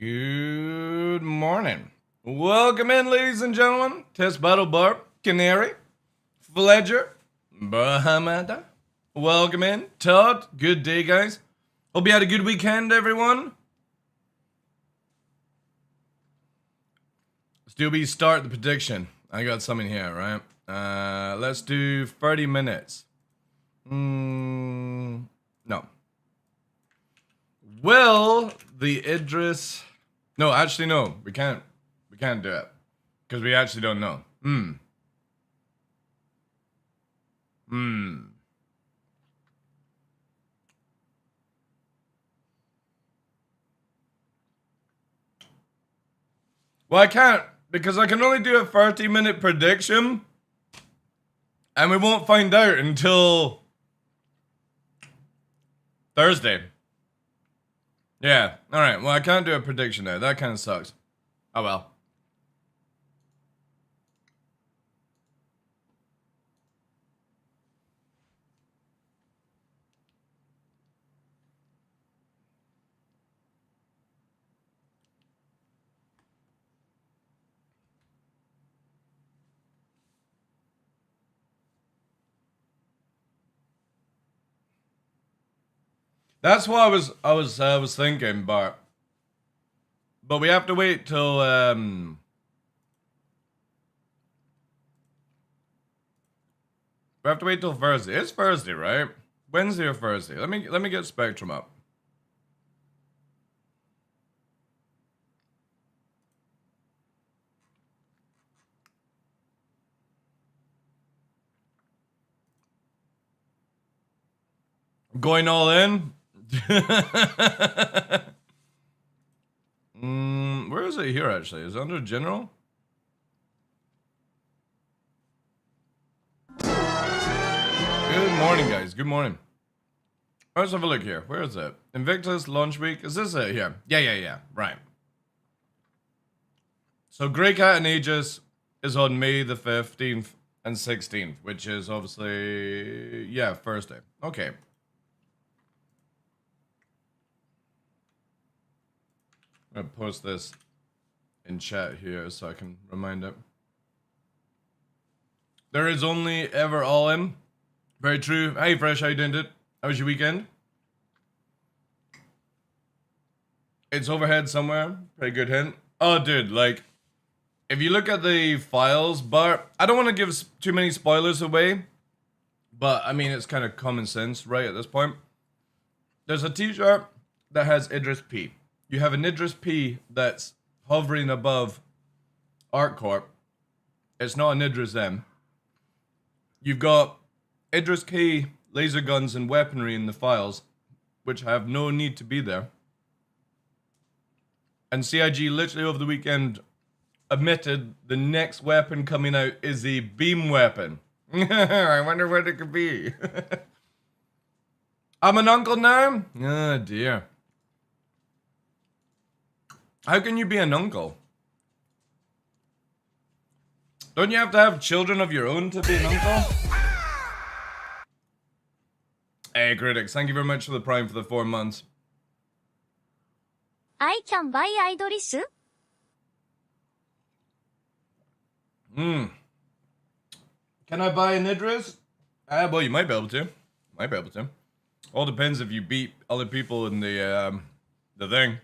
Good morning. Welcome in, ladies and gentlemen. Test Battle Bar, Canary, Fledger, Bahamada. Welcome in. Todd, good day, guys. Hope you had a good weekend, everyone. Let's do we start the prediction. I got something here, right? Let's do 30 minutes. No. Will the Idris... No, actually, no. We can't do it. Because we actually don't know. Well, I can't. Because I can only do a 30-minute prediction. And we won't find out until... Thursday. Yeah, alright, well I can't do a prediction there, that kind of sucks. Oh well. That's what I was thinking, but we have to wait till we have to wait till Thursday. It's Thursday, right? Wednesday or Thursday? Let me get Spectrum up. Going all in? Where is it here actually? Is it under General? Good morning, guys. Good morning. Let's have a look here. Where is it? Invictus launch week. Is this it here? Yeah. Right. So Grey Cat and Aegis is on May the 15th and 16th, which is obviously, yeah, Thursday. Okay. I'm gonna post this in chat here so I can remind it. There is only ever all in. Very true. Hey Fresh, how you doing, dude? How was your weekend? It's overhead somewhere. Pretty good hint. Oh, dude, like, if you look at the files bar, I don't want to give too many spoilers away, but I mean, it's kind of common sense, right, at this point. There's a t-shirt that has Idris P. You have an Idris P that's hovering above ArtCorp. It's not an Idris M. You've got Idris K laser guns and weaponry in the files, which have no need to be there. And CIG literally over the weekend admitted the next weapon coming out is a beam weapon. I wonder what it could be. I'm an uncle now? Oh dear. How can you be an uncle? Don't you have to have children of your own to be an uncle? Hey, critics, thank you very much for the Prime for the 4 months. I can buy Idris? Can I buy an Idris? Well, you might be able to. All depends if you beat other people in the thing.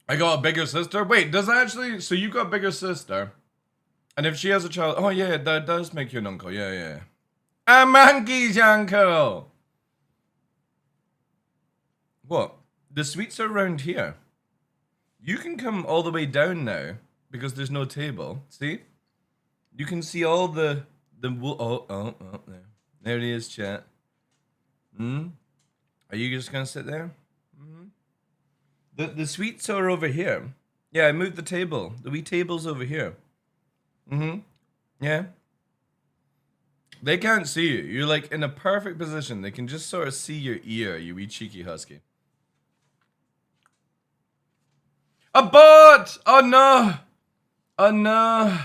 I got a bigger sister? Wait, does that actually... So you got a bigger sister? And if she has a child... Oh, yeah, that does make you an uncle. Yeah. A monkey's uncle! What? The suites are around here. You can come all the way down now because there's no table. See? You can see all the... Oh, there. There it is, chat. Are you just gonna sit there? The suites are over here. Yeah, I moved the table. The wee table's over here. Yeah. They can't see you. You're like in a perfect position. They can just sort of see your ear, you wee cheeky husky. A bot! Oh no! Oh no!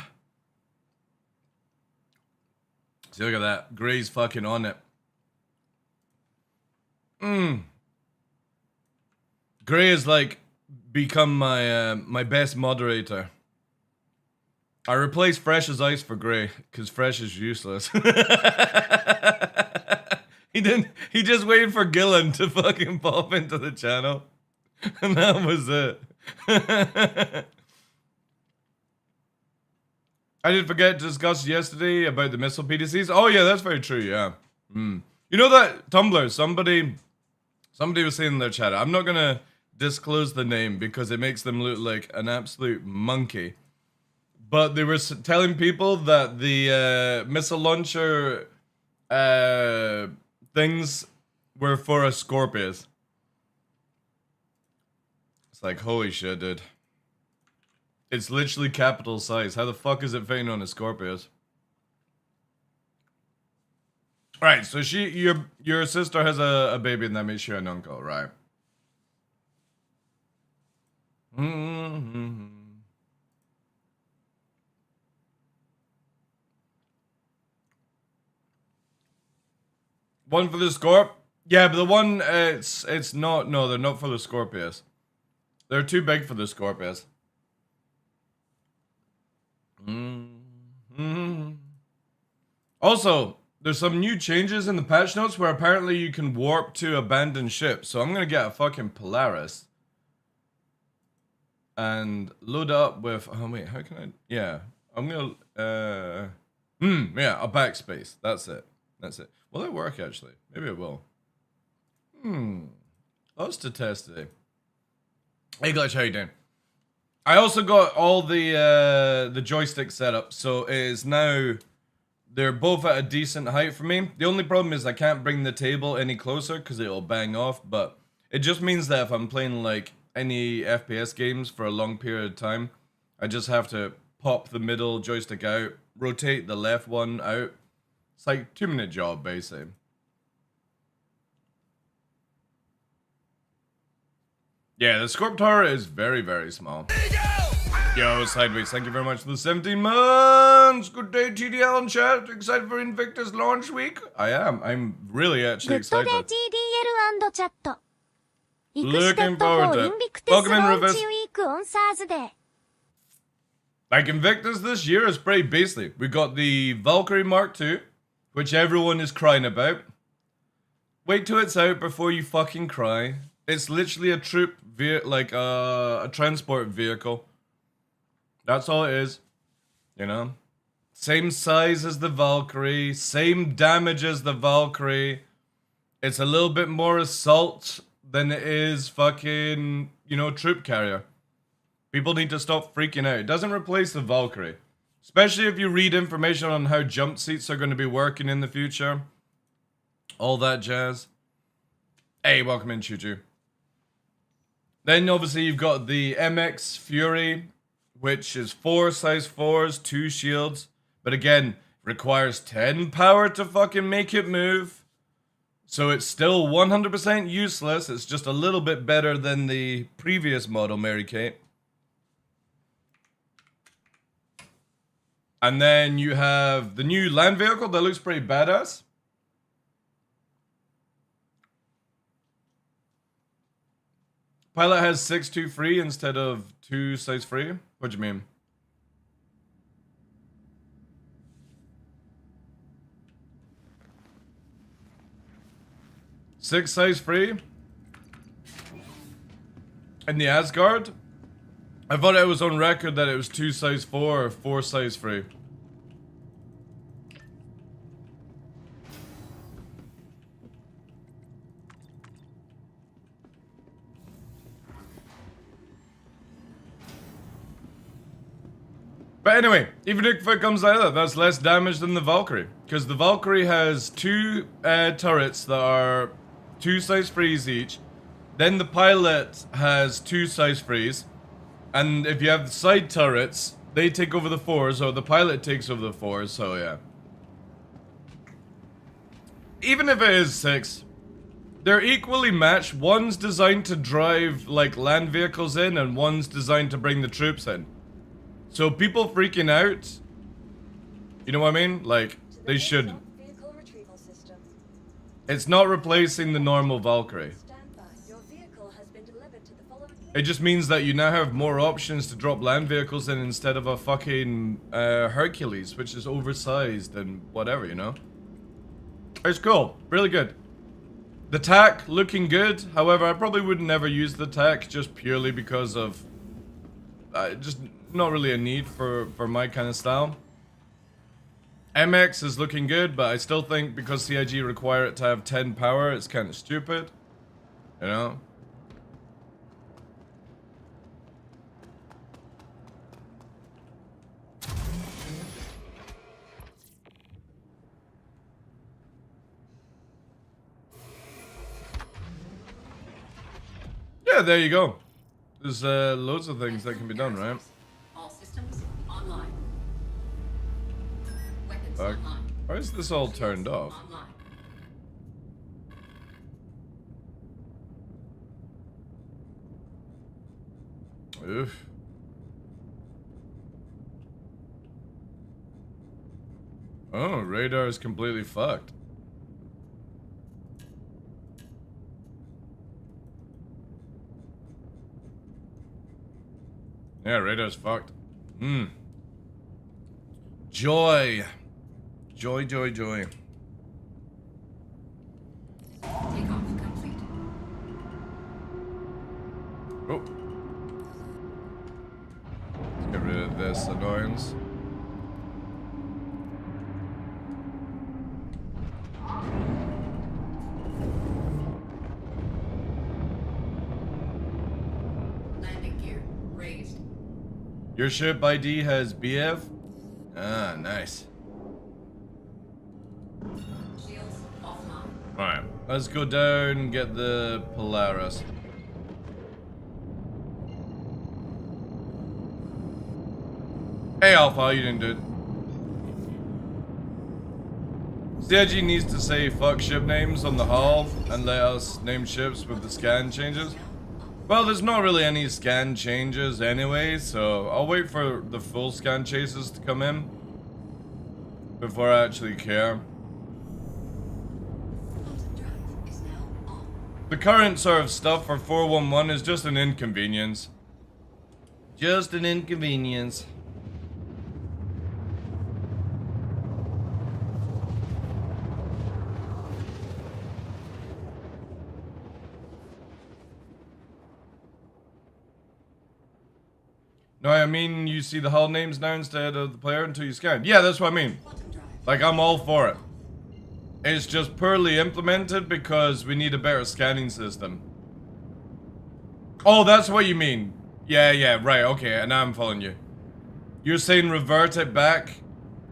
See, look at that. Gray's fucking on it. Gray is like become my my best moderator. I replaced Fresh as Ice for Grey because Fresh is useless. He didn't. He just waited for Gillen to fucking pop into the channel, and that was it. I did forget to discuss yesterday about the missile PDCs. Oh yeah, that's very true. Yeah. You know that Tumblr? Somebody was saying in their chat. I'm not gonna disclose the name because it makes them look like an absolute monkey. But they were telling people that the missile launcher things were for a Scorpius. It's like, holy shit, dude. It's literally capital size. How the fuck is it fitting on a Scorpius? Right, so your sister has a baby and that makes you an uncle, right? One for the Scorp? Yeah, but the one, it's not, no, they're not for the Scorpius. They're too big for the Scorpius. Also, there's some new changes in the patch notes where apparently you can warp to abandoned ships. So I'm gonna get a fucking Polaris. And load up with, oh wait, how can I, yeah. I'm gonna, yeah, a backspace. That's it. That's it. Will it work actually? Maybe it will. Lots to test today. Hey Glitch, how you doing? I also got all the joystick set up, so it is now, they're both at a decent height for me. The only problem is I can't bring the table any closer because it'll bang off, but it just means that if I'm playing like any FPS games for a long period of time, I just have to pop the middle joystick out, rotate the left one out. It's like 2-minute job, basically. Yeah, the Scorp Tower is very, very small. Yo, Sideways, thank you very much for the 17 months. Good day, TDL and chat. Excited for Invictus launch week? I am. I'm really actually excited. TDL& チャット。 Looking forward to it. Welcome in, Rivers. Like, Invictus this year is pretty beastly. We got the Valkyrie Mark II, which everyone is crying about. Wait till it's out before you fucking cry. It's literally a troop, like a transport vehicle. That's all it is, you know? Same size as the Valkyrie, same damage as the Valkyrie. It's a little bit more assault than it is fucking, you know, troop carrier. People need to stop freaking out. It doesn't replace the Valkyrie. Especially if you read information on how jump seats are going to be working in the future. All that jazz. Hey, welcome in, Choo-Choo. Then obviously you've got the MX Fury, which is 4 size 4s, 2 shields. But again, requires 10 power to fucking make it move. So it's still 100% useless. It's just a little bit better than the previous model, Mary Kate. And then you have the new land vehicle that looks pretty badass. Pilot has 6'2" free instead of 2 size free. What do you mean? Six size free? In the Asgard? I thought it was on record that it was 2 size 4 or 4 size free. But anyway, even if it comes out of that, that's less damage than the Valkyrie. Because the Valkyrie has 2 turrets that are 2 size frees each. Then the pilot has 2 size frees. And if you have the side turrets, they take over the 4s, or the pilot takes over the 4s, so yeah. Even if it is 6, they're equally matched. One's designed to drive, like, land vehicles in, and one's designed to bring the troops in. So people freaking out, you know what I mean? Like, they shouldn't. It's not replacing the normal Valkyrie. It just means that you now have more options to drop land vehicles in instead of a fucking Hercules, which is oversized and whatever, you know? It's cool. Really good. The tack, looking good. However, I probably would never use the tack just purely because of... just not really a need for my kind of style. MX is looking good, but I still think because CIG require it to have 10 power, it's kind of stupid. You know? Yeah, there you go. There's loads of things that can be done, right? All systems online. Weapons online. Why is this all turned off? Online. Oof. Oh, radar is completely fucked. Yeah, radar's fucked. Joy. Joy, joy, joy. Takeoff complete. Oh. Let's get rid of this annoyance. Landing gear raised. Your ship ID has BF? Ah, nice. Shields offline. Alright, let's go down and get the Polaris. Hey Alpha, you didn't do it. CIG needs to say fuck ship names on the hull and let us name ships with the scan changes. Well, there's not really any scan changes anyway, so I'll wait for the full scan chases to come in before I actually care. Quantum drive is now on. The current sort of stuff for 411 is just an inconvenience. Just an inconvenience. No, I mean, you see the hull names now instead of the player until you scan. Yeah, that's what I mean. Quantum drive. Like, I'm all for it. It's just poorly implemented because we need a better scanning system. Oh, that's what you mean. Yeah, right, okay, and now I'm following you. You're saying revert it back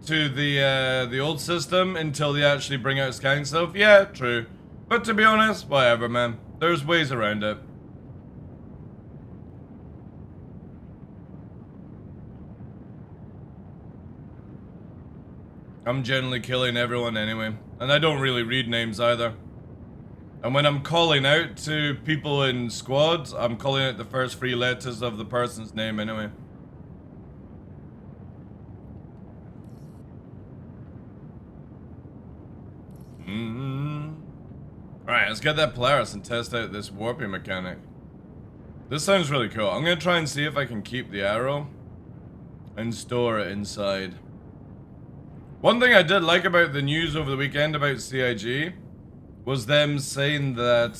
to the old system until they actually bring out scanning stuff? Yeah, true. But to be honest, whatever, man. There's ways around it. I'm generally killing everyone anyway, and I don't really read names either. And when I'm calling out to people in squads, I'm calling out the first three letters of the person's name anyway. Alright, let's get that Polaris and test out this warping mechanic. This sounds really cool. I'm gonna try and see if I can keep the arrow and store it inside. One thing I did like about the news over the weekend about CIG was them saying that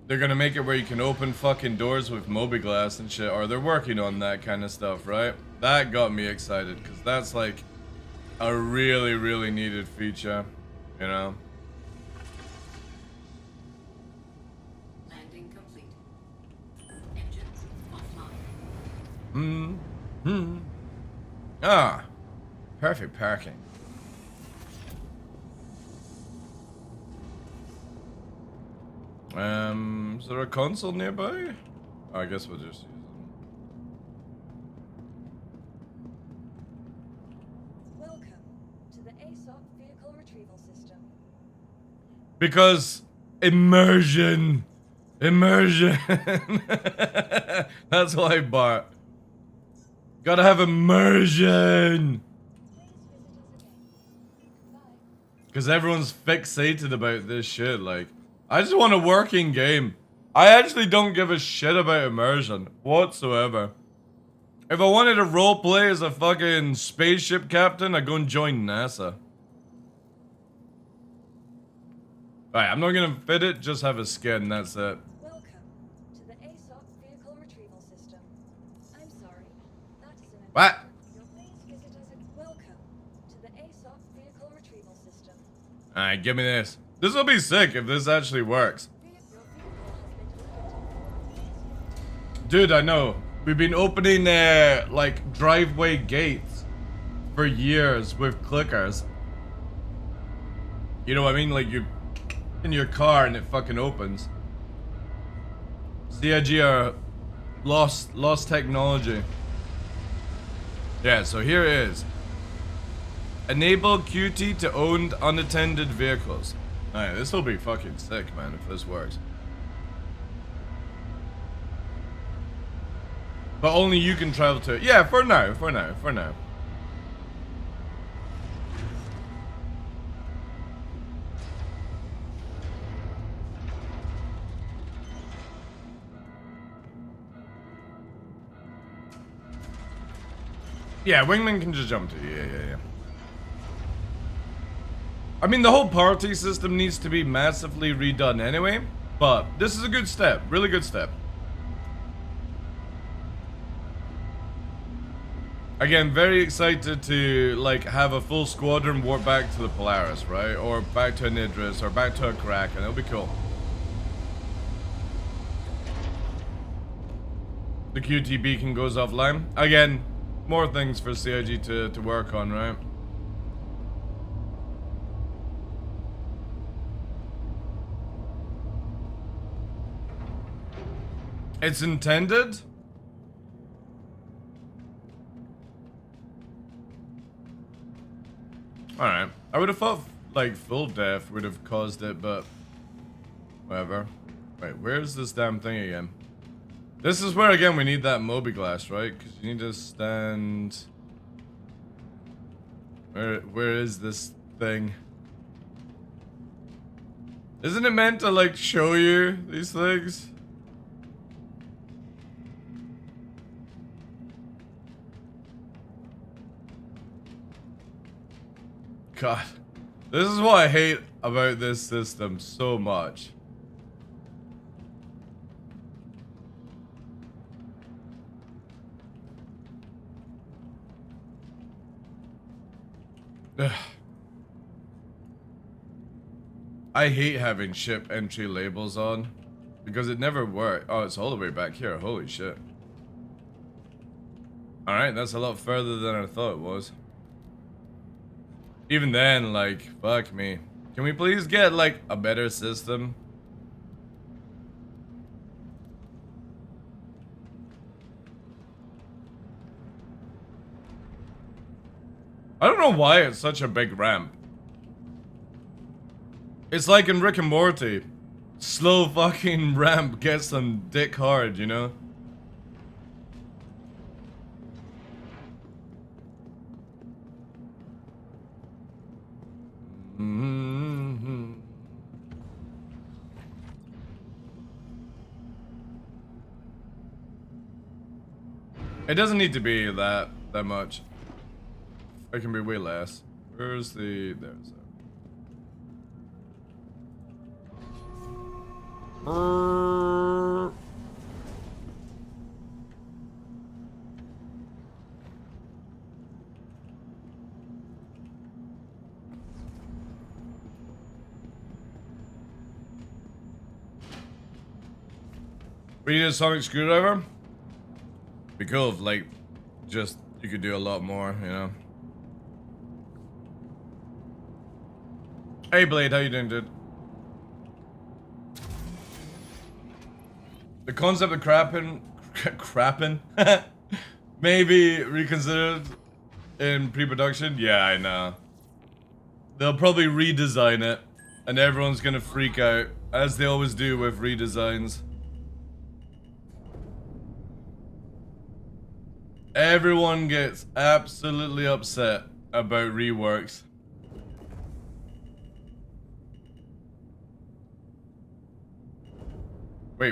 they're gonna make it where you can open fucking doors with Mobi-Glass and shit, or they're working on that kind of stuff, right? That got me excited, because that's like a really, really needed feature, you know? Landing complete. Engines offline. Ah, perfect parking. Is there a console nearby? Oh, I guess we'll just use them. Welcome to the ASOC Vehicle Retrieval System. Because immersion. Immersion. That's why, Bart. Gotta have immersion. Please visit us again. Goodbye. Because everyone's fixated about this shit. Like, I just want a working game. I actually don't give a shit about immersion whatsoever. If I wanted to roleplay as a fucking spaceship captain, I'd go and join NASA. Alright, I'm not gonna fit it, just have a skin, that's it. Welcome to the ASOC vehicle retrieval system. I'm sorry, that is an What? Please visit us at welcome to the ASOC vehicle retrieval system. Alright, give me this. This will be sick if this actually works. Your vehicle has been delivered. Dude, I know. We've been opening, like, driveway gates for years with clickers. You know what I mean? Like, you in your car and it fucking opens. CIG are lost technology. Yeah, so here it is. Enable QT to own unattended vehicles. Alright, this will be fucking sick, man, if this works. But only you can travel to it. Yeah, for now. Yeah, Wingman can just jump to you. Yeah. I mean, the whole party system needs to be massively redone anyway. But this is a good step. Really good step. Again, very excited to, like, have a full squadron warp back to the Polaris, right? Or back to an Idris, or back to a Kraken. It'll be cool. The QT beacon goes offline. Again, more things for CIG to work on, right? It's intended? Alright. I would have thought, like, full death would have caused it, but... whatever. Wait, where's this damn thing again? This is where, again, we need that Mobi-Glass, right? Because you need to stand... Where is this thing? Isn't it meant to, like, show you these things? God, this is what I hate about this system so much. Ugh. I hate having ship entry labels on because it never worked. Oh, it's all the way back here. Holy shit. Alright, that's a lot further than I thought it was. Even then, like, fuck me. Can we please get, like, a better system? I don't know why it's such a big ramp. It's like in Rick and Morty. Slow fucking ramp gets them dick hard, you know? It doesn't need to be that much. It can be way less. Where's the... there's it. We need a sonic screwdriver? Be cool if, like, just, you could do a lot more, you know? Hey, Blade, how you doing, dude? The concept of crapping, maybe reconsidered in pre-production? Yeah, I know. They'll probably redesign it, and everyone's gonna freak out, as they always do with redesigns. Everyone gets absolutely upset about reworks.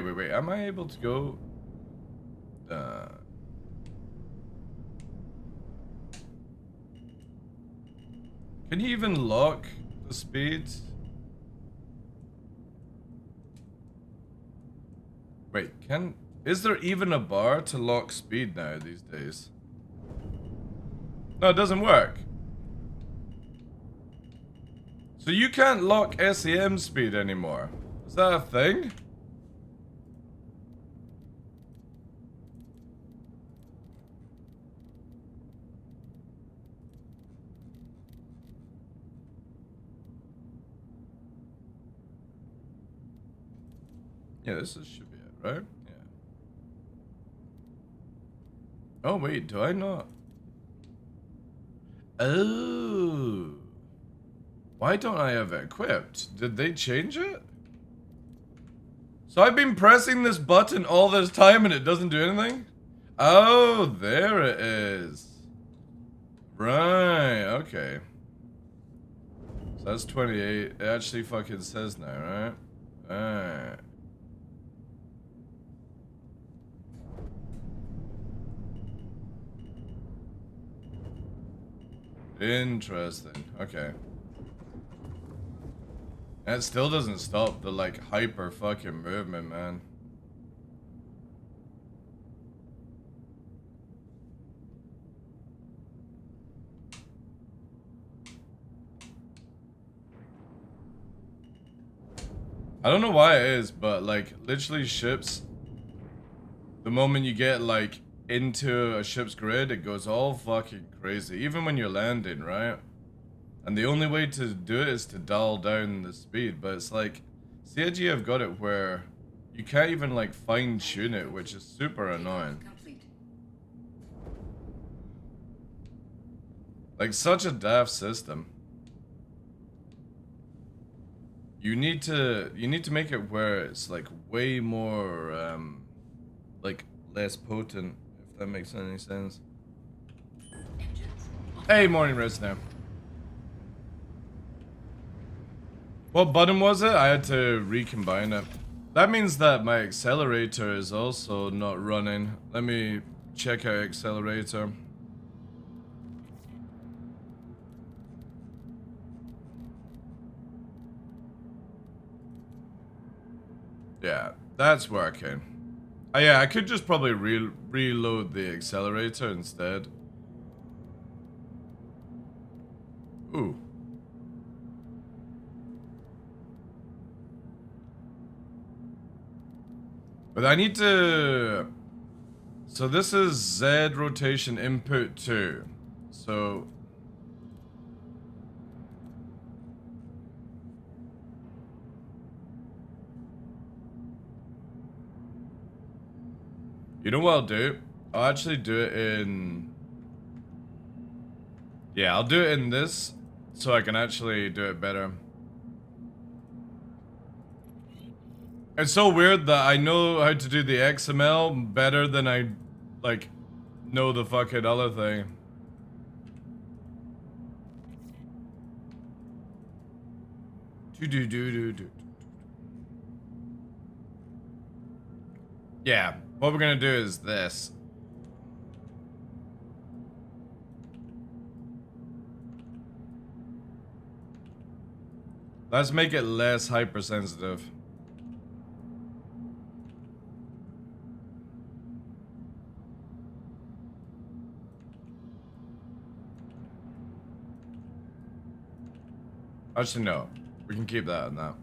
Wait. Am I able to go? Can you even lock the speed? Wait, is there even a bar to lock speed now these days? No, it doesn't work. So you can't lock SEM speed anymore. Is that a thing? Yeah, should be it, right? Yeah. Oh wait, do I not? Oh. Why don't I have it equipped? Did they change it? So I've been pressing this button all this time and it doesn't do anything? Oh, there it is. Right, okay. So that's 28. It actually fucking says now, right? Alright. Interesting. Okay. And it still doesn't stop the like hyper fucking movement, man. I don't know why it is, but like literally ships, the moment you get like into a ship's grid, it goes all fucking crazy. Even when you're landing, right? And the only way to do it is to dial down the speed, but it's like CIG have got it where you can't even like fine tune it, which is super annoying. Complete. Like such a daft system. You need to make it where it's like way more like less potent, if that makes any sense. Engines. Hey, morning rest now. What button was it? I had to recombine it. That means that my accelerator is also not running. Let me check out accelerator. Yeah, that's working. Yeah, I could just probably reload the accelerator instead. Ooh. But I need to... So this is Z rotation input 2. So... You know what I'll do? I'll actually do it in... Yeah, I'll do it in this, so I can actually do it better. It's so weird that I know how to do the XML better than I, like, know the fucking other thing. Yeah, what we're gonna do is this. Let's make it less hypersensitive. Actually, no. We can keep that on that.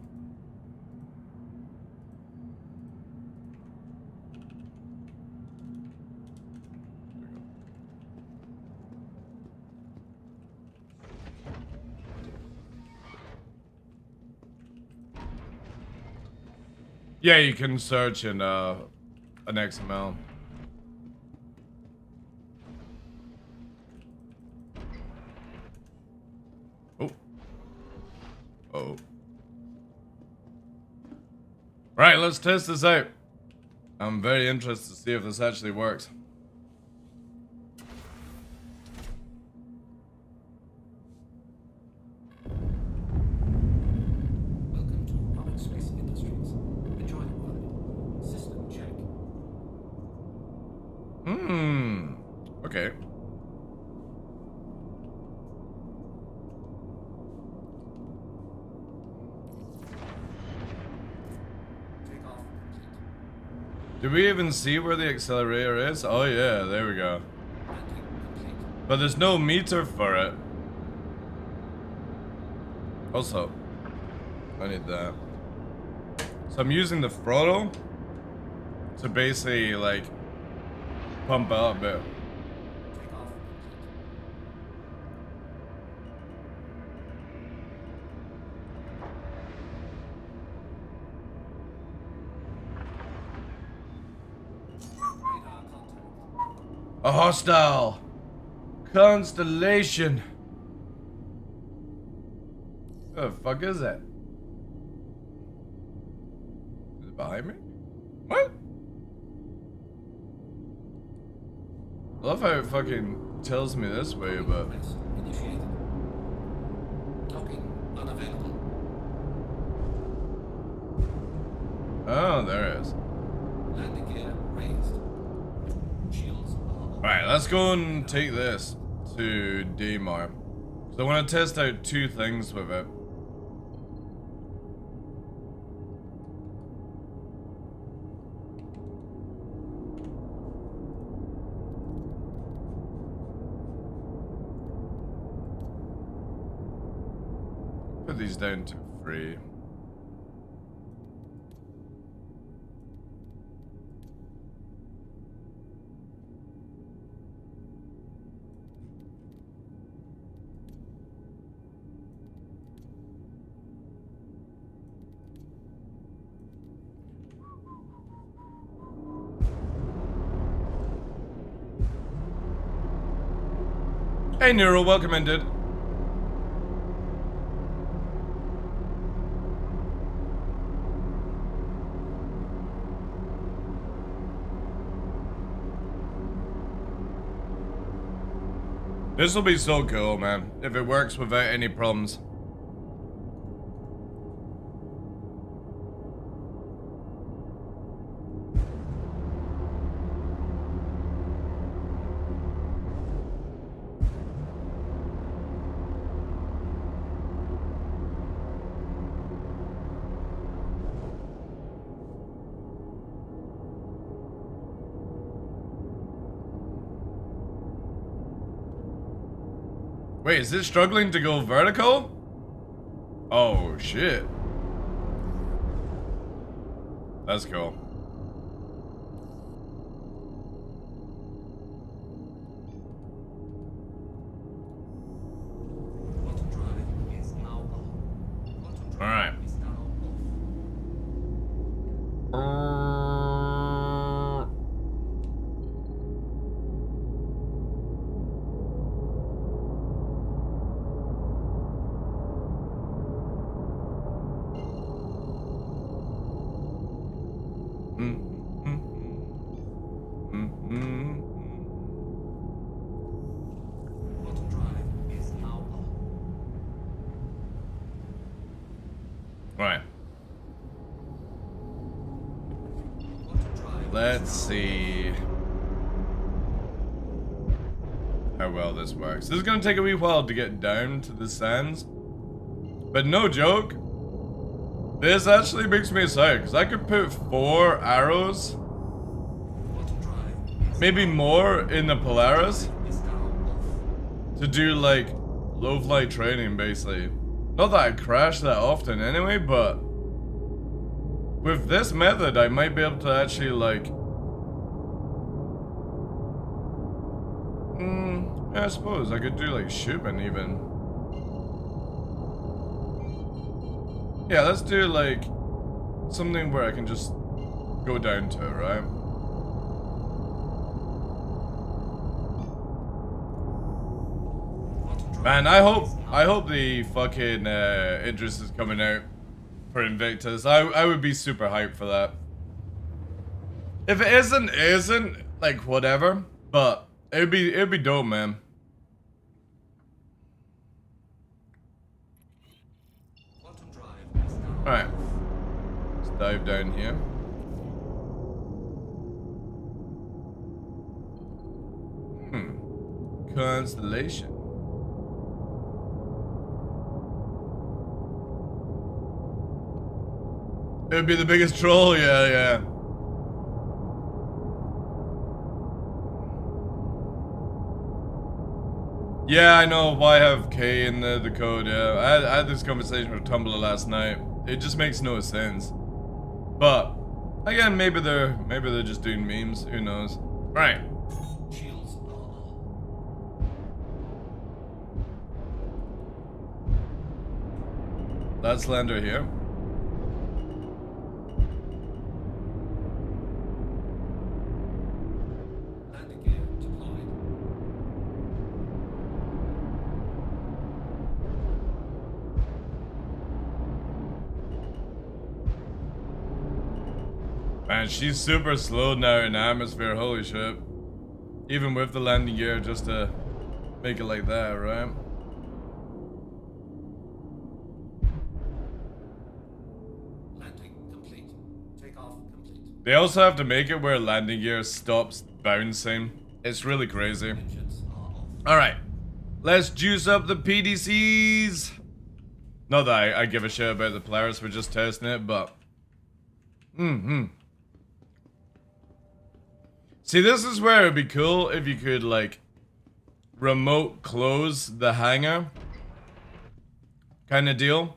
Yeah, you can search in an XML. Oh. Oh. Right, let's test this out. I'm very interested to see if this actually works. Welcome to Rocket Space Industries. Enjoy the ride. Okay. Takeoff complete. Did we even see where the accelerator is? Oh yeah, there we go. Landing complete. But there's no meter for it. Also, I need that. So I'm using the throttle to basically like pump out a bit. Takeoff complete. Radar contact. A hostile constellation. What the fuck is that? Is it behind me? What? I love how it fucking tells me this way, but Press initiated. Docking unavailable. oh, there it is. Landing gear raised. Shields are on. Alright, let's go and take this to Daymar. So I want to test out two things with it. Put these down to 3. Hey Nero, welcome in, dude. This will be so cool, man, if it works without any problems. Wait, is it struggling to go vertical? Oh, shit. That's cool. Auto drive is now on. Auto drive Alright. is now Auto drive is now on. Right. Auto drive. Let's see how well this works. This is gonna take a wee while to get down to the sands, but no joke, this actually makes me excited because I could put 4 arrows, Auto drive is maybe more, in the Polaris now off. to do like low flight training, basically. Not that I crash that often anyway, but with this method, I might be able to actually like. Yeah, I suppose I could do like Shubin even. Yeah, let's do like something where I can just go down to, right? Man, I hope the fucking interest is coming out for Invictus. I would be super hyped for that. If it isn't like whatever, but it'd be dope, man. Auto drive is now All right, let's dive down here. Hmm. constellation. It would be the biggest troll, yeah. Yeah, I know. Why have K in the code? Yeah, I had this conversation with Tumblr last night. It just makes no sense. But again, maybe they're just doing memes. Who knows? Right. Shields are on. Let's land her here. Landing gear deployed. Man, she's super slow now in atmosphere. Holy shit. Even with the landing gear, just to make it like that, right? Landing complete. Takeoff complete. They also have to make it where landing gear stops bouncing. It's really crazy. Engines are off. Alright. Let's juice up the PDCs. Not that I give a shit about the Polaris, we're just testing it, but... See, this is where it'd be cool if you could, like, remote close the hangar. Kind of deal.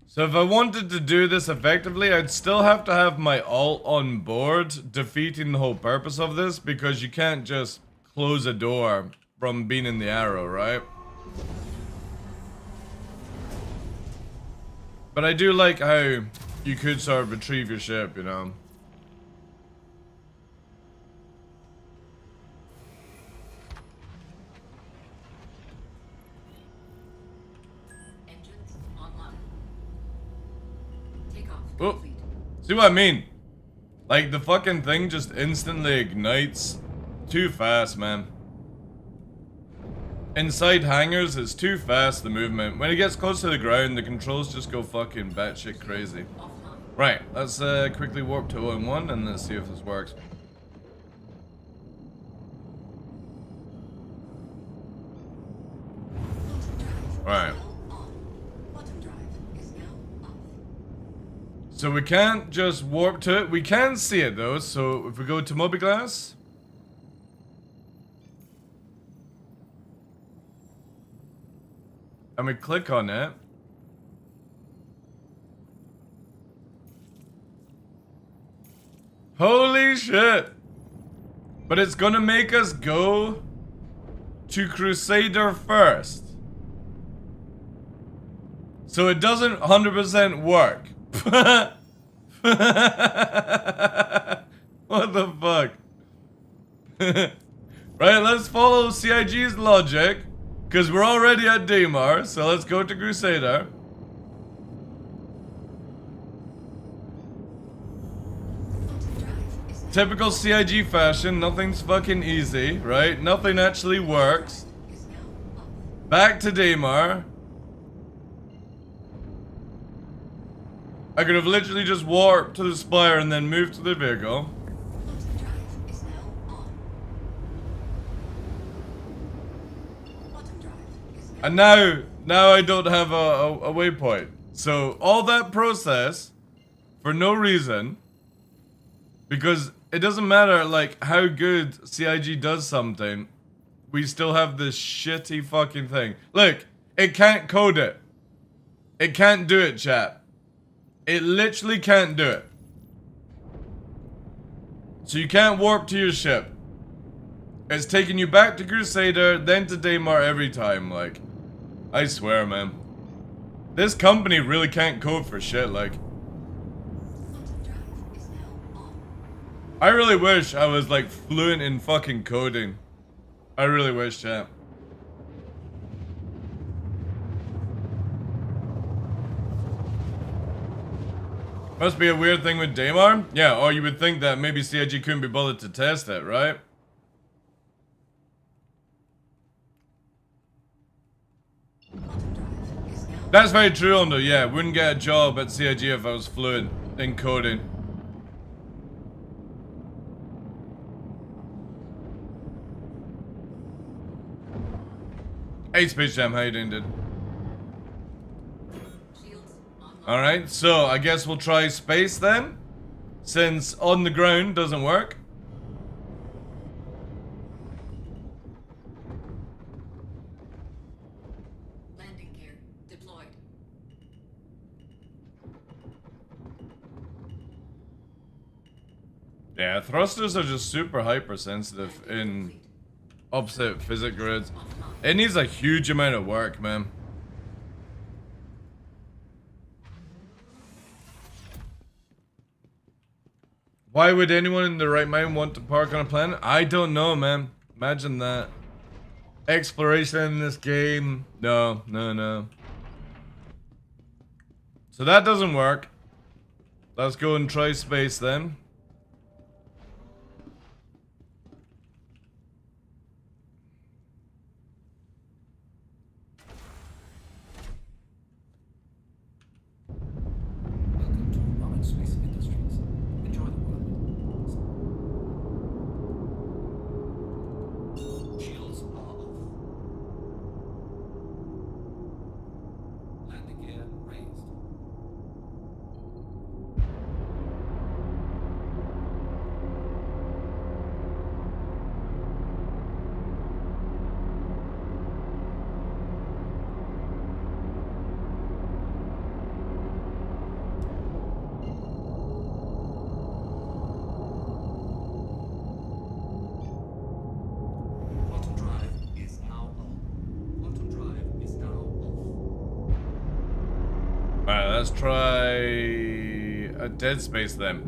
So if I wanted to do this effectively, I'd still have to have my alt on board, defeating the whole purpose of this, because you can't just close a door from being in the arrow, right? But I do like how you could sort of retrieve your ship, you know? Engines online. Takeoff Oh, complete. see what I mean? Like, the fucking thing just instantly ignites too fast, man. Inside hangars, it's too fast, the movement. When it gets close to the ground, the controls just go fucking batshit crazy. Offline. Right, let's quickly warp to 0-1 and let's see if this works. Right. Bottom drive is now off. So we can't just warp to it. We can see it though, so if we go to Mobiglass. And we click on it. Holy shit! But it's gonna make us go to Crusader first. So it doesn't 100% work. What the fuck? Right, let's follow CIG's logic. Because we're already at Daymar, so let's go to Crusader. Typical CIG fashion, nothing's fucking easy, right? Nothing actually works. Back to Daymar. I could have literally just warped to the spire and then moved to the vehicle. And now I don't have a waypoint. So all that process for no reason, because it doesn't matter like how good CIG does something, we still have this shitty fucking thing. Look, it can't code it. It can't do it, chat. It literally can't do it. So you can't warp to your ship. It's taking you back to Crusader, then to Daymar every time, like. I swear, man. This company really can't code for shit, like. I really wish I was, like, fluent in fucking coding. I really wish, chat. Must be a weird thing with Daymar? Yeah, or you would think that maybe CIG couldn't be bothered to test it, right? That's very true, Ondo. Yeah, wouldn't get a job at CIG if I was fluent in coding. Hey, Space Jam, how you doing, dude? Alright, so I guess we'll try space then. Since on the ground doesn't work. Landing gear deployed. Yeah, thrusters are just super hypersensitive in opposite physics grids. It needs a huge amount of work, man. Why would anyone in their right mind want to park on a planet? I don't know, man. Imagine that. Exploration in this game. No, no, no. So that doesn't work. Let's go and try space then. Welcome to Roman Space Industries. Enjoy the work. Shields are off. Landing gear raised. Quantum drive is now on. Quantum drive is now off. Alright, let's try a dead space then.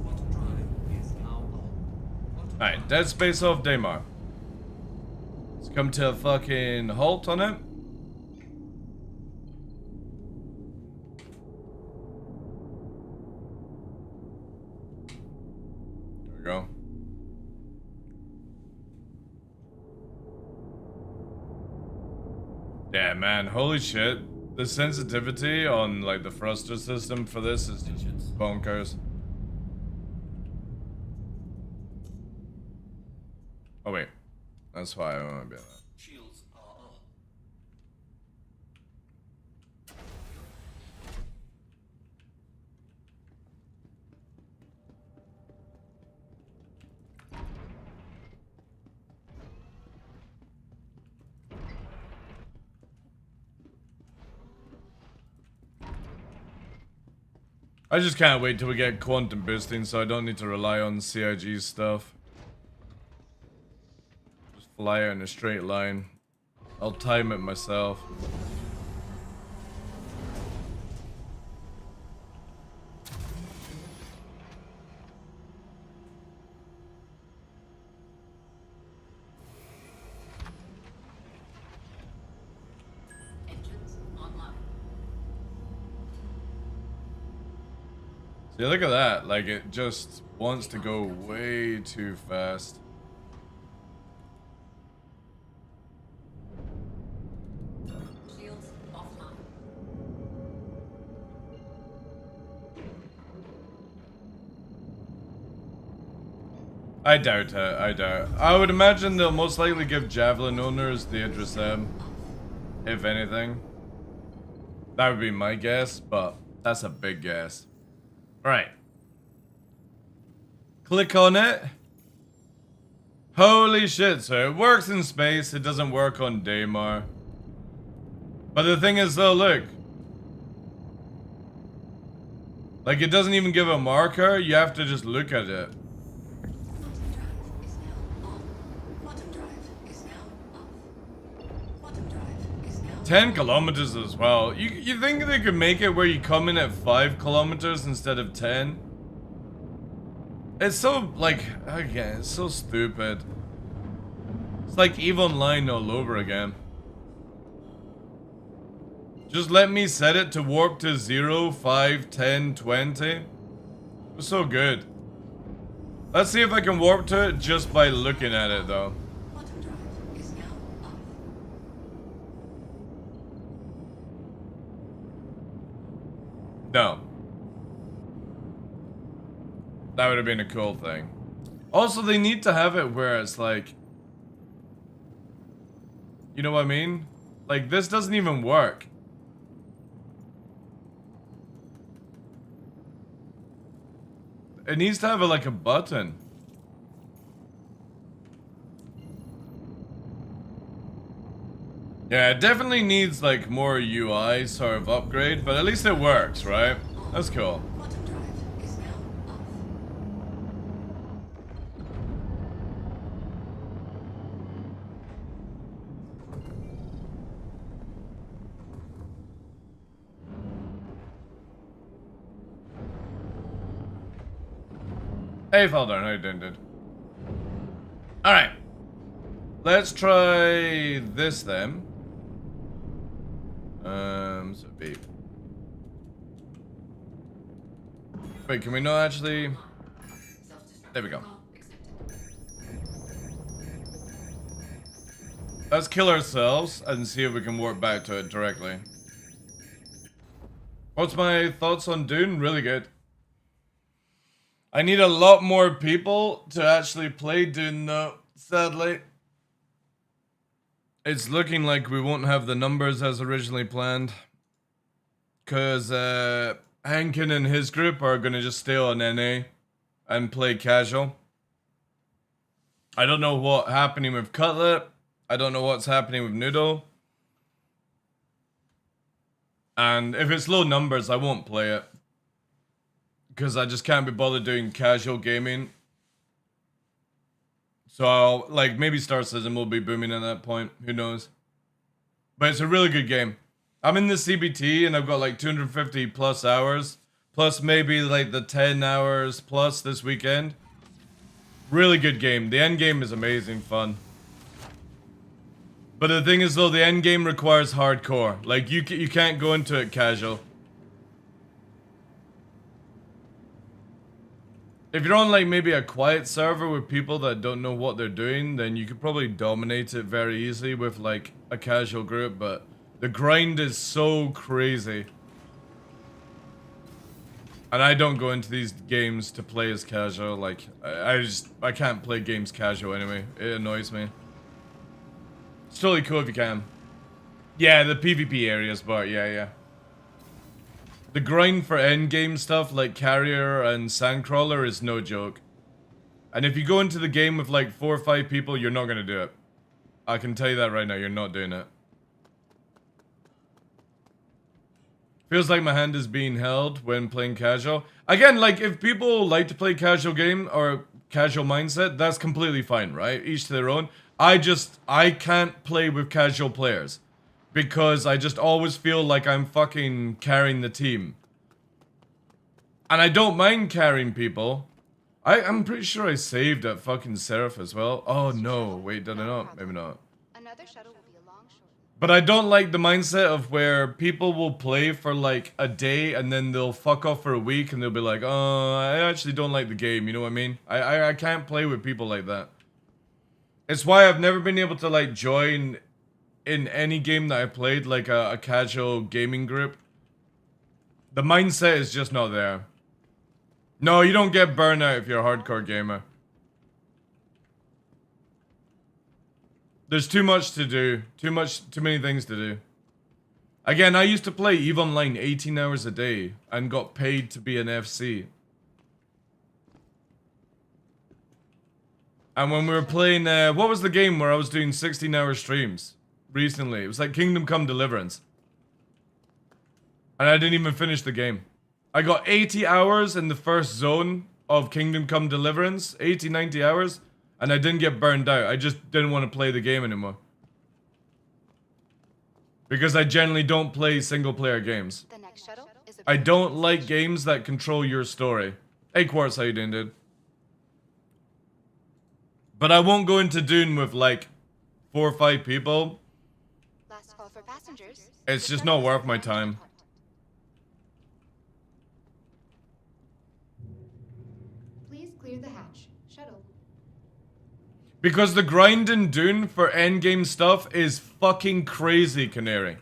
Quantum drive is now on. Alright, dead space off Daymar. Let's come to a fucking halt on it. There we go. Yeah, man, holy shit. The sensitivity on like the thruster system for this is just bonkers. Oh wait, that's why I want to be on that. Shields are on. I just can't wait till we get quantum boosting so I don't need to rely on CIG stuff. Just fly out in a straight line. I'll time it myself. Engines online. See, look at that. Like, it just wants to go way too fast. Shields offline. I doubt it. I doubt. I would imagine they'll most likely give Javelin owners the Idris M. If anything. That would be my guess, but that's a big guess. Right. Click on it. Holy shit, so it works in space, it doesn't work on Daymar. But the thing is though, look. Like, it doesn't even give a marker, you have to just look at it. Quantum drive is now off. Quantum drive is now 10 kilometers as well. You think they could make it where you come in at 5 kilometers instead of 10? It's so, like, again, it's so stupid. It's like EVE Online all over again. Just let me set it to warp to 0, 5, 10, 20. It was so good. Let's see if I can warp to it just by looking at it, though. quantum drive is now off. No. That would have been a cool thing. Also, they need to have it where it's like... You know what I mean? Like, this doesn't even work. It needs to have like a button. Yeah, it definitely needs like more UI sort of upgrade, but at least it works, right? That's cool. Quantum drive is now off. Hey, Faldarn, how you doing, dude? Alright. Let's try this then. So B. Wait, can we not actually... There we go. Let's kill ourselves and see if we can warp back to it directly. What's my thoughts on Dune? Really good. I need a lot more people to actually play Dune though, sadly. It's looking like we won't have the numbers as originally planned. Because Hankin and his group are going to just stay on NA and play casual. I don't know what's happening with Cutlet. I don't know what's happening with Noodle. And if it's low numbers, I won't play it. Because I just can't be bothered doing casual gaming. So I'll, like, maybe Star Citizen will be booming at that point. Who knows? But it's a really good game. I'm in the CBT and I've got like 250 plus hours. Plus maybe like the 10 hours plus this weekend. Really good game. The end game is amazing fun. But the thing is though, the end game requires hardcore. Like you can't go into it casual. If you're on like maybe a quiet server with people that don't know what they're doing, then you could probably dominate it very easily with like a casual group, but the grind is so crazy. And I don't go into these games to play as casual, like I can't play games casual anyway. It annoys me. It's totally cool if you can. Yeah, the PvP areas, but yeah. The grind for endgame stuff like Carrier and Sandcrawler is no joke. And if you go into the game with like 4 or 5 people, you're not gonna do it. I can tell you that right now, you're not doing it. Feels like my hand is being held when playing casual. Again, like if people like to play casual game or casual mindset, that's completely fine, right? Each to their own. I can't play with casual players. Because I just always feel like I'm fucking carrying the team. And I don't mind carrying people. I'm pretty sure I saved at fucking Seraph as well. Oh no, wait, did I not? Maybe not. Another shuttle will be along shortly. But I don't like the mindset of where people will play for like a day and then they'll fuck off for a week and they'll be like, oh, I actually don't like the game, you know what I mean? I can't play with people like that. It's why I've never been able to like join in any game that I played, like a casual gaming group. The mindset is just not there. No, you don't get burnout if you're a hardcore gamer. There's too much to do. Too many things to do. Again, I used to play EVE Online 18 hours a day and got paid to be an FC. And when we were playing, what was the game where I was doing 16-hour streams recently? It was like Kingdom Come Deliverance. And I didn't even finish the game. I got 80 hours in the first zone of Kingdom Come Deliverance. 80, 90 hours. And I didn't get burned out. I just didn't want to play the game anymore. Because I generally don't play single-player games. The next shuttle is I don't like games that control your story. Hey Quartz, how you doing, dude? But I won't go into Dune with like 4 or 5 people. Last call for passengers. It's just not worth my time. Please clear the hatch. Shuttle. Because the grind in Dune for endgame stuff is fucking crazy, Canary.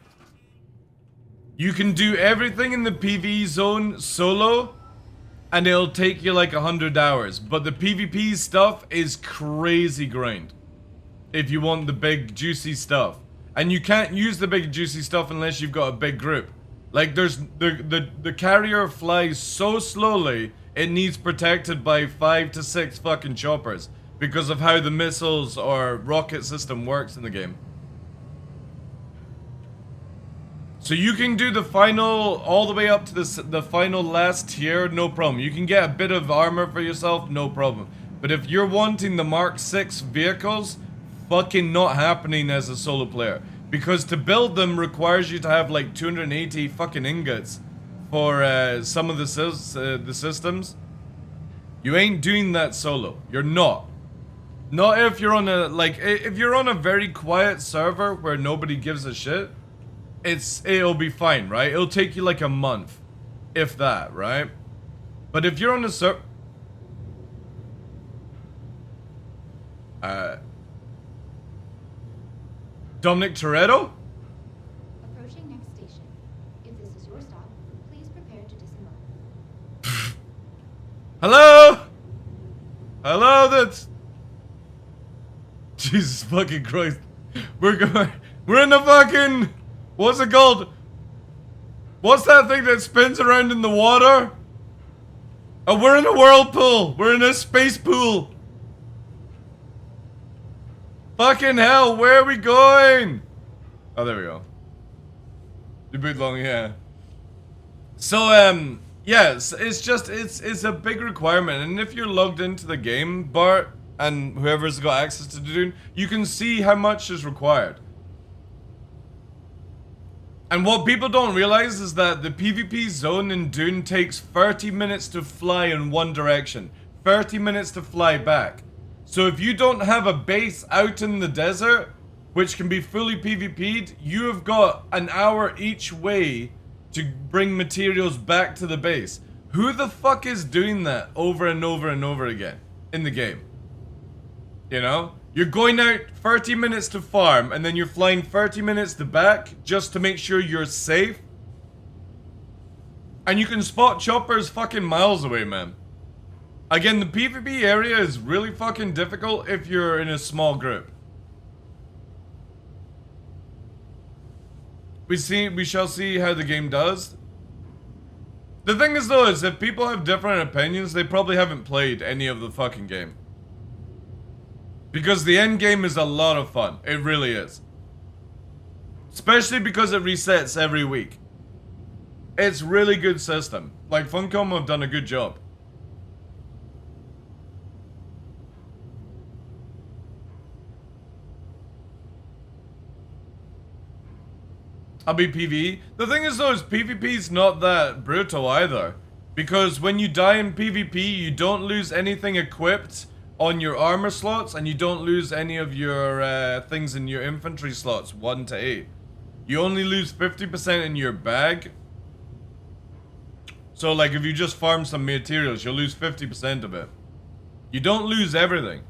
You can do everything in the PvE zone solo, and it'll take you like 100 hours. But the PvP stuff is crazy grind. If you want the big juicy stuff. And you can't use the big juicy stuff unless you've got a big group. Like there's the carrier flies so slowly it needs protected by 5 to 6 fucking choppers because of how the missiles or rocket system works in the game. So you can do the final all the way up to the final last tier, no problem. You can get a bit of armor for yourself, no problem. But if you're wanting the Mark 6 vehicles, fucking not happening as a solo player. Because to build them requires you to have like 280 fucking ingots for some of the systems. You ain't doing that solo. You're not. Not if you're on a, like, if you're on a very quiet server where nobody gives a shit, it'll be fine, right? It'll take you like a month, if that, right? But if you're on a server... Dominic Toretto? Approaching next station. If this is your stop, please prepare to disembark. Hello? Hello, that's... Jesus fucking Christ. We're in the fucking... What's it called? What's that thing that spins around in the water? Oh, we're in a whirlpool. We're in a space pool. Fucking hell, where are we going? Oh, there we go. You boot long, yeah. So, yeah, it's just, it's a big requirement. And if you're logged into the game, Bart, and whoever's got access to Dune, you can see how much is required. And what people don't realize is that the PvP zone in Dune takes 30 minutes to fly in one direction. 30 minutes to fly back. So if you don't have a base out in the desert, which can be fully PvP'd, you have got an hour each way to bring materials back to the base. Who the fuck is doing that over and over and over again in the game? You know? You're going out 30 minutes to farm, and then you're flying 30 minutes to back just to make sure you're safe. And you can spot choppers fucking miles away, man. Again, the PvP area is really fucking difficult if you're in a small group. We shall see how the game does. The thing is though, is if people have different opinions, they probably haven't played any of the fucking game. Because the end game is a lot of fun. It really is. Especially because it resets every week. It's really good system. Like, Funcom have done a good job. I'll be PvE. The thing is though, is PvP's not that brutal either. Because when you die in PvP, you don't lose anything equipped on your armor slots, and you don't lose any of your things in your infantry slots, 1 to 8. You only lose 50% in your bag. So like if you just farm some materials, you'll lose 50% of it. You don't lose everything.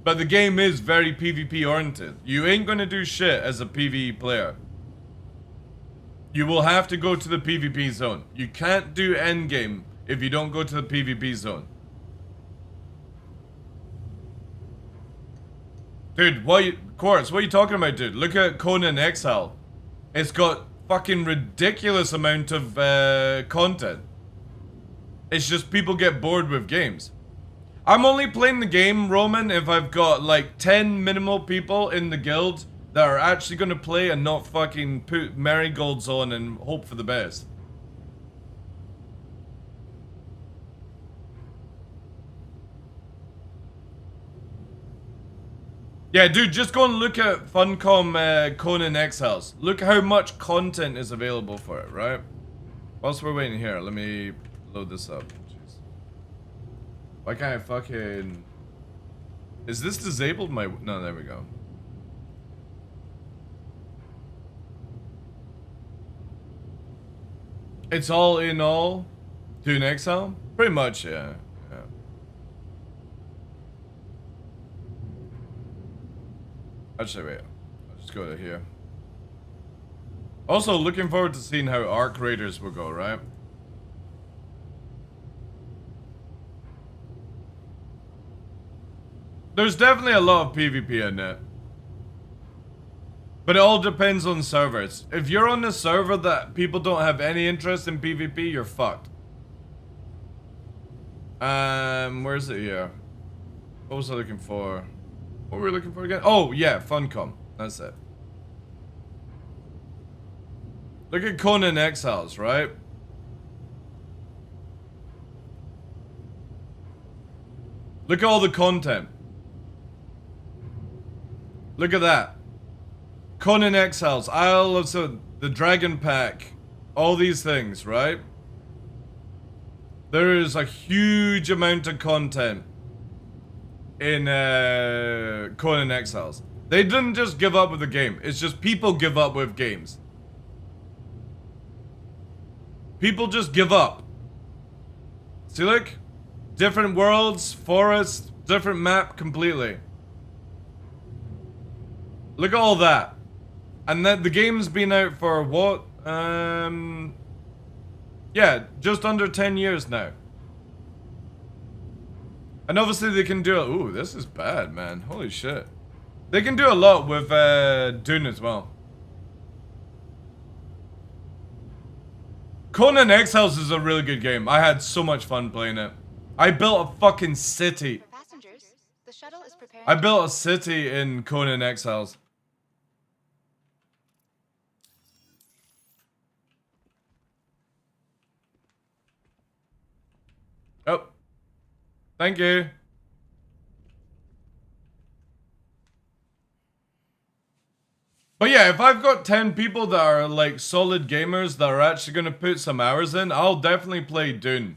But the game is very PvP oriented. You ain't gonna do shit as a PvE player. You will have to go to the PvP zone. You can't do endgame if you don't go to the PvP zone. Dude, Quartz, what are you talking about, dude? Look at Conan Exile. It's got fucking ridiculous amount of content. It's just people get bored with games. I'm only playing the game, Roman, if I've got like 10 minimal people in the guild that are actually going to play and not fucking put marigolds on and hope for the best. Yeah, dude, just go and look at Funcom Conan Exiles. Look how much content is available for it, right? Whilst we're waiting here, let me load this up. Jeez. Why can't I fucking... Is this disabled? No, there we go. It's all in all Dune Exile? Pretty much, yeah. Actually, wait. I'll just go to here. Also, looking forward to seeing how Arc Raiders will go, right? There's definitely a lot of PvP in it. But it all depends on servers. If you're on a server that people don't have any interest in PvP, you're fucked. Where's it here? What was I looking for? What were we looking for again? Oh, yeah, Funcom. That's it. Look at Conan Exiles, right? Look at all the content. Look at that. Conan Exiles, Isle of the Dragon Pack, all these things, right? There is a huge amount of content in Conan Exiles. They didn't just give up with the game. It's just people give up with games. People just give up. See, look? Different worlds, forests, different map completely. Look at all that. And that the game's been out for what? Yeah, just under 10 years now. And obviously they can do it. Ooh, this is bad, man. Holy shit. They can do a lot with Dune as well. Conan Exiles is a really good game. I had so much fun playing it. I built a fucking city. For passengers, the shuttle is preparing. I built a city in Conan Exiles. Oh. Thank you. But yeah, if I've got 10 people that are like solid gamers that are actually going to put some hours in, I'll definitely play Dune.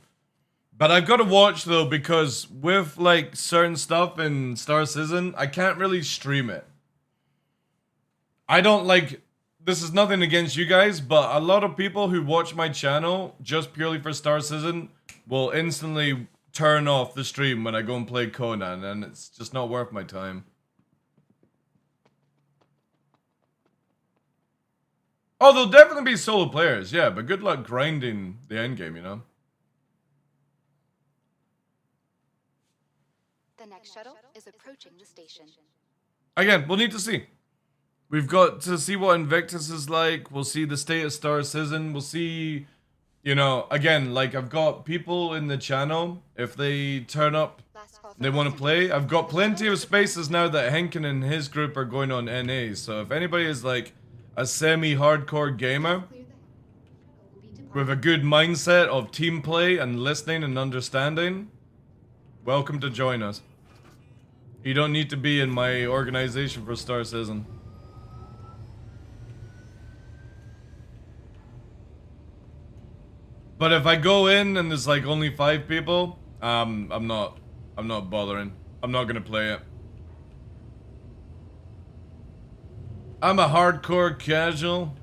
But I've got to watch though, because with like certain stuff in Star Citizen, I can't really stream it. I don't like, this is nothing against you guys, but a lot of people who watch my channel just purely for Star Citizen will instantly turn off the stream when I go and play Conan, and it's just not worth my time. Oh, there'll definitely be solo players, yeah, but good luck grinding the endgame, you know? The next shuttle is approaching the station. Again, we'll need to see. We've got to see what Invictus is like. We'll see the state of Star Citizen. We'll see, you know, again, like I've got people in the channel. If they turn up, they want to play. I've got plenty of spaces now that Henkin and his group are going on NA. So if anybody is like a semi-hardcore gamer with a good mindset of team play and listening and understanding, welcome to join us. You don't need to be in my organization for Star Citizen. But if I go in and there's like only 5 people, I'm not bothering. I'm not gonna play it. I'm a hardcore casual.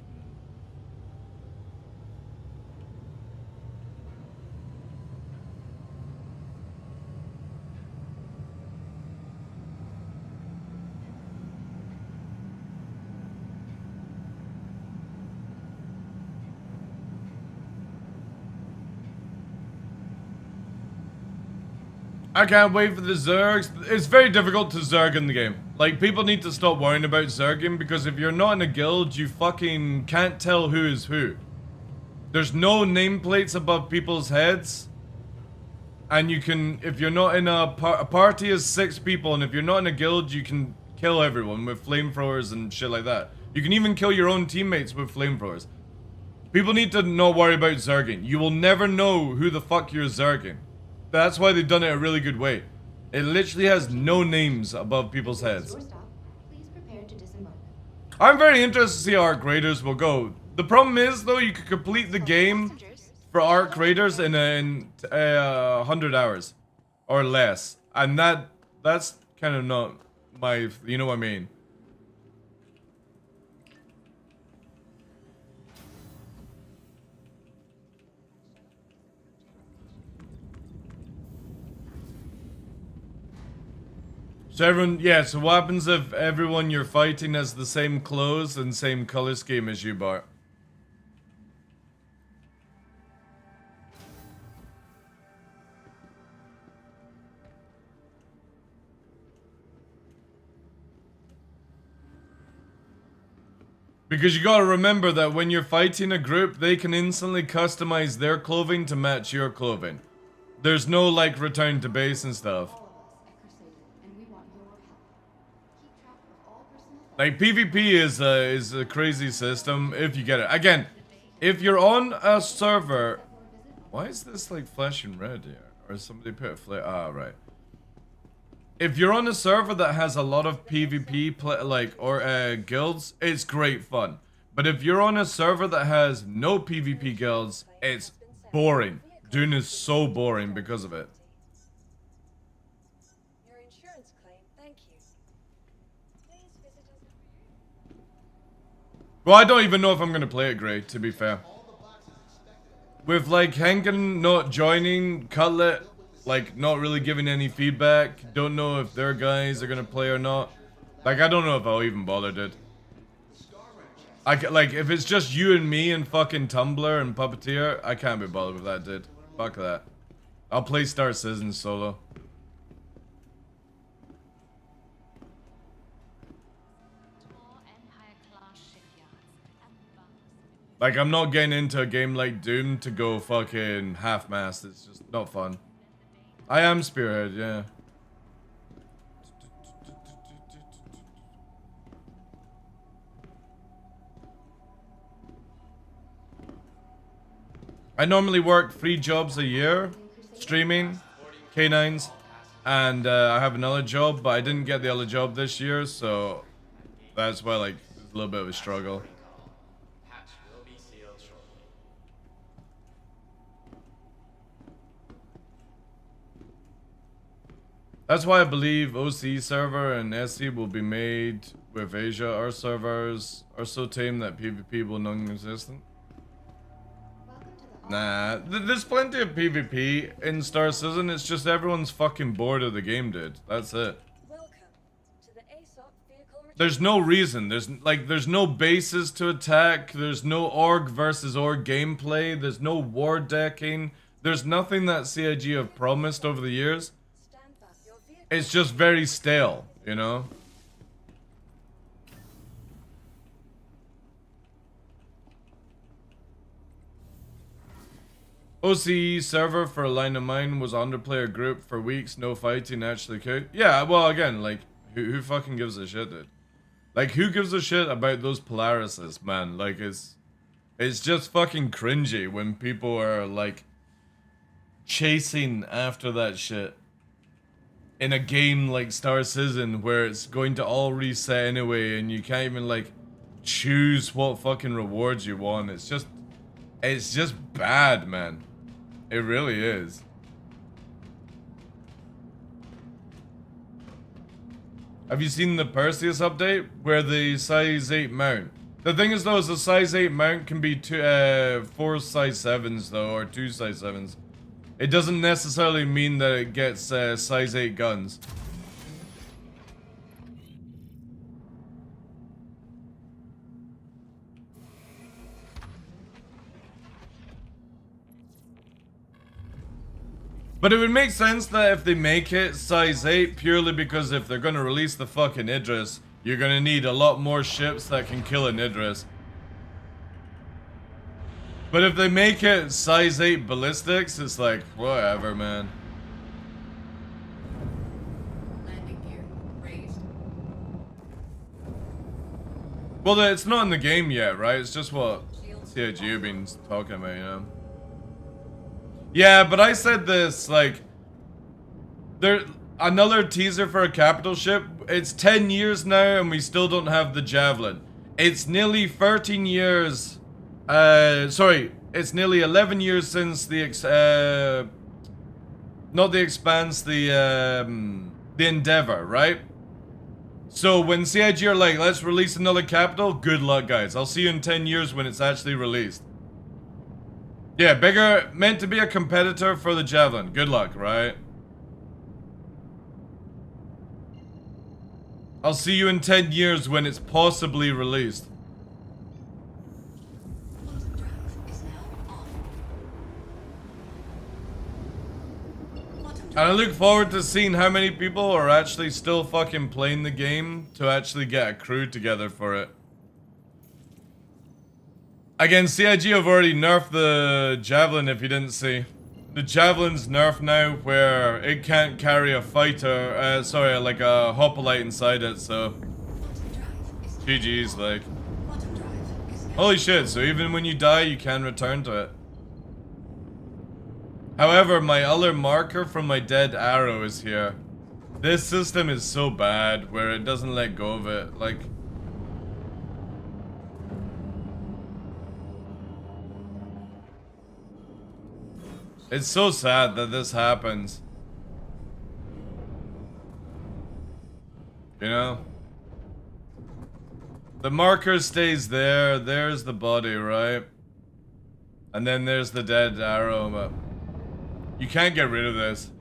I can't wait for the Zergs. It's very difficult to Zerg in the game. Like, people need to stop worrying about Zerging, because if you're not in a guild, you fucking can't tell who is who. There's no nameplates above people's heads. And you can, if you're not in a party is 6 people, and if you're not in a guild, you can kill everyone with flamethrowers and shit like that. You can even kill your own teammates with flamethrowers. People need to not worry about Zerging. You will never know who the fuck you're Zerging. That's why they've done it a really good way. It literally has no names above people's heads. Your stop. Please prepare to disembark. I'm very interested to see how Arc Raiders will go. The problem is, though, you could complete the game for Arc Raiders in 100 hours or less, and that's kind of not my, you know what I mean. So everyone, yeah, so what happens if everyone you're fighting has the same clothes and same color scheme as you, Bart? Because you gotta remember that when you're fighting a group, they can instantly customize their clothing to match your clothing. There's no like return to base and stuff. All of us at Crusader, and we want your help. Keep track of all personnel. Like PvP is a crazy system if you get it. Again, if you're on a server, why is this like flashing red here? Or somebody put a flare? Ah, right. If you're on a server that has a lot of PvP guilds, it's great fun. But if you're on a server that has no PvP guilds, it's boring. Dune is so boring because of it. Your insurance claim, thank you. Please visit us. Well, I don't even know if I'm gonna play it great, to be fair. With like Henken not joining, Cutlet like not really giving any feedback, don't know if their guys are gonna play or not. Like I don't know if I'll even bother, dude. Like if it's just you and me and fucking Tumblr and Puppeteer, I can't be bothered with that, dude. Fuck that. I'll play Star Citizen solo. Like I'm not getting into a game like Doom to go fucking half-mast. It's just not fun. I am Spearhead, yeah. I normally work 3 jobs a year, streaming, K9s, and I have another job, but I didn't get the other job this year, so that's why like it's a little bit of a struggle. Hatch will be sealed shortly. That's why I believe OC server and SC will be made with Asia. Our servers are so tame that PvP will non-existent. Nah, there's plenty of PvP in Star Citizen. It's just everyone's fucking bored of the game, dude. That's it. Welcome to the ASOC vehicle retrieval. There's no reason. There's no bases to attack. There's no org versus org gameplay. There's no war decking. There's nothing that CIG have promised over the years. Stand by. Your vehicle. It's just very stale, you know? OCE server for a line of mine was underplayer group for weeks, no fighting, actually could. Yeah, well again, like, who fucking gives a shit, dude? Like, who gives a shit about those Polarises, man? Like, it's just fucking cringy when people are, like, chasing after that shit. In a game like Star Citizen, where it's going to all reset anyway, and you can't even, like, choose what fucking rewards you want. It's just bad, man. It really is. Have you seen the Perseus update where the size 8 mount? The thing is though, is the size 8 mount can be 4 size 7s though, or 2 size 7s. It doesn't necessarily mean that it gets size 8 guns. But it would make sense that if they make it size 8, purely because if they're gonna release the fucking Idris, you're gonna need a lot more ships that can kill an Idris. But if they make it size 8 ballistics, it's like, whatever, man. Landing gear raised. Well, it's not in the game yet, right? It's just what CIG have been talking about, you know? Yeah, but I said this, like, another teaser for a capital ship. It's 10 years now and we still don't have the Javelin. It's nearly 13 years, it's nearly 11 years since the, not the Expanse, the Endeavor, right? So when CIG are like, let's release another capital, good luck, guys. I'll see you in 10 years when it's actually released. Yeah, bigger, meant to be a competitor for the Javelin. Good luck, right? I'll see you in 10 years when it's possibly released. Quantum drive is now off. Quantum And drive. I look forward to seeing how many people are actually still fucking playing the game to actually get a crew together for it. Again, CIG have already nerfed the Javelin if you didn't see. The Javelin's nerfed now where it can't carry a fighter, sorry, like a hoplite inside it, so... GG's, like... Holy shit, so even when you die, you can return to it. However, my other marker from my dead arrow is here. This system is so bad where it doesn't let go of it, like... It's so sad that this happens. You know? The marker stays there, there's the body, right? And then there's the dead arrow, but... You can't get rid of this.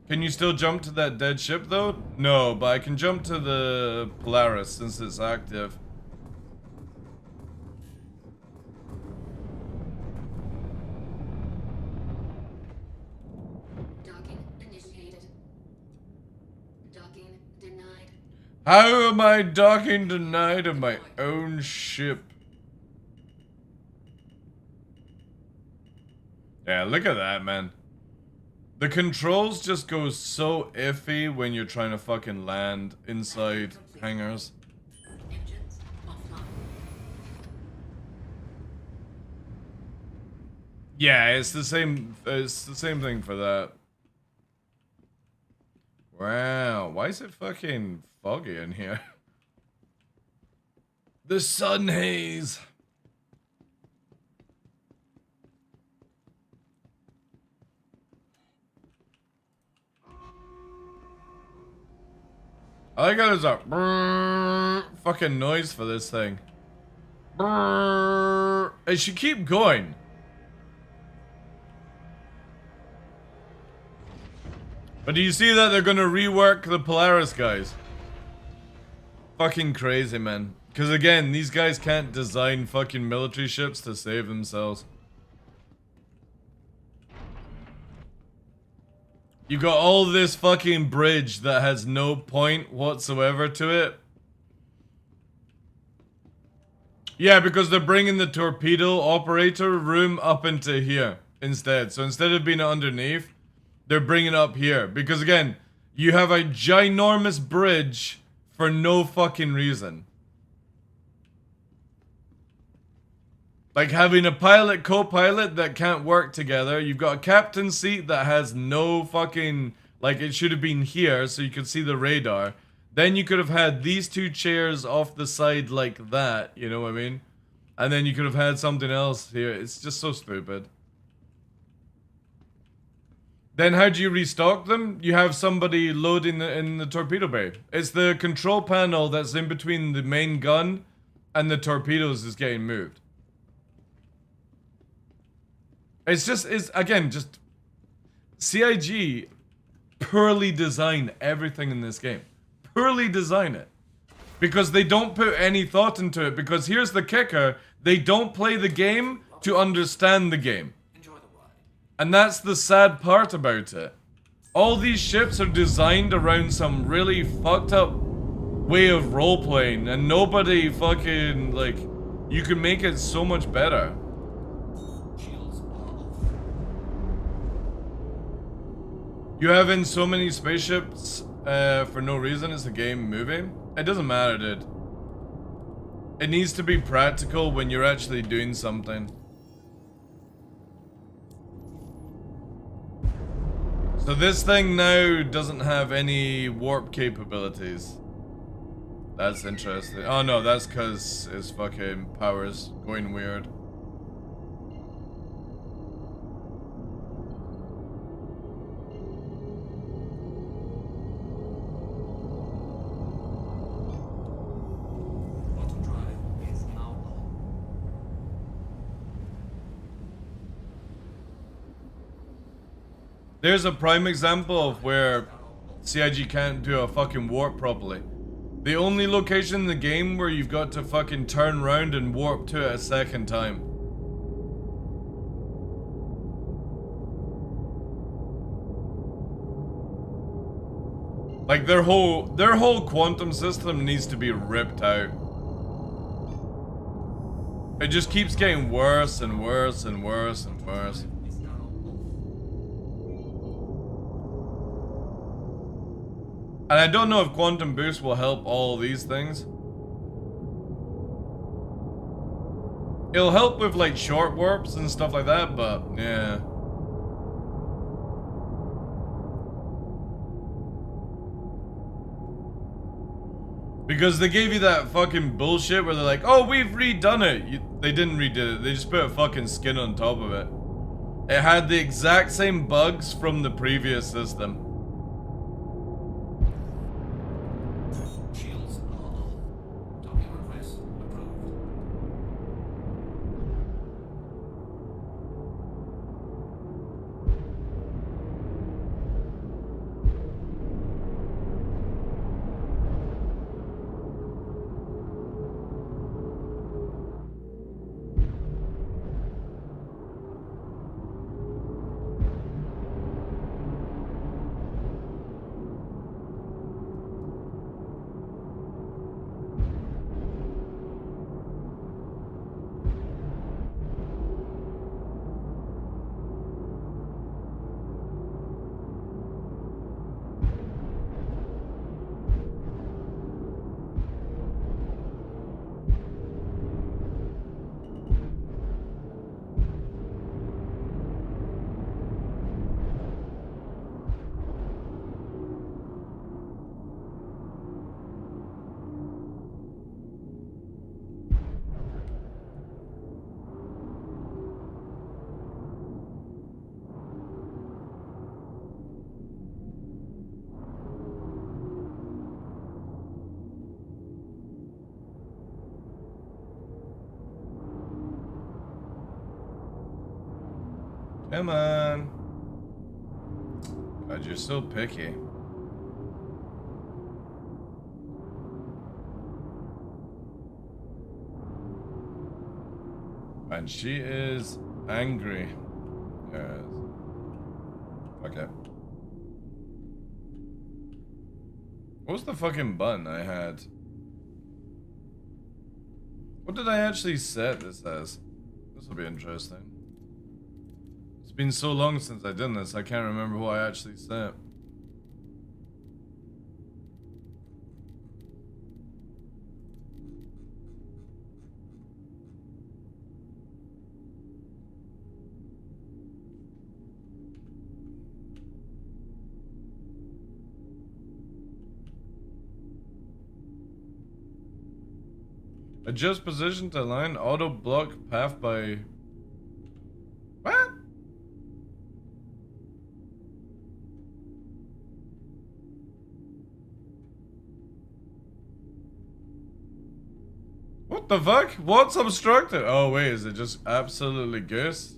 Can you still jump to that dead ship though? No, but I can jump to the Polaris since it's active. How am I docking denied of my own ship? Yeah, look at that, man. The controls just go so iffy when you're trying to fucking land inside hangars. Yeah, it's the same thing for that. Wow, why is it fucking foggy in here? The sun haze. I like how there's a brrr fucking noise for this thing. Brrr. It should keep going. But do you see that they're gonna rework the Polaris, guys? Fucking crazy, man. Because again, these guys can't design fucking military ships to save themselves. You got all this fucking bridge that has no point whatsoever to it. Yeah, because they're bringing the torpedo operator room up into here instead. So instead of being underneath, they're bringing it up here. Because again, you have a ginormous bridge for no fucking reason. Like having a pilot, co-pilot that can't work together. You've got a captain seat that has no fucking... Like, it should have been here so you could see the radar. Then you could have had these two chairs off the side like that. You know what I mean? And then you could have had something else here. It's just so stupid. Then how do you restock them? You have somebody loading in the torpedo bay. It's the control panel that's in between the main gun and the torpedoes is getting moved. It's again, just CIG poorly design everything in this game. Poorly design it. Because they don't put any thought into it. Because here's the kicker. They don't play the game to understand the game. And that's the sad part about it. All these ships are designed around some really fucked up way of role-playing. And nobody fucking, like, you can make it so much better. You have in so many spaceships for no reason. Is the game moving? It doesn't matter, dude. It needs to be practical when you're actually doing something. So this thing now doesn't have any warp capabilities. That's interesting. Oh no, that's because its fucking power's going weird. There's a prime example of where CIG can't do a fucking warp properly. The only location in the game where you've got to fucking turn around and warp to it a second time. Like their whole quantum system needs to be ripped out. It just keeps getting worse and worse and worse and worse. Is now off. And I don't know if Quantum Boost will help all these things. It'll help with like short warps and stuff like that, but yeah. Because they gave you that fucking bullshit where they're like, oh, we've redone it. They didn't redid it. They just put a fucking skin on top of it. It had the exact same bugs from the previous system. Shields are off. Docking request approved. Come on. God, you're so picky. And she is angry. Yes. Okay. What was the fucking button I had? What did I actually set this as? This will be interesting. It's been so long since I did this, I can't remember what I actually set. Adjust position to align auto block path by... What? What the fuck? What's obstructed? Oh wait, is it just absolutely goose?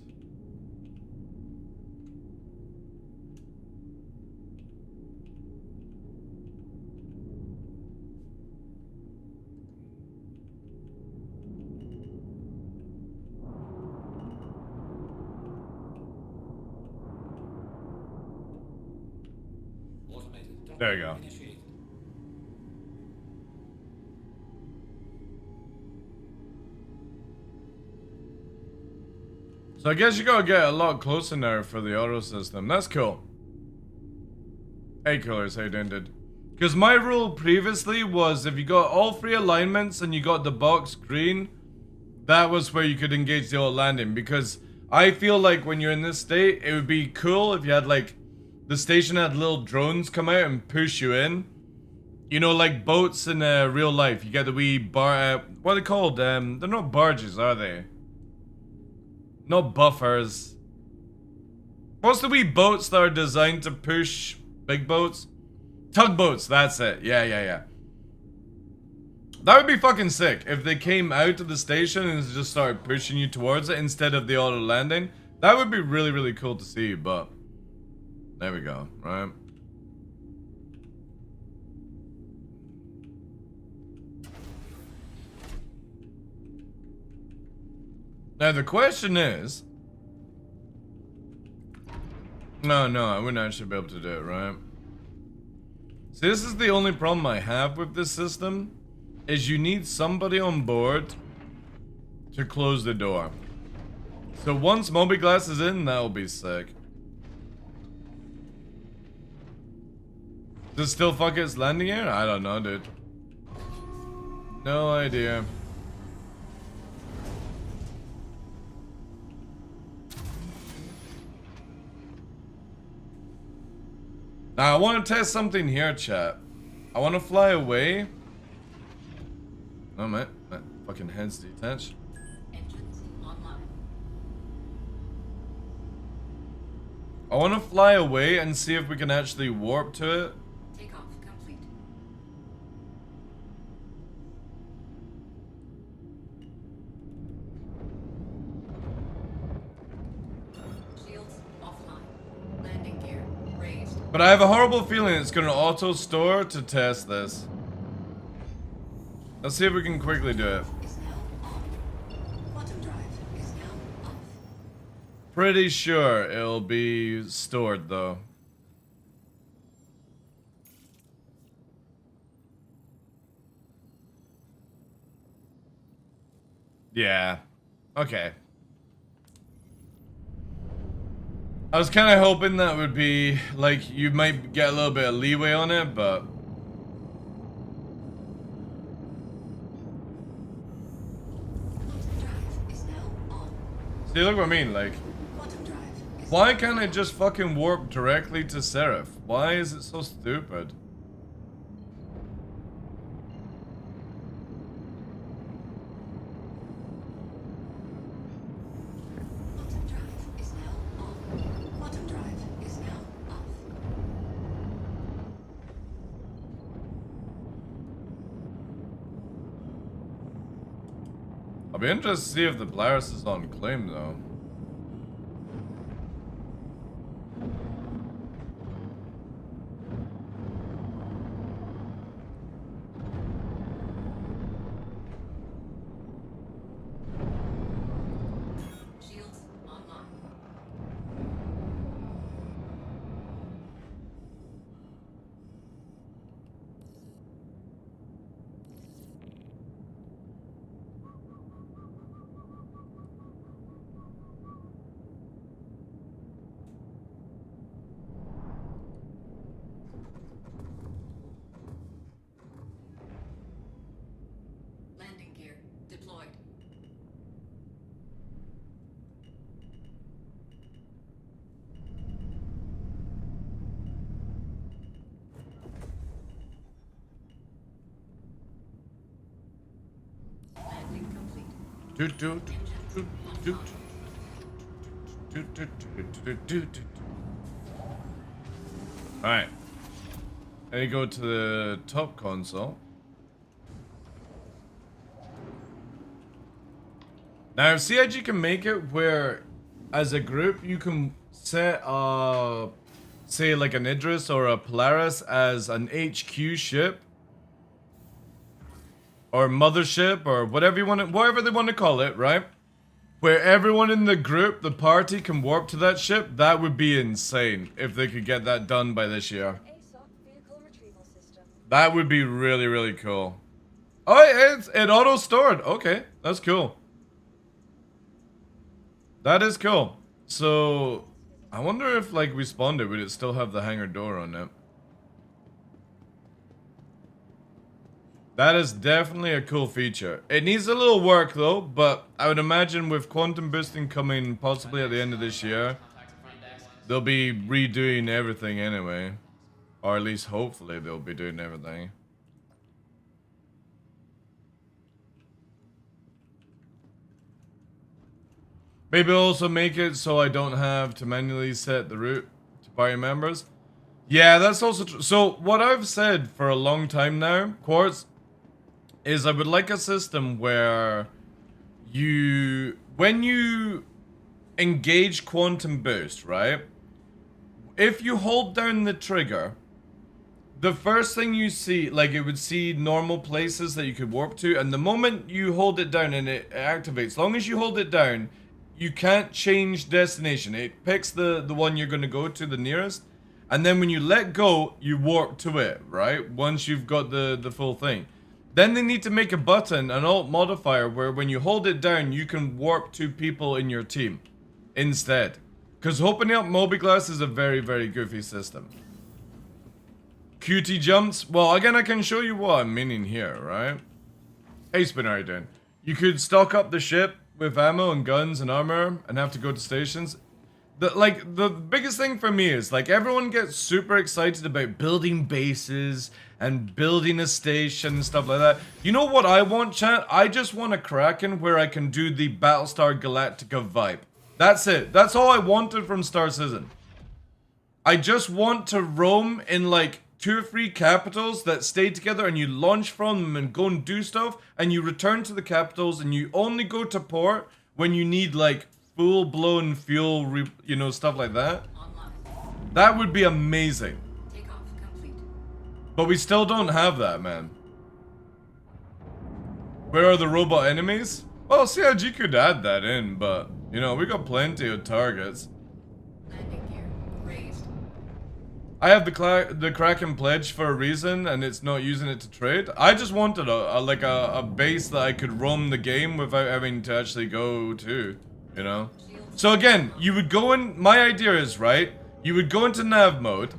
Automated. There you go. Initiated. So I guess you gotta get a lot closer now for the auto system. That's cool. Hey Killers, how you doing, dude? Because my rule previously was if you got all three alignments and you got the box green, that was where you could engage the auto landing. Because I feel like when you're in this state, it would be cool if you had like the station had little drones come out and push you in. You know, like boats in real life. You get the wee bar. What are they called? They're not barges, are they? Not buffers. What's the wee boats that are designed to push big boats? Tugboats, that's it. Yeah. That would be fucking sick if they came out of the station and just started pushing you towards it instead of the auto landing. That would be really, really cool to see, but there we go, right? Now the question is... No, I wouldn't actually be able to do it, right? See, this is the only problem I have with this system, is you need somebody on board to close the door. So once Moby-Glass is in, that'll be sick. Does it still fuck its landing gear? I don't know, dude. No idea. Now I want to test something here, chat. I want to fly away. Oh, my fucking head's detached. Engines online. I want to fly away and see if we can actually warp to it. Takeoff complete. Shields offline. Landing gear raised. But I have a horrible feeling it's going to auto-store to test this. Let's see if we can quickly do it. Is now on. Quantum drive is now off. Pretty sure it'll be stored though. Yeah. Okay. I was kind of hoping that would be like you might get a little bit of leeway on it, but Quantum drive is now on. see, look what I mean. Like, Quantum drive is why can't I just fucking warp directly to Seraph? Why is it so stupid? Quantum drive is now on. Quantum drive is now off. I'll be interested to see if the Polaris is on claim though. Shields online. Landing gear deployed. Landing complete. Doot, doot, doot, doot, doot, doot, doot, doot, doot. Alright. Let me go to the top console. Now, CIG can make it where, as a group, you can set, say, like an Idris or a Polaris as an HQ ship, or mothership, or whatever you want to, whatever they want to call it, right? Where everyone in the group, the party, can warp to that ship. That would be insane if they could get that done by this year. ASOC vehicle retrieval system. That would be really, really cool. Oh, it auto-stored. Okay, that's cool. That is cool. So, I wonder if, like, we spawned it, would it still have the hangar door on it? That is definitely a cool feature. It needs a little work, though, but I would imagine with quantum boosting coming possibly at the end of this year, they'll be redoing everything anyway. Or at least, hopefully, they'll be doing everything. Maybe also make it so I don't have to manually set the route to party members. Yeah, that's also true. So, what I've said for a long time now, Quartz, is I would like a system where when you engage quantum boost, right? If you hold down the trigger, the first thing you see, like it would see normal places that you could warp to, and the moment you hold it down and it activates, as long as you hold it down, you can't change destination. It picks the one you're going to go to, the nearest, and then when you let go, you warp to it, right? Once you've got the full thing. Then they need to make a button, an alt modifier, where when you hold it down, you can warp 2 people in your team instead. Because opening up Mobiglass is a very, very goofy system. QT jumps. Well, again, I can show you what I'm meaning here, right? Hey, Spin, how you doing? You could stock up the ship with ammo and guns and armor and have to go to stations. The biggest thing for me is, like, everyone gets super excited about building bases and building a station and stuff like that. You know what I want, chat? I just want a Kraken where I can do the Battlestar Galactica vibe. That's it. That's all I wanted from Star Citizen. I just want to roam in, like, 2 or 3 capitals that stay together, and you launch from them and go and do stuff, and you return to the capitals, and you only go to port when you need, like, full-blown fuel, you know, stuff like that. Online. That would be amazing. Takeoff complete. But we still don't have that, man. Where are the robot enemies? Well, CIG could add that in, but, you know, we got plenty of targets. Landing gear raised. I have the Kraken pledge for a reason, and it's not using it to trade. I just wanted a base that I could roam the game without having to actually go to, you know? So again, you would go in, my idea is, right, you would go into nav mode,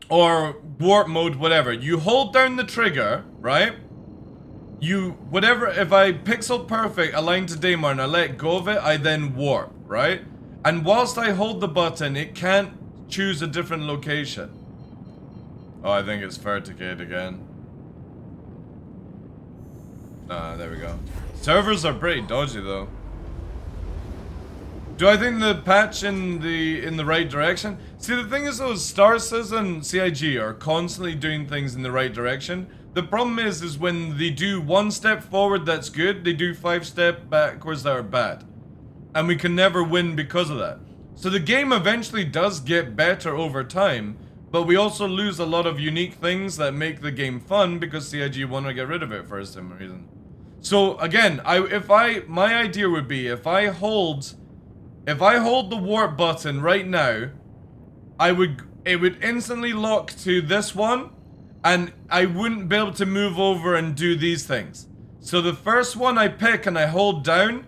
or warp mode, whatever. You hold down the trigger, right? If I pixel perfect align to Daymar and I let go of it, I then warp, right? And whilst I hold the button, it can't choose a different location. Oh, I think it's Verticade again. There we go. Servers are pretty dodgy though. Do I think the patch in the right direction? See, the thing is, those Star Citizen CIG are constantly doing things in the right direction. The problem is when they do 1 step forward that's good, they do 5 steps backwards that are bad. And we can never win because of that. So the game eventually does get better over time, but we also lose a lot of unique things that make the game fun because CIG want to get rid of it for some reason. So again, my idea would be if I hold the warp button right now, it would instantly lock to this one, and I wouldn't be able to move over and do these things. So the first one I pick and I hold down.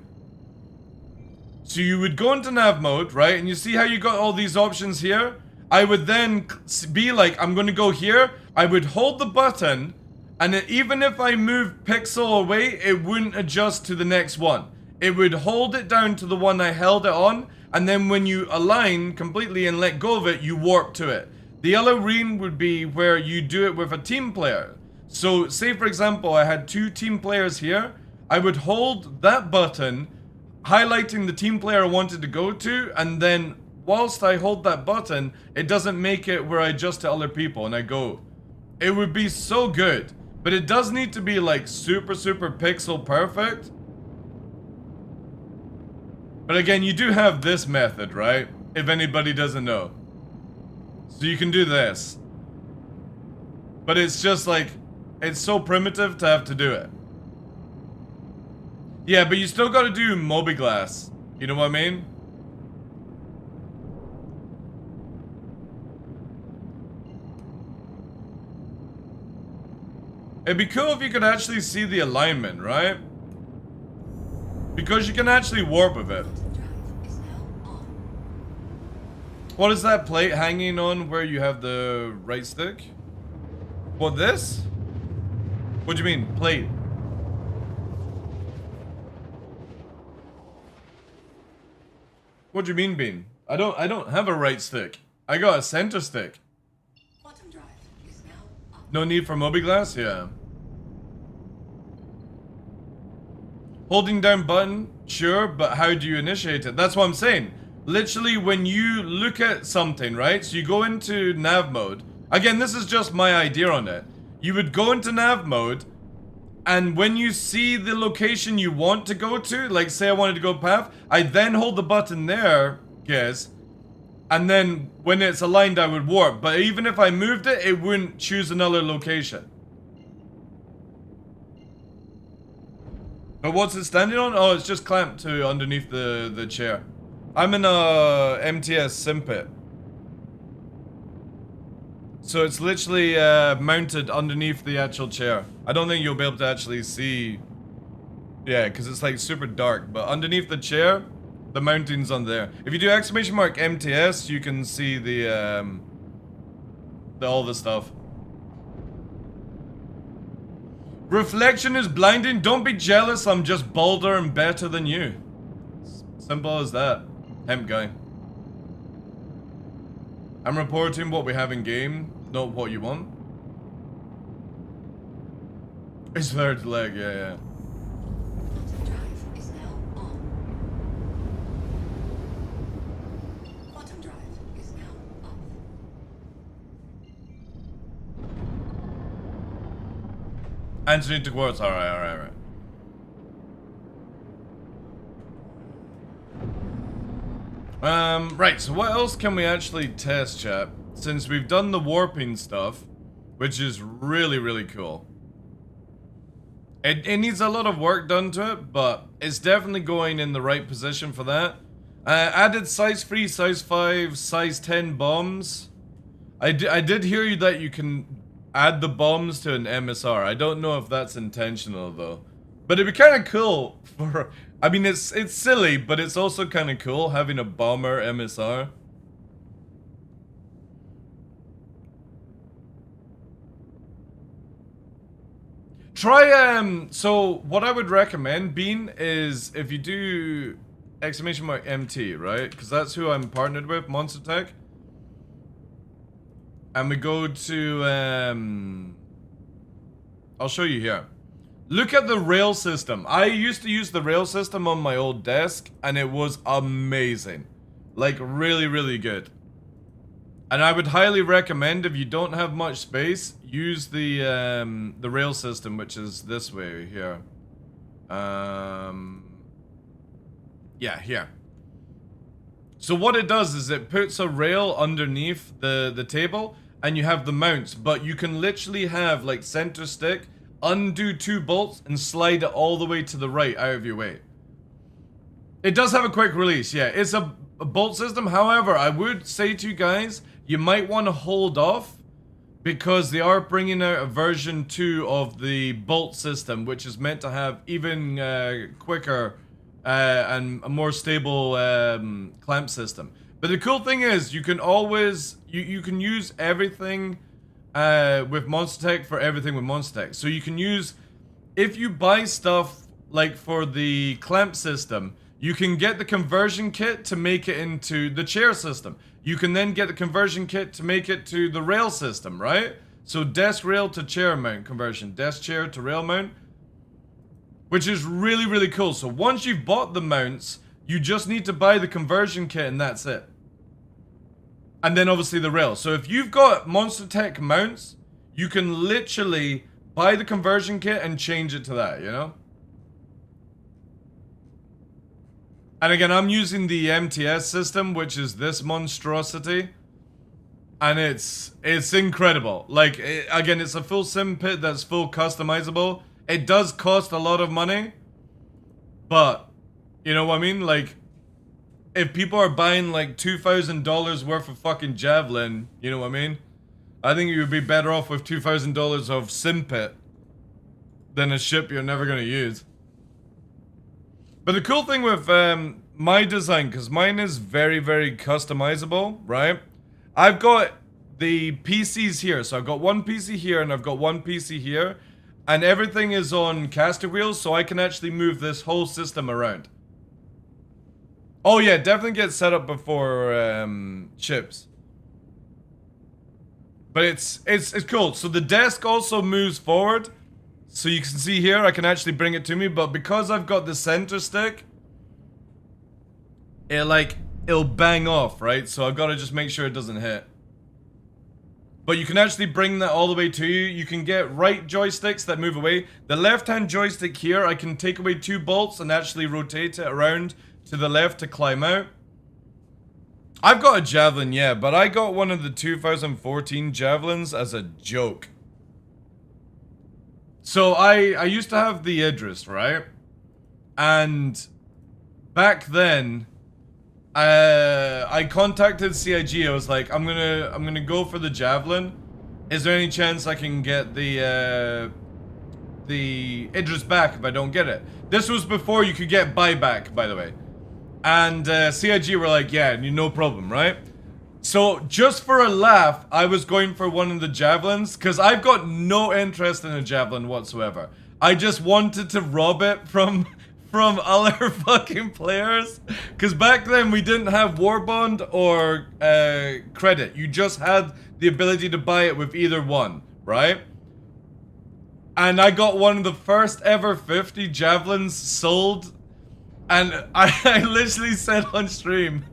So you would go into nav mode, right? And you see how you got all these options here? I would then be like, I'm going to go here. I would hold the button, and even if I move pixel away, it wouldn't adjust to the next one. It would hold it down to the one I held it on, and then when you align completely and let go of it, you warp to it. The yellow ring would be where you do it with a team player. So say for example, I had 2 team players here. I would hold that button, highlighting the team player I wanted to go to, and then whilst I hold that button, it doesn't make it where I adjust to other people and I go. It would be so good, but it does need to be like super pixel perfect. But again, you do have this method, right? If anybody doesn't know. So you can do this. But it's just like, it's so primitive to have to do it. Yeah, but you still gotta do Mobiglass. You know what I mean? It'd be cool if you could actually see the alignment, right? Because you can actually warp with it. What is that plate hanging on where you have the right stick? What, this? What do you mean, plate? What do you mean, Bean? I don't have a right stick. I got a center stick. Quantum drive is now up. No need for Mobiglass? Yeah. Holding down button, sure, but how do you initiate it? That's what I'm saying. Literally, when you look at something, right? So you go into nav mode. Again, this is just my idea on it. You would go into nav mode, and when you see the location you want to go to, like say I wanted to go path, I then hold the button there, guess, and then when it's aligned, I would warp. But even if I moved it, it wouldn't choose another location. But what's it standing on? Oh, it's just clamped to underneath the chair. I'm in a MTS Simpit. So it's literally mounted underneath the actual chair. I don't think you'll be able to actually see. Yeah, because it's like super dark. But underneath the chair, the mounting's on there. If you do exclamation mark MTS, you can see the all the stuff. Reflection is blinding. Don't be jealous. I'm just bolder and better than you. Simple as that. Hemp guy. I'm reporting what we have in game, not what you want. It's third leg, yeah. Quantum drive is now on. Quantum drive is now off. Anthony took words. Alright. Right, so what else can we actually test, chat? Since we've done the warping stuff, which is really, really cool. It needs a lot of work done to it, but it's definitely going in the right position for that. Added size 3, size 5, size 10 bombs. I did hear you that you can add the bombs to an MSR. I don't know if that's intentional though. But it'd be kind of cool for... I mean, it's silly, but it's also kind of cool having a bomber MSR. Try, so what I would recommend, Bean, is if you do exclamation mark MT, right? Because that's who I'm partnered with, Monster Tech. And we go to, I'll show you here. Look at the rail system. I used to use the rail system on my old desk, and it was amazing. Like, really, really good. And I would highly recommend, if you don't have much space, use the rail system, which is this way here. Yeah, here. So what it does is it puts a rail underneath the table, and you have the mounts, but you can literally have, like, center stick, undo 2 bolts, and slide it all the way to the right out of your way. It does have a quick release, yeah. It's a bolt system. However, I would say to you guys, you might want to hold off, because they are bringing out a version 2 of the bolt system, which is meant to have even quicker and a more stable clamp system. But the cool thing is, you can always, you can use everything with Monster Tech for everything with Monster Tech. So you can use, if you buy stuff like for the clamp system, you can get the conversion kit to make it into the chair system. You can then get the conversion kit to make it to the rail system, right? So desk rail to chair mount conversion, desk chair to rail mount, which is really, really cool. So once you've bought the mounts, you just need to buy the conversion kit and that's it. And then obviously the rail. So if you've got Monster Tech mounts, you can literally buy the conversion kit and change it to that, you know? And again, I'm using the MTS system, which is this monstrosity. And it's incredible. Like, again, it's a full sim pit that's full customizable. It does cost a lot of money. But, you know what I mean? Like, if people are buying like $2,000 worth of fucking Javelin, you know what I mean? I think you would be better off with $2,000 of sim pit than a ship you're never going to use. But the cool thing with my design, because mine is very, very customizable, right? I've got the PCs here. So I've got one PC here and I've got one PC here. And everything is on caster wheels, so I can actually move this whole system around. Oh yeah, definitely get set up before chips. But it's cool. So the desk also moves forward. So you can see here, I can actually bring it to me. But because I've got the center stick, it'll bang off, right? So I've got to just make sure it doesn't hit. But you can actually bring that all the way to you. You can get right joysticks that move away. The left-hand joystick here, I can take away 2 bolts and actually rotate it around to the left to climb out. I've got a Javelin, yeah, but I got one of the 2014 Javelins as a joke. So I used to have the Idris, right? And back then, I contacted CIG. I was like, I'm gonna go for the Javelin, Is there any chance I can get the Idris back if I don't get it? This was before you could get buyback, by the way. And CIG were like, yeah, no problem, right? So just for a laugh, I was going for one of the javelins because I've got no interest in a javelin whatsoever. I just wanted to rob it from other fucking players. Because back then we didn't have War Bond or credit. You just had the ability to buy it with either one, right? And I got one of the first ever 50 javelins sold. And I literally said on stream,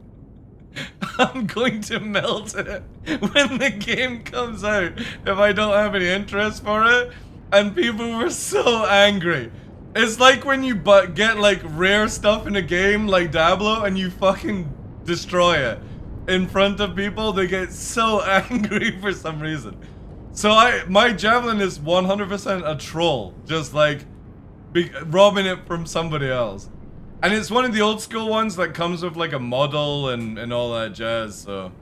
I'm going to melt it when the game comes out if I don't have any interest for it. And people were so angry. It's like when you get like rare stuff in a game like Diablo and you fucking destroy it in front of people. They get so angry for some reason. So my javelin is 100% a troll, just like robbing it from somebody else. And it's one of the old school ones that comes with like a model and all that jazz, so.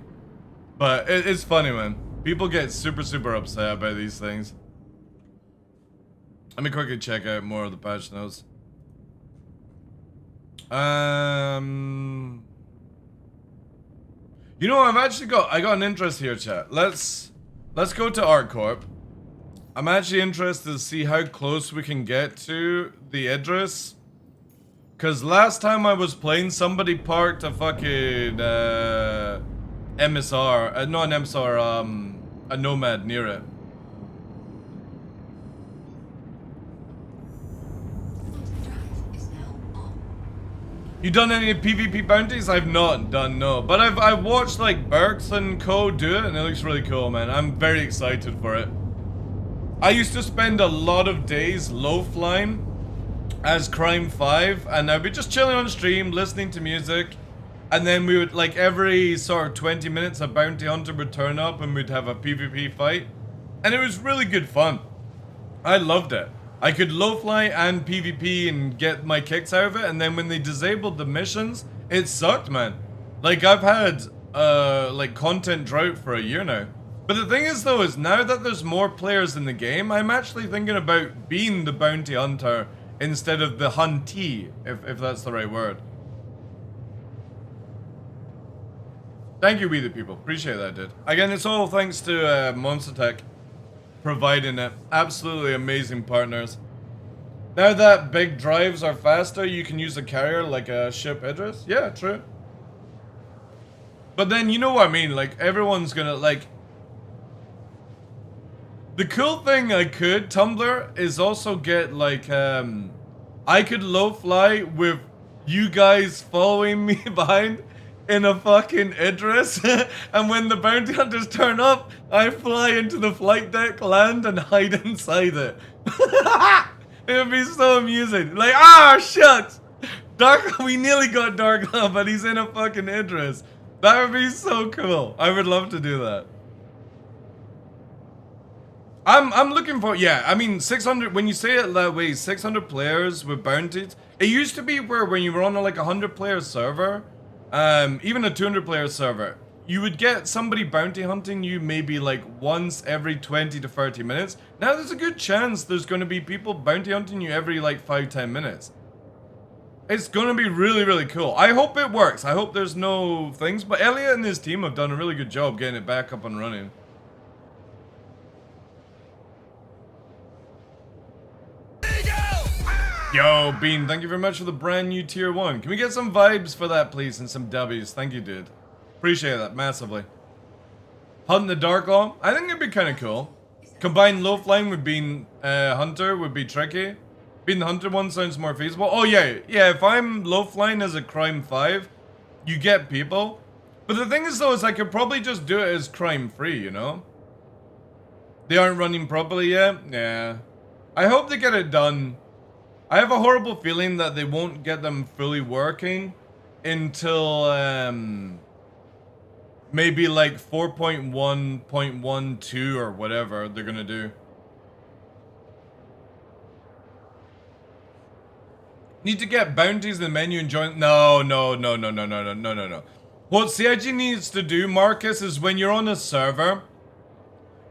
But it's funny, man. People get super upset about these things. Let me quickly check out more of the patch notes. You know, I got an interest here, chat. Let's go to ArtCorp. I'm actually interested to see how close we can get to the Idris. Cause last time I was playing, somebody parked a fucking MSR, not an MSR, a Nomad near it. You done any PvP bounties? I've not done, no. But I've watched like Burks and Co do it, and it looks really cool, man. I'm very excited for it. I used to spend a lot of days low flying as Crime 5, and I'd be just chilling on stream, listening to music, and then we would, like, every sort of 20 minutes a bounty hunter would turn up and we'd have a PvP fight. And it was really good fun. I loved it. I could low fly and PvP and get my kicks out of it, and then when they disabled the missions, it sucked, man. Like, I've had, like, content drought for a year now. But the thing is, though, is now that there's more players in the game, I'm actually thinking about being the bounty hunter instead of the huntee, if that's the right word. Thank you, We The People. Appreciate that, dude. Again, it's all thanks to Monster Tech providing it. Absolutely amazing partners. Now that big drives are faster, you can use a carrier like a ship Idris. Yeah, true. But then, you know what I mean? Like, everyone's gonna, like... The cool thing I could, Tumblr, is also get, like, I could low fly with you guys following me behind in a fucking Idris. And when the bounty hunters turn up, I fly into the flight deck, land, and hide inside it. It would be so amusing. Like, ah, shucks! We nearly got DarkLaw, but he's in a fucking Idris. That would be so cool. I would love to do that. I'm looking for, yeah, I mean, 600, when you say it that way, 600 players with bounties. It used to be where when you were on like a 100 player server, even a 200 player server, you would get somebody bounty hunting you maybe like once every 20 to 30 minutes. Now there's a good chance there's going to be people bounty hunting you every like 5-10 minutes. It's going to be really, really cool. I hope it works. I hope there's no things, but Elliot and his team have done a really good job getting it back up and running. Yo, Bean, thank you very much for the brand new tier 1. Can we get some vibes for that, please, and some W's? Thank you, dude. Appreciate that massively. Hunting the DarkLaw? I think it'd be kind of cool. Combine low flying with being hunter would be tricky. Being the hunter one sounds more feasible. Oh, yeah. Yeah, if I'm low flying as a Crime 5, you get people. But the thing is, though, is I could probably just do it as Crime 3, you know? They aren't running properly yet? Yeah. I hope they get it done. I have a horrible feeling that they won't get them fully working until maybe like 4.1.12 or whatever they're gonna do. Need to get bounties in the menu and join. No. What CIG needs to do, Marcus, is when you're on a server,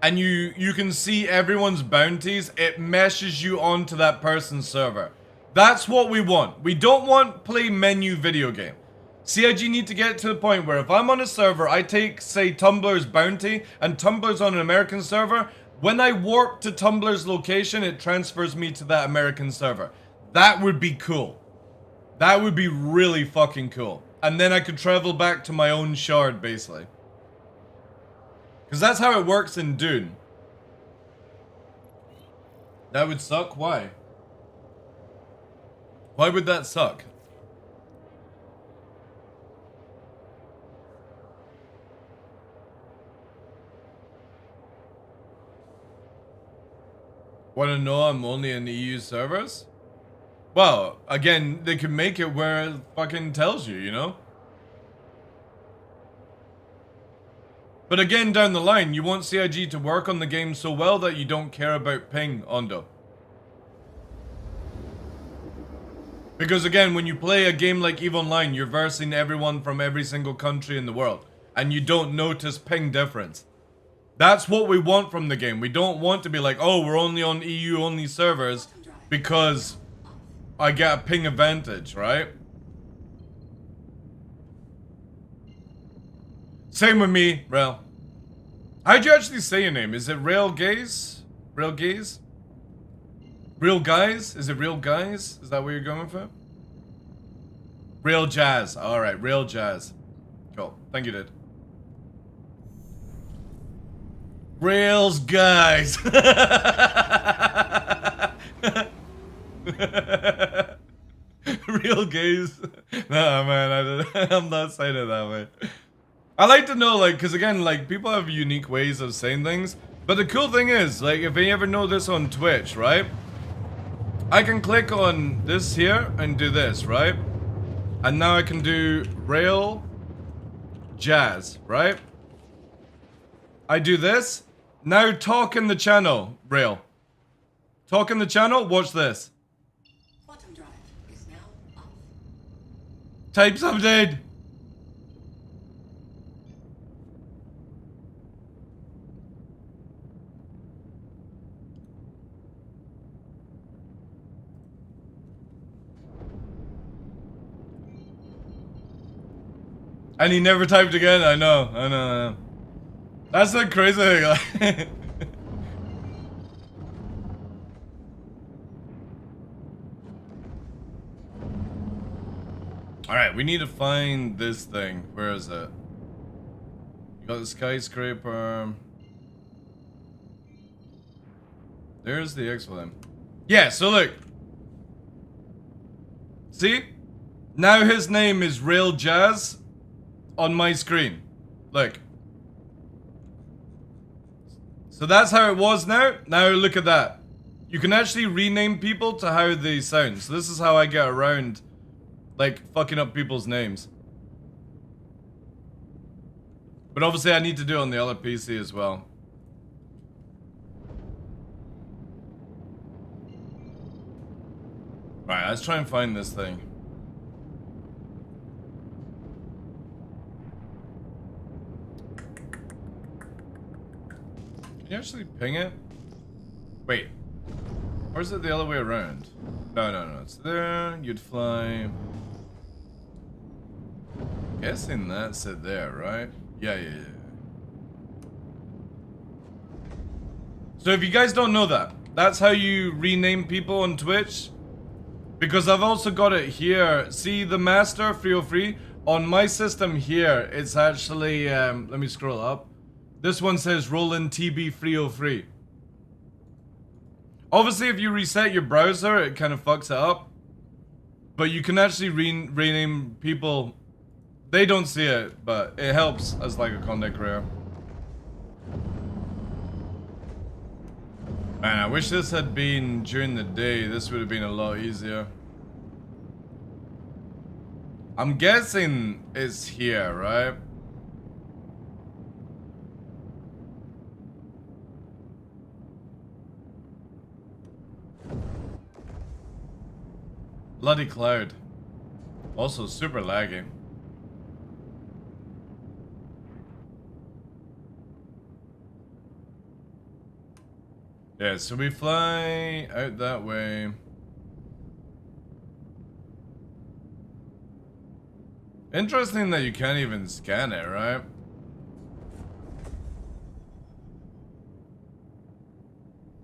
and you can see everyone's bounties, it meshes you onto that person's server. That's what we want. We don't want play menu video game. CIG need to get to the point where if I'm on a server, I take, say, Tumblr's bounty, and Tumblr's on an American server, when I warp to Tumblr's location, it transfers me to that American server. That would be cool. That would be really fucking cool. And then I could travel back to my own shard, basically. Because that's how it works in Dune. That would suck? Why? Why would that suck? Wanna know I'm only in EU servers? Well, again, they can make it where it fucking tells you, you know? But again, down the line, you want CIG to work on the game so well that you don't care about ping, Ondo. Because again, when you play a game like EVE Online, you're versing everyone from every single country in the world. And you don't notice ping difference. That's what we want from the game. We don't want to be like, oh, we're only on EU-only servers because I get a ping advantage, right? Same with me, Rail. How'd you actually say your name? Is it Rail Gaze? Rail Gaze? Real Guys? Is it Real Guys? Is that what you're going for? Real Jazz. Alright, Real Jazz. Cool. Thank you, dude. Rails Guys. Real Gaze. Nah, man, I'm not saying it that way. I like to know, like, because again, like, people have unique ways of saying things. But the cool thing is, like, if you ever know this on Twitch, right? I can click on this here and do this, right? And now I can do Rail Jazz, right? I do this. Now talk in the channel, Rail. Talk in the channel, watch this. Quantum drive is now off. Type something. And he never typed again. I know. That's the crazy thing. Alright, we need to find this thing. Where is it? You got the skyscraper. There's the X-Flame. Yeah, so look. See? Now his name is Rail Jazz on my screen. Look. So that's how it was now. Now look at that. You can actually rename people to how they sound. So this is how I get around, like, fucking up people's names. But obviously I need to do it on the other PC as well. Alright, let's try and find this thing. Can you actually ping it? Wait. Or is it the other way around? No. It's there. You'd fly. Guessing that's it there, right? Yeah. So if you guys don't know that, that's how you rename people on Twitch. Because I've also got it here. See the master 303? On my system here, it's actually, let me scroll up. This one says Roland TB 303. Obviously, if you reset your browser, it kind of fucks it up. But you can actually rename people. They don't see it, but it helps as like a content creator. Man, I wish this had been during the day. This would have been a lot easier. I'm guessing it's here, right? Bloody cloud. Also super laggy. Yeah, so we fly out that way. Interesting that you can't even scan it, right?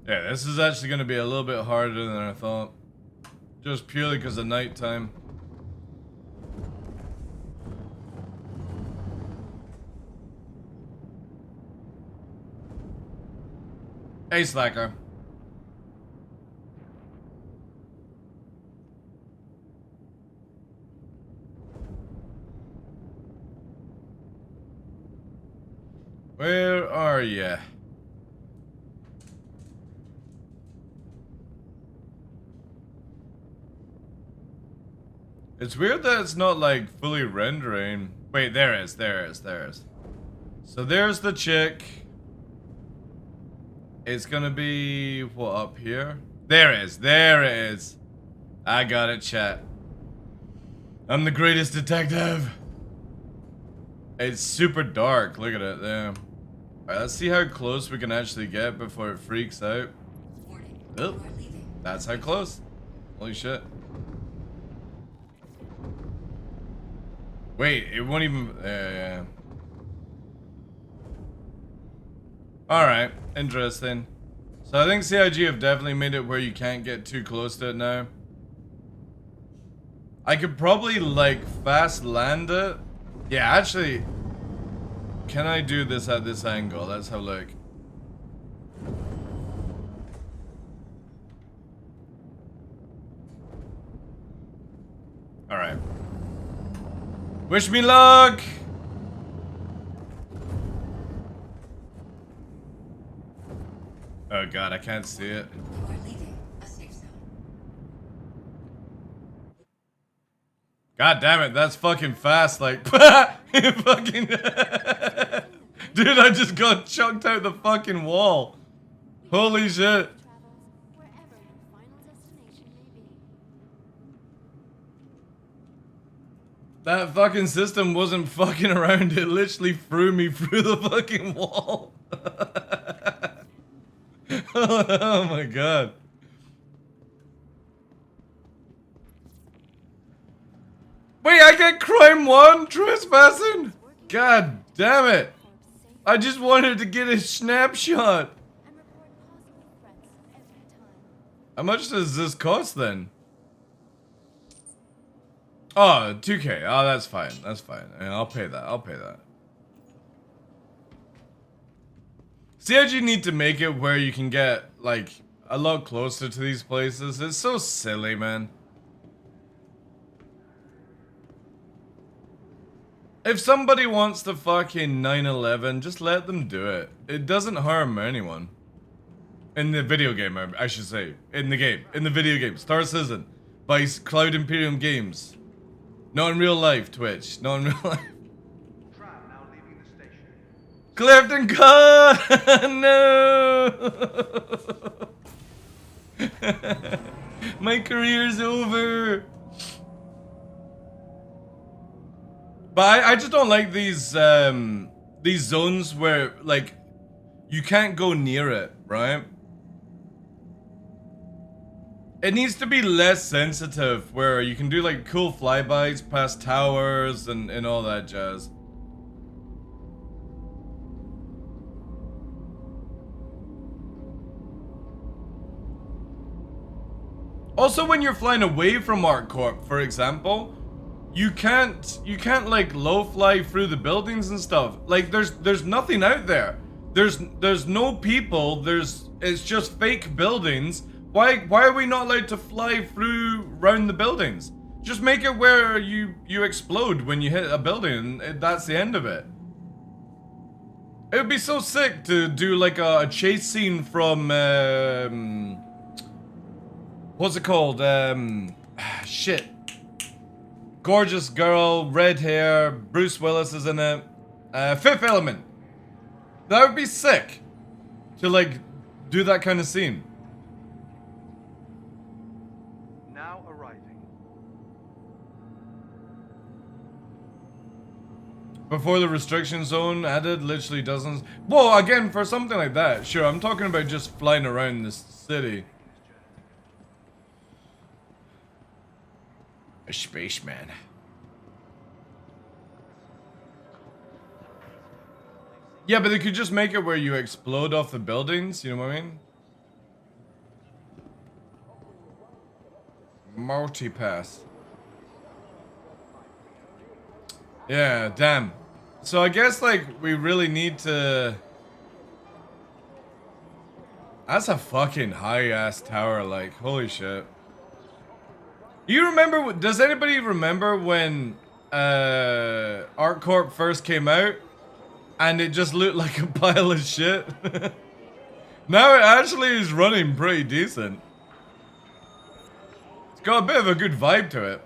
Yeah, this is actually going to be a little bit harder than I thought. Just purely because of nighttime. Hey, Slacker. Where are ya? It's weird that it's not like fully rendering. Wait, there is. So there's the chick. It's gonna be what, up here? There it is. I got it, chat. I'm the greatest detective. It's super dark. Look at it there. Alright, let's see how close we can actually get before it freaks out. Warning. Oh, You are leaving. that's how close. Holy shit. Wait, it won't even... yeah. Alright, interesting. So I think CIG have definitely made it where you can't get too close to it now. I could probably, like, fast land it. Yeah, actually... Can I do this at this angle? Let's have a look. Alright. Wish me luck! Oh god, I can't see it. You are leaving a safe zone. God damn it, that's fucking fast, like, fucking... Dude, I just got chucked out the fucking wall. Holy shit. Travels wherever your final destination may be. That fucking system wasn't fucking around, it literally threw me through the fucking wall. Oh my god. Wait, I get crime 1 trespassing? God damn it. I just wanted to get a snapshot. And report possible threats every time. How much does this cost then? Oh, 2K. Oh, that's fine. That's fine. Yeah, I'll pay that. CIG need to make it where you can get, like, a lot closer to these places. It's so silly, man. If somebody wants to fucking 9/11, just let them do it. It doesn't harm anyone. In the video game, I should say. In the game. In the video game. Star Citizen. By Cloud Imperium Games. Not in real life, Twitch. Not in real life. Tram now leaving the station. Clifton Cut! No! My career's over! But I just don't like these zones where, like, you can't go near it, right? It needs to be less sensitive, where you can do, like, cool flybys past towers and all that jazz. Also, when you're flying away from ArcCorp, for example, you can't like low fly through the buildings and stuff. Like there's nothing out there. There's no people. It's just fake buildings. Why are we not allowed to fly through round the buildings? Just make it where you explode when you hit a building and that's the end of it. It would be so sick to do like a chase scene from what's it called? Shit. Gorgeous girl, red hair, Bruce Willis is in it. Fifth Element. That would be sick. To like, do that kind of scene. Now arriving. Before the restriction zone added, literally dozens. Well, again, for something like that, sure. I'm talking about just flying around this city. A spaceman. Yeah, but they could just make it where you explode off the buildings. You know what I mean? Multipass. Yeah, damn. So I guess like we really need to. That's a fucking high ass tower. Like holy shit. You remember? Does anybody remember when ArcCorp first came out, and it just looked like a pile of shit? Now it actually is running pretty decent. It's got a bit of a good vibe to it.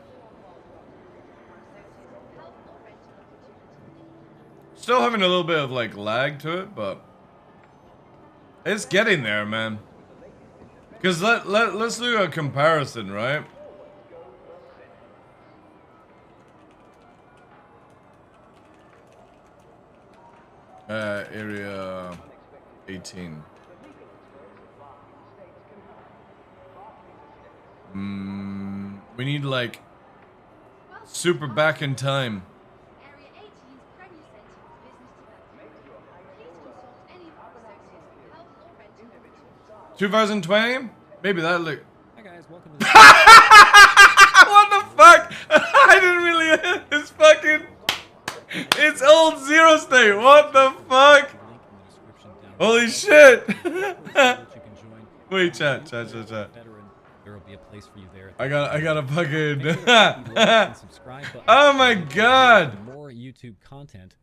Still having a little bit of like lag to it, but it's getting there, man. Cause let's do a comparison, right? Area 18. We need like super back in time. Area 18's Premier Centre for Business Development. Please consult any of our associates for help or rental opportunities. 2020? Maybe that look. Hi guys, welcome to the What the fuck? I didn't really. It's fucking. It's old Zero State. What the fuck? link in the description down Holy shit. that you can join. Wait, chat. Veteran, there will be a place for you there. I got a Make sure to hit the fucking. like and subscribe button Oh my to god. more YouTube content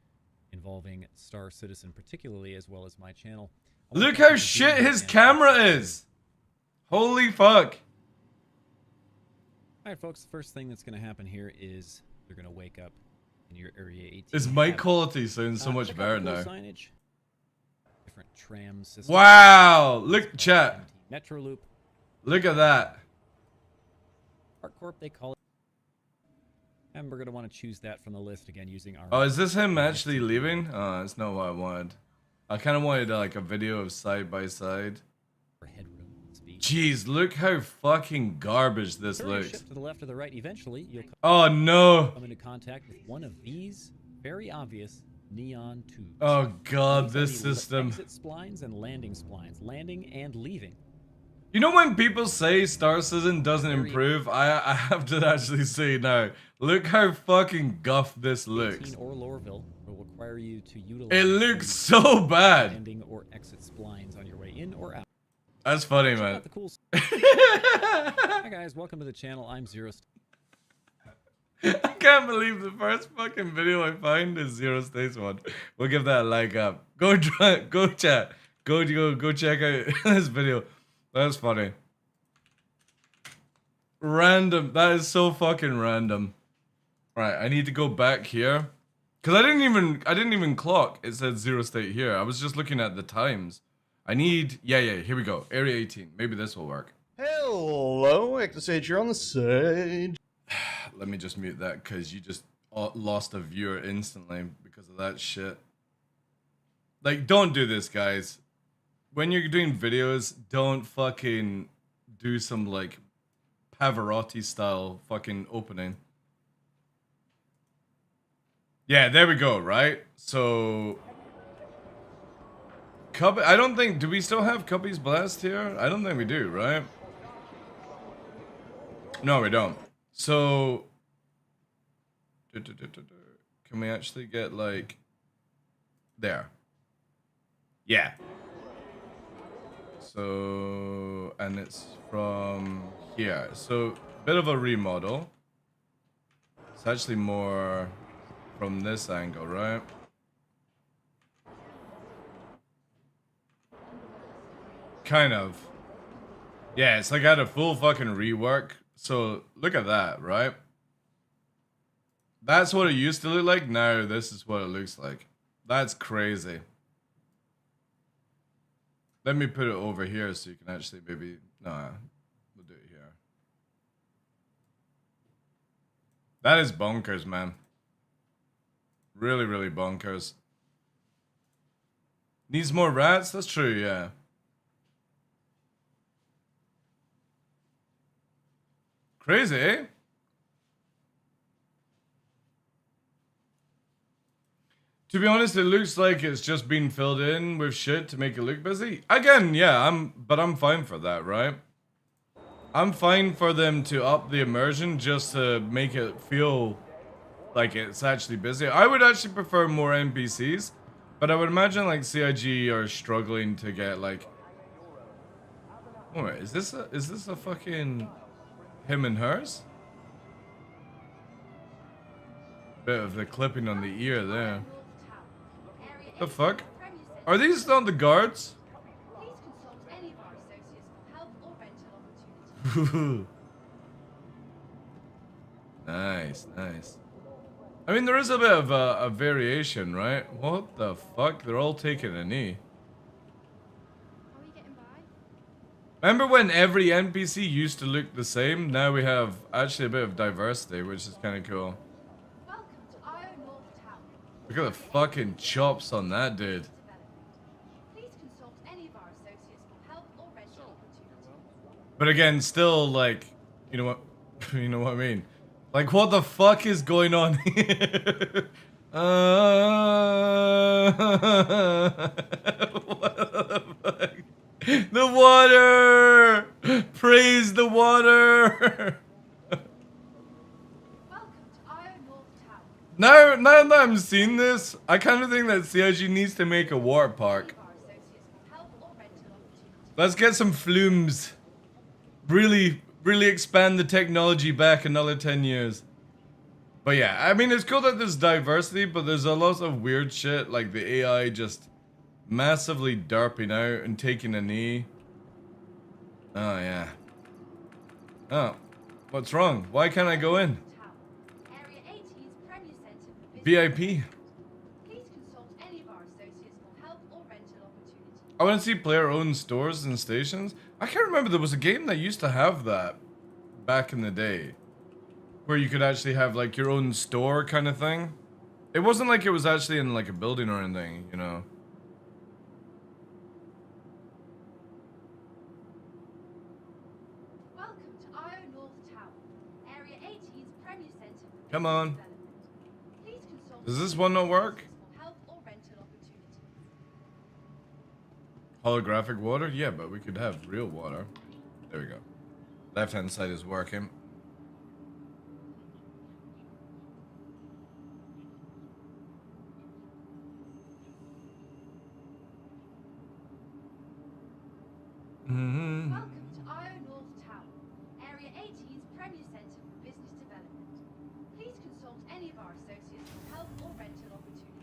involving Star Citizen, particularly as well as my channel. I wanna Look thank how you for shit being here his and- camera is. Holy fuck. All right, folks. The first thing that's going to happen here is they're going to wake up in your area 18. His mic quality sounds so much Check out better the cool now. Signage. Different tram systems. Wow. Look, chat. Metro Loop. Look at that. ArcCorp, they call it. And we're going to want to choose that from the list again using our. Oh, is this him actually leaving? Oh, that's not what I wanted. I kind of wanted like a video of side by side. headroom speed. Jeez, look how fucking garbage this Turn your looks. ship to the left or the right. Eventually, you'll Oh no. come into contact with one of these very obvious neon tubes. Oh god, These are this the system. Exit splines and landing splines. Landing and leaving. You know when people say Star Citizen doesn't improve, I have to actually say now, look how fucking guff this 18 looks. or Lorville will require you to utilize It looks these so bad. landing or exit splines on your way in or out. That's funny, Check man. out the cool. Hi guys, welcome to the channel. I'm Zero. I can't believe the first fucking video I find is Zero States one. We'll give that a like up. Go chat. Go check out this video. That's funny. Random. That is so fucking random. Right, I need to go back here. Cause I didn't even clock. It said Zero State here. I was just looking at the times. I need yeah, here we go. Area 18. Maybe this will work. Hello, Ectosage here on the side. Let me just mute that because you just lost a viewer instantly because of that shit. Like, don't do this, guys. When you're doing videos, don't fucking do some, like, Pavarotti style fucking opening. Yeah, there we go, right? So... I don't think... Do we still have Cubby's Blast here? I don't think we do, right? No, we don't. So... Can we actually get, like... There. Yeah. So... And it's from here. So, bit of a remodel. It's actually more from this angle, right? Kind of. Yeah, it's like I had a full fucking rework. So, look at that, right? That's what it used to look like. Now, this is what it looks like. That's crazy. Let me put it over here so you can actually maybe... Nah, we'll do it here. That is bonkers, man. Really, really bonkers. Needs more rats? That's true, yeah. Crazy, eh? To be honest, it looks like it's just been filled in with shit to make it look busy. Again, yeah, I'm fine for that, right? I'm fine for them to up the immersion just to make it feel like it's actually busy. I would actually prefer more NPCs, but I would imagine like CIG are struggling to get like. Oh, wait, is this a fucking him and hers? Bit of the clipping on the ear there. The fuck? Are these not the guards? Please consult any of our associates for help or rental opportunities. Nice, nice. I mean, there is a bit of a variation, right? What the fuck? They're all taking a knee. Are we getting by? Remember when every NPC used to look the same? Now we have actually a bit of diversity, which is kind of cool. Welcome to Iron North Town. Look at the fucking chops on that dude. Please consult any of our associates for help or rental opportunities. But again, still like, you know what, you know what I mean? Like, what the fuck is going on here? What the fuck? The water! Praise the water! Welcome to Iron North Town. Now that I'm seeing this, I kind of think that CIG needs to make a water park. Our associates for help or rental opportunities. Let's get some flumes. Really expand the technology back another 10 years. But yeah, I mean, it's cool that there's diversity, but there's a lot of weird shit, like the AI just massively derping out and taking a knee. Oh, yeah. Oh, what's wrong? Why can't I go in? Town. Area 80's Premier Centre for Business. VIP. Please consult any of our associates for help or rental opportunities. I want to see player-owned stores and stations. I can't remember, there was a game that used to have that back in the day. Where you could actually have like your own store kind of thing. It wasn't like it was actually in like a building or anything, you know. Welcome to Iron North Town. Area 80's Premier Centre for Come Business on. Development. Please consult Does this any one of not our work? associates for help or rental opportunities. Holographic water? Yeah, but we could have real water. There we go. Left hand side is working. Welcome to Iron North Town. Area 80's Premier Centre for Business Development. Please consult any of our associates for help or rental opportunities.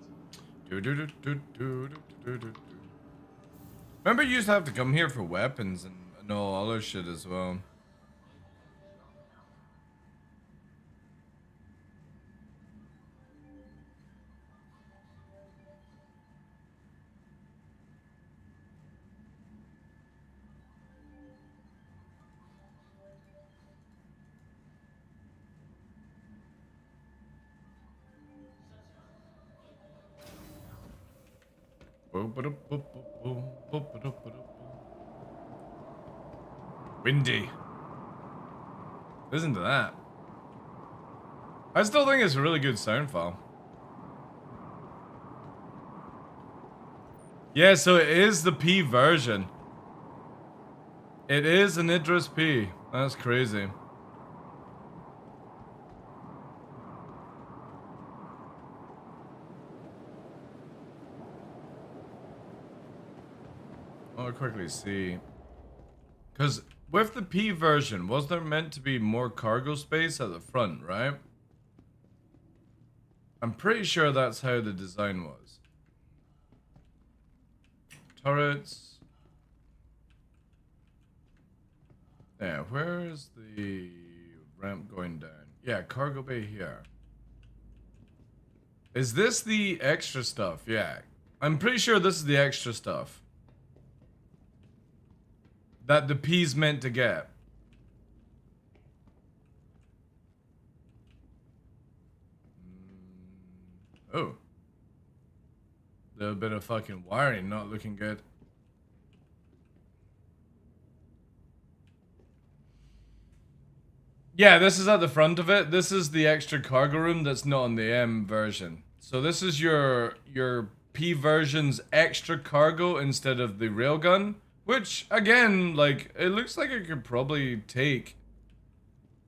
Remember, you used to have to come here for weapons and all other shit as well. Windy. Listen to that. I still think it's a really good sound file. Yeah, so it is the P version. It is an Idris P. That's crazy. I'll quickly see. Because with the P version, was there meant to be more cargo space at the front, right? I'm pretty sure that's how the design was. Turrets. Yeah, where's the ramp going down? Yeah, cargo bay here. Is this the extra stuff? Yeah. I'm pretty sure this is the extra stuff that the P's meant to get. Oh, The bit of fucking wiring not looking good. Yeah, this is at the front of it. This is the extra cargo room that's not on the M version. So this is your P version's extra cargo instead of the railgun, which again, like, it looks like it could probably take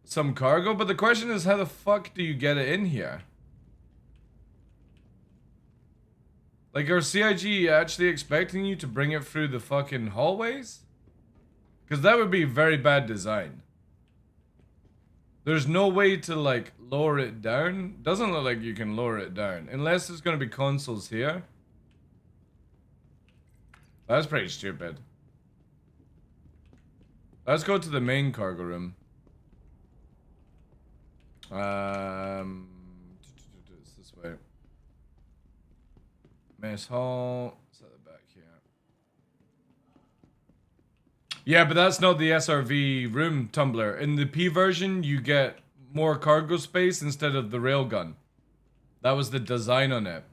some cargo, but the question is, how the fuck do you get it in here? Like, are CIG actually expecting you to bring it through the fucking hallways? Because that would be very bad design. There's no way to, like, lower it down. Doesn't look like you can lower it down. Unless there's going to be consoles here. That's pretty stupid. Let's go to the main cargo room. It's this way. Mess hall. It's at the back here. Yeah, but that's not the SRV room tumbler. In the P version, you get more cargo space instead of the railgun. That was the design on it.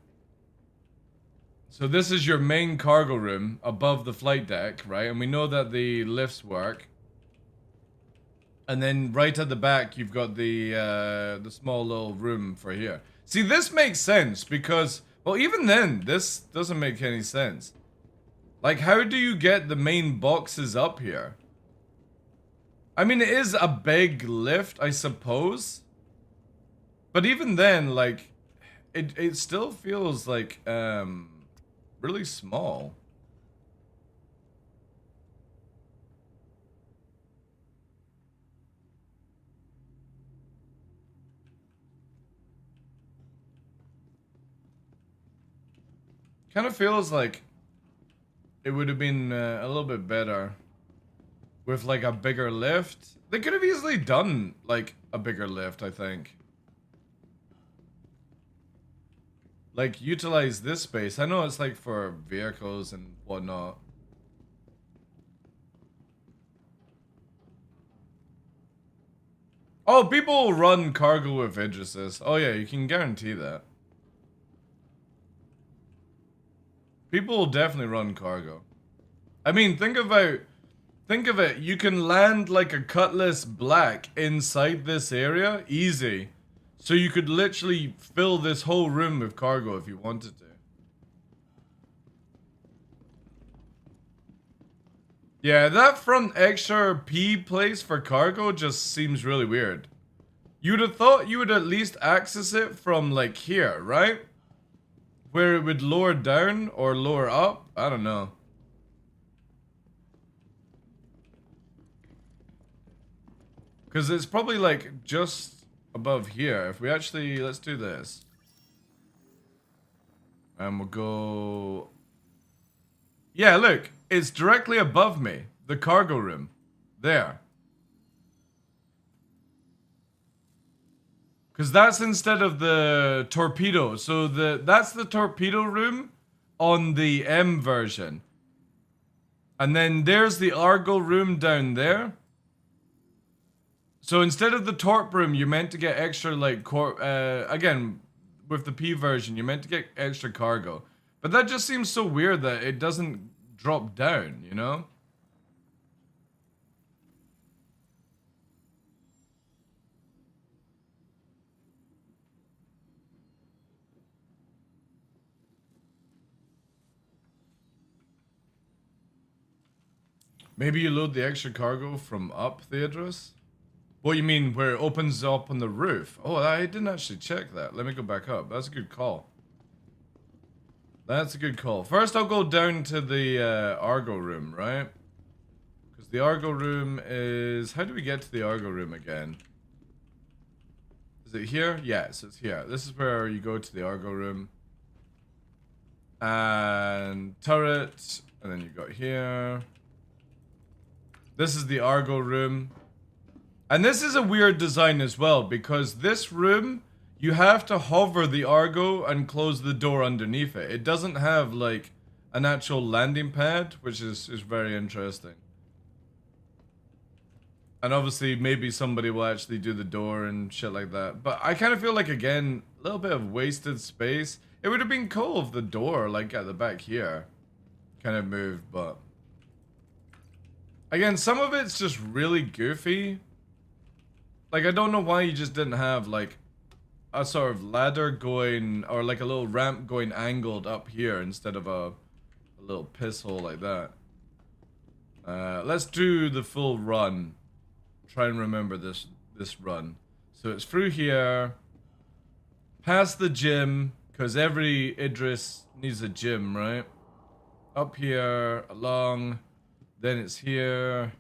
So this is your main cargo room above the flight deck, right? And we know that the lifts work. And then right at the back, you've got the small little room for here. See, this makes sense because, well, even then, this doesn't make any sense. Like, how do you get the main boxes up here? I mean, it is a big lift, I suppose. But even then, like, it still feels like, really small. Kind of feels like it would have been a little bit better with like a bigger lift. They could have easily done like a bigger lift, I think. Like utilize this space. I know it's like for vehicles and whatnot. Oh, people run cargo with Idrises. Oh yeah, you can guarantee that. People will definitely run cargo. I mean, think of it. You can land like a Cutlass Black inside this area, easy. So you could literally fill this whole room with cargo if you wanted to. Yeah, that front extra P place for cargo just seems really weird. You'd have thought you would at least access it from like here, right? Where it would lower down or lower up? I don't know. Because it's probably like just above here. If we actually, let's do this. And we'll go... Yeah, look. It's directly above me. The cargo room. There. Because that's instead of the torpedo. So that's the torpedo room on the M version. And then there's the Argo room down there. So instead of the torp room, you're meant to get extra, like, again, with the P version, you're meant to get extra cargo. But that just seems so weird that it doesn't drop down, you know? Maybe you load the extra cargo from up the address? What you mean, where it opens up on the roof? Oh, I didn't actually check that. Let me go back up. That's a good call. That's a good call. First, I'll go down to the Argo room, right? Because the Argo room is... How do we get to the Argo room again? Is it here? Yeah, so it's here. This is where you go to the Argo room. And turret. And then you got here. This is the Argo room. And this is a weird design as well, because this room, you have to hover the Argo and close the door underneath it. It doesn't have, like, an actual landing pad, which is very interesting. And obviously, maybe somebody will actually do the door and shit like that. But I kind of feel like, again, a little bit of wasted space. It would have been cool if the door, like at the back here, kind of moved, but again, some of it's just really goofy. Like, I don't know why you just didn't have like a sort of ladder going, or like a little ramp going angled up here instead of a little piss hole like that. Let's do the full run. Try and remember this run. So it's through here, past the gym, because every Idris needs a gym, right? Up here, along, then it's here.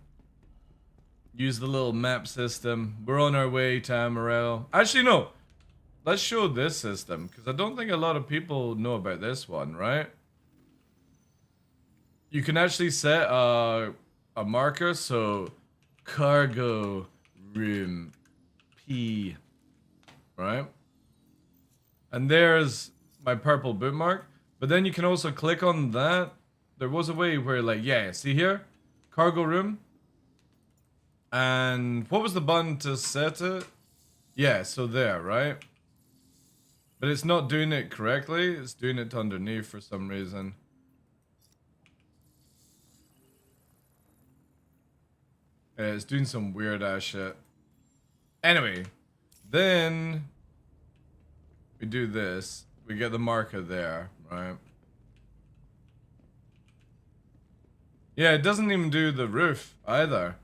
Use the little map system. We're on our way to Amarillo. Actually, no. Let's show this system, because I don't think a lot of people know about this one, right? You can actually set a marker, so cargo room P, right? And there's my purple bookmark. But then you can also click on that. There was a way where, like, yeah, see here? Cargo room. And what was the button to set it? Yeah, so there, right? But it's not doing it correctly. It's doing it underneath for some reason. Yeah, it's doing some weird ass shit. Anyway, then we do this. We get the marker there, right? Yeah, it doesn't even do the roof either.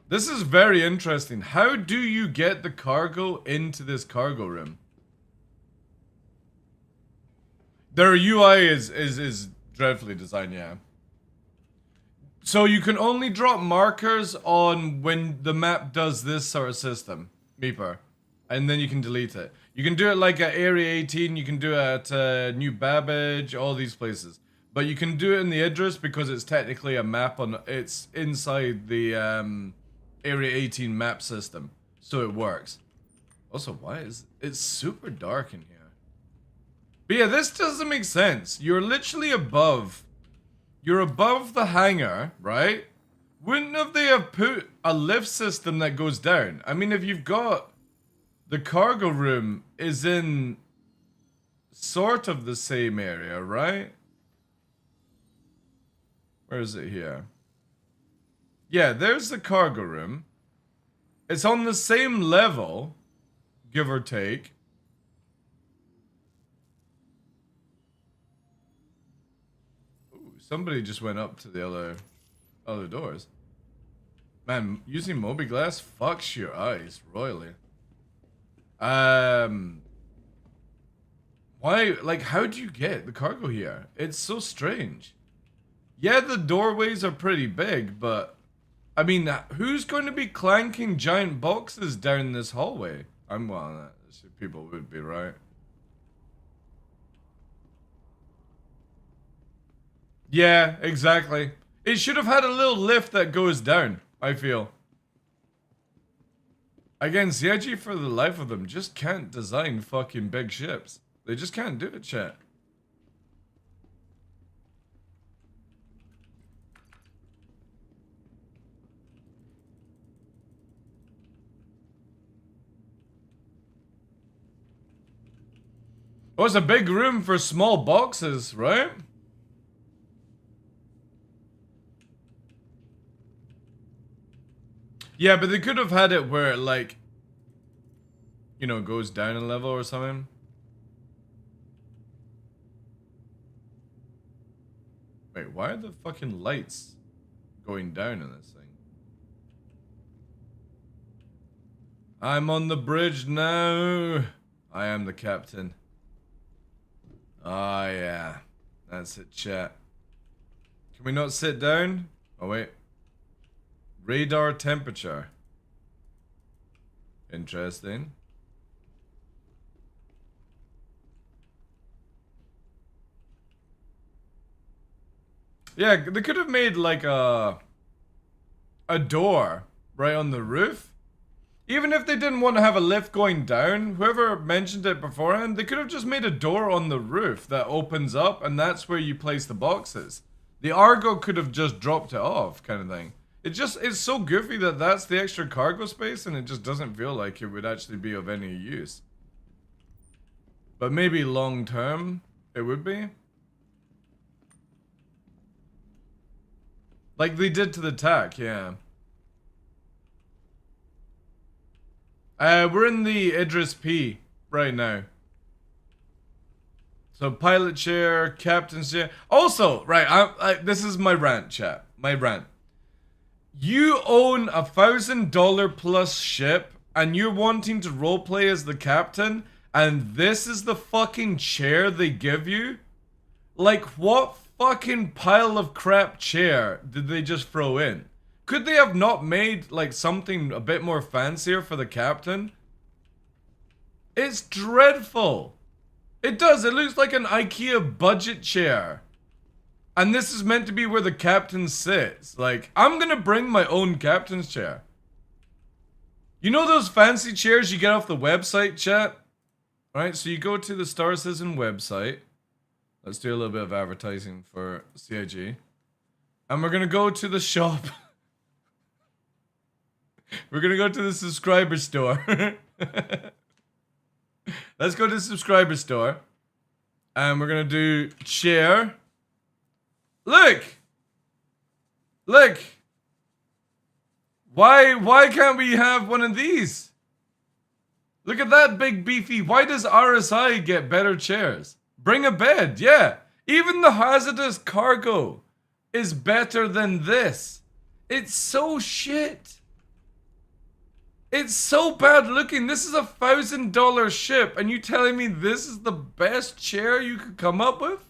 This is very interesting. How do you get the cargo into this cargo room? Their UI is dreadfully designed, yeah. So you can only drop markers on when the map does this sort of system, Meeper, and then you can delete it. You can do it like at Area 18, you can do it at New Babbage, all these places. But you can do it in the Idris because it's technically a map on, it's inside the Area 18 map system, so it works. Also, why is it's super dark in here? But yeah, this doesn't make sense. You're literally above. You're above the hangar, right? Wouldn't have they have put a lift system that goes down? I mean, if you've got the cargo room is in sort of the same area, right? Where is it here? Yeah, there's the cargo room. It's on the same level, give or take. Ooh, somebody just went up to the other doors. Man, using Mobi-Glass fucks your eyes royally. Why, like, how do you get the cargo here? It's so strange. Yeah, the doorways are pretty big, but I mean, who's going to be clanking giant boxes down this hallway? Well, people would be, right? Yeah, exactly. It should have had a little lift that goes down, I feel. Again, CIG for the life of them just can't design fucking big ships. They just can't do it, chat. Oh, it's a big room for small boxes, right? Yeah, but they could have had it where it, like, you know, goes down a level or something. Wait, why are the fucking lights going down in this thing? I'm on the bridge now. I am the captain. Ah, yeah. That's it, chat. Can we not sit down? Oh, wait. Radar temperature. Interesting. Yeah, they could have made like a door right on the roof. Even if they didn't want to have a lift going down, whoever mentioned it beforehand, they could have just made a door on the roof that opens up and that's where you place the boxes. The Argo could have just dropped it off, kind of thing. It's so goofy that that's the extra cargo space and it just doesn't feel like it would actually be of any use. But maybe long term, it would be. Like they did to the TAC, yeah. We're in the Idris P right now. So pilot chair, captain's chair. Also, right, this is my rant, chat. My rant. You own $1,000 plus ship, and you're wanting to roleplay as the captain, and this is the fucking chair they give you? Like, what fucking pile of crap chair did they just throw in? Could they have not made, like, something a bit more fancier for the captain? It's dreadful. It does. It looks like an IKEA budget chair. And this is meant to be where the captain sits. Like, I'm gonna bring my own captain's chair. You know those fancy chairs you get off the website, chat? Right, so you go to the Star Citizen website. Let's do a little bit of advertising for CIG. And we're gonna go to the shop. We're gonna go to the subscriber store. Let's go to the subscriber store. And we're gonna do chair. Look! Look! Why can't we have one of these? Look at that big beefy. Why does RSI get better chairs? Bring a bed, yeah. Even the hazardous cargo is better than this. It's so shit. It's so bad looking. This is $1,000 ship, and you telling me this is the best chair you could come up with?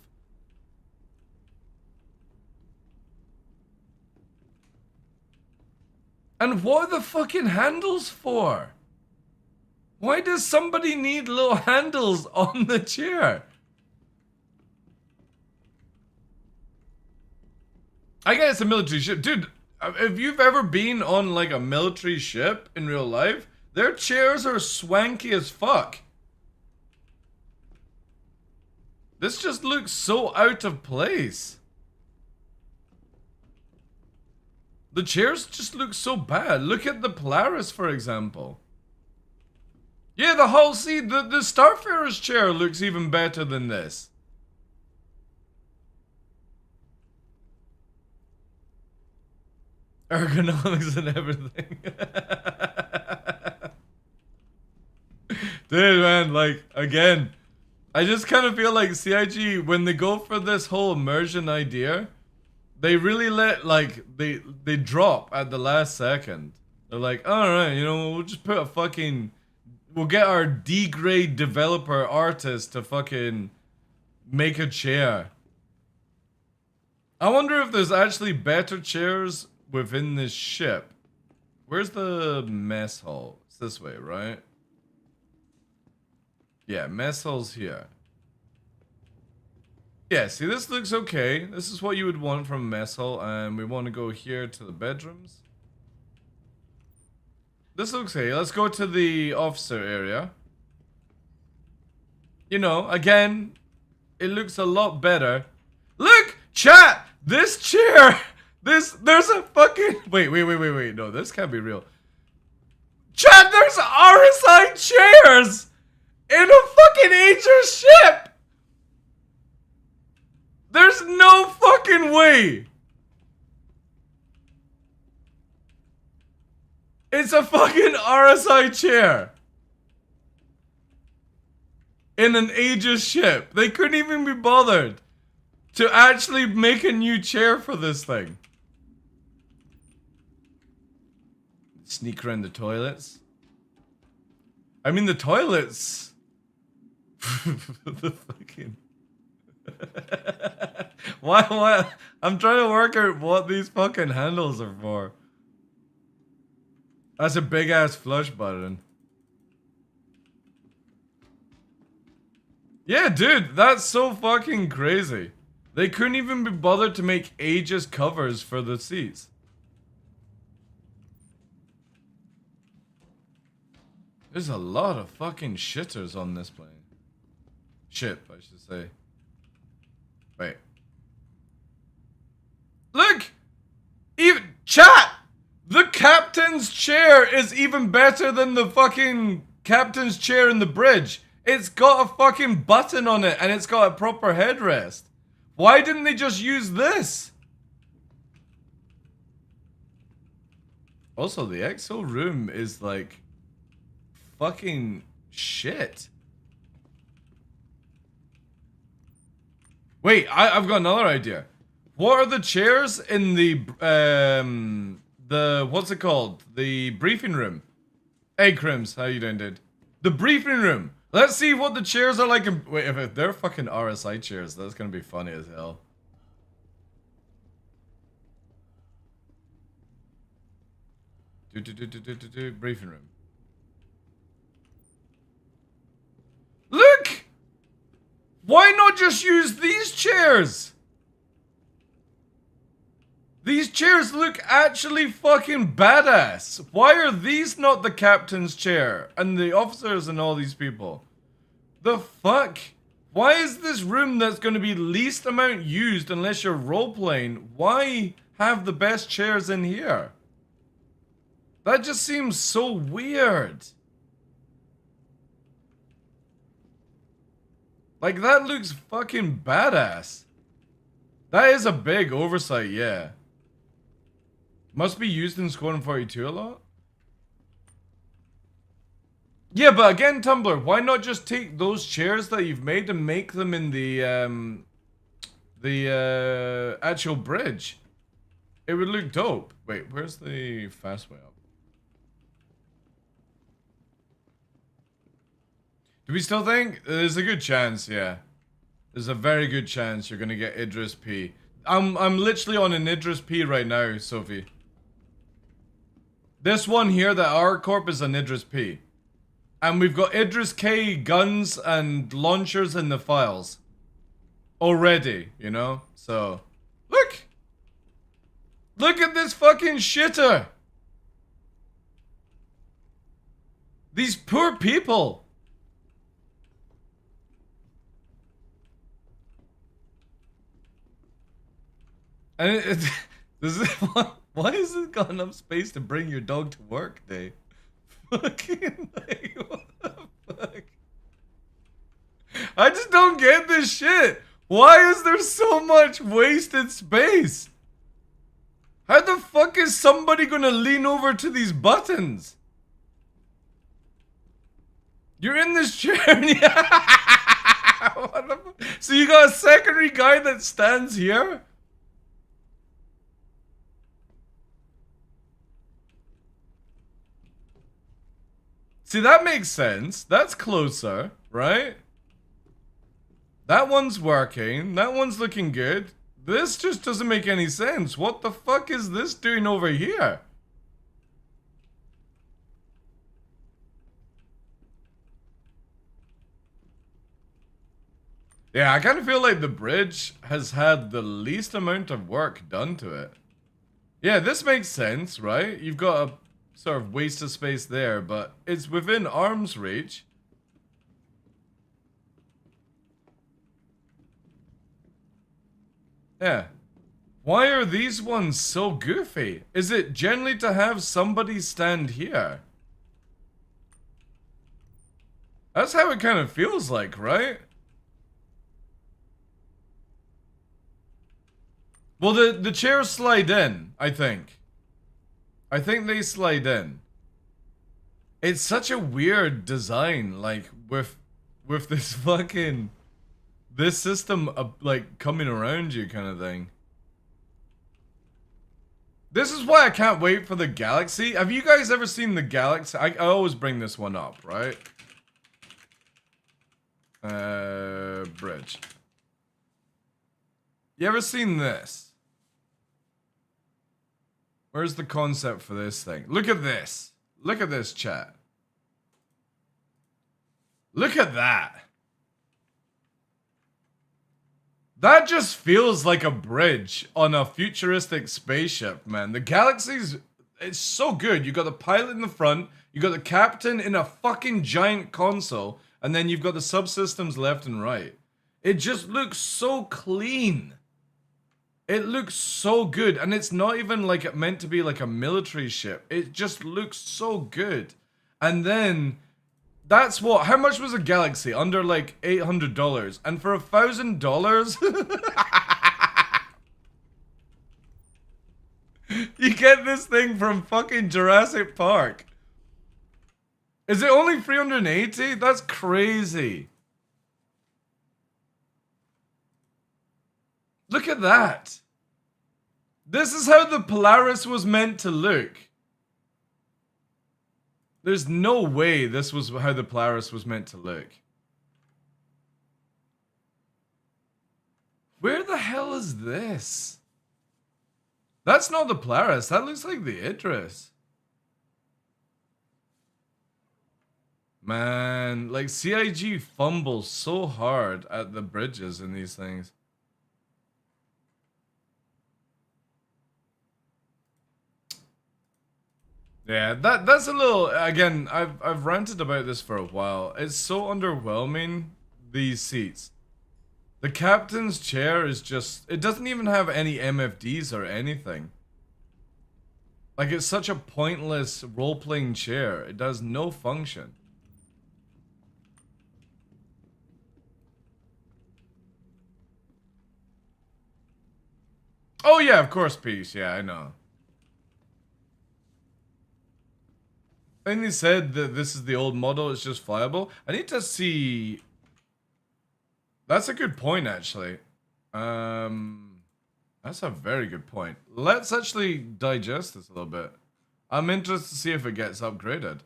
And what are the fucking handles for? Why does somebody need little handles on the chair? I get it's a military ship. Dude, if you've ever been on like a military ship in real life, their chairs are swanky as fuck. This just looks so out of place. The chairs just look so bad. Look at the Polaris, for example. Yeah, the Hull C, the Starfarer's chair looks even better than this. Ergonomics and everything. Dude, man, like, again, I just kind of feel like CIG, when they go for this whole immersion idea, they really let, like, they drop at the last second. They're like, alright, you know, we'll just put a fucking... We'll get our D-grade developer artist to fucking make a chair. I wonder if there's actually better chairs within this ship. Where's the mess hall? It's this way, right? Yeah, mess hall's here. Yeah, see, this looks okay. This is what you would want from a mess hall, and we want to go here to the bedrooms. This looks okay. Let's go to the officer area. You know, again, it looks a lot better. Look, chat, this chair, there's a fucking, wait, no, this can't be real. Chat, there's RSI chairs in a fucking Aegis ship. There's no fucking way. It's a fucking RSI chair. In an Aegis ship. They couldn't even be bothered to actually make a new chair for this thing. Sneak around the toilets. I mean, the toilets. The fucking... Why? I'm trying to work out what these fucking handles are for. That's a big ass flush button. Yeah, dude, that's so fucking crazy. They couldn't even be bothered to make Aegis covers for the seats. There's a lot of fucking shitters on this plane. Ship, I should say. Wait. Look! Even chat! The captain's chair is even better than the fucking captain's chair in the bridge. It's got a fucking button on it and it's got a proper headrest. Why didn't they just use this? Also, the EXO room is like fucking shit. Wait, I've got another idea. What are the chairs in the what's it called? The briefing room. Hey, Crims, how you doing, dude? The briefing room. Let's see what the chairs are like. Wait, if they're fucking RSI chairs, that's gonna be funny as hell. Briefing room. Look! Why not just use these chairs? These chairs look actually fucking badass. Why are these not the captain's chair and the officers and all these people? The fuck? Why is this room that's going to be least amount used unless you're role-playing? Why have the best chairs in here? That just seems so weird. Like, that looks fucking badass. That is a big oversight, yeah. Must be used in Squadron 42 a lot? Yeah, but again, Tumblr, why not just take those chairs that you've made and make them in the actual bridge? It would look dope. Wait, where's the fast way up? Do we still think? There's a good chance, yeah. There's a very good chance you're gonna get Idris P. I'm literally on an Idris P right now, Sophie. This one here, the R Corp, is an Idris P. And we've got Idris K guns and launchers in the files. Already, you know? So, look! Look at this fucking shitter! These poor people! And why is it got enough space to bring your dog to work day? Fucking like, what the fuck? I just don't get this shit. Why is there so much wasted space? How the fuck is somebody gonna lean over to these buttons? You're in this chair. So you got a secondary guy that stands here? See, that makes sense. That's closer, right? That one's working. That one's looking good. This just doesn't make any sense. What the fuck is this doing over here? Yeah, I kind of feel like the bridge has had the least amount of work done to it. Yeah, this makes sense, right? You've got a sort of waste of space there, but it's within arm's reach. Yeah. Why are these ones so goofy? Is it generally to have somebody stand here? That's how it kind of feels like, right? Well, the chairs slide in, I think. I think they slide in. It's such a weird design, like, with this fucking... this system, like, coming around you kind of thing. This is why I can't wait for the Galaxy. Have you guys ever seen the Galaxy? I always bring this one up, right? Bridge. You ever seen this? Where's the concept for this thing? Look at this. Look at this, chat. Look at that. That just feels like a bridge on a futuristic spaceship, man. The Galaxy's... it's so good. You got the pilot in the front, you got the captain in a fucking giant console, and then you've got the subsystems left and right. It just looks so clean. It looks so good, and it's not even like it meant to be like a military ship. It just looks so good. And then That's what? How much was a Galaxy? Under like $800. And for $1,000, you get this thing from fucking Jurassic Park. Is it only 380? That's crazy. Look at that. This is how the Polaris was meant to look. There's no way this was how the Polaris was meant to look. Where the hell is this? That's not the Polaris. That looks like the Idris. Man, like CIG fumbles so hard at the bridges in these things. Yeah, that's a little, again, I've ranted about this for a while. It's so underwhelming, these seats. The captain's chair is just, it doesn't even have any MFDs or anything. Like, it's such a pointless role-playing chair. It does no function. Oh yeah, of course, Peace. Yeah, I know. I think they said that this is the old model, it's just flyable. I need to see... That's a good point, actually. That's a very good point. Let's actually digest this a little bit. I'm interested to see if it gets upgraded.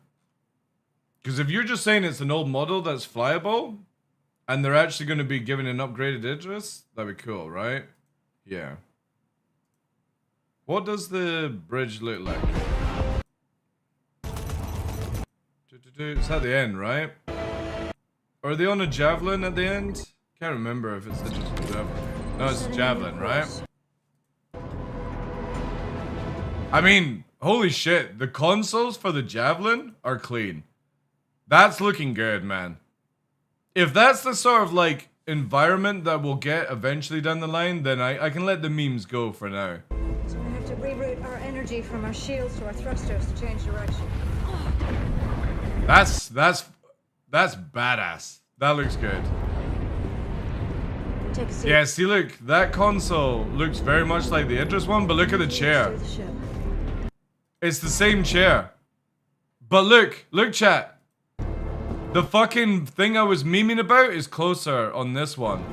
Because if you're just saying it's an old model that's flyable, and they're actually going to be giving an upgraded Idris, that'd be cool, right? Yeah. What does the bridge look like? It's at the end, right? Or are they on a javelin at the end? Can't remember if it's just a javelin. No, it's a javelin, right? I mean, holy shit, the consoles for the javelin are clean. That's looking good, man. If that's the sort of like environment that we'll get eventually down the line, then I can let the memes go for now. So we have to reroute our energy from our shields to our thrusters to change direction. That's badass. That looks good. Take a seat. Yeah, see, look, that console looks very much like the Idris one, but look at the chair. It's the same chair. But look, chat. The fucking thing I was memeing about is closer on this one.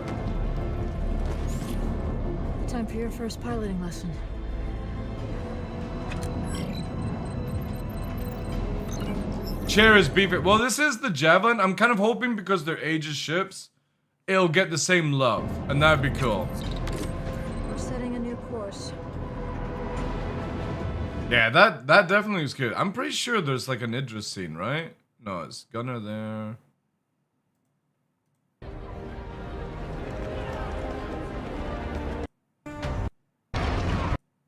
Time for your first piloting lesson. Chair is beefy. Well, this is the Javelin. I'm kind of hoping because they're Aegis ships, it'll get the same love, and that'd be cool. We're setting a new course. Yeah, that definitely is good. I'm pretty sure there's like an Idris scene, right? No, it's Gunner there.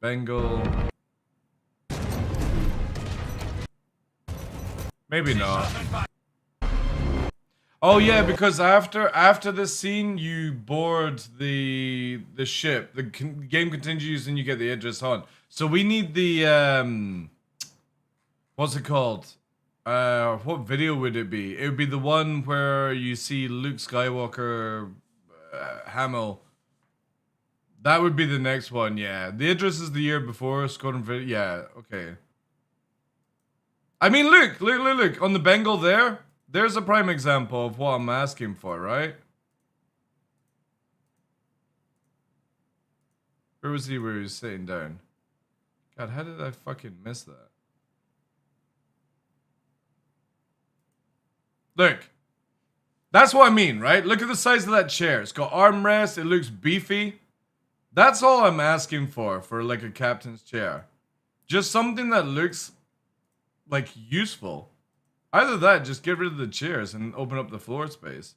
Bengal. Maybe not. Oh yeah, because after this scene, you board the ship. The game continues, and you get the Idris on. So we need the what's it called? What video would it be? It would be the one where you see Luke Skywalker, Hamill. That would be the next one. Yeah, the Idris is the year before Squadron video. Yeah, okay. I mean, look on the Bengal there. There's a prime example of what I'm asking for, right? Where was he where he was sitting down? God, how did I fucking miss that? Look. That's what I mean, right? Look at the size of that chair. It's got armrests. It looks beefy. That's all I'm asking for like a captain's chair. Just something that looks like useful. Either that, just get rid of the chairs and open up the floor space.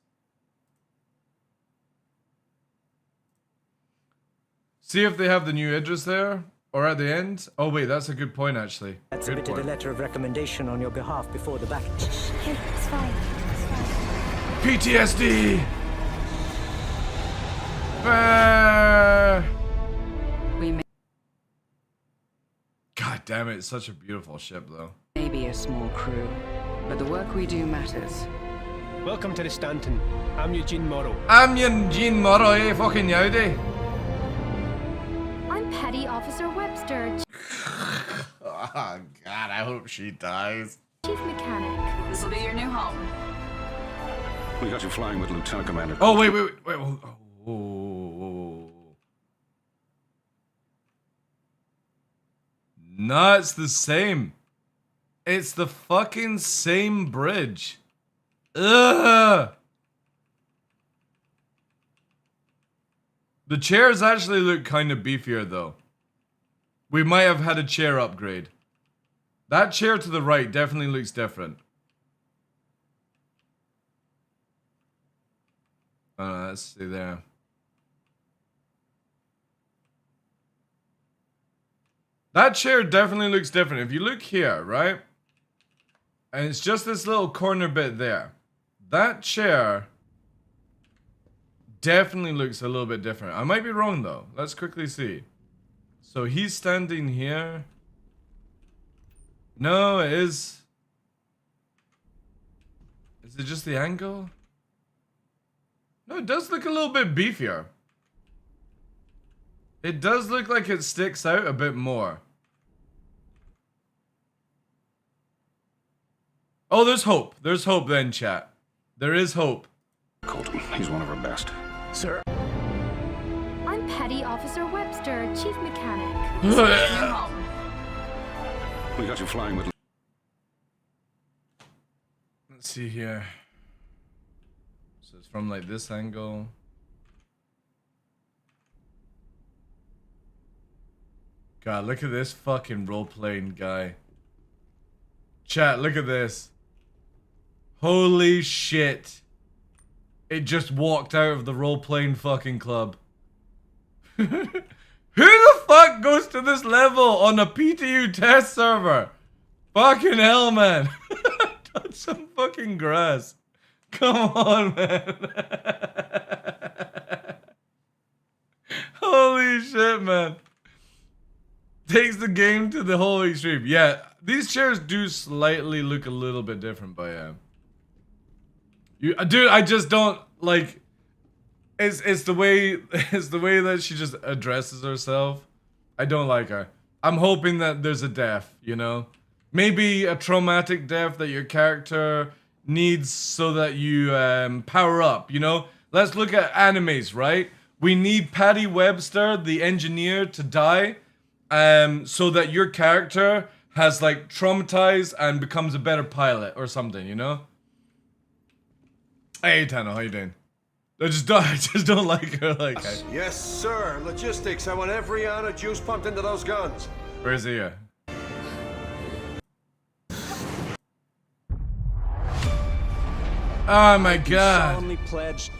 See if they have the new Idris there, or at the end. Oh wait, that's a good point actually. I submitted a letter of recommendation on your behalf before the battle. It's fine. It's fine. PTSD! We may God damn it, it's such a beautiful ship though. be a small crew, but the work we do matters. Welcome to the Stanton. I'm Eugene Morrow. I'm Eugene Morrow, eh? Fucking yowdy. I'm Petty Officer Webster, Oh, God, I hope she dies. Chief Mechanic. This will be your new home. We got you flying with Lieutenant Commander. Oh, wait. Oh. No, it's the same. It's the fucking same bridge. Ugh. The chairs actually look kind of beefier, though. We might have had a chair upgrade. That chair to the right definitely looks different. Let's see there. That chair definitely looks different. If you look here, right? And it's just this little corner bit there. That chair definitely looks a little bit different. I might be wrong though. Let's quickly see. So he's standing here. No, it is. Is it just the angle? No, it does look a little bit beefier. It does look like it sticks out a bit more. Oh, there's hope. There's hope then, chat. There is hope. Colton, he's one of our best. Sir. I'm Petty Officer Webster, Chief Mechanic. This will be your new home. We got you flying with... Let's see here. So it's from like this angle. God, look at this fucking role-playing guy. Chat, look at this. Holy shit. It just walked out of the role-playing fucking club. Who the fuck goes to this level on a PTU test server? Fucking hell, man. Touch some fucking grass. Come on, man. Holy shit, man. Takes the game to the whole extreme. Yeah, these chairs do slightly look a little bit different, but yeah. Dude, I just don't like. It's the way that she just addresses herself. I don't like her. I'm hoping that there's a death, you know, maybe a traumatic death that your character needs so that you power up. You know, let's look at animes, right? We need Patty Webster, the engineer, to die. So that your character has like traumatized and becomes a better pilot or something, you know? Hey Tano, how you doing? I just don't like her like that. Yes, sir. Logistics. I want every ounce of juice pumped into those guns. Where's he at? Oh my god. Solemnly pledged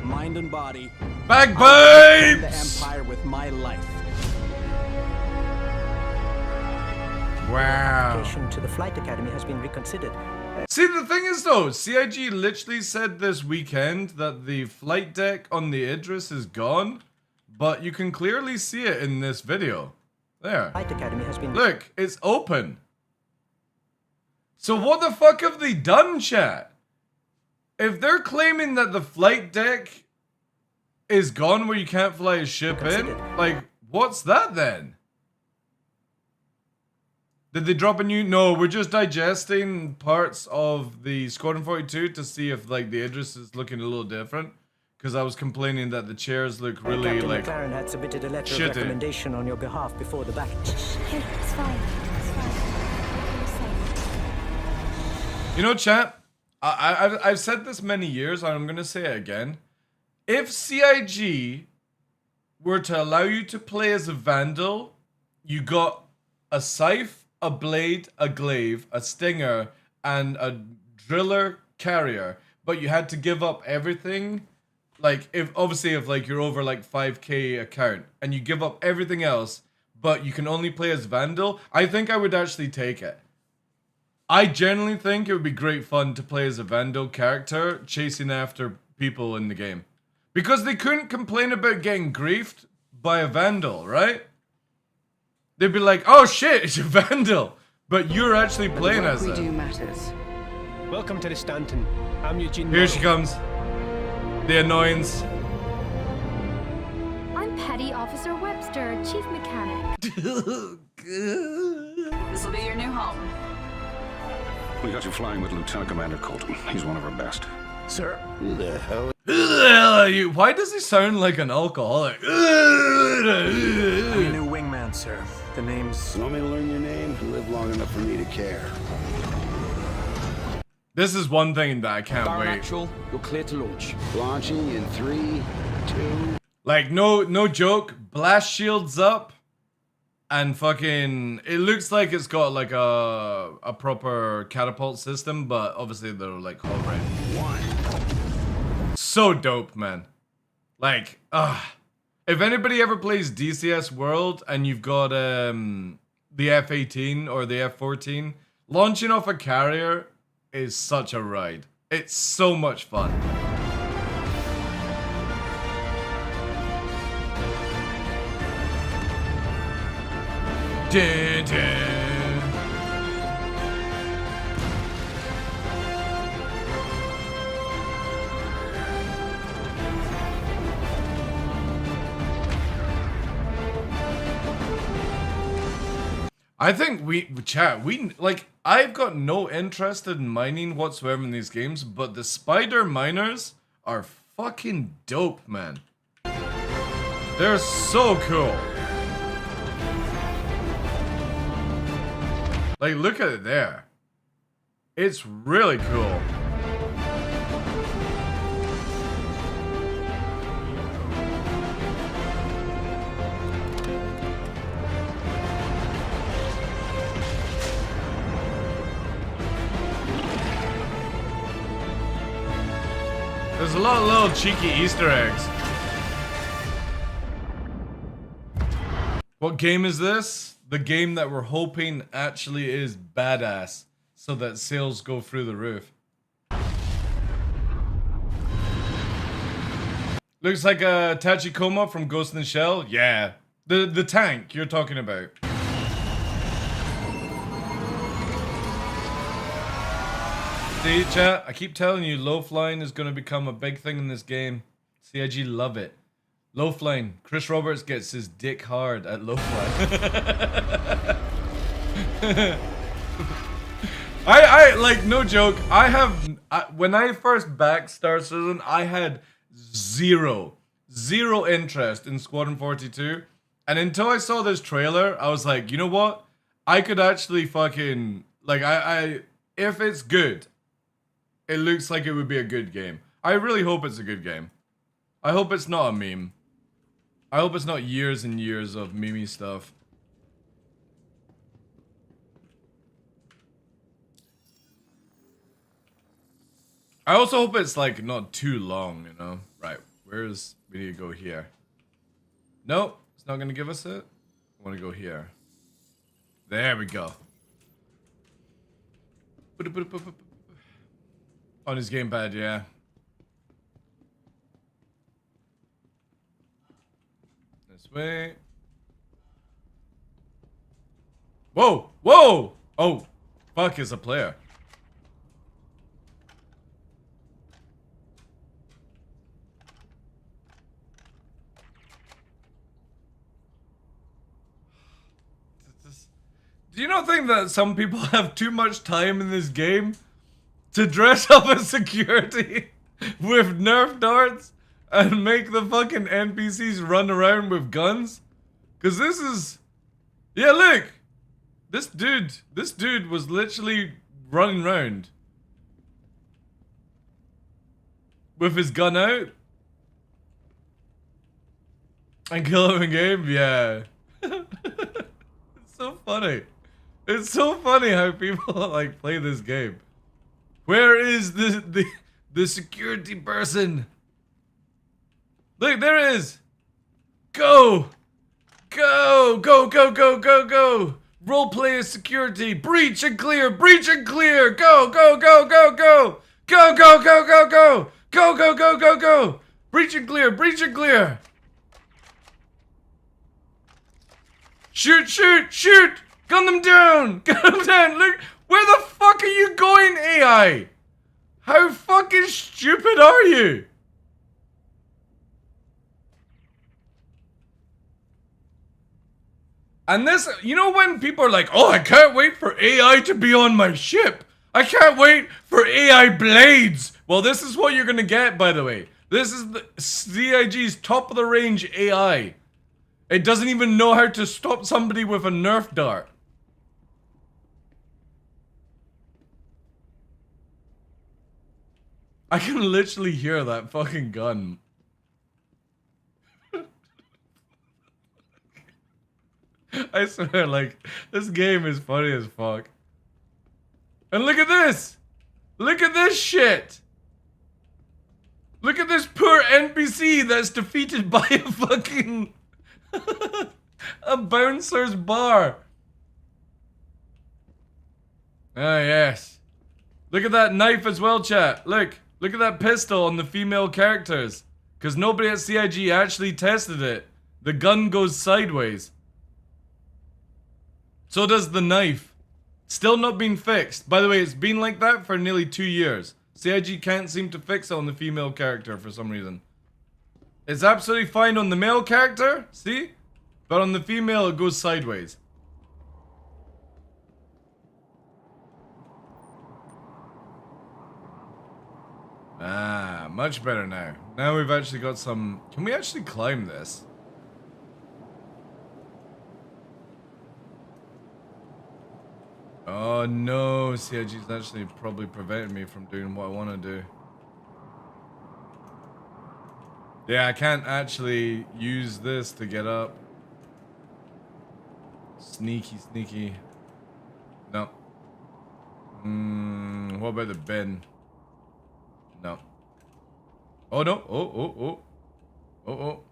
mind and body. Bagpipes! The Empire with my life. Wow. Application to the Flight Academy has been reconsidered. See, the thing is though, CIG literally said this weekend that the flight deck on the Idris is gone, but you can clearly see it in this video. There. Flight Academy has been... Look, it's open. So what the fuck have they done, chat? If they're claiming that the flight deck is gone where you can't fly a ship in, like, what's that then? Did they drop a new? No, we're just digesting parts of the Squadron 42 to see if like the Idris is looking a little different. Because I was complaining that the chairs look really Captain like McLaren had submitted a letter shitty. of recommendation on your behalf before the battle. Hey, it's fine. It's fine. You're safe. You know, chat, I've said this many years, and I'm going to say it again. If CIG were to allow you to play as a Vandal, you got a scythe, a blade, a glaive, a stinger, and a driller carrier, but you had to give up everything. Like, if like you're over like 5k account, and you give up everything else, but you can only play as Vandal, I think I would actually take it. I generally think it would be great fun to play as a Vandal character chasing after people in the game. Because they couldn't complain about getting griefed by a Vandal, right? They'd be like, oh shit, it's a Vandal! But you're actually playing as it. do matters. Welcome to the Stanton. I'm Eugene. Here she comes. The annoyance. I'm Petty Officer Webster, Chief Mechanic. This will be your new home. We got you flying with Lieutenant Commander Colton. He's one of our best. Sir, Who the hell? Who the hell are you? Why does he sound like an alcoholic? I'm your new wingman, sir. The name's... You want me to learn your name? You live long enough for me to care. This is one thing that I can't wait. Actual, you're clear to launch. Launching in 3, 2... Like, no joke. Blast shields up. And fucking... It looks like it's got like a proper catapult system. But obviously they're like hovering. So dope, man. Like, if anybody ever plays DCS World and you've got the F-18 or the F-14, launching off a carrier is such a ride. It's so much fun. Dun, dun. I think I've got no interest in mining whatsoever in these games, but the spider miners are fucking dope, man. They're so cool. Like, look at it there. It's really cool. There's a lot of little cheeky Easter eggs. What game is this? The game that we're hoping actually is badass, so that sales go through the roof. Looks like a Tachikoma from Ghost in the Shell. Yeah, the tank you're talking about. See, chat, I keep telling you, low flying is going to become a big thing in this game. CIG love it. Low flying. Chris Roberts gets his dick hard at low flying. I like, no joke, when I first backed Star Citizen, I had zero interest in Squadron 42. And until I saw this trailer, I was like, you know what? I could actually fucking, like, if it's good, it looks like it would be a good game. I really hope it's a good game. I hope it's not a meme. I hope it's not years and years of meme stuff. I also hope it's like not too long, you know? Right, we need to go here. Nope, it's not gonna give us it. I wanna go here. There we go. On his gamepad, yeah. This way. Whoa! Whoa! Oh, fuck is a player. Do you not think that some people have too much time in this game to dress up as security with Nerf darts and make the fucking NPCs run around with guns? Cause this is... Yeah, look! This dude was literally running around with his gun out and kill him in game. Yeah. It's so funny. It's so funny how people like play this game. Where is the security person? Look, there it is. Go! Go! Go, go, go, go, go! Roleplay as security. Breach and clear! Breach and clear! Go, go, go, go, go! Go, go, go, go, go! Go, go, go, go, go! Breach and clear! Breach and clear! Shoot, shoot, shoot! Gun them down! Gun them down! Look! Where the fuck are you going, AI? How fucking stupid are you? And this, you know when people are like, oh, I can't wait for AI to be on my ship. I can't wait for AI blades. Well, this is what you're gonna get, by the way. This is the CIG's top of the range AI. It doesn't even know how to stop somebody with a Nerf dart. I can literally hear that fucking gun. I swear, like, this game is funny as fuck. And look at this! Look at this shit! Look at this poor NPC that's defeated by a fucking... a bouncer's bar. Ah, yes. Look at that knife as well, chat. Look at that pistol on the female characters. Because nobody at CIG actually tested it. The gun goes sideways. So does the knife. Still not been fixed. By the way, it's been like that for nearly 2 years. CIG can't seem to fix it on the female character for some reason. It's absolutely fine on the male character, see? But on the female, it goes sideways. Ah, much better now. Now we've actually got some... Can we actually climb this? Oh no, CIG's actually probably preventing me from doing what I want to do. Yeah, I can't actually use this to get up. Sneaky, sneaky. No. What about the bin? No. Oh no. Oh.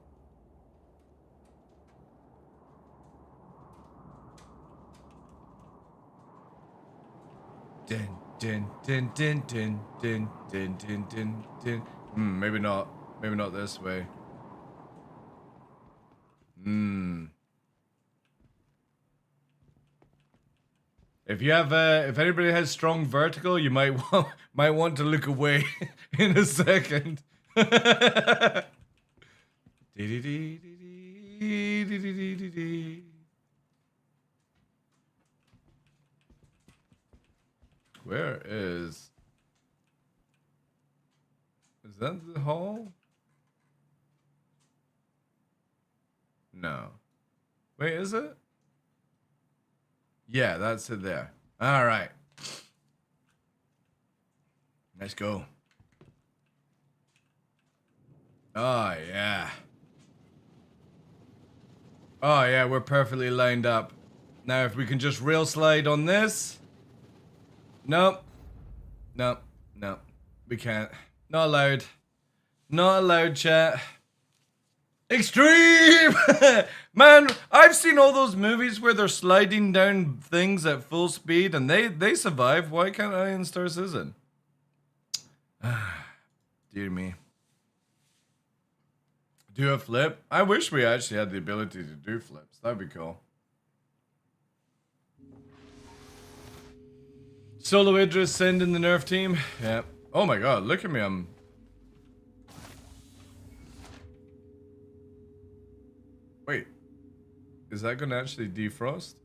Din. Maybe not. Maybe not this way. If you have, if anybody has strong vertical, you might want to look away in a second. Where is that the hall? No. Wait, is it? Yeah, that's it there. All right. Let's go. Oh, yeah. Oh, yeah, we're perfectly lined up. Now, if we can just rail slide on this. Nope. Nope. Nope. We can't. Not allowed. Not allowed, chat. Extreme! Man, I've seen all those movies where they're sliding down things at full speed and they survive. Why can't I in Star Citizen? Dear me. Do a flip? I wish we actually had the ability to do flips. That'd be cool. Solo Idris send in the Nerf team. Yeah. Oh my god, look at me. Wait. Is that gonna actually defrost?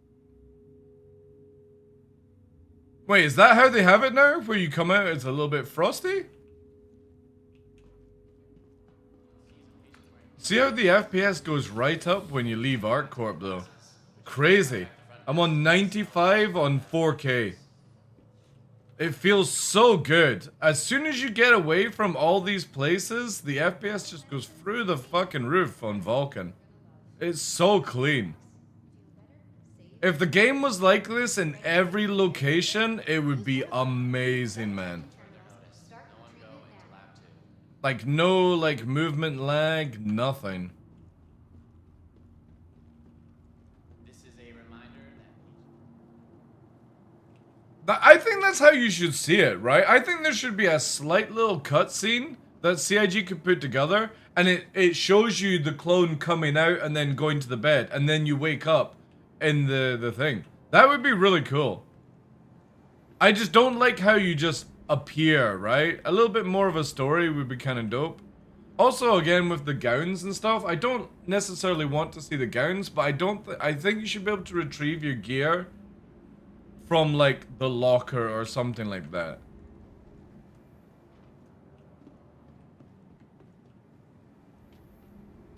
Wait, is that how they have it now? Where you come out, it's a little bit frosty? See how the FPS goes right up when you leave ArcCorp though? Crazy. I'm on 95 on 4K. It feels so good. As soon as you get away from all these places, the FPS just goes through the fucking roof on Vulcan. It's so clean. If the game was like this in every location, it would be amazing, man. Like no like movement lag, nothing. I think that's how you should see it, right? I think there should be a slight little cutscene that CIG could put together, and it shows you the clone coming out and then going to the bed, and then you wake up in the thing. That would be really cool. I just don't like how you just appear, right? A little bit more of a story would be kind of dope. Also, again, with the gowns and stuff, I don't necessarily want to see the gowns, but I think you should be able to retrieve your gear from, like, the locker or something like that.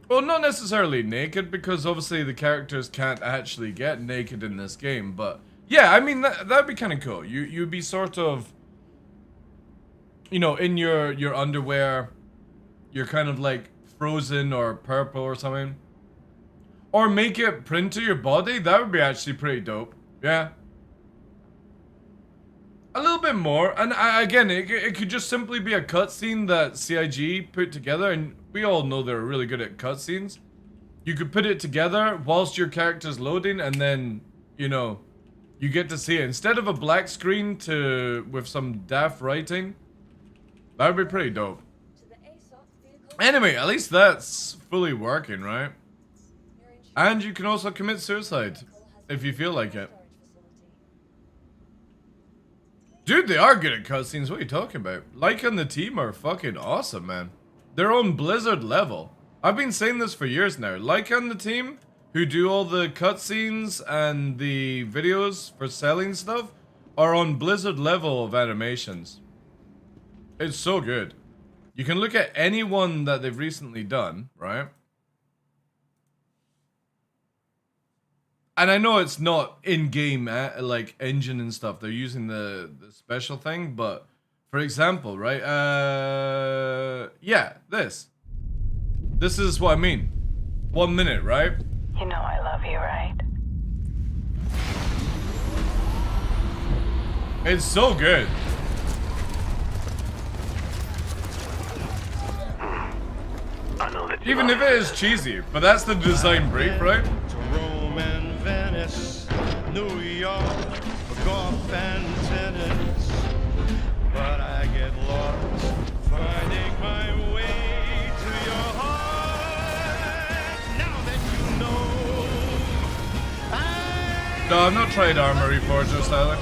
Well, not necessarily naked, because obviously the characters can't actually get naked in this game, but yeah, I mean, that'd be kind of cool. You'd be sort of, you know, in your underwear, you're kind of like frozen or purple or something. Or make it print to your body, that would be actually pretty dope. Yeah. A little bit more, and again, it could just simply be a cutscene that CIG put together, and we all know they're really good at cutscenes. You could put it together whilst your character's loading, and then, you know, you get to see it. Instead of a black screen with some daft writing, that would be pretty dope. Anyway, at least that's fully working, right? And you can also commit suicide, if you feel like it. Dude, they are good at cutscenes. What are you talking about? Leica and the team are fucking awesome, man. They're on Blizzard level. I've been saying this for years now. Leica and the team, who do all the cutscenes and the videos for selling stuff, are on Blizzard level of animations. It's so good. You can look at any one that they've recently done, right? And I know it's not in-game, like, engine and stuff. They're using the special thing, but... For example, right? Yeah, this. This is what I mean. 1 minute, right? You know I love you, right? It's so good. I know that Even if it is cheesy, but that's the design brief, right? To Rome and Venice, New York, golf and tennis. But I get lost finding my way to your heart. Now that you know, No, I've not tried Armory Forger, Styler.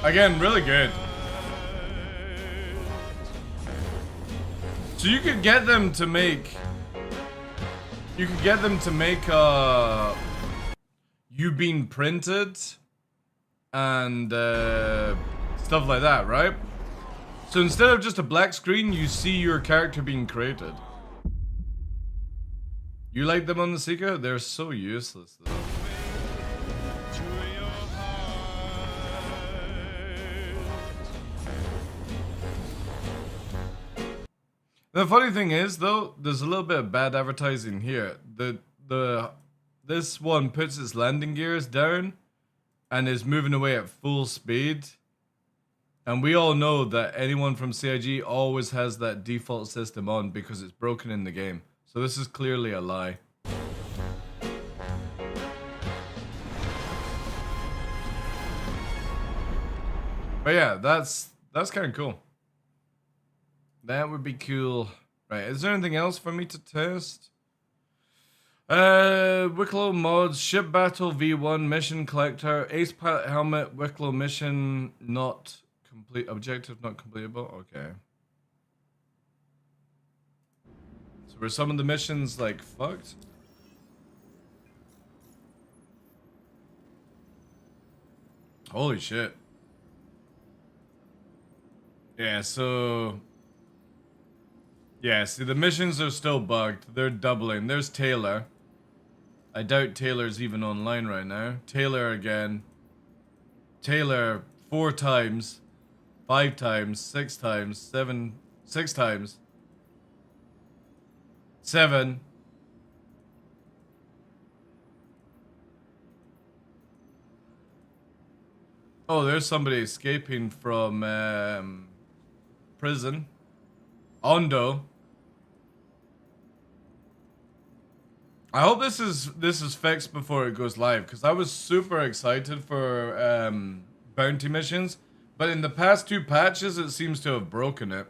Again, really good. So you could get them to make... You could get them to make, you being printed and stuff like that, right? So instead of just a black screen, you see your character being created. You like them on the Seeker? They're so useless, though. The funny thing is, though, there's a little bit of bad advertising here. This one puts its landing gears down and is moving away at full speed. And we all know that anyone from CIG always has that default system on because it's broken in the game. So this is clearly a lie. But yeah, that's kind of cool. That would be cool. Right, is there anything else for me to test? Wicklow mods, Ship Battle V1, Mission Collector, Ace Pilot Helmet, Wicklow Mission not complete, objective not completable, okay. So were some of the missions like fucked? Holy shit. Yeah, so... Yeah, see, the missions are still bugged. They're doubling. There's Taylor. I doubt Taylor's even online right now. Taylor again. Taylor 4 times. 5 times. 6 times. 7. 6 times. 7. Oh, there's somebody escaping from prison. Ondo. I hope this is fixed before it goes live, because I was super excited for bounty missions, but in the past 2 patches it seems to have broken it.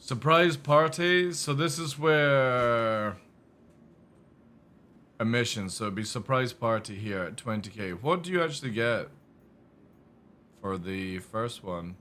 Surprise party. So this is where a mission. So it'd be surprise party here at 20k. What do you actually get for the first one?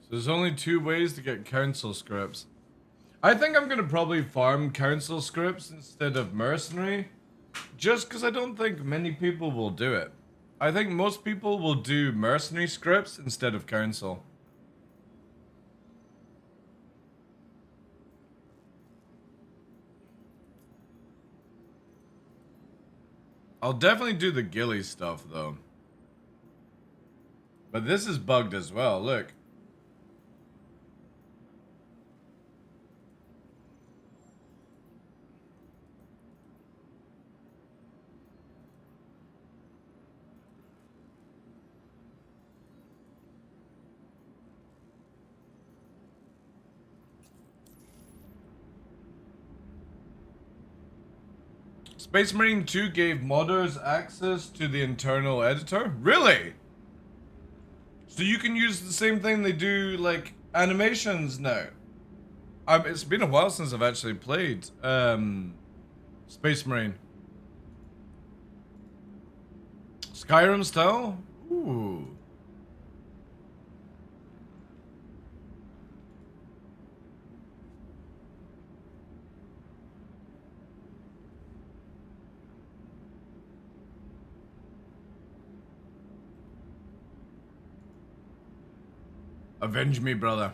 There's only 2 ways to get council scripts. I think I'm gonna probably farm council scripts instead of mercenary, just because I don't think many people will do it. I think most people will do mercenary scripts instead of council. I'll definitely do the ghillie stuff though. But this is bugged as well, look. Space Marine 2 gave modders access to the internal editor? Really? So you can use the same thing they do, like, animations now? It's been a while since I've actually played Space Marine. Skyrim style? Ooh. Avenge me, brother.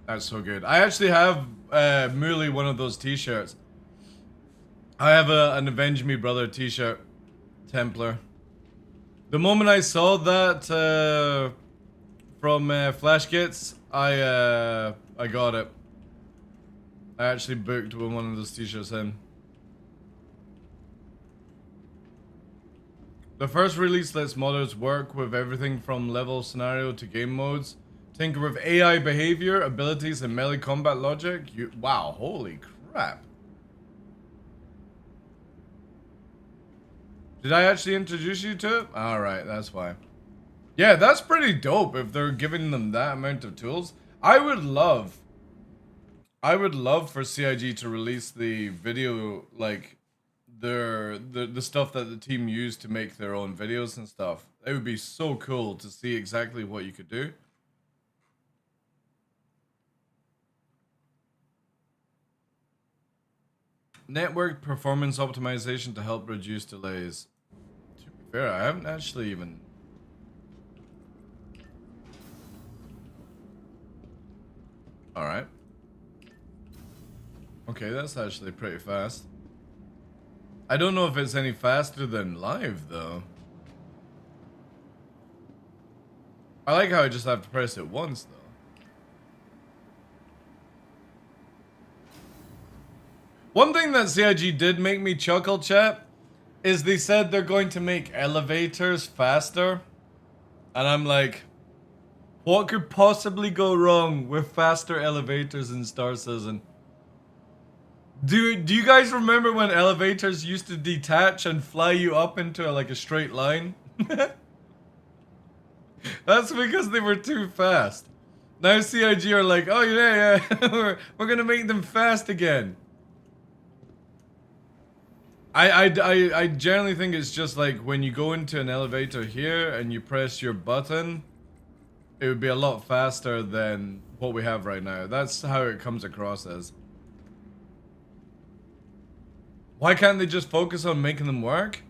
That's so good. I actually have merely one of those t-shirts. I have an Avenge me, brother t-shirt. Templar. The moment I saw that from Flash Kits, I got it. I actually booked one of those t-shirts in. The first release lets modders work with everything from level scenario to game modes. Tinker with AI behavior, abilities, and melee combat logic. Wow, holy crap. Did I actually introduce you to it? Alright, that's why. Yeah, that's pretty dope if they're giving them that amount of tools. I would love for CIG to release the video, like, the stuff that the team used to make their own videos and stuff. It would be so cool to see exactly what you could do. Network performance optimization to help reduce delays. To be fair, I haven't actually even... Alright. Okay, that's actually pretty fast. I don't know if it's any faster than live, though. I like how I just have to press it once, though. One thing that CIG did make me chuckle, chat, is they said they're going to make elevators faster. And I'm like, what could possibly go wrong with faster elevators in Star Citizen? Do you guys remember when elevators used to detach and fly you up into like a straight line? That's because they were too fast. Now CIG are like, oh yeah, we're gonna make them fast again. I generally think it's just like when you go into an elevator here and you press your button, it would be a lot faster than what we have right now. That's how it comes across as. Why can't they just focus on making them work?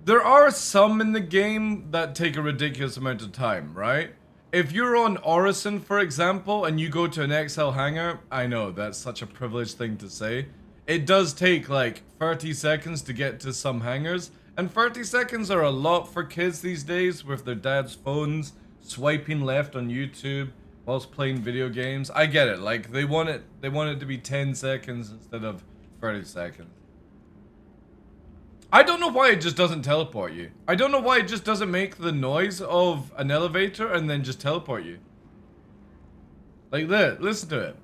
There are some in the game that take a ridiculous amount of time, right? If you're on Orison, for example, and you go to an XL hangar, I know that's such a privileged thing to say. It does take like 30 seconds to get to some hangars, and 30 seconds are a lot for kids these days with their dad's phones, swiping left on YouTube, whilst playing video games. I get it. Like they want it to be 10 seconds instead of 30 seconds. I don't know why it just doesn't teleport you. I don't know why it just doesn't make the noise of an elevator and then just teleport you. Like that. Listen to it.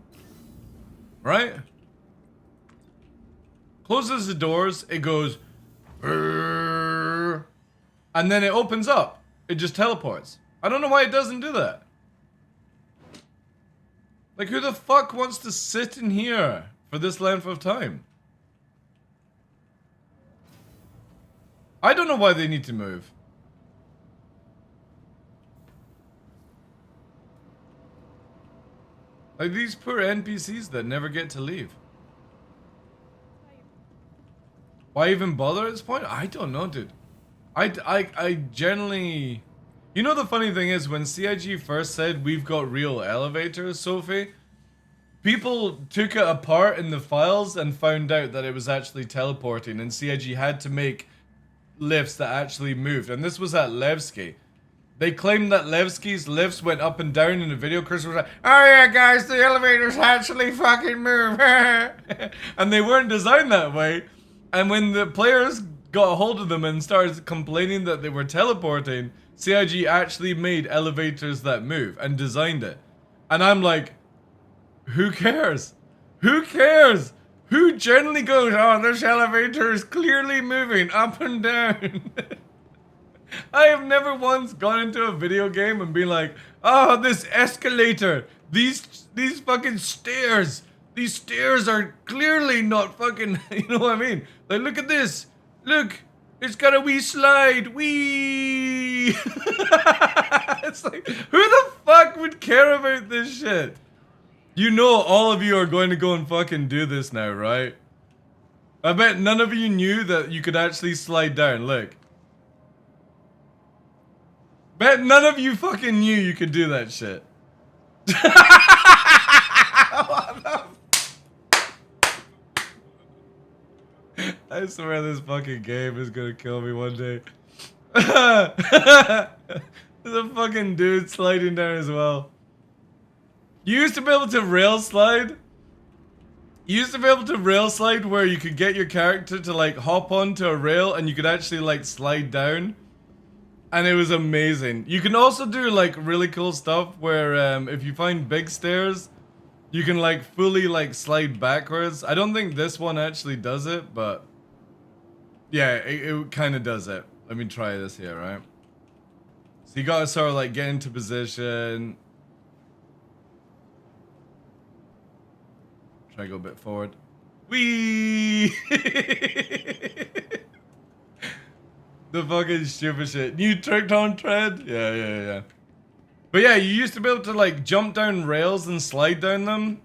Right? Closes the doors. It goes. And then it opens up. It just teleports. I don't know why it doesn't do that. Like who the fuck wants to sit in here for this length of time? I don't know why they need to move. Like these poor NPCs that never get to leave. Why even bother at this point? I don't know, dude. I generally... You know the funny thing is, when CIG first said we've got real elevators, Sophie, people took it apart in the files and found out that it was actually teleporting, and CIG had to make lifts that actually moved. And this was at Levski. They claimed that Levski's lifts went up and down in the video. Chris was like, oh yeah guys, the elevators actually fucking move. And they weren't designed that way. And when the players got a hold of them and started complaining that they were teleporting, CIG actually made elevators that move and designed it. And I'm like, who cares? Who cares? Who generally goes, oh, this elevator is clearly moving up and down? I have never once gone into a video game and been like, oh, this escalator, these fucking stairs, these stairs are clearly not fucking, you know what I mean? Like, look at this. Look, it's got a wee slide. Wee. It's like, who the fuck would care about this shit? You know all of you are going to go and fucking do this now, right? I bet none of you knew that you could actually slide down. Look. Bet none of you fucking knew you could do that shit. I swear this fucking game is gonna kill me one day. There's a fucking dude sliding down as well. You used to be able to rail slide. You used to be able to rail slide where you could get your character to like hop onto a rail and you could actually like slide down. And it was amazing. You can also do like really cool stuff where if you find big stairs, you can like fully like slide backwards. I don't think this one actually does it, but yeah, it kind of does it. Let me try this here, right? So you gotta sort of like get into position. Try to go a bit forward. Whee! The fucking stupid shit. New tricked on tread? Yeah. But yeah, you used to be able to like jump down rails and slide down them.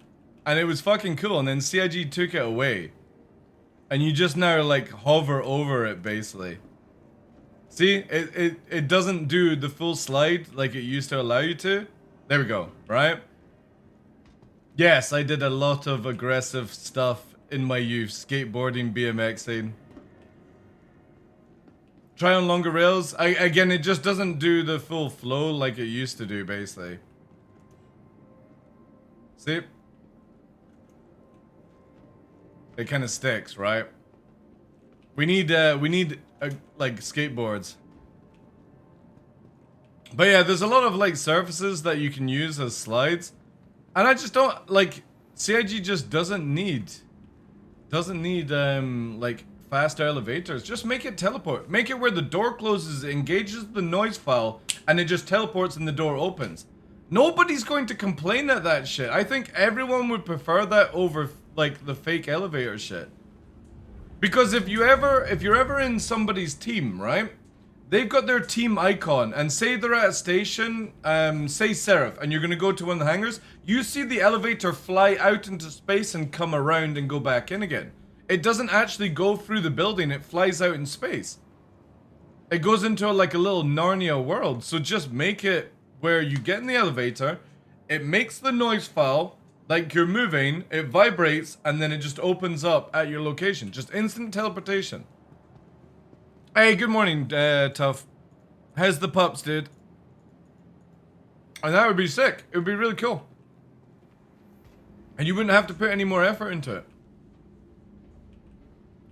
And it was fucking cool. And then CIG took it away. And you just now like hover over it basically. See? It doesn't do the full slide like it used to allow you to. There we go, right? Yes, I did a lot of aggressive stuff in my youth. Skateboarding, BMXing. Try on longer rails. Again, it just doesn't do the full flow like it used to do, basically. See? It kind of sticks, right? We need like skateboards. But yeah, there's a lot of like surfaces that you can use as slides. And I just don't, like, CIG just doesn't need like, fast elevators. Just make it teleport. Make it where the door closes, engages the noise file, and it just teleports and the door opens. Nobody's going to complain at that shit. I think everyone would prefer that over, like, the fake elevator shit. Because if you're ever in somebody's team, right? They've got their team icon, and say they're at a station, say Seraph, and you're gonna go to one of the hangars, you see the elevator fly out into space and come around and go back in again. It doesn't actually go through the building, it flies out in space. It goes into like a little Narnia world, so just make it where you get in the elevator, it makes the noise file, like you're moving, it vibrates, and then it just opens up at your location. Just instant teleportation. Hey, good morning, Tough. How's the pups, dude? And that would be sick. It would be really cool. And you wouldn't have to put any more effort into it.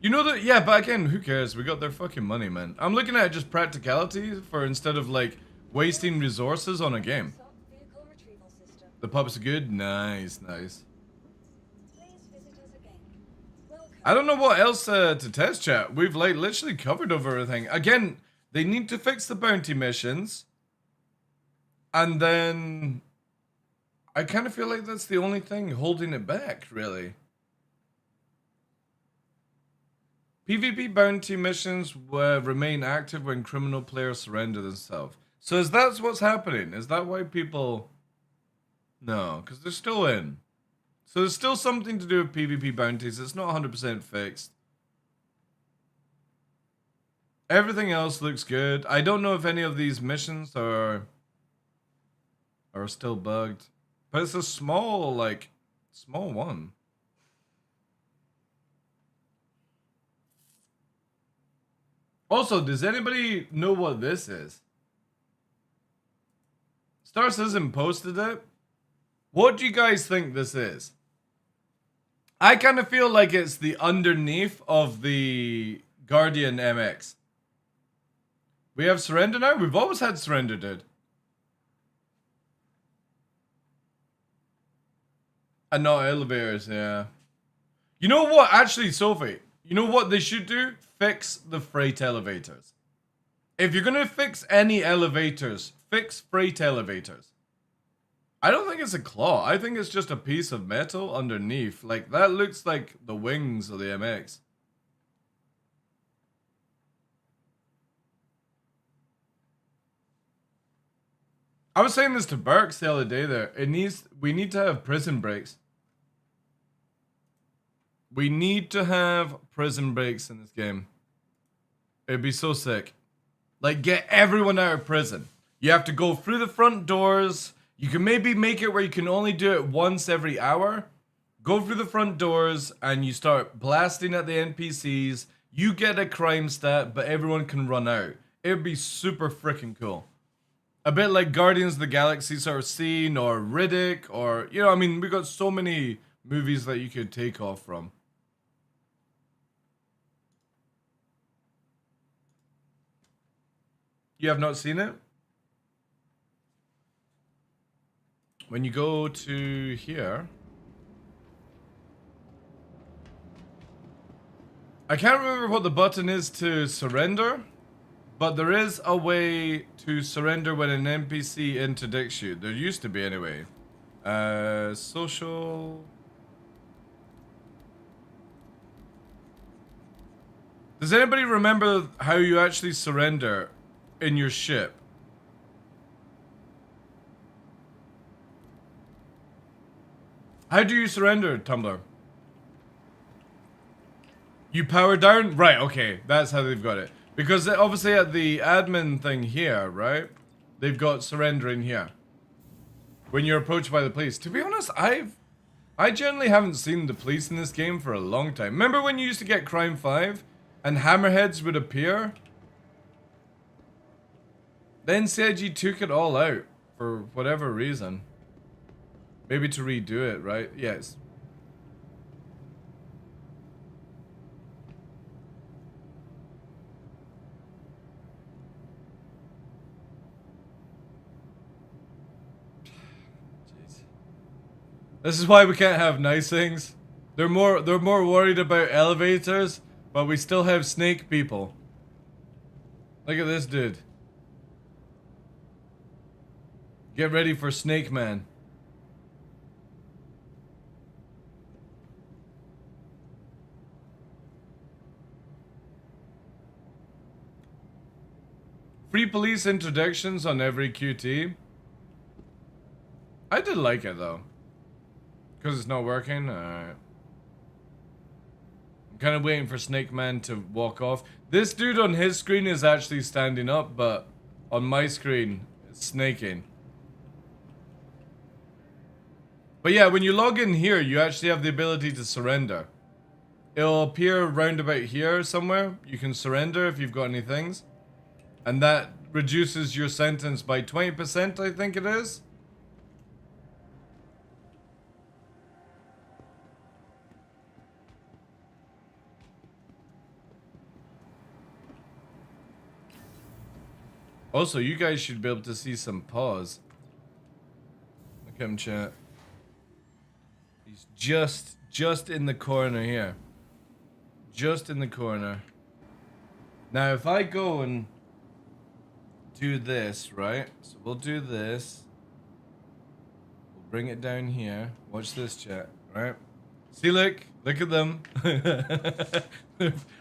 You know that, yeah, but again, who cares? We got their fucking money, man. I'm looking at just practicality for instead of like wasting resources on a game. Vehicle retrieval system. The pups are good? Nice, nice. Please visit us again. Welcome. I don't know what else to test, chat. We've like literally covered over everything. Again, they need to fix the bounty missions. And then I kind of feel like that's the only thing holding it back, really. PvP bounty missions remain active when criminal players surrender themselves. So is that what's happening? Is that why people... No, because they're still in. So there's still something to do with PvP bounties. It's not 100% fixed. Everything else looks good. I don't know if any of these missions are still bugged. But it's a small, like, small one. Also, does anybody know what this is? Star Citizen posted it. What do you guys think this is? I kind of feel like it's the underneath of the Guardian MX. We have Surrender now? We've always had Surrender, dude. And not elevators, yeah. You know what? Actually, Sophie, you know what they should do? Fix the freight elevators. If you're gonna fix any elevators, fix freight elevators. I don't think it's a claw. I think it's just a piece of metal underneath. Like, that looks like the wings of the MX. I was saying this to Burks the other day there. We need to have prison breaks. We need to have prison breaks in this game. It'd be so sick. Like, get everyone out of prison. You have to go through the front doors. You can maybe make it where you can only do it once every hour. Go through the front doors and you start blasting at the NPCs. You get a crime stat, but everyone can run out. It would be super freaking cool. A bit like Guardians of the Galaxy sort of scene, or Riddick, or, you know, I mean, we got so many movies that you could take off from. You have not seen it? When you go to here, I can't remember what the button is to surrender, but there is a way to surrender when an NPC interdicts you. There used to be anyway. Social. Does anybody remember how you actually surrender in your ship? How do you surrender, Tumblr? You power down? Right, okay. That's how they've got it. Because obviously at the admin thing here, right? They've got surrender in here. When you're approached by the police. To be honest, I generally haven't seen the police in this game for a long time. Remember when you used to get Crime 5? And hammerheads would appear? Then CIG took it all out. For whatever reason. Maybe to redo it, right? Yes. Jeez. This is why we can't have nice things. They're more worried about elevators, but we still have snake people. Look at this dude. Get ready for Snake Man. Free police introductions on every QT. I did like it though. Because it's not working? Alright. I'm kind of waiting for Snake Man to walk off. This dude on his screen is actually standing up, but on my screen, it's snaking. But yeah, when you log in here, you actually have the ability to surrender. It'll appear round about here somewhere. You can surrender if you've got any things. And that reduces your sentence by 20%, I think it is. Also, you guys should be able to see some paws. Look at him, chat. He's just in the corner here. Just in the corner. Now, if I go and do this, right? So we'll do this. We'll bring it down here. Watch this, chat, right? See, look at them.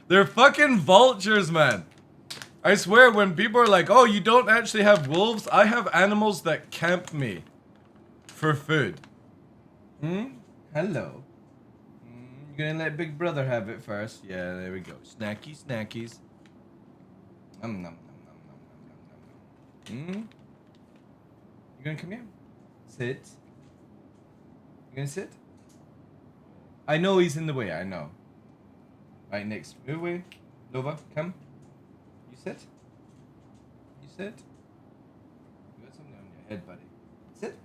They're fucking vultures, man. I swear, when people are like, oh, you don't actually have wolves, I have animals that camp me for food. Hello. You gonna let Big Brother have it first? Yeah, there we go. Snackies, snackies. Nom, nom, nom, nom, nom, nom, nom, nom. You gonna come here? Sit. You gonna sit? I know he's in the way, I know. Right, next. Move away. Nova, come. You sit. You sit. You got something on your head, buddy. Sit.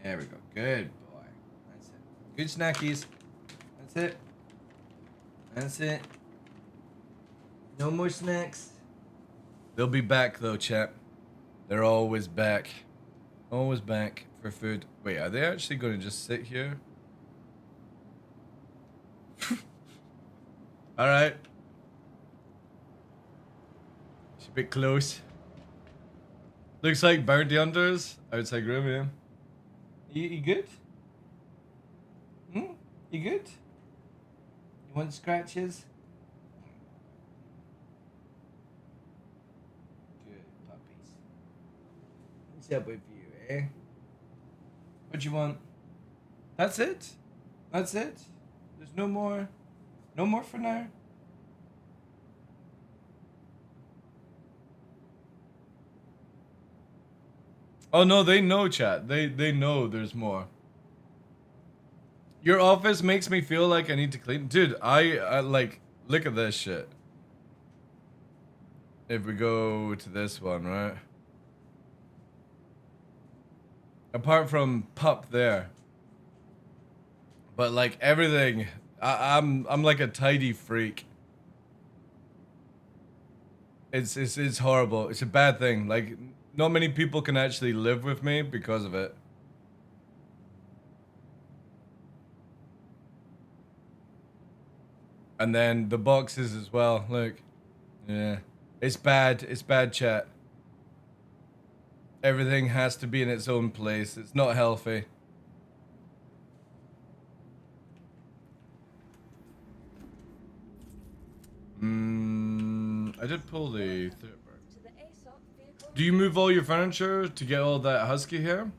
There we go. Good boy. That's it. Good snackies. That's it. That's it. No more snacks. They'll be back though, chap. They're always back. Always back for food. Wait, are they actually going to just sit here? Alright. It's a bit close. Looks like bounty hunters outside room, yeah. You good? You good? You want scratches? Good puppies. What's up with you, eh? What you want? That's it? That's it? There's no more? No more for now? Oh no, they know, chat. They know there's more. Your office makes me feel like I need to clean. Dude, I like, look at this shit. If we go to this one, right? Apart from pup there. But like everything, I'm like a tidy freak. It's horrible. It's a bad thing. Like, not many people can actually live with me because of it. And then the boxes as well. Look. Yeah. It's bad. It's bad, chat. Everything has to be in its own place. It's not healthy. I did pull the... Do you move all your furniture to get all that husky hair?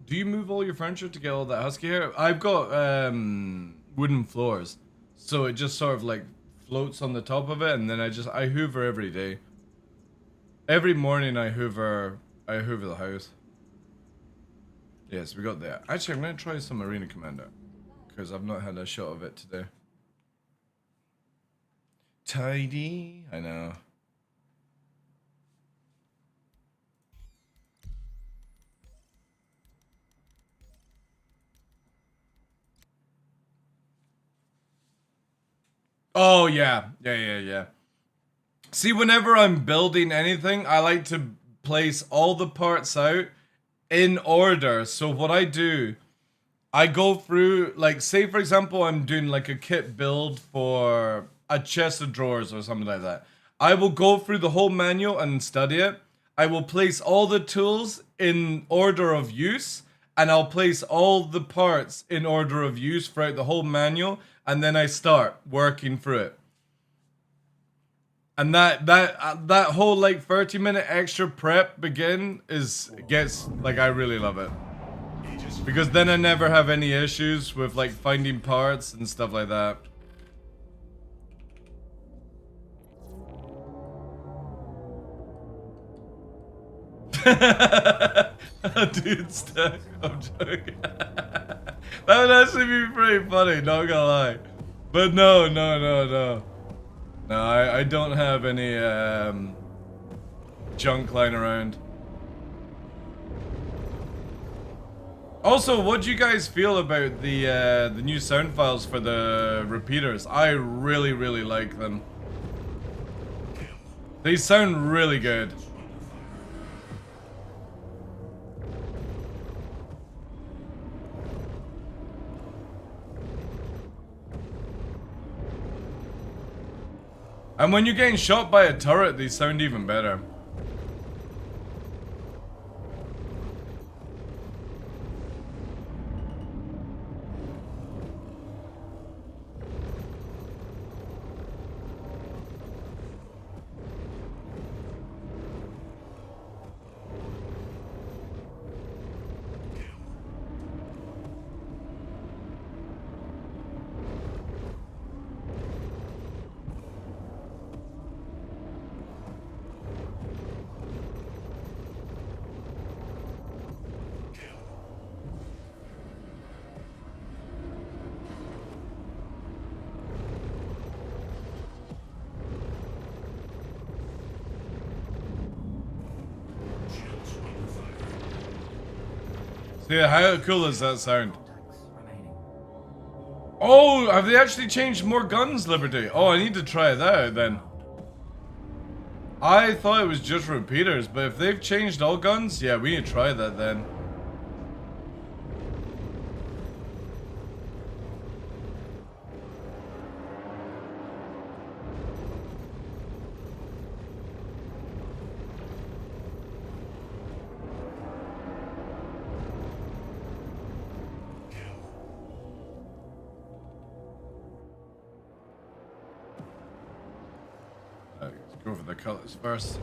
Do you move all your furniture to get all that husky hair? I've got wooden floors. So it just sort of like floats on the top of it, and then I hoover every day. Every morning I hoover the house. Yes, we got that. Actually, I'm gonna try some Arena Commander, because I've not had a shot of it today. Tidy, I know. Oh, yeah. Yeah. See, whenever I'm building anything, I like to place all the parts out in order. So what I do, I go through, like, say, for example, I'm doing, like, a kit build for a chest of drawers or something like that. I will go through the whole manual and study it. I will place all the tools in order of use, and I'll place all the parts in order of use throughout the whole manual. And then I start working through it. And that whole like 30-minute extra prep gets like, I really love it. Because then I never have any issues with like finding parts and stuff like that. Dude, stuck. I'm joking. That would actually be pretty funny, not gonna lie. But no. No, I don't have any junk lying around. Also, what do you guys feel about the new sound files for the repeaters? I really like them. They sound really good. And when you're getting shot by a turret, they sound even better. See, how cool does that sound? Oh, have they actually changed more guns, Liberty? Oh, I need to try that out then. I thought it was just repeaters, but if they've changed all guns, yeah, we need to try that then. Go for the colors first.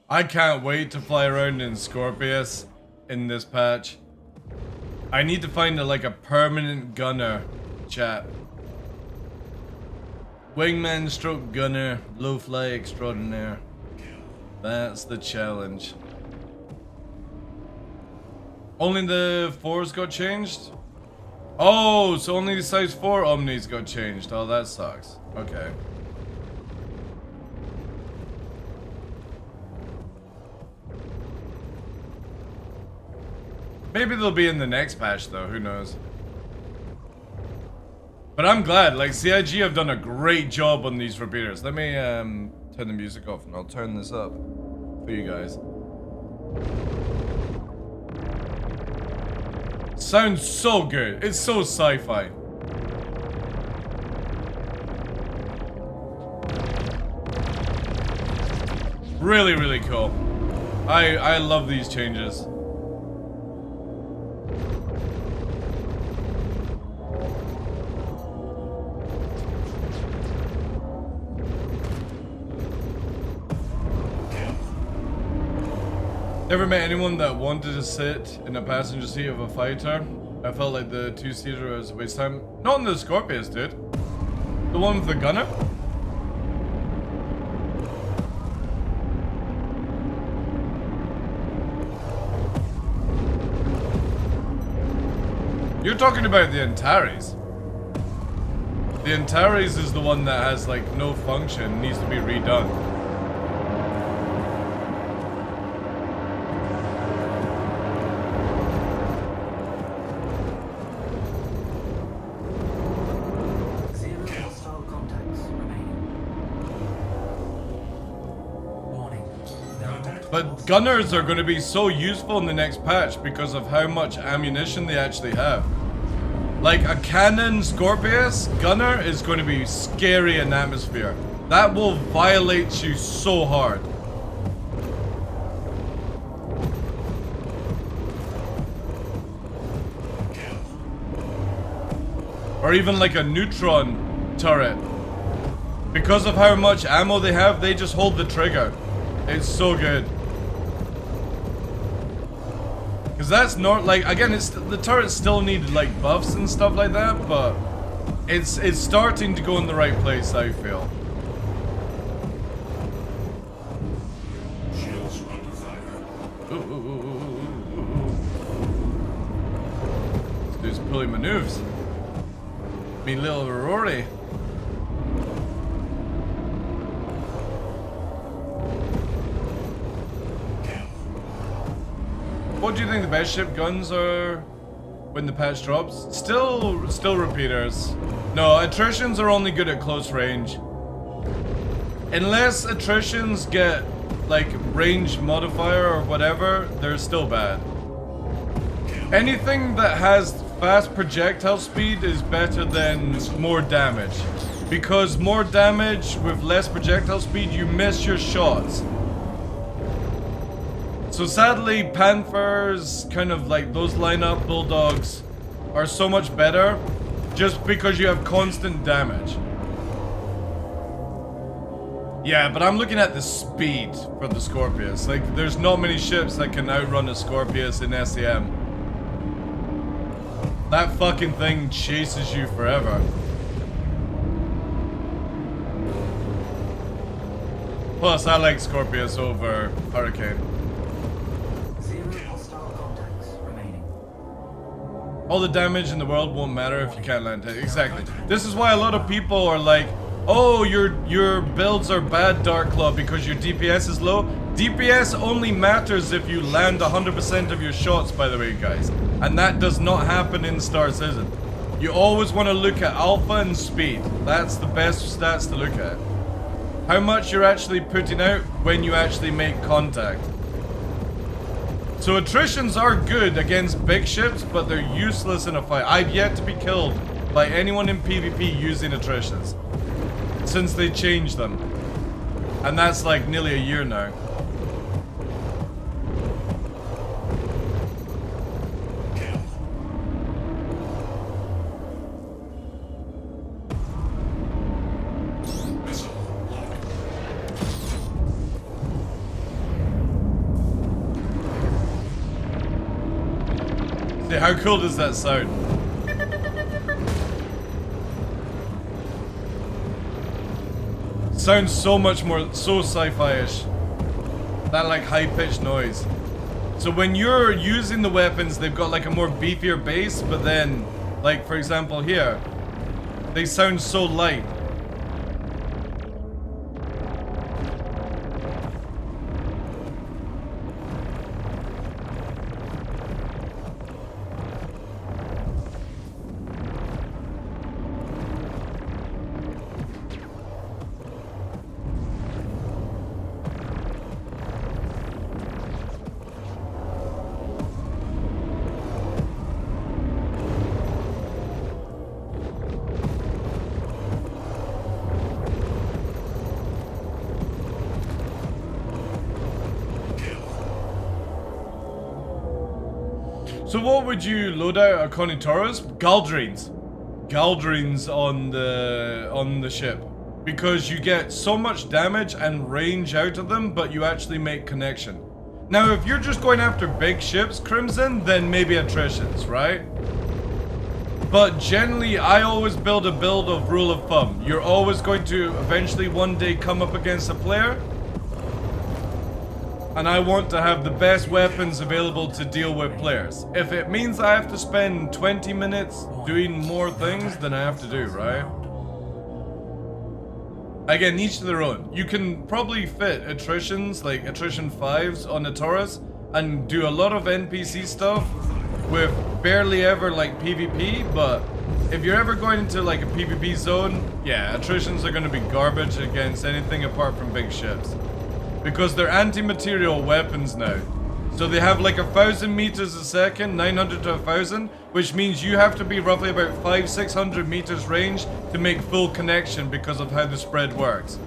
I can't wait to fly around in Scorpius in this patch. I need to find like a permanent gunner, chat. Wingman stroke gunner, blowfly extraordinaire. That's the challenge. Only the 4s got changed? Oh, so only the size 4 Omnis got changed. Oh, that sucks. Okay. Maybe they'll be in the next patch though, who knows. But I'm glad, like, CIG have done a great job on these repeaters. Let me turn the music off and I'll turn this up for you guys. Sounds so good. It's so sci-fi. Really, really cool. I love these changes. Never met anyone that wanted to sit in a passenger seat of a fighter. I felt like the two-seater was a waste of time. Not in the Scorpius, dude. The one with the gunner? You're talking about the Antares. The Antares is the one that has like no function, needs to be redone. But gunners are going to be so useful in the next patch because of how much ammunition they actually have. Like a cannon Scorpius gunner is going to be scary in atmosphere. That will violate you so hard. Or even like a neutron turret. Because of how much ammo they have, they just hold the trigger. It's so good. Because that's not like, again, it's the turrets still need like buffs and stuff like that, but it's starting to go in the right place, I feel. This dude's pulling maneuvers. Me little Rory. What do you think the best ship guns are when the patch drops? Still repeaters. No, attritions are only good at close range. Unless attritions get like range modifier or whatever, they're still bad. Anything that has fast projectile speed is better than more damage. Because more damage with less projectile speed, you miss your shots. So sadly, Panthers, kind of like those lineup Bulldogs, are so much better just because you have constant damage. Yeah, but I'm looking at the speed for the Scorpius. Like, there's not many ships that can outrun a Scorpius in SEM. That fucking thing chases you forever. Plus, I like Scorpius over Hurricane. 0 hostile contacts remaining. All the damage in the world won't matter if you can't land it. Exactly. This is why a lot of people are like, oh, your builds are bad, DarkLaw, because your DPS is low. DPS only matters if you land 100% of your shots, by the way, guys. And that does not happen in Star Citizen. You always want to look at alpha and speed. That's the best stats to look at. How much you're actually putting out when you actually make contact. So attritions are good against big ships, but they're useless in a fight. I've yet to be killed by anyone in PvP using attritions since they changed them. And that's like nearly a year now. See, how cool does that sound? Sounds so much more, so sci-fi-ish. That like high-pitched noise. So when you're using the weapons, they've got like a more beefier base, but then, like for example here, they sound so light. So what would you load out at Conitoras? Galdrines. Galdrines on the ship. Because you get so much damage and range out of them, but you actually make connection. Now if you're just going after big ships, Crimson, then maybe attritions, right? But generally, I always build a build of rule of thumb. You're always going to eventually one day come up against a player. And I want to have the best weapons available to deal with players. If it means I have to spend 20 minutes doing more things, then I have to do, right? Again, each to their own. You can probably fit attritions, like attrition 5s on a Taurus, and do a lot of NPC stuff with barely ever like PvP, but if you're ever going into like a PvP zone, yeah, attritions are going to be garbage against anything apart from big ships. Because they're anti-material weapons now. So they have like 1,000 meters a second, 900 to 1,000, which means you have to be roughly about 500-600 meters range to make full connection because of how the spread works.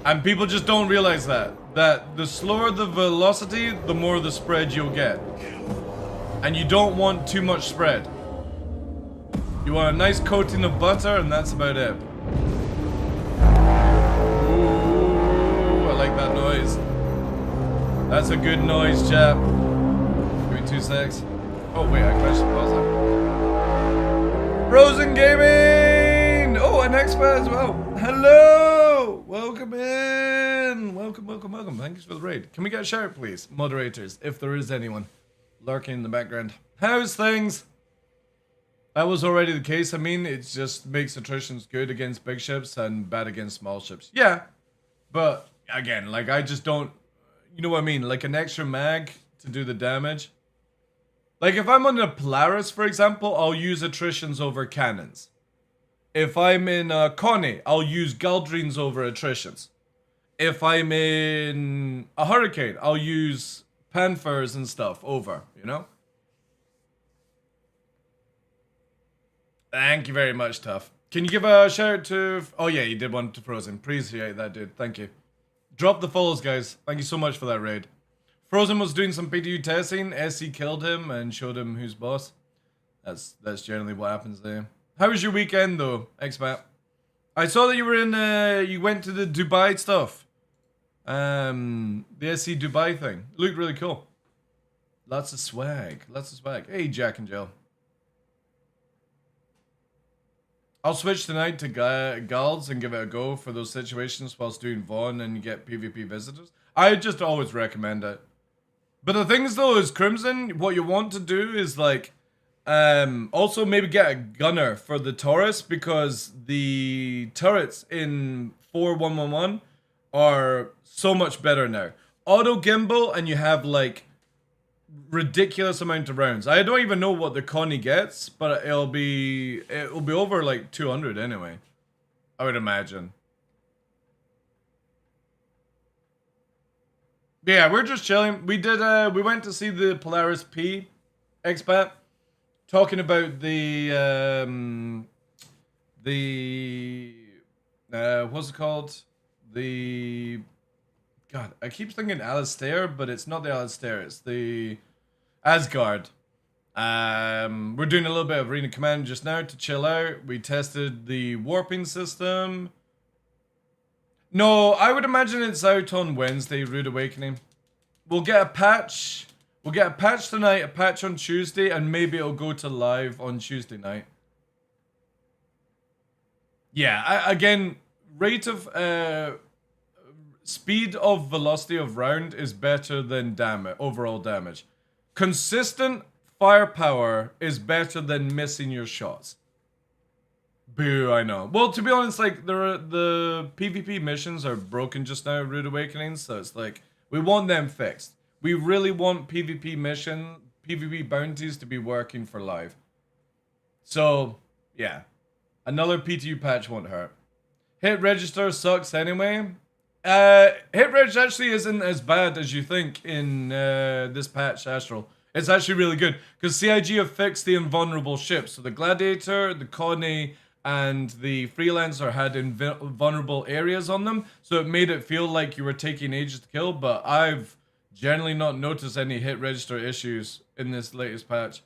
And people just don't realize that the slower the velocity, the more the spread you'll get. And you don't want too much spread. You want a nice coating of butter, and that's about it. Like that noise. That's a good noise, chap. Give me 2 secs. Oh wait, I crashed the pause there. Frozen Gaming! Oh, an expat as well. Hello! Welcome in! Welcome, welcome, welcome. Thank you for the raid. Can we get a shout, please? Moderators, if there is anyone lurking in the background. How's things? That was already the case. I mean, it just makes attritions good against big ships and bad against small ships. Yeah, but again, like I just don't, you know what I mean? Like an extra mag to do the damage. Like if I'm on a Polaris, for example, I'll use attritions over cannons. If I'm in Connie, I'll use Galdrines over attritions. If I'm in a Hurricane, I'll use Panthers and stuff over, you know? Thank you very much, Tough. Can you give a shout out to... Oh yeah, you did one to Frozen. Appreciate that, dude. Thank you. Drop the follows, guys. Thank you so much for that raid. Frozen was doing some PTU testing. SC killed him and showed him who's boss. That's generally what happens there. How was your weekend, though, Expat? I saw that you were in... you went to the Dubai stuff. The SC Dubai thing. Looked really cool. Lots of swag. Lots of swag. Hey, Jack and Jill. I'll switch tonight to Galds and give it a go for those situations whilst doing Vaughn and you get PvP visitors. I just always recommend it. But the thing is though is Crimson, what you want to do is like also maybe get a gunner for the Taurus because the turrets in 4111 are so much better now. Auto gimbal and you have like ridiculous amount of rounds. I don't even know what the Connie gets, but it'll be over like 200 anyway. I would imagine. Yeah, we're just chilling. We went to see the Polaris P expat talking about the what's it called? God, I keep thinking Alistair, but it's not the Alistair, it's the Asgard. We're doing a little bit of Arena Command just now to chill out. We tested the warping system. No, I would imagine it's out on Wednesday, Rude Awakening. We'll get a patch. We'll get a patch tonight, a patch on Tuesday, and maybe it'll go to live on Tuesday night. Yeah, again, rate of... speed of velocity of round is better than damage, overall damage. Consistent firepower is better than missing your shots. Boo, I know. Well, to be honest, like the PvP missions are broken just now, Rude Awakenings, so it's like we want them fixed. We really want PvP bounties to be working for live. So, yeah. Another PTU patch won't hurt. Hit register sucks anyway. Hit reg actually isn't as bad as you think in this patch, Astral. It's actually really good because CIG have fixed the invulnerable ships. So the Gladiator, the Connie, and the Freelancer had invulnerable areas on them. So it made it feel like you were taking ages to kill. But I've generally not noticed any hit register issues in this latest patch.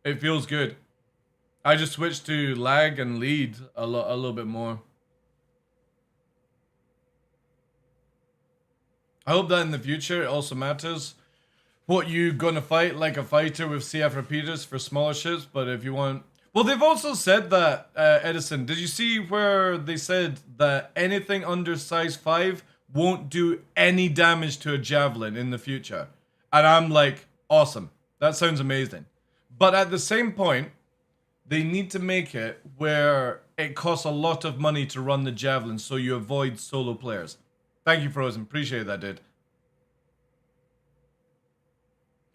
It feels good. I just switched to lag and lead a little bit more. I hope that in the future it also matters what you gonna fight like a fighter with CF repeaters for smaller ships, but if you want... Well, they've also said that, Edison, did you see where they said that anything under size 5 won't do any damage to a javelin in the future? And I'm like, awesome. That sounds amazing. But at the same point, they need to make it where it costs a lot of money to run the javelin so you avoid solo players. Thank you, Frozen. Appreciate that, dude.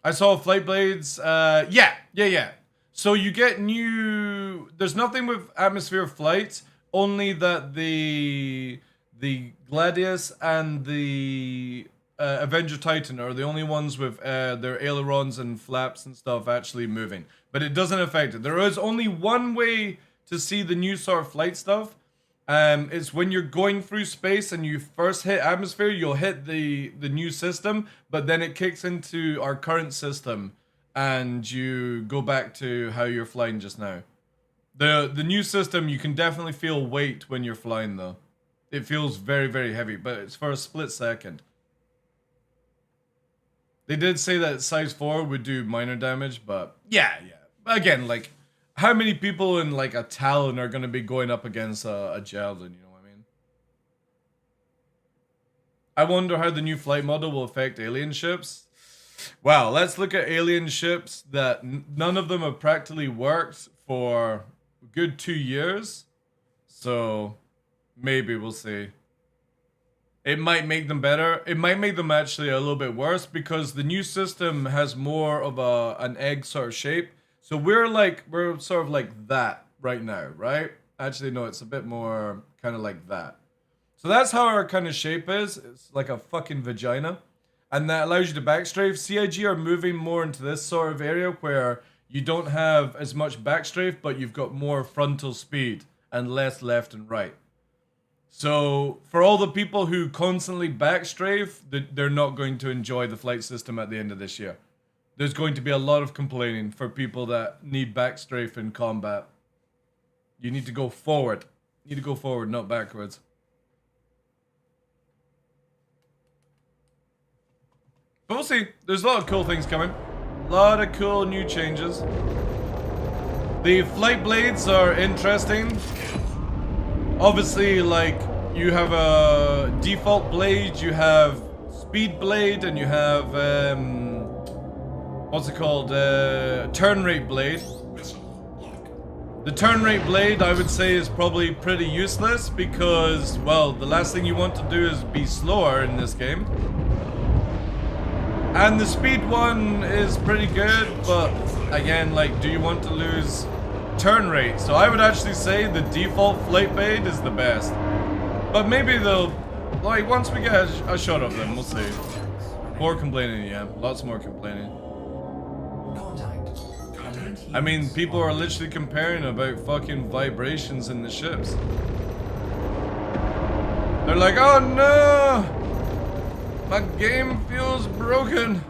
I saw Flight Blades. Yeah. So you get new... There's nothing with Atmosphere Flight, only that the Gladius and the Avenger Titan are the only ones with their ailerons and flaps and stuff actually moving. But it doesn't affect it. There is only one way to see the new sort of flight stuff. It's when you're going through space and you first hit atmosphere, you'll hit the new system, but then it kicks into our current system and you go back to how you're flying just now. The new system, you can definitely feel weight when you're flying though. It feels very, very heavy, but it's for a split second. They did say that size 4 would do minor damage, but yeah. Again, like... How many people in like a Talon are going to be going up against a Javelin, you know what I mean? I wonder how the new flight model will affect alien ships. Wow, let's look at alien ships that none of them have practically worked for a good 2 years. So, maybe we'll see. it might make them better. It might make them actually a little bit worse because the new system has more of an egg sort of shape. So we're sort of like that right now, right? Actually, no, it's a bit more kind of like that. So that's how our kind of shape is. It's like a fucking vagina. And that allows you to backstrafe. CIG are moving more into this sort of area where you don't have as much backstrafe, but you've got more frontal speed and less left and right. So for all the people who constantly backstrafe, they're not going to enjoy the flight system at the end of this year. There's going to be a lot of complaining for people that need backstrafe in combat. You need to go forward. You need to go forward, not backwards. But we'll see. There's a lot of cool things coming. A lot of cool new changes. The flight blades are interesting. Obviously, like, you have a default blade, you have speed blade, and you have, what's it called? Turn rate blade. The turn rate blade, I would say, is probably pretty useless because, well, the last thing you want to do is be slower in this game. And the speed one is pretty good, but again, like, do you want to lose turn rate? So I would actually say the default flight blade is the best. But maybe they'll, like, once we get a shot of them, we'll see. More complaining, yeah. Lots more complaining. I mean, people are literally comparing about fucking vibrations in the ships. They're like, oh no! My game feels broken.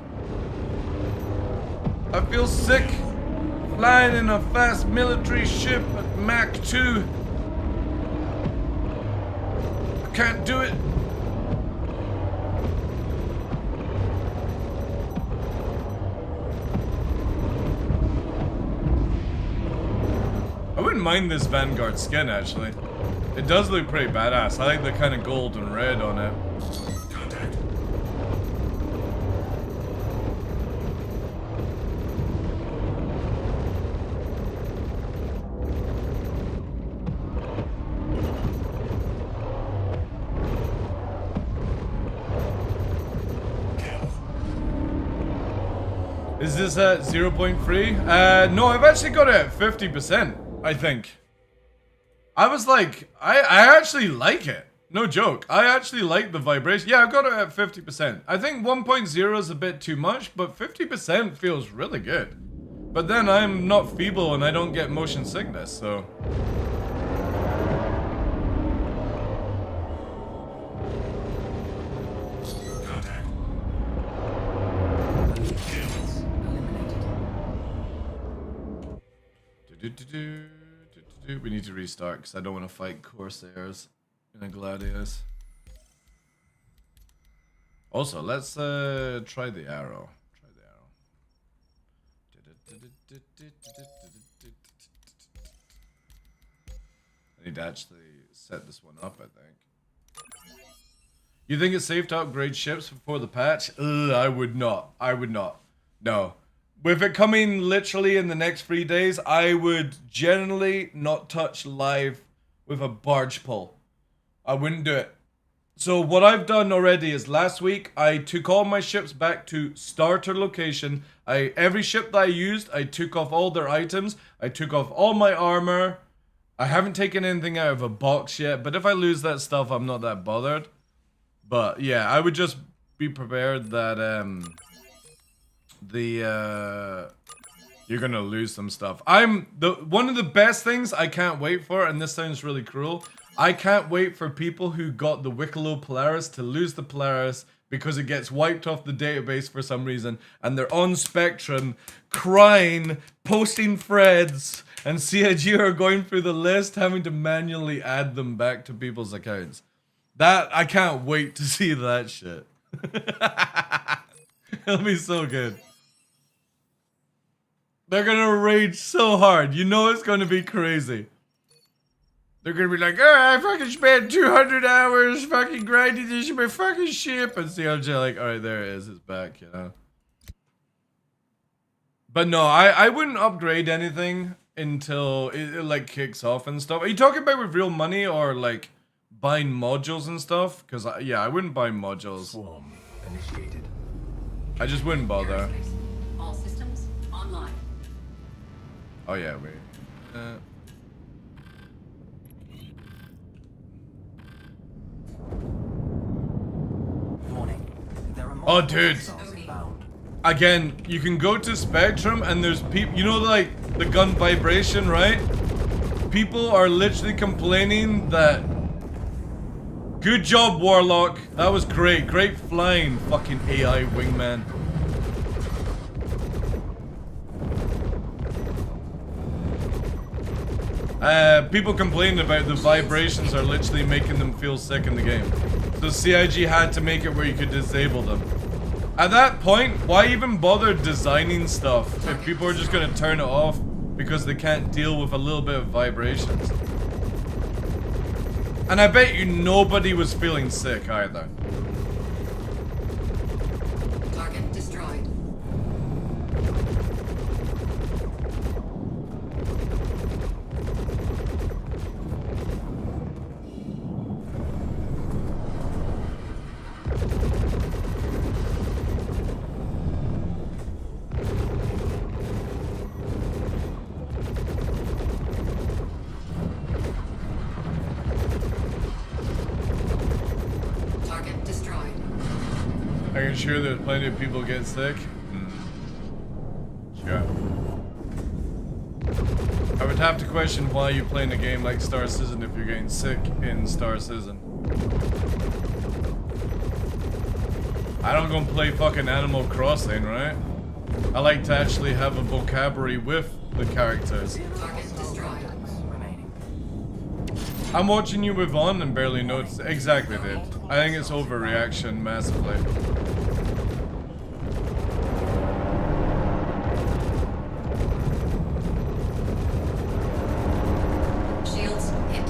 I feel sick flying in a fast military ship at Mach 2. I can't do it. I wouldn't mind this Vanguard skin, actually. It does look pretty badass. I like the kind of gold and red on it. Is this at 0.3? No, I've actually got it at 50%, I think. I was like, I actually like it. No joke. I actually like the vibration. Yeah, I've got it at 50%. I think 1.0 is a bit too much, but 50% feels really good. But then I'm not feeble and I don't get motion sickness, so... We need to restart because I don't want to fight Corsairs in a Gladius. Also, let's try the arrow. I need to actually set this one up, I think. You think it's safe to upgrade ships before the patch? Ugh, I would not. I would not. No. With it coming literally in the next 3 days, I would generally not touch live with a barge pull. I wouldn't do it. So what I've done already is last week, I took all my ships back to starter location. Every ship that I used, I took off all their items. I took off all my armor. I haven't taken anything out of a box yet, but if I lose that stuff, I'm not that bothered. But yeah, I would just be prepared that you're gonna lose some stuff. One of the best things I can't wait for, and this sounds really cruel, I can't wait for people who got the Wicklow Polaris to lose the Polaris because it gets wiped off the database for some reason, and they're on Spectrum crying, posting threads, and CIG are going through the list having to manually add them back to people's accounts. I can't wait to see that shit. It'll be so good. They're gonna rage so hard. You know it's gonna be crazy. They're gonna be like, oh, I fucking spent 200 hours fucking grinding this my fucking ship. And CLJ like, alright, there it is. It's back, you know. But no, I wouldn't upgrade anything until it like kicks off and stuff. Are you talking about with real money or like buying modules and stuff, because yeah, I wouldn't buy modules. Swarm initiated. I just wouldn't bother. All systems online. Oh yeah, wait. Warning. There are Oh, dude. Bound. Again, you can go to Spectrum and there's people, you know, like the gun vibration, right? People are literally complaining that. Good job, Warlock. That was great. Great flying, fucking AI wingman. People complaining about the vibrations are literally making them feel sick in the game. So CIG had to make it where you could disable them. At that point, why even bother designing stuff if people are just gonna turn it off because they can't deal with a little bit of vibrations? And I bet you nobody was feeling sick either. Target destroyed. Target destroyed. Are you sure there's plenty of people get sick? Sure. I would have to question why you're playing a game like Star Citizen if you're getting sick in Star Citizen. I don't go play fucking Animal Crossing, right? I like to actually have a vocabulary with the characters. Target destroyed. I'm watching you move on and barely notice. Exactly, dude. I think it's overreaction massively. Shields hit.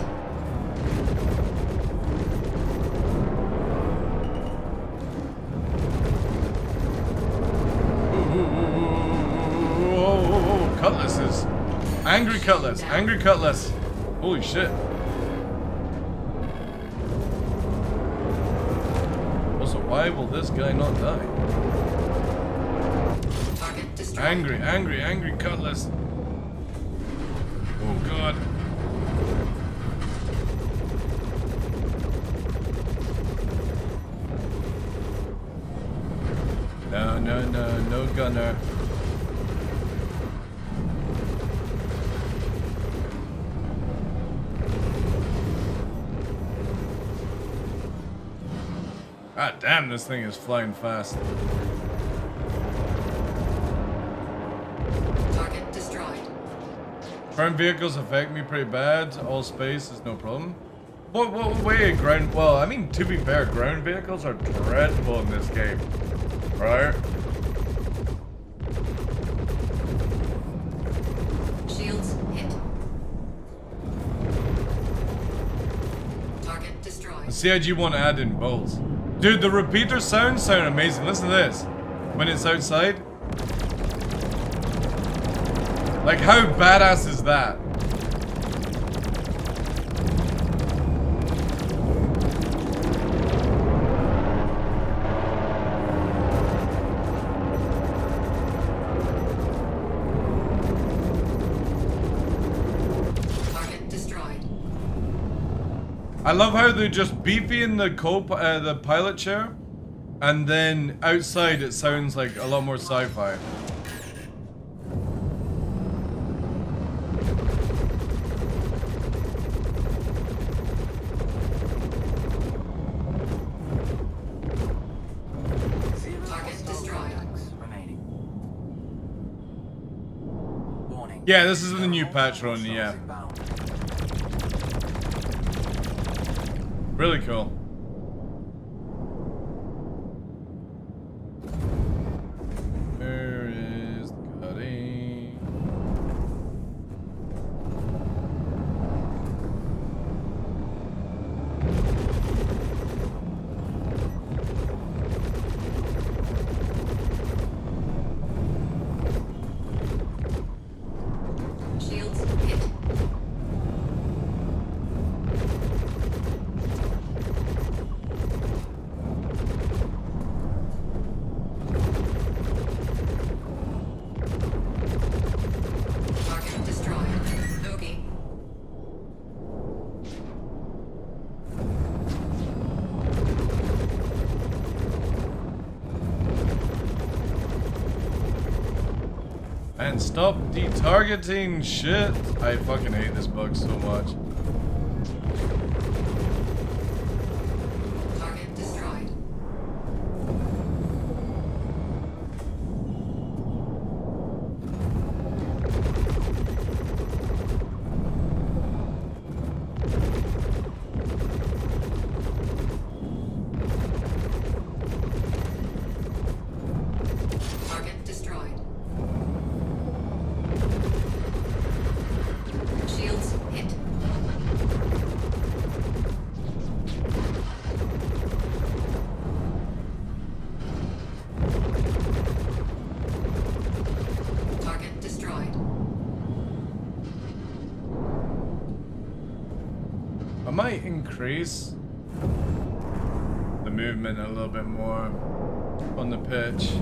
Whoa, cutlasses. Angry cutlass. Angry cutlass. Holy shit. Also, why will this guy not die? Target destroyed. Angry cutlass. Oh god. No gunner. God damn, this thing is flying fast. Target destroyed. Current vehicles affect me pretty bad. All space is no problem. What way ground? Well, I mean, to be fair, ground vehicles are dreadful in this game, right? Shields hit. Target destroyed. The CIG want to add in bolts. Dude, the repeater sounds sound amazing. Listen to this. When it's outside. Like, how badass is that? Target destroyed. I love how they're just beefy in the the pilot chair, and then outside it sounds like a lot more sci-fi. Target destroyed. Remaining. Warning. Yeah, this is the new patch run, yeah. Bound. Really cool. Where is the cutting? Shields hit. And stop detargeting shit. I fucking hate this bug so much. Target destroyed. Target destroyed. Shields hit. Target destroyed. I might increase the movement a little bit more on the pitch.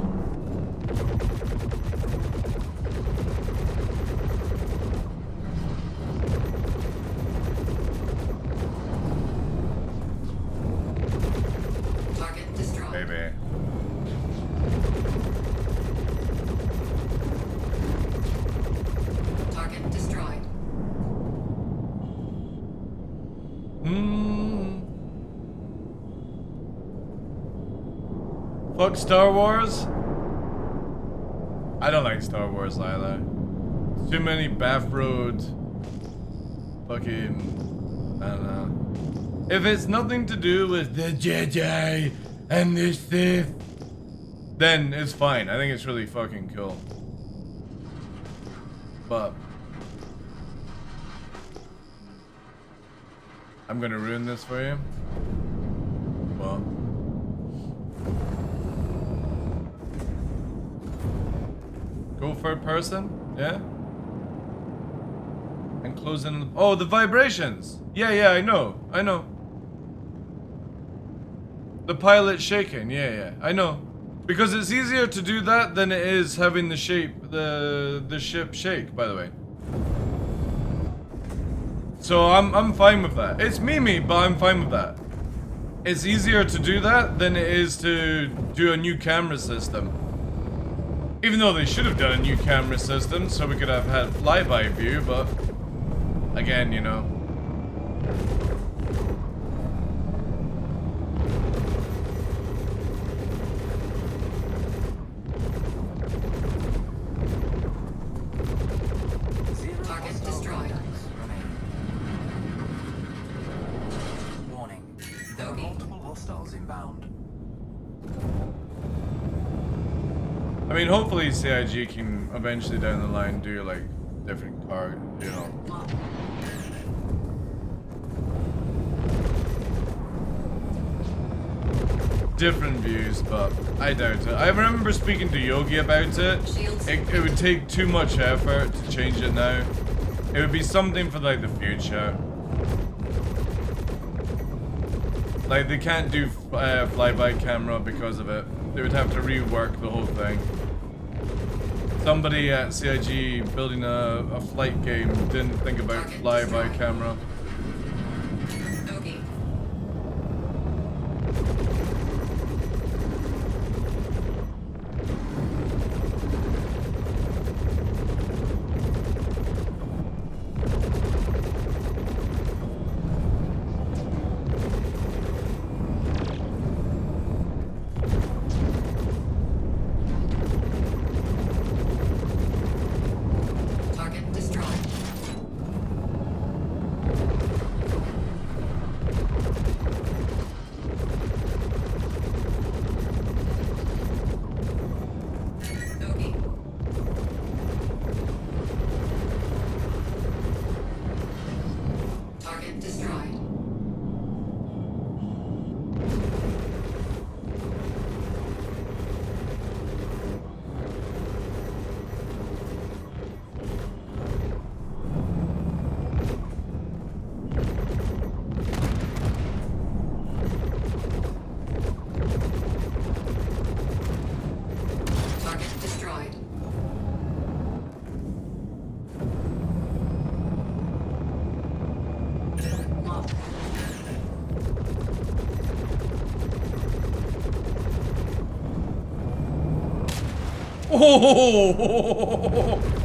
Target destroyed. Maybe. Target destroyed. Fuck Star Wars? I don't like Star Wars either. Too many Bath Road. Fucking. I don't know. If it's nothing to do with the Jedi and the Sith, then it's fine. I think it's really fucking cool. But I'm gonna ruin this for you. Well. Go third person? Yeah? And close in. Oh, the vibrations! Yeah, I know. The pilot shaking, yeah, I know. Because it's easier to do that than it is having the ship shake, by the way. So I'm fine with that. It's Mimi, but I'm fine with that. It's easier to do that than it is to do a new camera system. Even though they should have done a new camera system so we could have had flyby view, but again, you know. Target destroyed. Warning. There are multiple hostiles inbound. I mean, hopefully CIG can eventually down the line do like different car, you know. Different views, but I doubt it. I remember speaking to Yogi about it. It would take too much effort to change it now. It would be something for like the future. Like they can't do flyby camera because of it. They would have to rework the whole thing. Somebody at CIG building a flight game didn't think about flyby camera. Target destroyed.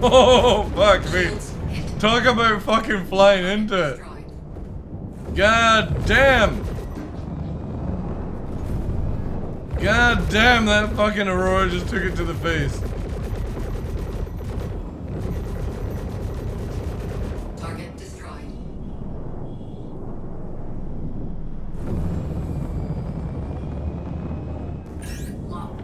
Oh, fuck me. Talk about fucking flying into it. God damn. God damn, that fucking Aurora just took it to the face. Target destroyed. Low.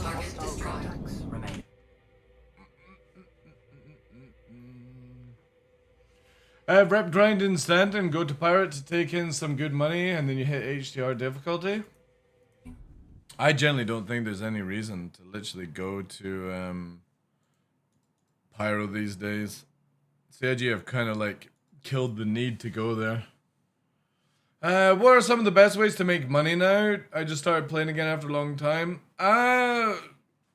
Target destroyed. Rep grind instant and go to pirate to take in some good money, and then you hit HDR difficulty. I generally don't think there's any reason to literally go to pyro these days. CIG have kind of like killed the need to go there. What are some of the best ways to make money now? I just started playing again after a long time. I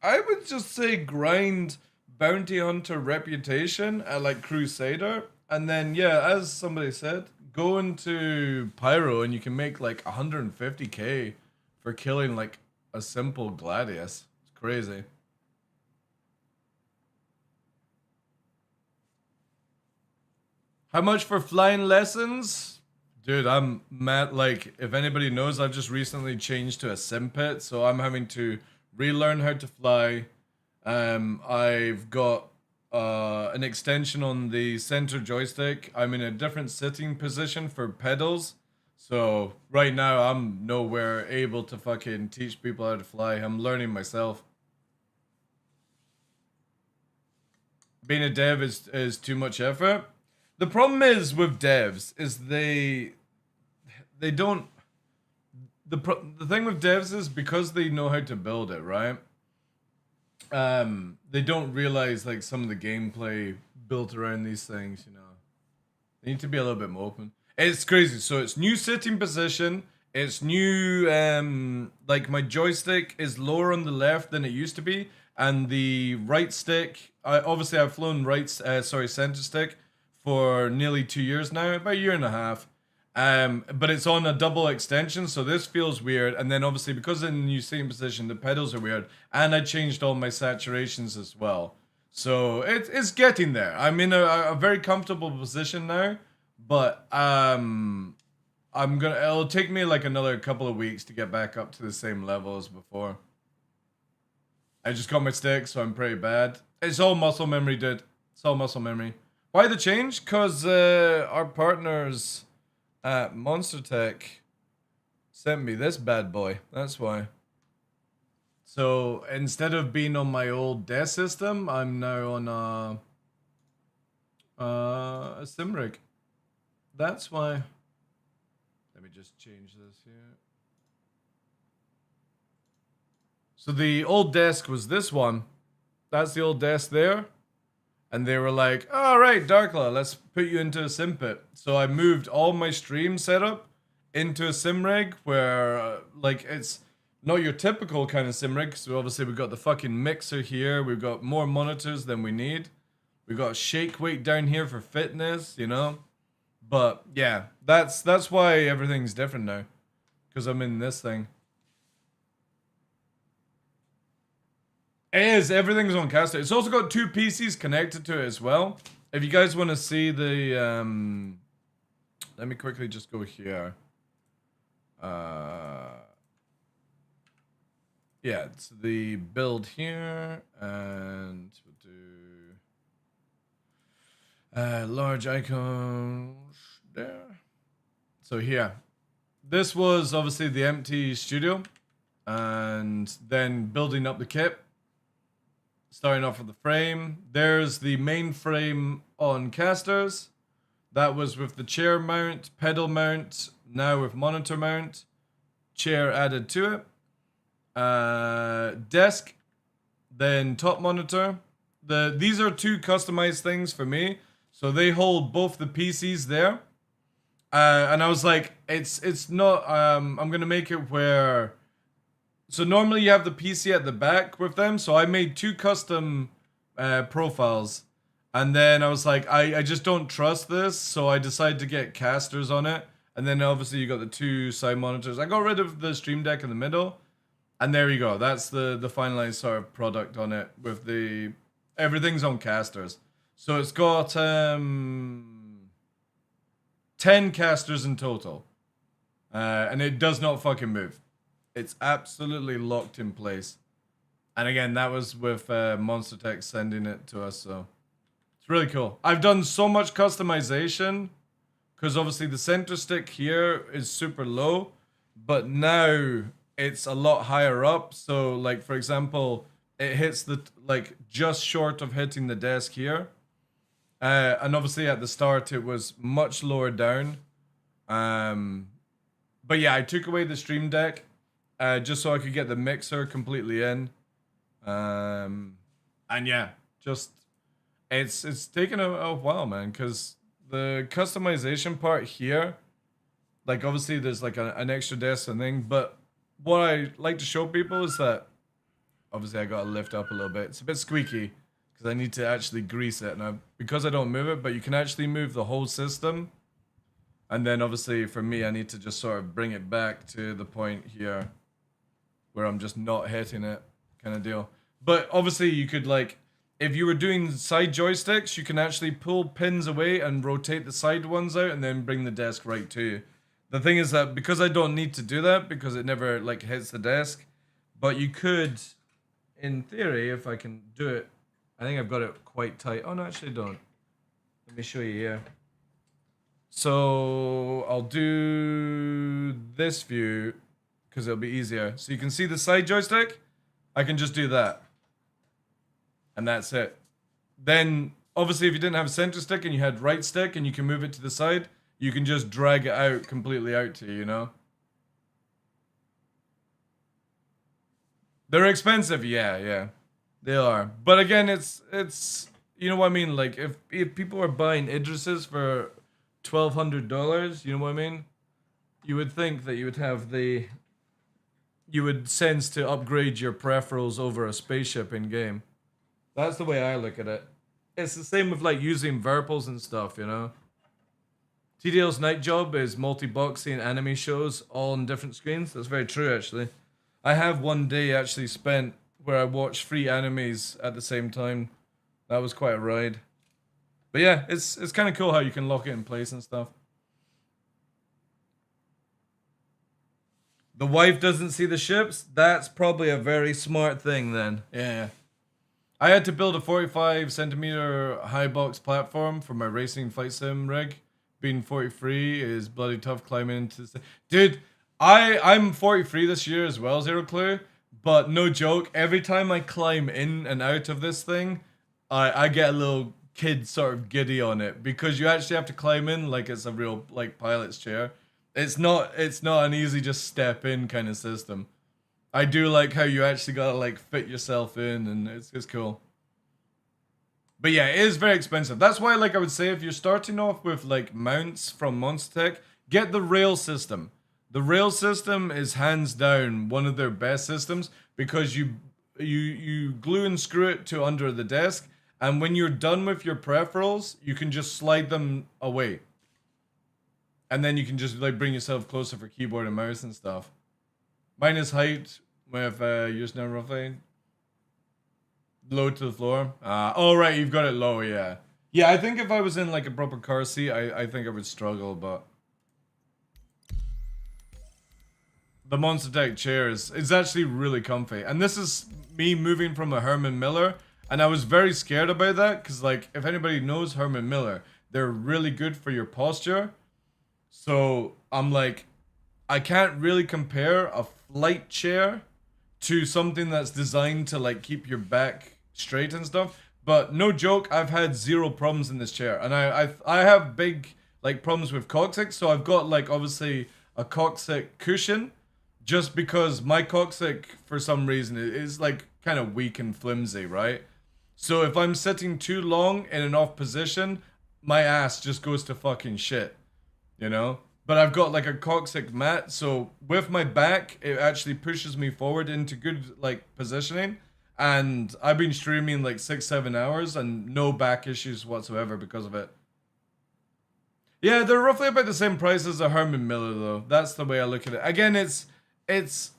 would just say grind bounty hunter reputation at like Crusader. And then, yeah, as somebody said, go into Pyro and you can make like 150k for killing like a simple Gladius. It's crazy. How much for flying lessons? Dude, I'm mad. Like, if anybody knows, I've just recently changed to a sim pit, so I'm having to relearn how to fly. I've got an extension on the center joystick. I'm in a different sitting position for pedals. So right now I'm nowhere able to fucking teach people how to fly. I'm learning myself. Being a dev is too much effort. The problem is with devs is they don't. The thing with devs is because they know how to build it, right? They don't realize like some of the gameplay built around these things, you know. They need to be a little bit more open. It's crazy. So it's new sitting position. It's new, like my joystick is lower on the left than it used to be. And the right stick, obviously I've flown center stick for nearly 2 years now, about a year and a half. But it's on a double extension, so this feels weird. And then obviously because in the new sitting position, the pedals are weird. And I changed all my saturations as well. So it's getting there. I'm in a very comfortable position now. But it'll take me like another couple of weeks to get back up to the same level as before. I just got my stick, so I'm pretty bad. It's all muscle memory, dude. It's all muscle memory. Why the change? Because our partners at Monster Tech sent me this bad boy. That's why. So instead of being on my old desk system, I'm now on a sim rig. That's why. Let me just change this here. So the old desk was this one. That's the old desk there. And they were like, all right, DarkLaw, let's put you into a sim pit. So I moved all my stream setup into a sim rig where, like, it's not your typical kind of sim rig. So obviously we've got the fucking mixer here. We've got more monitors than we need. We've got a shake weight down here for fitness, you know. But yeah, that's why everything's different now. Because I'm in this thing. It is, everything's on caster. It's also got 2 PCs connected to it as well. If you guys want to see the, let me quickly just go here. Yeah, it's the build here, and we'll do large icons there. So here, this was obviously the empty studio, and then building up the kit. Starting off with the frame. There's the main frame on casters. That was with the chair mount, pedal mount, now with monitor mount. Chair added to it. Desk, then top monitor. These are 2 customized things for me. So they hold both the PCs there. And I was like, it's not, I'm going to make it where... So normally you have the PC at the back with them. So I made 2 custom profiles. And then I was like, I just don't trust this, so I decided to get casters on it. And then obviously you got the 2 side monitors. I got rid of the Stream Deck in the middle. And there you go. That's the finalized sort of product on it with the... Everything's on casters. So it's got 10 casters in total. And it does not fucking move. It's absolutely locked in place. And again, that was with Monster Tech sending it to us, so... It's really cool. I've done so much customization because obviously the center stick here is super low, but now it's a lot higher up. So like, for example, it hits the, like, just short of hitting the desk here. And obviously at the start it was much lower down. But yeah, I took away the Stream Deck just so I could get the mixer completely in. And yeah, just... It's taken a while, man, because the customization part here, like obviously there's like an extra desk and thing, but what I like to show people is that obviously I gotta lift up a little bit. It's a bit squeaky because I need to actually grease it, and because I don't move it, but you can actually move the whole system, and then obviously for me I need to just sort of bring it back to the point here where I'm just not hitting it, kind of deal. But obviously you could, like, if you were doing side joysticks, you can actually pull pins away and rotate the side ones out and then bring the desk right to you. The thing is that because I don't need to do that because it never like hits the desk, but you could, in theory, if I can do it, I think I've got it quite tight. Oh no, actually I don't. Let me show you here. So I'll do this view because it'll be easier. So you can see the side joystick. I can just do that. And that's it. Then, obviously, if you didn't have a center stick and you had right stick and you can move it to the side, you can just drag it out, completely out to you, you know? They're expensive, yeah. They are. But again, it's you know what I mean? Like, if people are buying Idrises for $1,200, you know what I mean? You would think that you would have you would sense to upgrade your peripherals over a spaceship in-game. That's the way I look at it. It's the same with like using Verpals and stuff, you know? TDL's night job is multi-boxing anime shows all on different screens. That's very true, actually. I have one day actually spent where I watched 3 animes at the same time. That was quite a ride. But yeah, it's kind of cool how you can lock it in place and stuff. The wife doesn't see the ships? That's probably a very smart thing then. Yeah. I had to build a 45 centimeter high box platform for my racing flight sim rig. Being 43 is bloody tough climbing into the... Dude, I'm 43 this year as well, Zero Clue. But no joke, every time I climb in and out of this thing, I get a little kid sort of giddy on it. Because you actually have to climb in like it's a real like pilot's chair. It's not an easy just step in kind of system. I do like how you actually gotta like fit yourself in, and it's cool. But yeah, it is very expensive. That's why, like, I would say if you're starting off with like mounts from Monster Tech, get the rail system. The rail system is hands down one of their best systems because you glue and screw it to under the desk, and when you're done with your peripherals, you can just slide them away. And then you can just like bring yourself closer for keyboard and mouse and stuff. Mine is height with yours now roughly. Low to the floor. Oh right, you've got it low, yeah. Yeah, I think if I was in like a proper car seat, I think I would struggle, but the Monster Tech chair is actually really comfy. And this is me moving from a Herman Miller, and I was very scared about that, because like, if anybody knows Herman Miller, they're really good for your posture. So I'm like, I can't really compare a flight chair to something that's designed to like keep your back straight and stuff. But no joke, I've had 0 problems in this chair, and I have big like problems with coccyx, so I've got like obviously a coccyx cushion, just because my coccyx for some reason is like kind of weak and flimsy, right? So if I'm sitting too long in an off position, my ass just goes to fucking shit, you know? But I've got like a coccyx mat, so with my back, it actually pushes me forward into good like positioning. And I've been streaming like 6-7 hours and no back issues whatsoever because of it. Yeah, they're roughly about the same price as a Herman Miller though. That's the way I look at it. Again,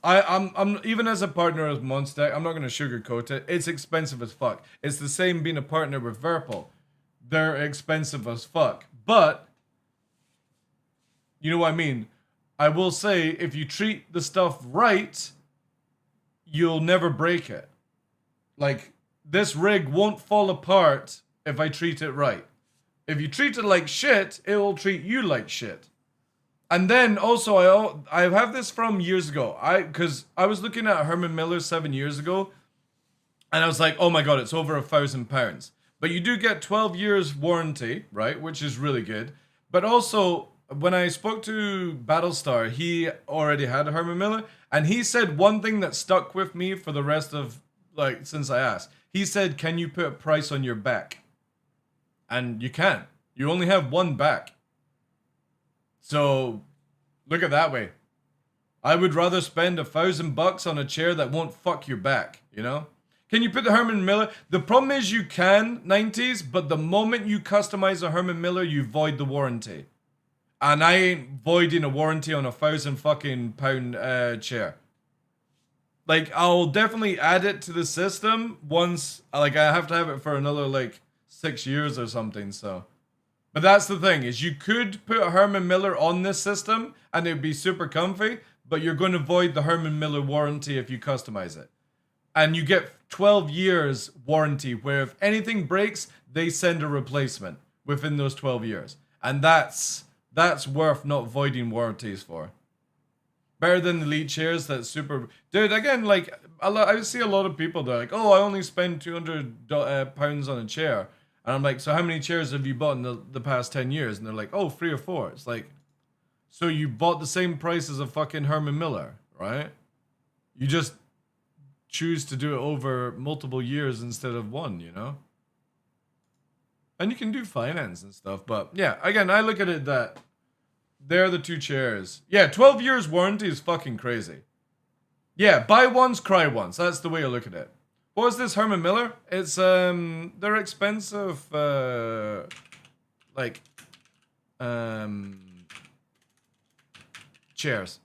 I'm even as a partner of Monster, I'm not gonna sugarcoat it. It's expensive as fuck. It's the same being a partner with Verpal. They're expensive as fuck. But you know what I mean? I will say if you treat the stuff right, you'll never break it. Like, this rig won't fall apart if I treat it right. If you treat it like shit, it will treat you like shit. And then also, I have this from years ago. Because I was looking at Herman Miller 7 years ago, and I was like, oh my god, it's over £1,000. But you do get 12 years warranty, right? Which is really good. But also, when I spoke to Battlestar, he already had a Herman Miller, and he said one thing that stuck with me for the rest of, like, since I asked. He said, can you put a price on your back? And you can't. You only have one back. So, look at that way. I would rather spend $1,000 on a chair that won't fuck your back, you know? Can you put the Herman Miller? The problem is you can, 90s, but the moment you customize a Herman Miller, you void the warranty. And I ain't voiding a warranty on £1,000 chair. Like, I'll definitely add it to the system once, like, I have to have it for another, like, 6 years or something, so. But that's the thing, is you could put a Herman Miller on this system, and it'd be super comfy, but you're going to void the Herman Miller warranty if you customize it. And you get 12 years warranty, where if anything breaks, they send a replacement within those 12 years. And that's worth not voiding warranties for. Better than the Elite chairs that's super... Dude, again, like, I see a lot of people that are like, oh, I only spend £200 on a chair. And I'm like, so how many chairs have you bought in the past 10 years? And they're like, oh, 3 or 4. It's like, so you bought the same price as a fucking Herman Miller, right? You just choose to do it over multiple years instead of one, you know? And you can do finance and stuff, but yeah, again, I look at it that they're the two chairs. Yeah, 12 years warranty is fucking crazy. Yeah, buy once, cry once. That's the way I look at it. What is this Herman Miller? It's, they're expensive, chairs.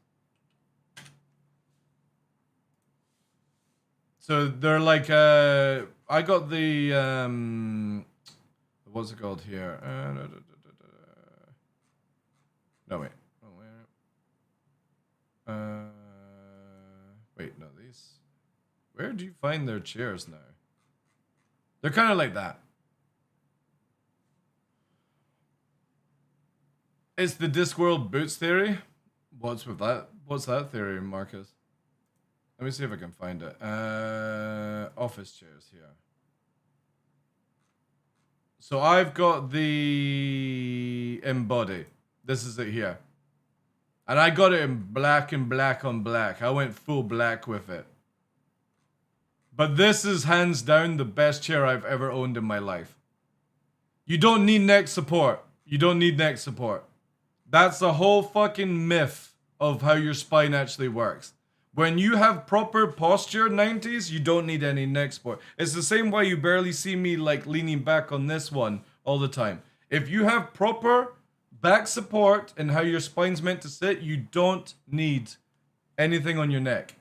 So they're like, I got the, what's it called here? No, wait. Oh, wait, no, these. Where do you find their chairs now? They're kind of like that. It's the Discworld Boots theory. What's with that? What's that theory, Marcus? Let me see if I can find it. Office chairs here. So I've got the Embody. This is it here. And I got it in black and black on black. I went full black with it. But this is hands down the best chair I've ever owned in my life. You don't need neck support. You don't need neck support. That's the whole fucking myth of how your spine actually works. When you have proper posture, 90s, you don't need any neck support. It's the same way you barely see me like leaning back on this one all the time. If you have proper back support and how your spine's meant to sit, you don't need anything on your neck.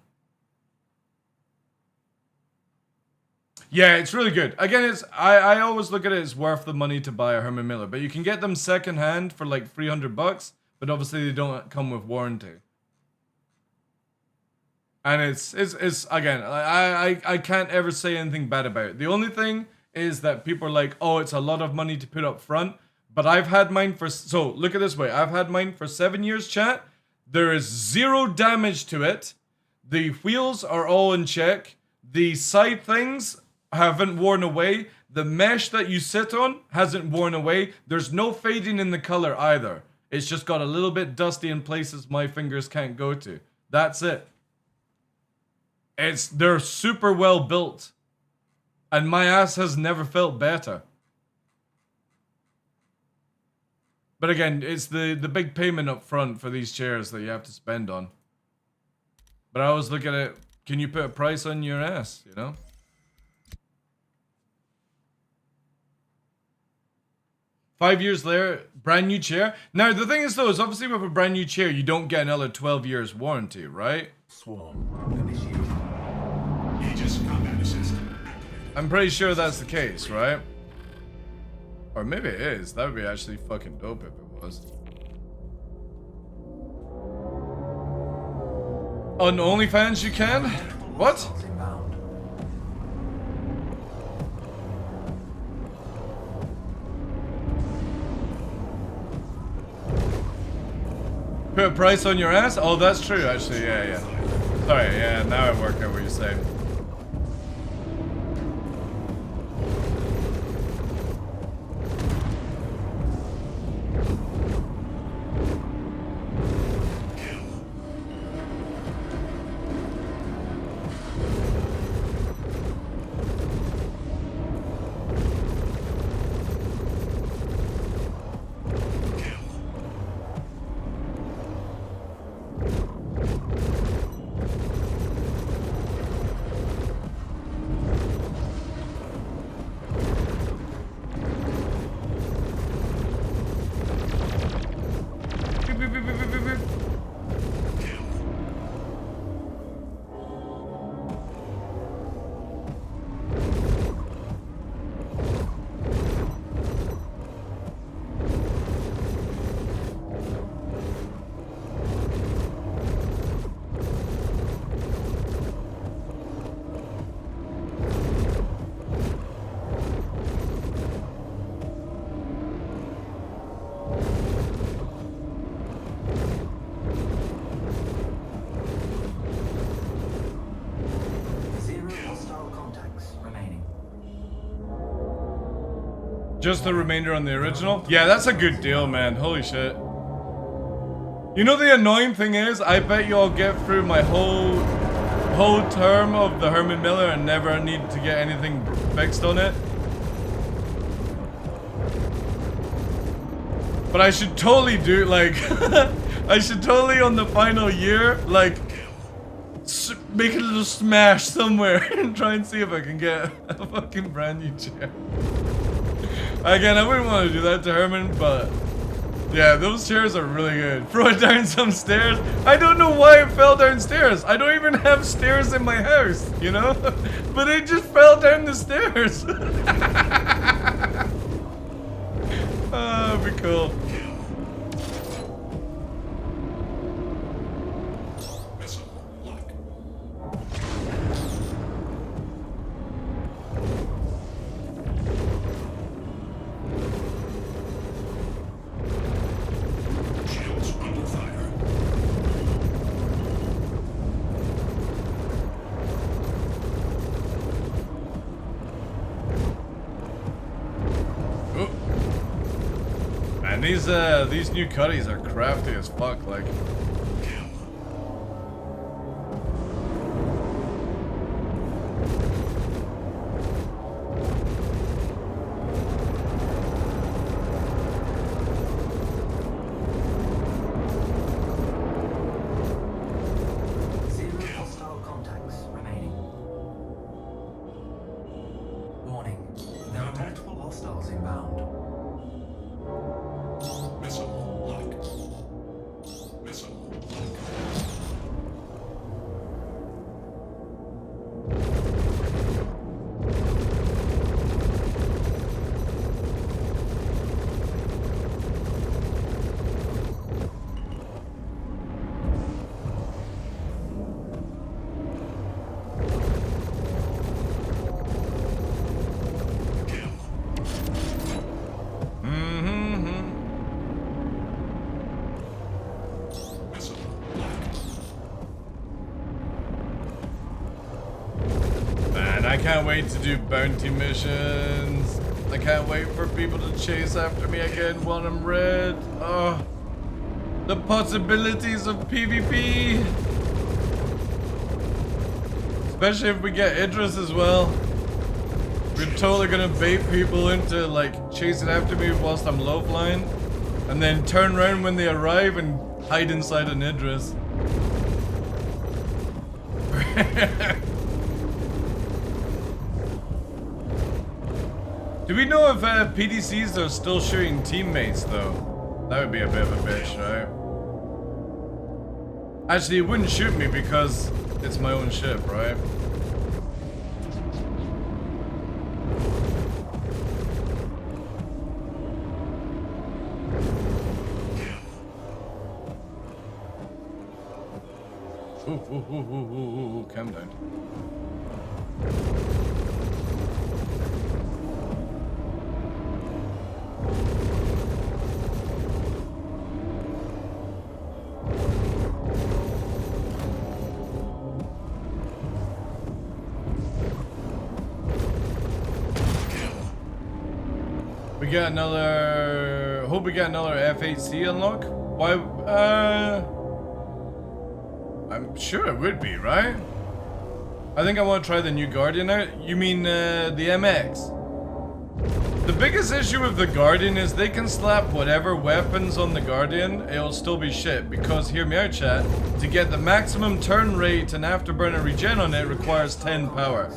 Yeah, it's really good. Again, it's I always look at it as worth the money to buy a Herman Miller, but you can get them second hand for like $300, but obviously they don't come with warranty. And it's again, I can't ever say anything bad about it. The only thing is that people are like, oh, it's a lot of money to put up front. But I've had mine for, so look at it this way. I've had mine for 7 years, chat. There is 0 damage to it. The wheels are all in check. The side things haven't worn away. The mesh that you sit on hasn't worn away. There's no fading in the color either. It's just got a little bit dusty in places my fingers can't go to. That's it. They're super well built. And my ass has never felt better. But again, it's the big payment up front for these chairs that you have to spend on. But I always look at it, can you put a price on your ass, you know? 5 years later, brand new chair. Now, the thing is, though, is obviously with a brand new chair, you don't get another 12 years warranty, right? Swarm. Aegis combat assist. I'm pretty sure that's the case, right? Or maybe it is. That would be actually fucking dope if it was. On OnlyFans you can? What? Put a price on your ass? Oh, that's true, actually. Yeah. Sorry, yeah, now I work out what you're saying. Just the remainder on the original? Yeah, that's a good deal, man. Holy shit. You know the annoying thing is, I bet you I'll get through my whole term of the Herman Miller and never need to get anything fixed on it. But I should totally do, like, I should totally on the final year, like, make a little smash somewhere and try and see if I can get a fucking brand new chair. Again, I wouldn't want to do that to Herman, but yeah, those chairs are really good. Throw it down some stairs. I don't know why it fell downstairs. I don't even have stairs in my house, you know? But it just fell down the stairs. Oh, that'd be cool. These new cutties are crafty as fuck, like. I can't wait to do bounty missions. I can't wait for people to chase after me again while I'm red. Oh, the possibilities of PvP. Especially if we get Idris as well. We're totally gonna bait people into like chasing after me whilst I'm low flying. And then turn around when they arrive and hide inside an Idris. Do we know if PDCs are still shooting teammates though? That would be a bit of a bitch, right? Actually, it wouldn't shoot me because it's my own ship, right? Ooh, calm down. We get another. Hope we get another F8C unlock. Why? I'm sure it would be, right? I think I want to try the new Guardian out. You mean the MX? The biggest issue with the Guardian is they can slap whatever weapons on the Guardian, it'll still be shit. Because, hear me out chat, to get the maximum turn rate and afterburner regen on it requires 10 power.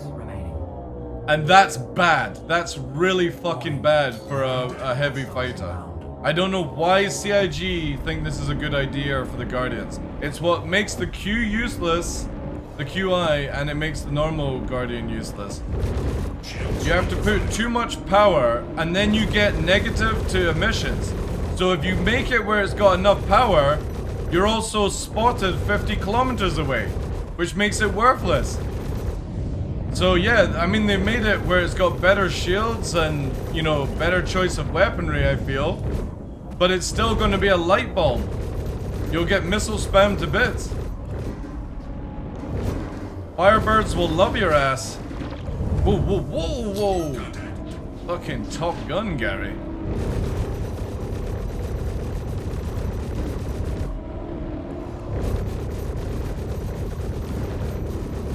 And that's bad. That's really fucking bad for a heavy fighter. I don't know why CIG think this is a good idea for the Guardians. It's what makes the Q useless, the QI, and it makes the normal Guardian useless. You have to put too much power, and then you get negative to emissions. So if you make it where it's got enough power, you're also spotted 50 kilometers away, which makes it worthless. So yeah, I mean, they made it where it's got better shields and, you know, better choice of weaponry, I feel. But it's still going to be a light bulb. You'll get missile spam to bits. Firebirds will love your ass. Whoa, whoa, whoa, whoa. Fucking Top Gun, Gary.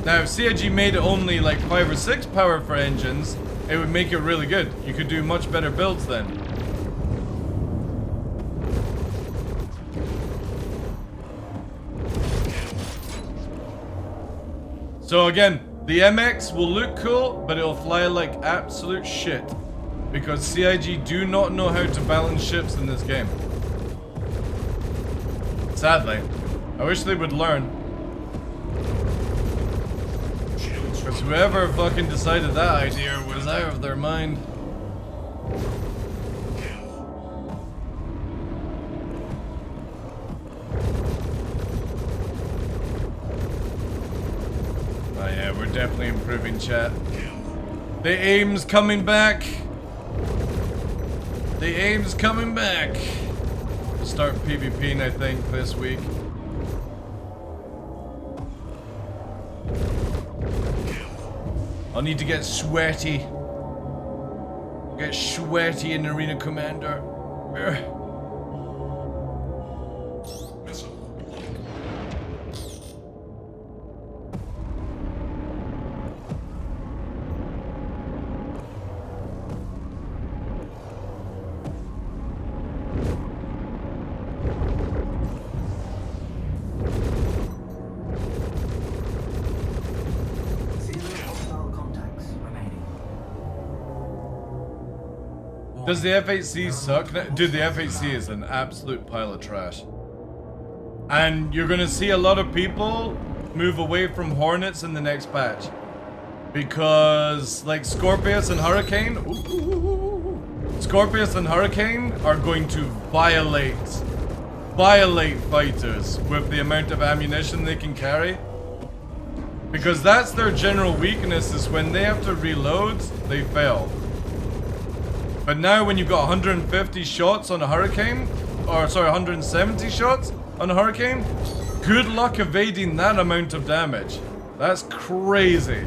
Now, if CIG made only like 5 or 6 power for engines, it would make it really good. You could do much better builds then. So again, the MX will look cool, but it'll fly like absolute shit. Because CIG do not know how to balance ships in this game. Sadly. I wish they would learn. Because whoever fucking decided that idea was out of their mind. Oh yeah, we're definitely improving, chat. The aim's coming back. The aim's coming back. We'll start PvPing, I think, this week. I'll need to get sweaty. Get sweaty in Arena Commander. Does the F8C suck? Dude, the F8C is an absolute pile of trash. And you're gonna see a lot of people move away from Hornets in the next patch. Because, like, Scorpius and Hurricane... Scorpius and Hurricane are going to violate fighters with the amount of ammunition they can carry. Because that's their general weakness, is when they have to reload, they fail. But now when you've got 150 shots on a Hurricane, or sorry, 170 shots on a Hurricane, good luck evading that amount of damage. That's crazy.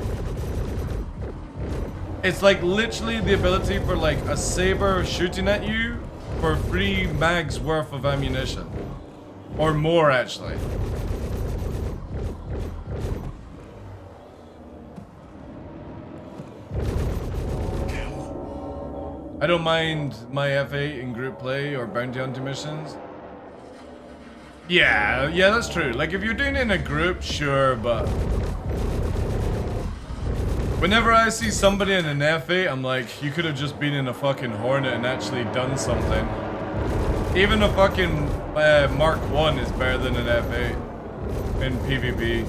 It's like literally the ability for like a saber shooting at you for 3 mags worth of ammunition. Or more, actually. I don't mind my F8 in group play or bounty hunting missions. Yeah, that's true. Like, if you're doing it in a group, sure, but... Whenever I see somebody in an F8, I'm like, you could have just been in a fucking Hornet and actually done something. Even a fucking Mark 1 is better than an F8 in PvP.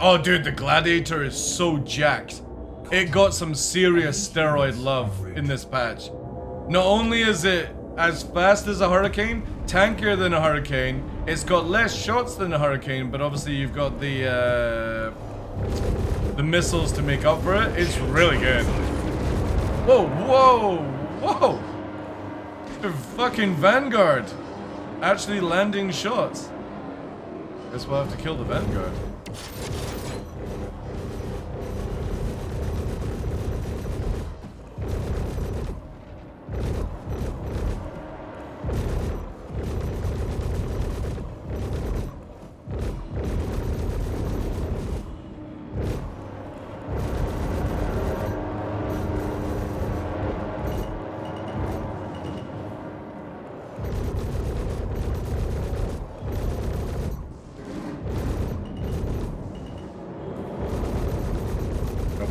Oh dude, the Gladiator is so jacked. It got some serious steroid love in this patch. Not only is it as fast as a Hurricane, tankier than a Hurricane, it's got less shots than a Hurricane, but obviously you've got the missiles to make up for it. It's really good. Whoa, whoa, whoa! The fucking Vanguard actually landing shots. Guess we'll have to kill the Vanguard.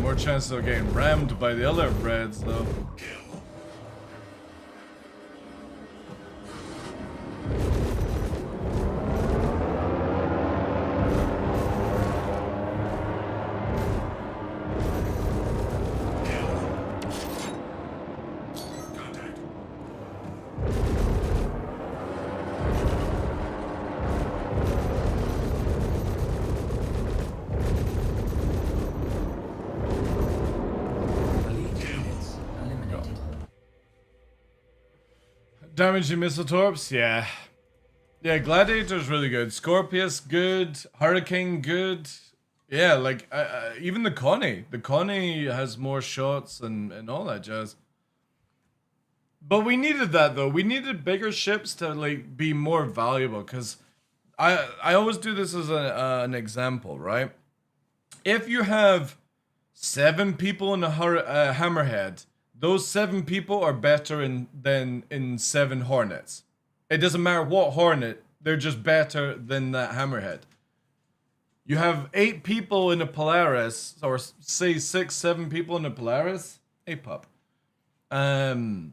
More chances of getting rammed by the other Reds, though. Damaging missile torps, yeah. Yeah, Gladiator's really good. Scorpius, good. Hurricane, good. Yeah, like, even the Connie. The Connie has more shots and all that jazz. But we needed that, though. We needed bigger ships to, like, be more valuable. Because I always do this as an example, right? If you have 7 people in a Hammerhead, those 7 people are better than in 7 Hornets. It doesn't matter what Hornet, they're just better than that Hammerhead. You have 8 people in a Polaris, or say 6, 7 people in a Polaris. Hey, pup. You're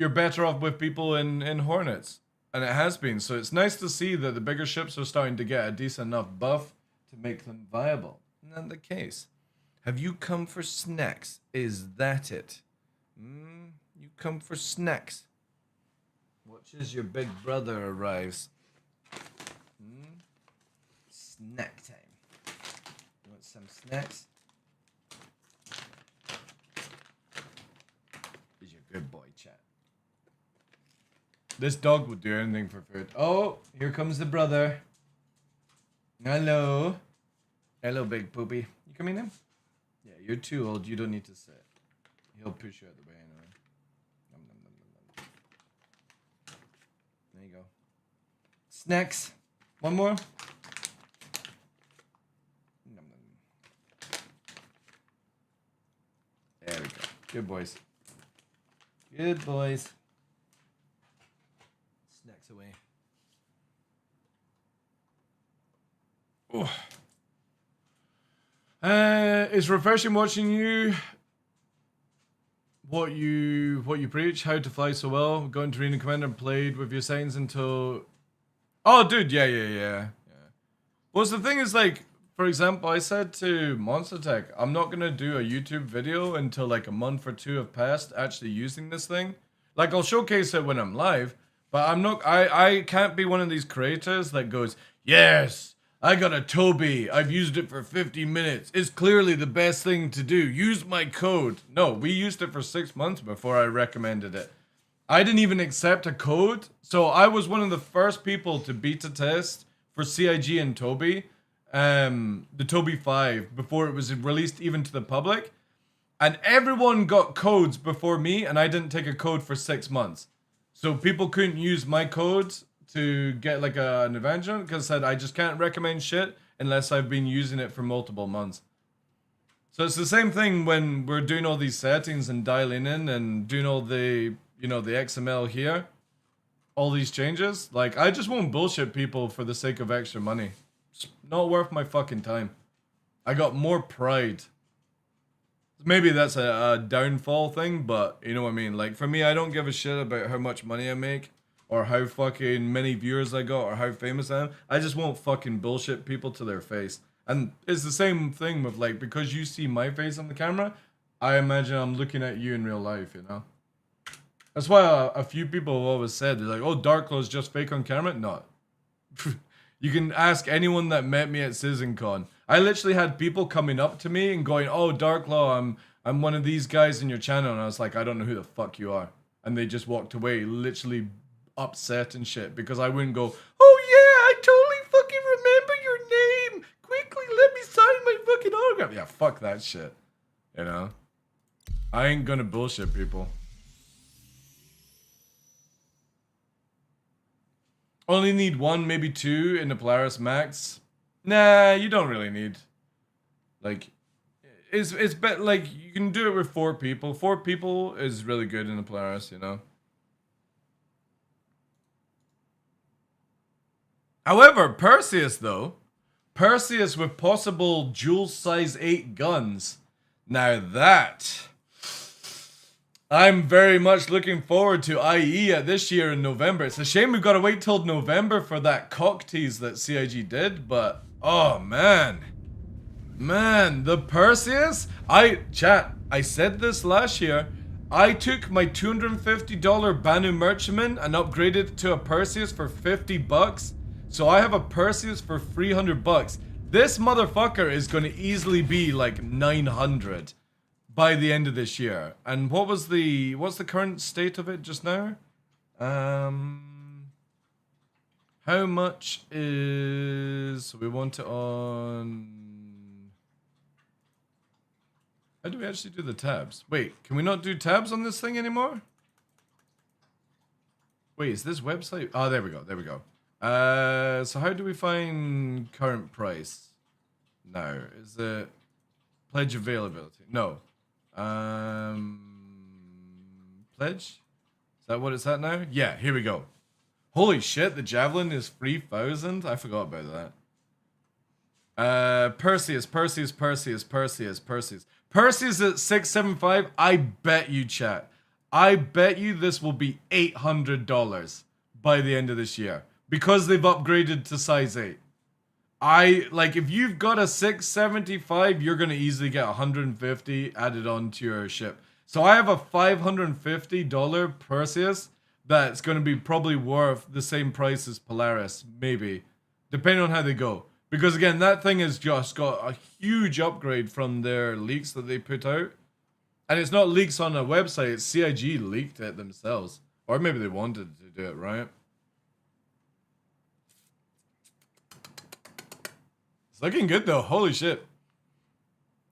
better off with people in Hornets. And it has been. So it's nice to see that the bigger ships are starting to get a decent enough buff to make them viable. Not the case. Have you come for snacks? Is that it? You come for snacks. Watch as your big brother arrives. Snack time. You want some snacks? He's your good boy, chat. This dog would do anything for food. Oh, here comes the brother. Hello. Hello, big poopy. You coming in? Yeah, you're too old. You don't need to sit. He'll push you out the way anyway. Nom, nom, nom, nom, nom. There you go. Snacks. One more. Nom, nom, nom. There we go. Good boys. Good boys. Snacks away. Oh. It's refreshing watching you. What you preach, how to fly so well. Got into Arena Commander and played with your settings until. Oh, dude, yeah. Well, the thing is, like, for example, I said to Monster Tech, I'm not gonna do a YouTube video until like a month or 2 have passed actually using this thing. Like, I'll showcase it when I'm live, but I'm not. I can't be one of these creators that goes, yes, I got a Toby. I've used it for 50 minutes. It's clearly the best thing to do. Use my code. No, we used it for 6 months before I recommended it. I didn't even accept a code. So I was one of the first people to beta test for CIG and Toby. The Toby 5 before it was released even to the public. And everyone got codes before me, and I didn't take a code for 6 months. So people couldn't use my codes to get like an advantage on it, because I said I just can't recommend shit unless I've been using it for multiple months. So it's the same thing when we're doing all these settings and dialing in and doing all the, you know, the XML here. all these changes. Like, I just won't bullshit people for the sake of extra money. It's not worth my fucking time. I got more pride. Maybe that's a downfall thing, but you know what I mean. Like, for me, I don't give a shit about how much money I make or how fucking many viewers I got or how famous I am. I just won't fucking bullshit people to their face. And it's the same thing with, like, because you see my face on the camera, I imagine I'm looking at you in real life, you know? That's why a few people have always said, they're like, oh, DarkLaw is just fake on camera. No. You can ask anyone that met me at CitizenCon. I literally had people coming up to me and going, oh, DarkLaw, I'm one of these guys in your channel. And I was like, I don't know who the fuck you are. And they just walked away, literally upset and shit, because I wouldn't go, oh yeah, I totally fucking remember your name. Quickly, let me sign my fucking autograph. Yeah, fuck that shit. You know? I ain't gonna bullshit people. Only need 1, maybe 2 in the Polaris Max. Nah, you don't really need. Like, it's like, you can do it with 4 people. 4 people is really good in the Polaris, you know? However, Perseus, though. Perseus with possible dual size 8 guns. Now that... I'm very much looking forward to IE at this year in November. It's a shame we've got to wait till November for that cock tease that CIG did, but oh man. Man, the Perseus? I said this last year. I took my $250 Banu Merchantman and upgraded it to a Perseus for $50. So I have a Perseus for $300. This motherfucker is going to easily be like 900. By the end of this year. And what's the current state of it just now? How much is... we want it on... How do we actually do the tabs? Wait, can we not do tabs on this thing anymore? Wait, is this website... oh, there we go, there we go. So how do we find current price? No, is it... pledge availability? No. Pledge? Is that what it's at now? Yeah, here we go. Holy shit, the Javelin is 3,000? I forgot about that. Perseus at 675. I bet you, chat. I bet you this will be $800 by the end of this year. Because they've upgraded to size 8. If you've got a 675, you're going to easily get 150 added onto your ship. So I have a $550 Perseus that's going to be probably worth the same price as Polaris, maybe. Depending on how they go. Because again, that thing has just got a huge upgrade from their leaks that they put out. And it's not leaks on a website, it's CIG leaked it themselves. Or maybe they wanted to do it, right? It's looking good though, holy shit.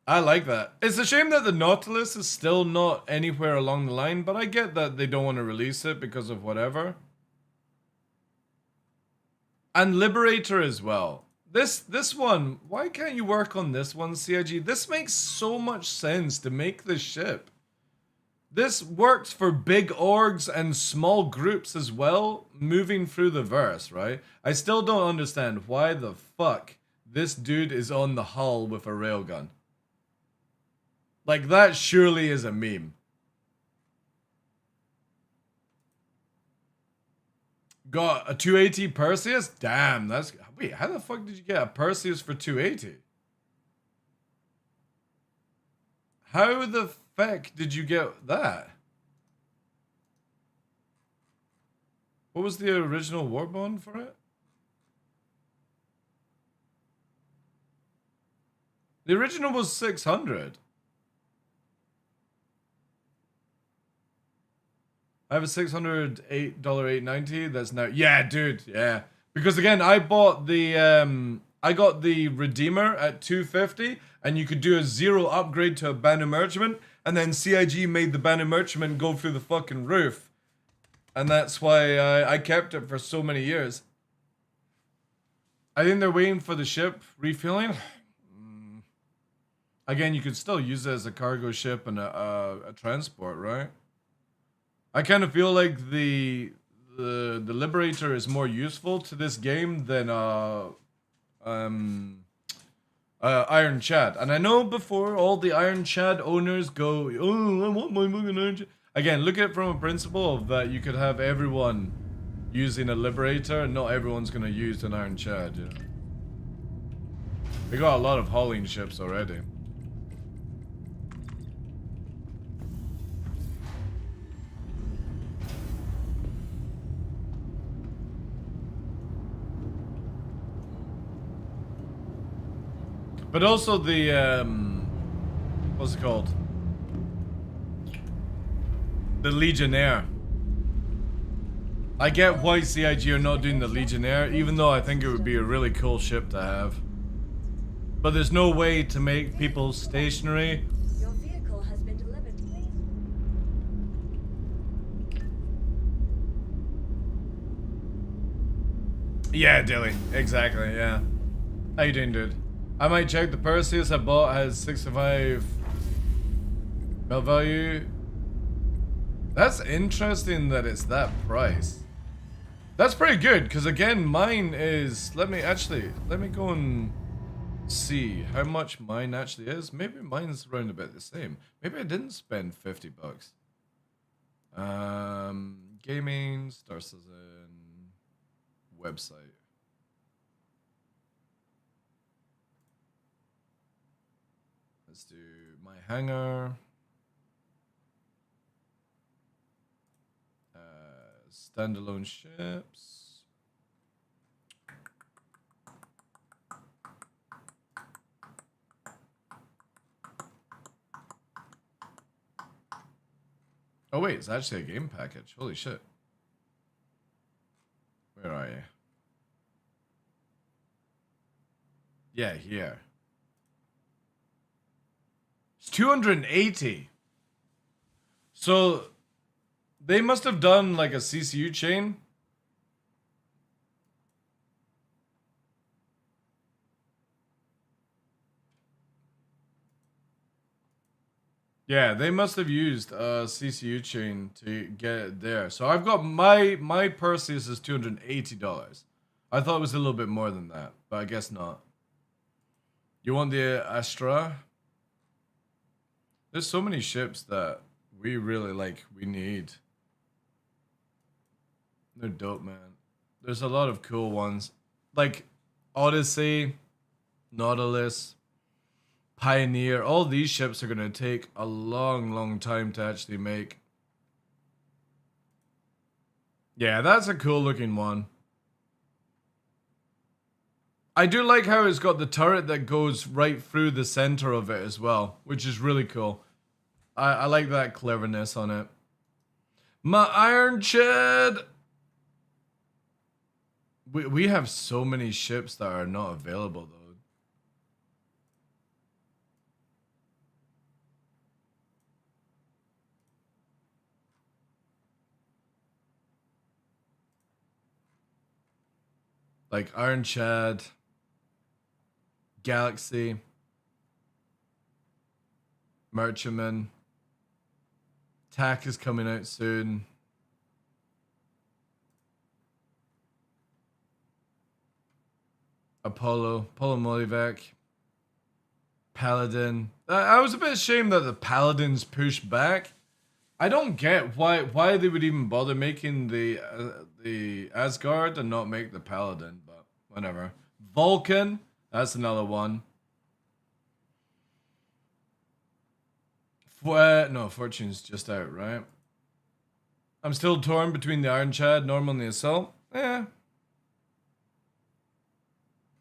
I like that. It's a shame that the Nautilus is still not anywhere along the line, but I get that they don't want to release it because of whatever. And Liberator as well. This one, why can't you work on this one, CIG? This makes so much sense to make this ship. This works for big orgs and small groups as well, moving through the verse, right? I still don't understand why the fuck this dude is on the hull with a railgun. Like, that surely is a meme. Got a 280 Perseus? Damn, that's... wait, how the fuck did you get a Perseus for 280? How the fuck did you get that? What was the original war bond for it? The original was 600. I have a $608.890. That's now, yeah, dude, yeah. Because again, I bought the I got the Redeemer at 250, and you could do a 0 upgrade to a Banu Merchantman, and then CIG made the Banu Merchantman go through the fucking roof, and that's why I kept it for so many years. I think they're waiting for the ship refueling. Again, you could still use it as a cargo ship and a transport, right? I kind of feel like the the Liberator is more useful to this game than Iron Chad. And I know before all the Iron Chad owners go, oh, I want my fucking Iron Chad. Again, look at it from a principle of that you could have everyone using a Liberator and not everyone's gonna use an Iron Chad, you know. We got a lot of hauling ships already. But also the, what's it called? The Legionnaire. I get why CIG are not doing the Legionnaire, even though I think it would be a really cool ship to have. But there's no way to make people stationary. Your vehicle has been delivered, please. Yeah, Dilly. Exactly, yeah. How you doing, dude? I might check. The Perseus I bought has 65 mil value. That's interesting that it's that price. That's pretty good, because again, mine is... Let me go and see how much mine actually is. Maybe mine's around about the same. Maybe I didn't spend 50 bucks. Gaming, Star Citizen, website. Let's do my hangar. Standalone ships. Oh wait, it's actually a game package. Holy shit. Where are you? Yeah, here. It's 280. So they must have done like a CCU chain. Yeah, they must have used a CCU chain to get it there. So I've got my Perseus is $280. I thought it was a little bit more than that, but I guess not. You want the Astra? There's so many ships that we really we need. They're dope, man. There's a lot of cool ones. Like Odyssey, Nautilus, Pioneer. All these ships are going to take a long time to actually make. Yeah, that's a cool looking one. I do like how it's got the turret that goes right through the center of it as well, which is really cool. I like that cleverness on it. My Iron Chad! We have so many ships that are not available though. Like Iron Chad, Galaxy, Merchantman, TAC is coming out soon. Apollo Molivec, Paladin. I was a bit ashamed that the Paladins pushed back. I don't get why they would even bother making the Asgard and not make the Paladin, but whatever. Vulcan, that's another one. No, Fortune's just out, right? I'm still torn between the Iron Chad, Normal, and the Assault.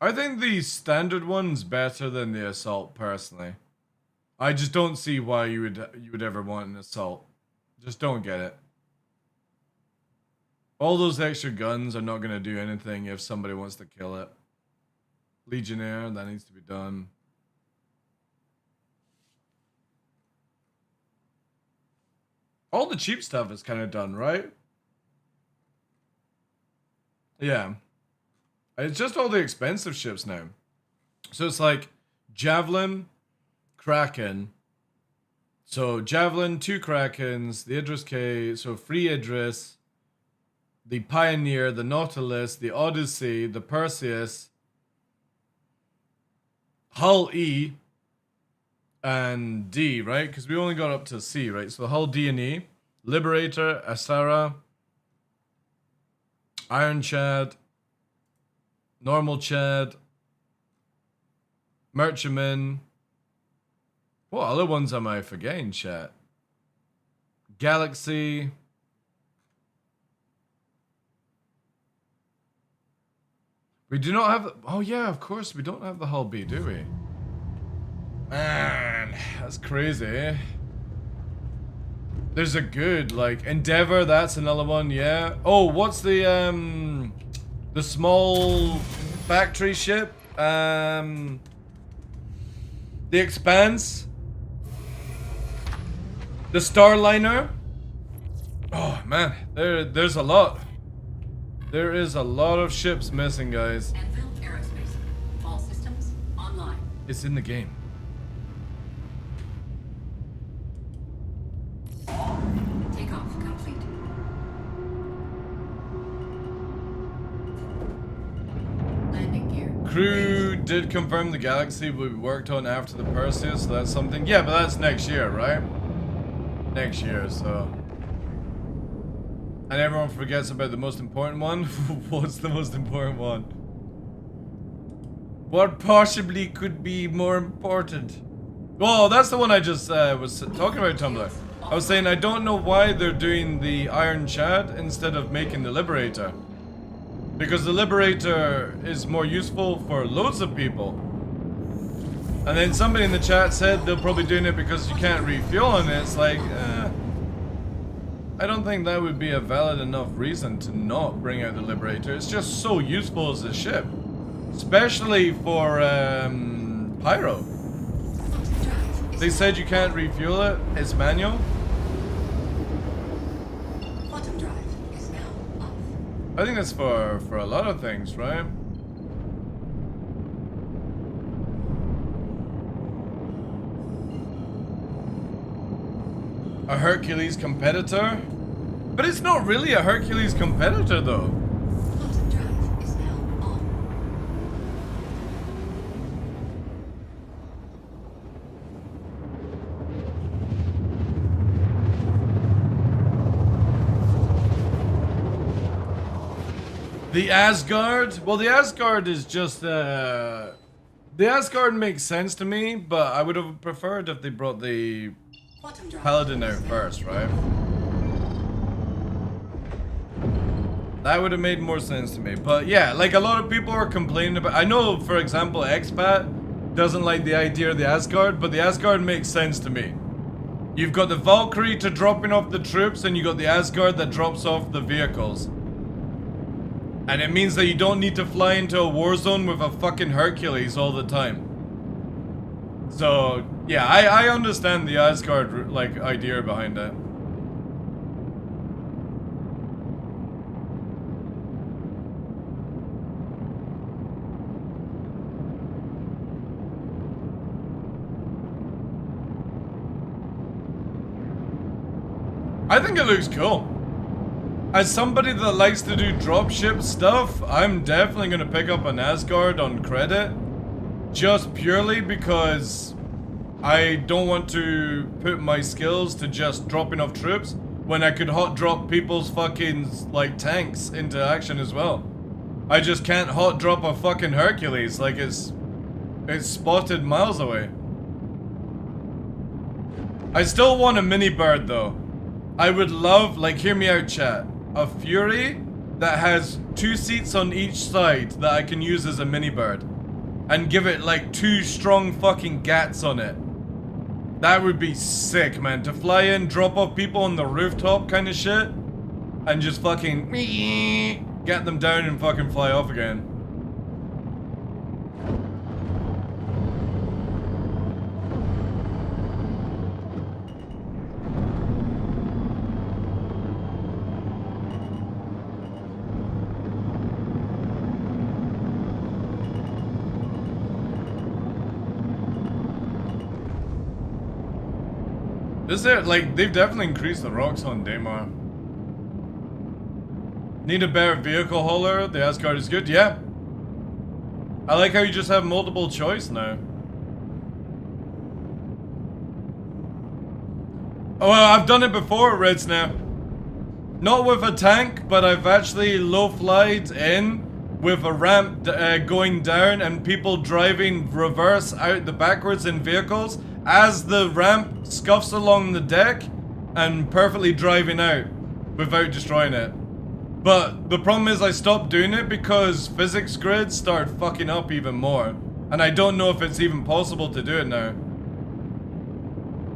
I think the standard one's better than the Assault, personally. I just don't see why you would ever want an Assault. Just don't get it. All those extra guns are not going to do anything if somebody wants to kill it. Legionnaire, that needs to be done. All the cheap stuff is kind of done, right? Yeah. It's just all the expensive ships now. So it's like Javelin, Kraken. So Javelin, 2 Krakens, the Idris K, so free Idris. the Pioneer, the Nautilus, the Odyssey, the Perseus, Hull E, and D, right? Because we only got up to C, right? So Hull D and E, Liberator, Asara, Iron Chad, Normal Chad, Merchantman. What other ones am I forgetting, chat? Galaxy. We do not have... Oh yeah, of course, we don't have the Hull B, do we? Man, that's crazy. There's a good, like, Endeavor, that's another one, yeah. Oh, what's the small factory ship? The Expanse? The Starliner? Oh, man, there's a lot. There is a lot of ships missing, guys. Anvil Aerospace. All systems online. It's in the game. Takeoff complete. Landing gear. Crew did confirm the Galaxy will be worked on after the Perseus, so that's something. Yeah, but that's next year, right? Next year, so... And everyone forgets about the most important one. What's the most important one? What possibly could be more important? Well, that's the one I just was talking about, Tumblr. I was saying I don't know why they're doing the Iron Chad instead of making the Liberator. Because the Liberator is more useful for loads of people. And then somebody in the chat said they're probably doing it because you can't refuel, and it's like, I don't think that would be a valid enough reason to not bring out the Liberator. It's just so useful as a ship. Especially for Pyro. They said you can't refuel it, it's manual. Quantum drive is now off. I think that's for a lot of things, right? A Hercules competitor? But it's not really a Hercules competitor though. Quantum drive is now on. The Asgard? Well, the Asgard is just, the Asgard makes sense to me, but I would have preferred if they brought the Paladin out first, right? That would have made more sense to me. But yeah, like a lot of people are complaining about... I know, for example, Expat doesn't like the idea of the Asgard, but the Asgard makes sense to me. You've got the Valkyrie to dropping off the troops, and you got the Asgard that drops off the vehicles. And it means that you don't need to fly into a war zone with a fucking Hercules all the time. So, yeah, I understand the Asgard, like, idea behind it. I think it looks cool. As somebody that likes to do dropship stuff, I'm definitely going to pick up an Asgard on credit. Just purely because I don't want to put my skills to just dropping off troops when I could hot drop people's fucking, like, tanks into action as well. I just can't hot drop a fucking Hercules, like it's spotted miles away. I still want a mini bird though. I would love, like, hear me out chat, a Fury that has 2 seats on each side that I can use as a mini bird. And give it like 2 strong fucking gats on it. That would be sick, man. To fly in, drop off people on the rooftop kind of shit. And just fucking get them down and fucking fly off again. Is there, like, they've definitely increased the rocks on Daymar. Need a better vehicle hauler. The S-card is good. Yeah. I like how you just have multiple choice now. Oh, well, I've done it before, Reds now. Not with a tank, but I've actually low-flied in with a ramp going down and people driving reverse out the backwards in vehicles as the ramp scuffs along the deck and perfectly driving out without destroying it. But the problem is I stopped doing it because physics grids start fucking up even more. And I don't know if it's even possible to do it now.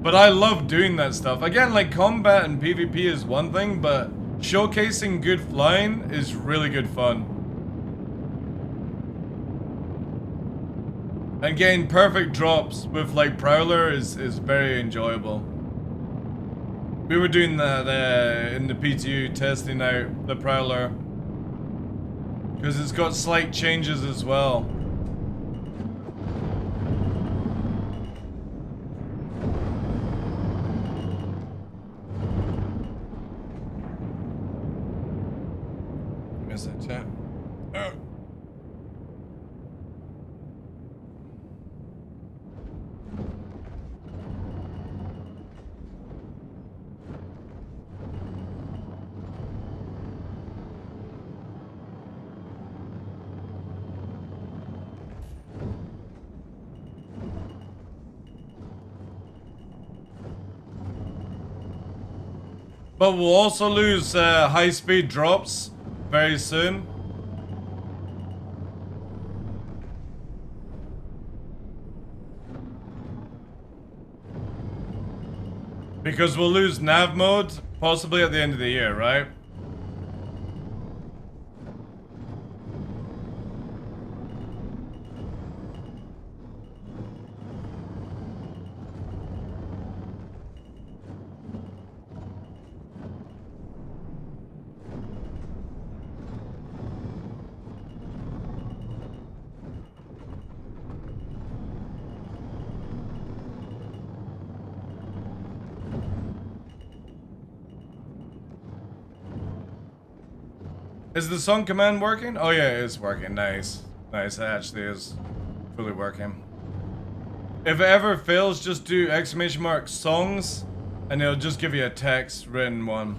But I love doing that stuff. Again, like combat and PvP is one thing, but showcasing good flying is really good fun. And getting perfect drops with like Prowler is very enjoyable. We were doing that in the PTU, testing out the Prowler. Because it's got slight changes as well. Miss that chat. Oh. But we'll also lose high-speed drops very soon. Because we'll lose nav mode possibly at the end of the year, right? Is the song command working? Oh yeah, it is working. Nice. Nice, it actually is fully working. If it ever fails, just do ! songs and it'll just give you a text written one.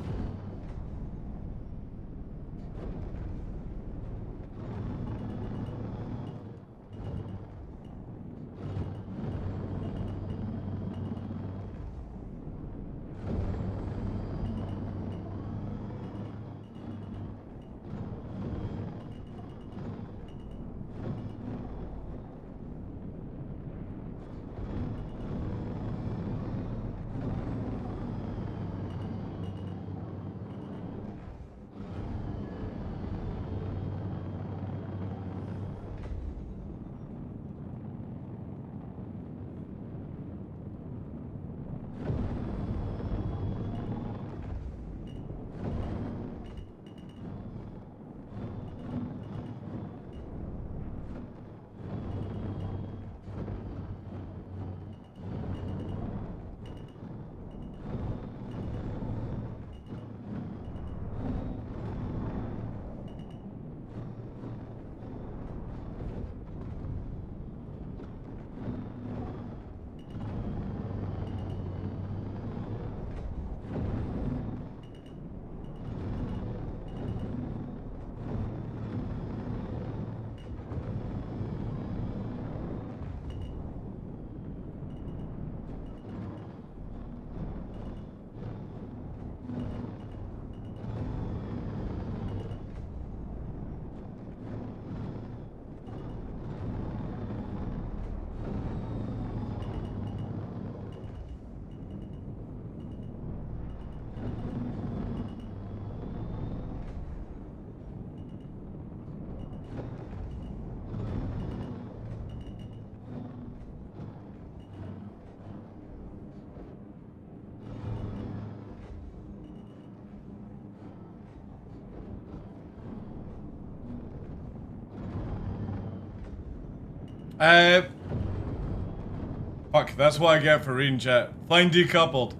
Fuck, that's what I get for reading chat. Flying decoupled.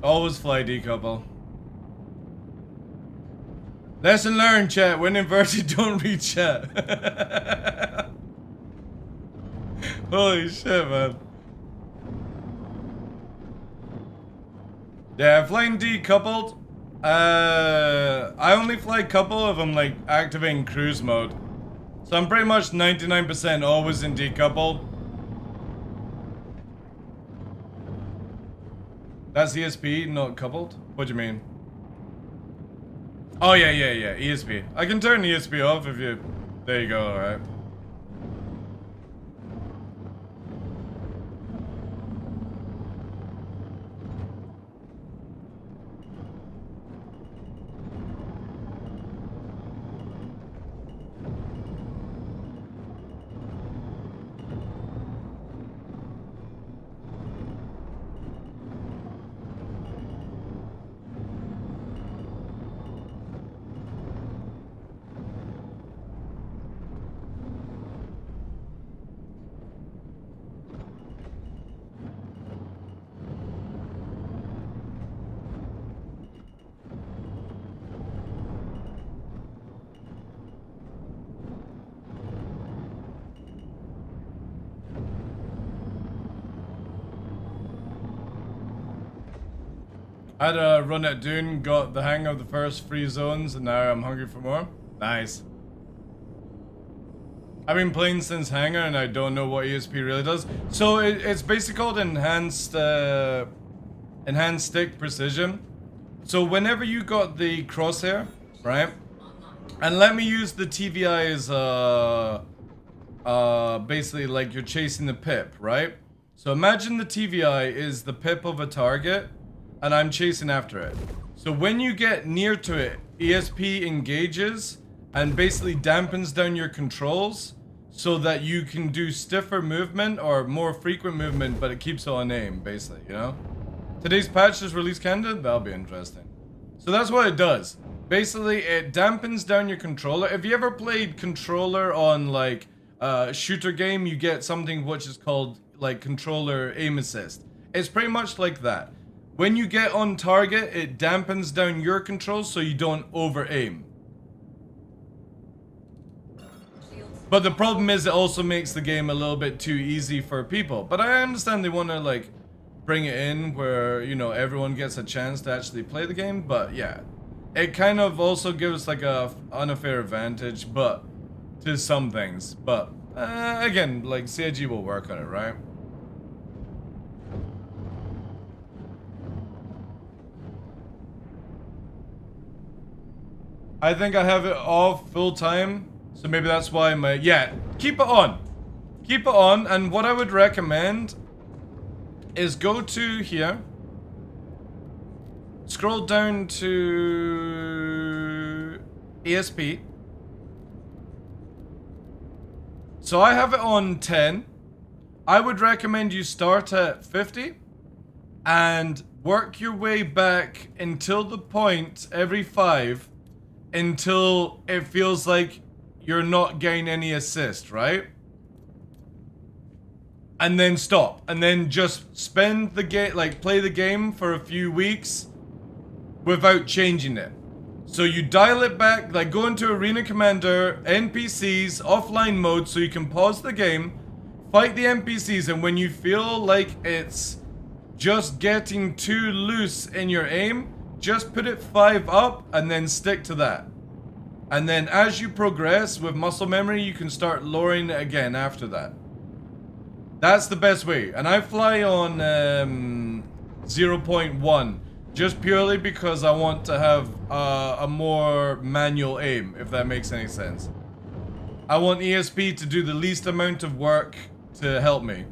Always fly decouple. Lesson learned, chat. When inverted, don't read chat. Holy shit, man. Yeah, flying decoupled. I only fly couple if I'm like activating cruise mode. So I'm pretty much 99% always in decoupled. That's ESP, not coupled? What do you mean? Oh yeah, ESP. I can turn ESP off if you... There you go, alright. I had a run at Dune, got the hang of the first 3 zones, and now I'm hungry for more. Nice. I've been playing since Hangar, and I don't know what ESP really does. So it's basically called enhanced stick precision. So whenever you got the crosshair, right? And let me use the TVI as basically like you're chasing the pip, right? So imagine the TVI is the pip of a target, and I'm chasing after it. So when you get near to it, ESP engages and basically dampens down your controls so that you can do stiffer movement or more frequent movement, but it keeps it on aim, basically, you know? Today's patch is release candidate? That'll be interesting. So that's what it does. Basically, it dampens down your controller. If you ever played controller on like a shooter game, you get something which is called like controller aim assist. It's pretty much like that. When you get on target, it dampens down your controls so you don't over-aim. But the problem is it also makes the game a little bit too easy for people. But I understand they want to like bring it in where, you know, everyone gets a chance to actually play the game. But yeah, it kind of also gives like a unfair advantage, but to some things. But again, like CIG will work on it, right? I think I have it off full time, so maybe that's why my... Yeah, keep it on. Keep it on, and what I would recommend is go to here. Scroll down to ESP. So I have it on 10. I would recommend you start at 50 and work your way back until the point every 5 until it feels like you're not getting any assist, right? And then stop. And then just spend the game, like play the game for a few weeks without changing it. So you dial it back, like go into Arena Commander, NPCs, offline mode, so you can pause the game, fight the NPCs, and when you feel like it's just getting too loose in your aim, just put it 5 up and then stick to that. And then as you progress with muscle memory, you can start lowering it again after that. That's the best way. And I fly on 0.1 just purely because I want to have a more manual aim, if that makes any sense. I want ESP to do the least amount of work to help me.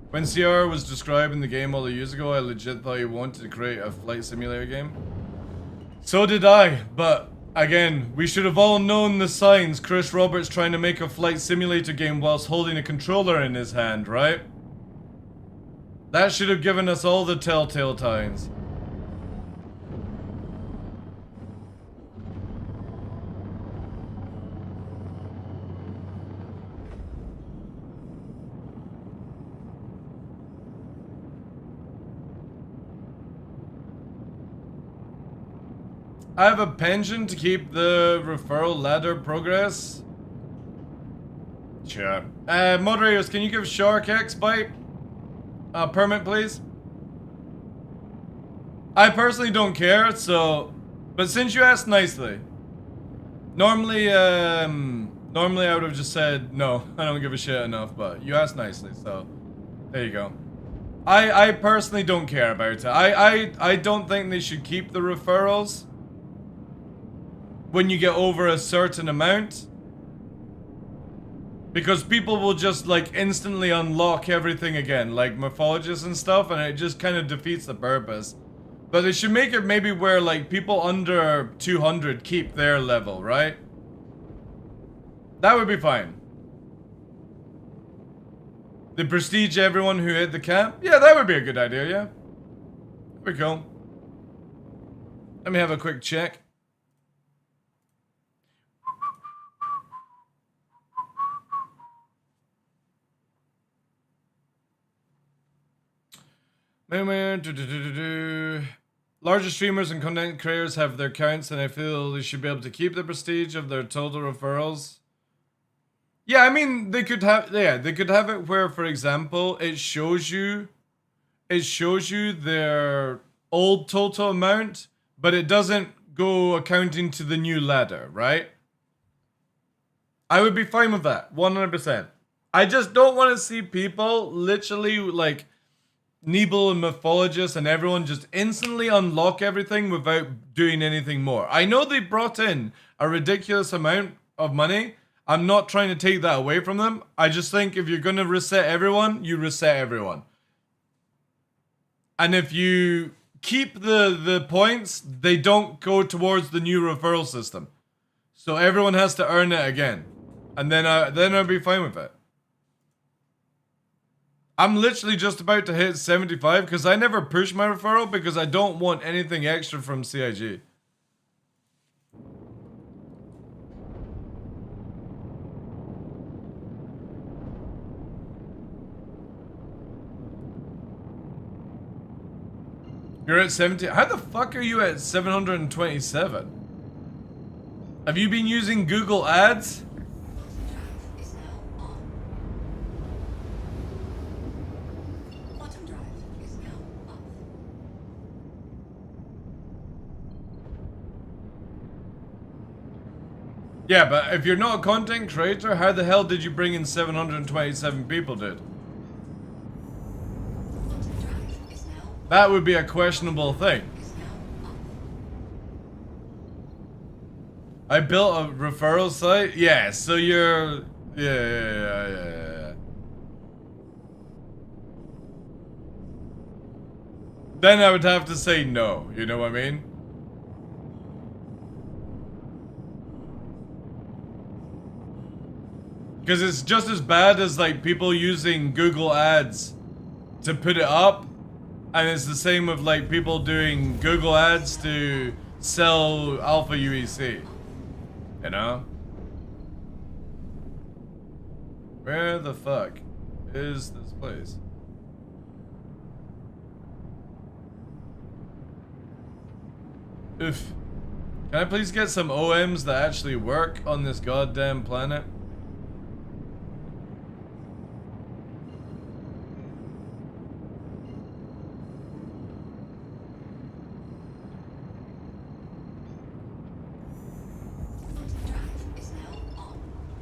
When CR was describing the game all the years ago, I legit thought he wanted to create a flight simulator game. So did I, but again, we should have all known the signs. Chris Roberts trying to make a flight simulator game whilst holding a controller in his hand, right? That should have given us all the telltale signs. I have a penchant to keep the referral ladder progress. Sure. Moderators, can you give Shark X Bite a permit, please? I personally don't care, so... But since you asked nicely... Normally I would have just said, no, I don't give a shit enough, but you asked nicely, so... There you go. I personally don't care about it. I don't think they should keep the referrals when you get over a certain amount. Because people will just, like, instantly unlock everything again, like morphologists and stuff, and it just kind of defeats the purpose. But they should make it maybe where, like, people under 200 keep their level, right? That would be fine. They prestige everyone who hit the cap? Yeah, that would be a good idea, yeah. That'd be cool. Let me have a quick check. Larger streamers and content creators have their counts, and I feel they should be able to keep the prestige of their total referrals. Yeah, I mean, they could have, yeah, they could have it where, for example, it shows you their old total amount, but it doesn't go accounting to the new ladder, right? I would be fine with that, 100%. I just don't want to see people literally, like, Nebel and Mythologist and everyone just instantly unlock everything without doing anything more. I know they brought in a ridiculous amount of money. I'm not trying to take that away from them. I just think if you're going to reset everyone, you reset everyone. And if you keep the points, they don't go towards the new referral system. So everyone has to earn it again. And then I'll be fine with it. I'm literally just about to hit 75 because I never push my referral because I don't want anything extra from CIG. You're at 70. How the fuck are you at 727? Have you been using Google Ads? Yeah, but if you're not a content creator, how the hell did you bring in 727 people, dude? That would be a questionable thing. I built a referral site? Yeah, so you're... Yeah. Then I would have to say no, you know what I mean? Because it's just as bad as, like, people using Google Ads to put it up. And it's the same with, like, people doing Google Ads to sell Alpha UEC. You know? Where the fuck is this place? Oof. Can I please get some OMs that actually work on this goddamn planet?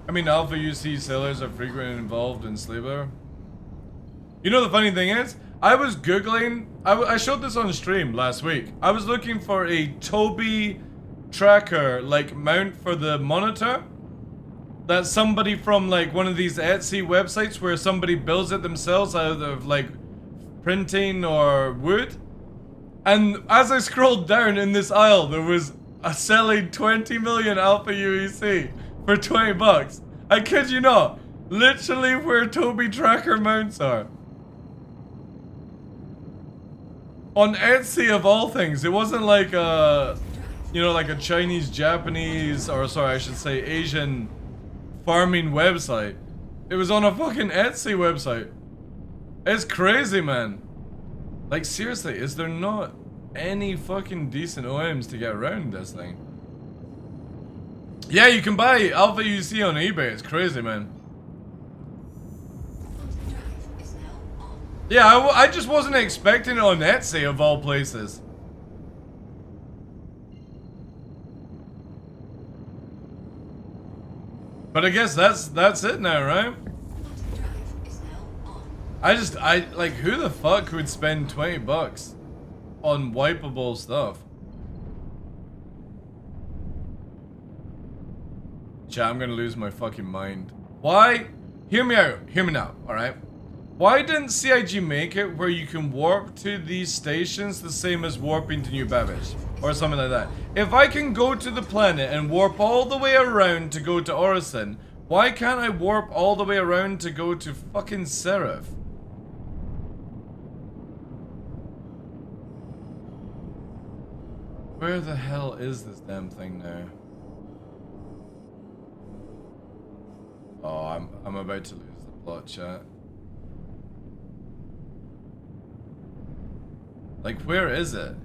I mean, Alpha UC sellers are frequently involved in Sleeper. You know the funny thing is, I was Googling, I showed this on stream last week. I was looking for a Toby tracker, like, mount for the monitor. That somebody from, like, one of these Etsy websites where somebody builds it themselves out of, like, printing or wood. And as I scrolled down in this aisle, there was a selling 20 million Alpha UEC. For 20 bucks. I kid you not. Literally where Toby tracker mounts are. On Etsy of all things. It wasn't like a, you know, like a Chinese, Japanese, or sorry, I should say Asian farming website. It was on a fucking Etsy website. It's crazy, man. Like, seriously, is there not any fucking decent OMs to get around this thing. Yeah, you can buy Alpha UC on eBay. It's crazy, man. Yeah, I just wasn't expecting it on Etsy of all places. But I guess that's it now, right? I like, who the fuck would spend 20 bucks on wipeable stuff? Chat, I'm gonna lose my fucking mind. Why? Hear me out. Hear me now, alright? Why didn't CIG make it where you can warp to these stations the same as warping to New Babbage? Or something like that. If I can go to the planet and warp all the way around to go to Orison, why can't I warp all the way around to go to fucking Seraph? Where the hell is this damn thing now? Oh, I'm about to lose the plot, chat. Like, where is it?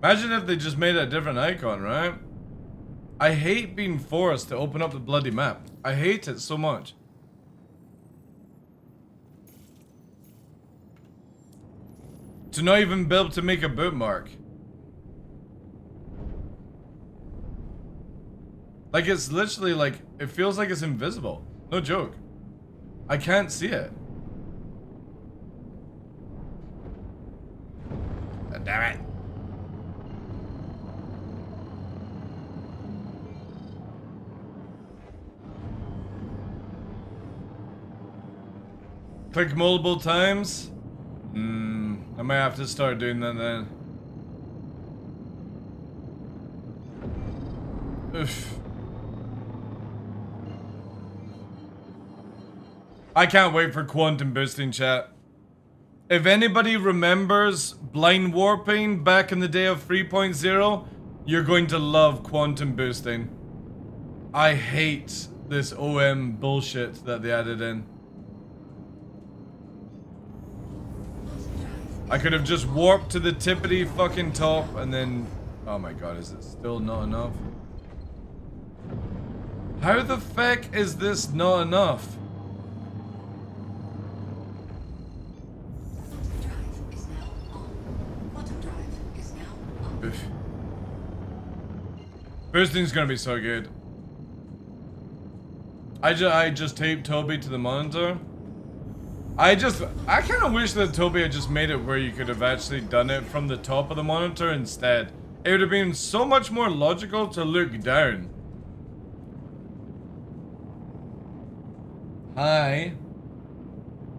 Imagine if they just made a different icon, right? I hate being forced to open up the bloody map. I hate it so much. To not even be able to make a bookmark. Like, it's literally like, it feels like it's invisible. No joke. I can't see it. God damn it. Click multiple times? I might have to start doing that then. Oof. I can't wait for quantum boosting, chat. If anybody remembers blind warping back in the day of 3.0, you're going to love quantum boosting. I hate this OM bullshit that they added in. I could have just warped to the tippity fucking top and then... Oh my god, is it still not enough? How the feck is this not enough? Oof. Boosting's gonna be so good. I just taped Toby to the monitor. I kind of wish that Toby had just made it where you could have actually done it from the top of the monitor instead. It would have been so much more logical to look down. Hi.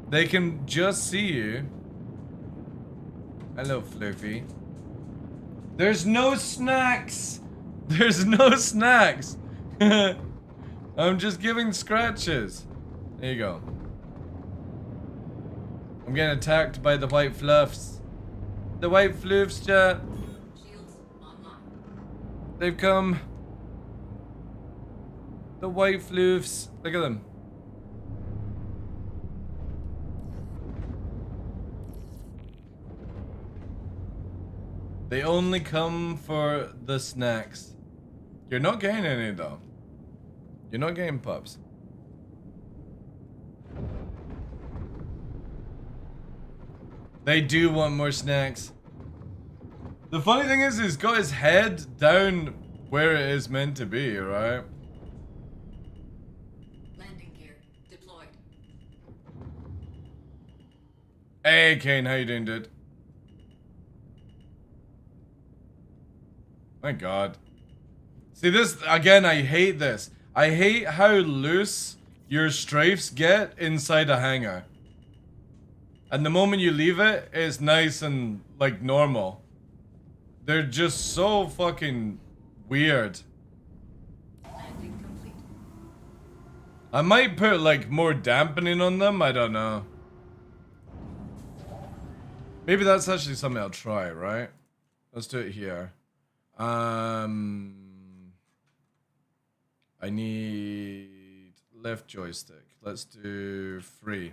They can just see you. Hello, Fluffy. There's no snacks. There's no snacks. I'm just giving scratches. There you go. I'm getting attacked by the white fluffs. The white fluffs, chat. They've come. The white fluffs. Look at them. They only come for the snacks. You're not getting any though. You're not getting pups. They do want more snacks. The funny thing is, he's got his head down where it is meant to be, right? Landing gear deployed. Hey, Kane, how you doing, dude? My god. See this, again, I hate this. I hate how loose your strafes get inside a hangar. And the moment you leave it, it's nice and, like, normal. They're just so fucking weird. Landing complete. I might put, like, more dampening on them, I don't know. Maybe that's actually something I'll try, right? Let's do it here. I need left joystick. Let's do 3.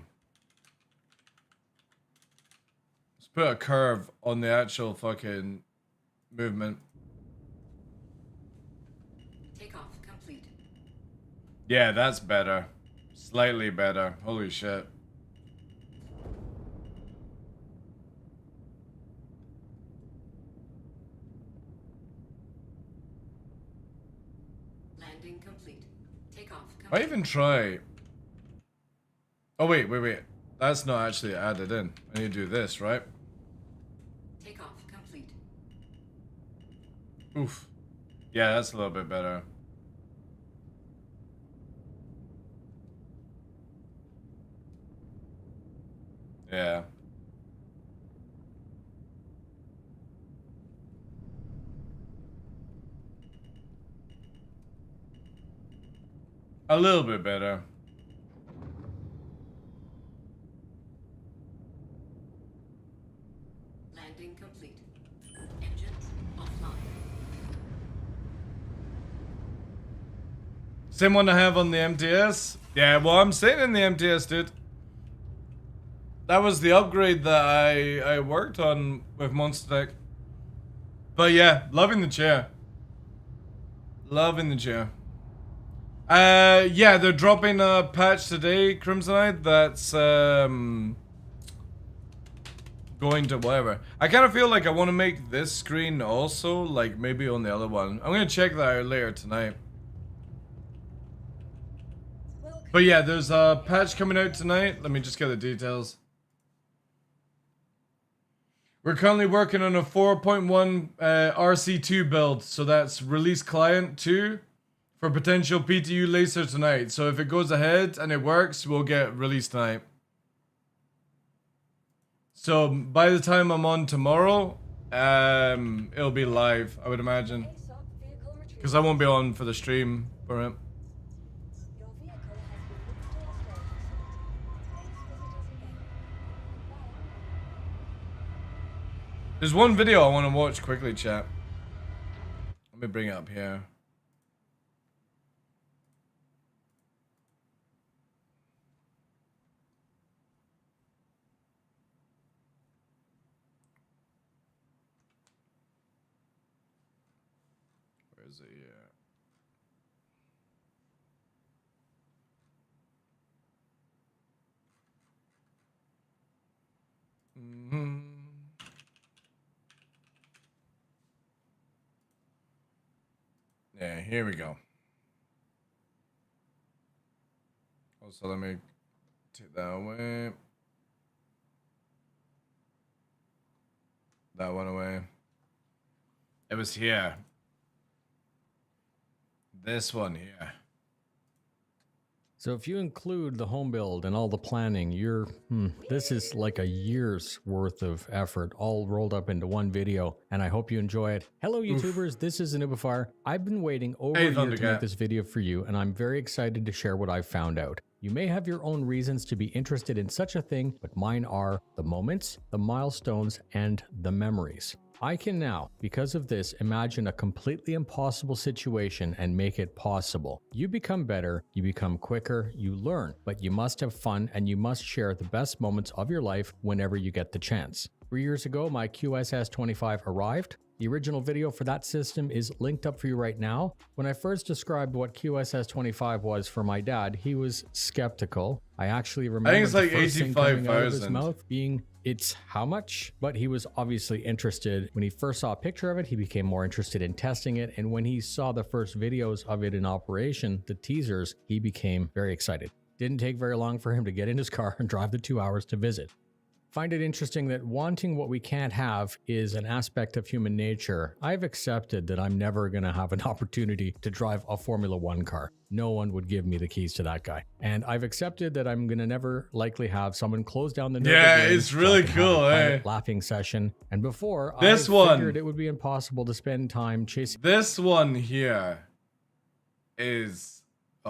Let's put a curve on the actual fucking movement. Takeoff complete. Yeah, that's better. Slightly better. Holy shit. Landing complete. Takeoff complete. Why even try? Oh, wait. That's not actually added in. I need to do this, right? Takeoff complete. Oof. Yeah, that's a little bit better. Yeah. A little bit better. Landing complete. Engines offline. Same one I have on the MTS? Yeah, well, I'm staying in the MTS, dude. That was the upgrade that I worked on with Monster Tech. But yeah, loving the chair. Loving the chair. Yeah, they're dropping a patch today, Crimsonite, that's going to whatever. I kind of feel like I want to make this screen also, like maybe on the other one. I'm going to check that out later tonight. But yeah, there's a patch coming out tonight. Let me just get the details. We're currently working on a 4.1 RC2 build, so that's release client 2 for potential PTU later tonight. So if it goes ahead and it works, we'll get release tonight. So by the time I'm on tomorrow, it'll be live, I would imagine. Because I won't be on for the stream for it. Your vehicle has been moved to a storage facility. There's one video I want to watch quickly, chat. Let me bring it up here. Where is it here? Yeah, here we go. Also, let me take that away. That one away. It was here. This one here. So if you include the home build and all the planning, this is like a year's worth of effort all rolled up into one video, and I hope you enjoy it. Hello YouTubers, this is Anubifar. I've been waiting over a year to make this video for you, and I'm very excited to share what I've found out. You may have your own reasons to be interested in such a thing, but mine are the moments, the milestones, and the memories. I can now, because of this, imagine a completely impossible situation and make it possible. You become better, you become quicker, you learn, but you must have fun and you must share the best moments of your life whenever you get the chance. 3 years ago, my QSS-25 arrived. The original video for that system is linked up for you right now. When I first described what QSS-25 was for my dad, he was skeptical. I actually remember it's like the first thing coming out of his 85,000. mouth being, "It's how much?" But he was obviously interested. When he first saw a picture of it, he became more interested in testing it. And when he saw the first videos of it in operation, the teasers, he became very excited. Didn't take very long for him to get in his car and drive the 2 hours to visit. Find it interesting that wanting what we can't have is an aspect of human nature. I've accepted that I'm never going to have an opportunity to drive a Formula 1 car. No one would give me the keys to that guy. And I've accepted that I'm going to never likely have someone close down the Yeah, Nürburgring it's so I really can have cool, a private eh? laughing session. And before, This I one. figured it would be impossible to spend time chasing. This one here is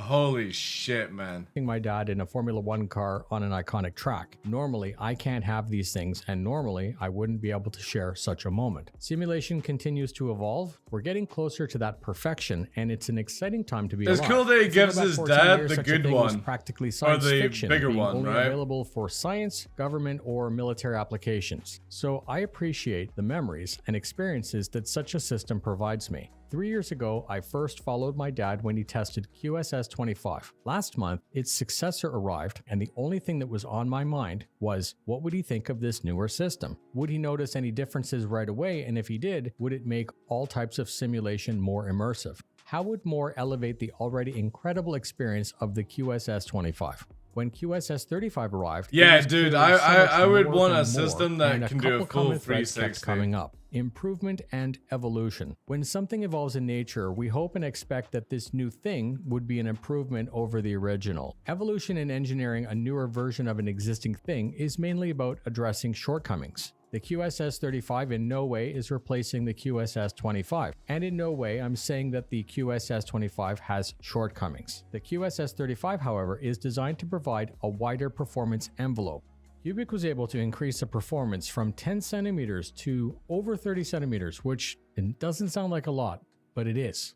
Holy shit, man. My dad in a Formula One car on an iconic track. Normally, I can't have these things, and normally, I wouldn't be able to share such a moment. Simulation continues to evolve. We're getting closer to that perfection, and it's an exciting time to be alive. It's cool that he gives his dad the good one, practically or science the fiction, bigger being one, only right? available for science, government, or military applications. So I appreciate the memories and experiences that such a system provides me. 3 years ago, I first followed my dad when he tested QSS-25. Last month, its successor arrived, and the only thing that was on my mind was, what would he think of this newer system? Would he notice any differences right away, and if he did, would it make all types of simulation more immersive? How would more elevate the already incredible experience of the QSS-25? When QSS-35 arrived, yeah, dude, so I would more want than a system more, that and can do a couple full common threads kept 360. coming up. Improvement and evolution. When something evolves in nature, we hope and expect that this new thing would be an improvement over the original. Evolution in engineering a newer version of an existing thing is mainly about addressing shortcomings. The QSS-35 in no way is replacing the QSS-25, and in no way I'm saying that the QSS-25 has shortcomings. The QSS-35, however, is designed to provide a wider performance envelope. Cubic was able to increase the performance from 10 centimeters to over 30 centimeters, which it doesn't sound like a lot, but it is.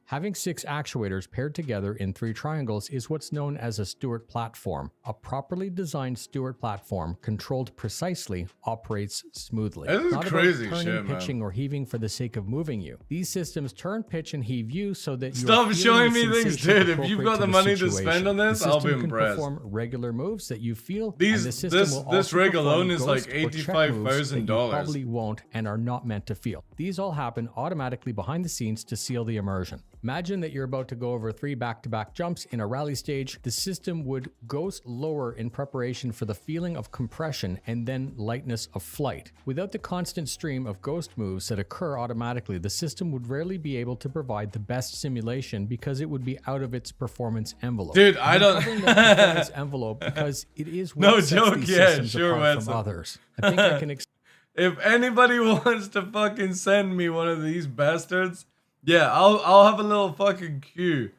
Having 6 actuators paired together in 3 triangles is what's known as a Stewart platform. A properly designed Stewart platform, controlled precisely, operates smoothly. This is Not crazy about turning, shit, man. pitching, or heaving for the sake of moving you. These systems turn, pitch, and heave you so that you Stop showing me things, dude. If you've got the money to spend on this, I'll be can impressed. Perform regular moves that you feel. These- and the system this- will this also rig perform alone is like ghost or check moves that you $85,000. Probably won't and are not meant to feel. These all happen automatically behind the scenes to seal the immersion. Imagine that you're about to go over 3 back-to-back jumps in a rally stage. The system would ghost lower in preparation for the feeling of compression and then lightness of flight. Without the constant stream of ghost moves that occur automatically, the system would rarely be able to provide the best simulation because it would be out of its performance envelope. Dude, I don't- Covering the performance envelope because it is what No sets joke, these yeah, systems sure, apart from Wetzel. others. I think I can If anybody wants to fucking send me one of these bastards, yeah, I'll have a little fucking queue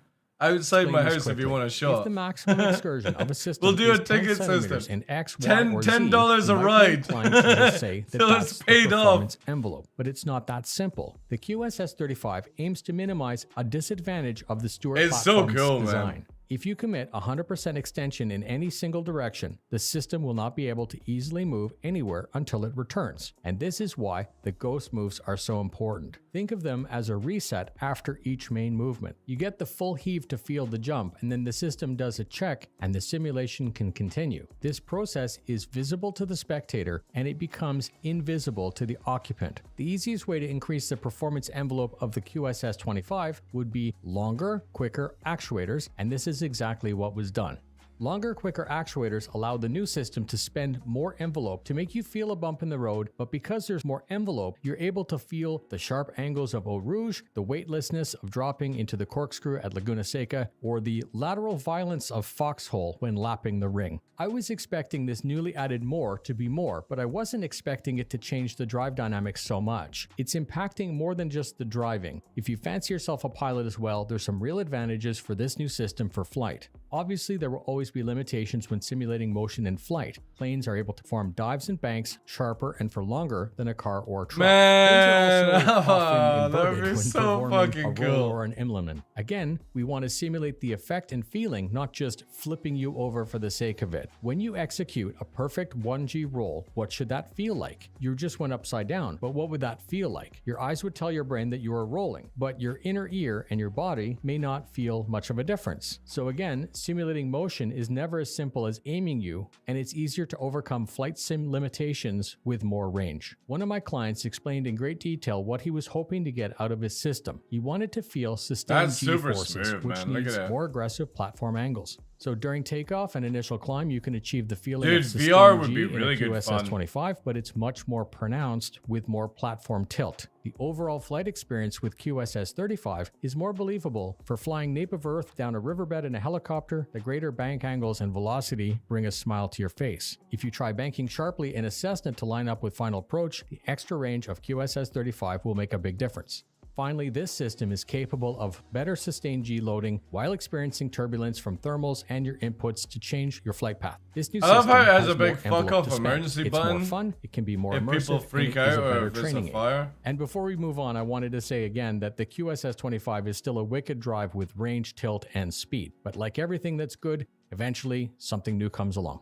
outside explain my this house if you quickly. want to show If up. the maximum excursion of a system We'll do a is 10 ticket centimeters system. in X, Y, $10 or Z, $10 a you might be ride. inclined to just say that Till that's it's the paid off. performance envelope, but it's not that simple. The QSS-35 aims to minimize a disadvantage of the Stewart It's so platform's cool, man. design. If you commit 100% extension in any single direction, the system will not be able to easily move anywhere until it returns. And this is why the ghost moves are so important. Think of them as a reset after each main movement. You get the full heave to feel the jump, and then the system does a check and the simulation can continue. This process is visible to the spectator and it becomes invisible to the occupant. The easiest way to increase the performance envelope of the QSS-25 would be longer, quicker actuators, and this is exactly what was done. Longer, quicker actuators allow the new system to spend more envelope to make you feel a bump in the road, but because there's more envelope, you're able to feel the sharp angles of Eau Rouge, the weightlessness of dropping into the corkscrew at Laguna Seca, or the lateral violence of Foxhole when lapping the ring. I was expecting this newly added more to be more, but I wasn't expecting it to change the drive dynamics so much. It's impacting more than just the driving. If you fancy yourself a pilot as well, there's some real advantages for this new system for flight. Obviously, there will always be limitations when simulating motion in flight. Planes are able to perform dives and banks sharper and for longer than a car or a truck. Man, Planes are also often that would inverted be when so performing fucking a roll cool. or an Immelman. Again, we want to simulate the effect and feeling, not just flipping you over for the sake of it. When you execute a perfect 1G roll, what should that feel like? You just went upside down, but what would that feel like? Your eyes would tell your brain that you are rolling, but your inner ear and your body may not feel much of a difference. So again, simulating motion is never as simple as aiming you, and it's easier to overcome flight sim limitations with more range. One of my clients explained in great detail what he was hoping to get out of his system. He wanted to feel sustained That's super G-forces, smooth, which man. Look needs at that. more aggressive platform angles. So during takeoff and initial climb, you can achieve the feeling Dude, of sustained VR would G be in a really good fun. QSS-25, but it's much more pronounced with more platform tilt. The overall flight experience with QSS-35 is more believable for flying nape of earth down a riverbed in a helicopter. The greater bank angles and velocity bring a smile to your face. If you try banking sharply in a Cessna to line up with final approach, the extra range of QSS-35 will make a big difference. Finally, this system is capable of better sustained G loading while experiencing turbulence from thermals and your inputs to change your flight path. This new I love system how it has a more big fuck envelope off to spend. emergency It's button. more fun, it can be more If immersive, people freak and it is out a or better if it's a training aid. fire. And before we move on, I wanted to say again that the QSS-25 is still a wicked drive with range, tilt, and speed. But like everything that's good, eventually something new comes along.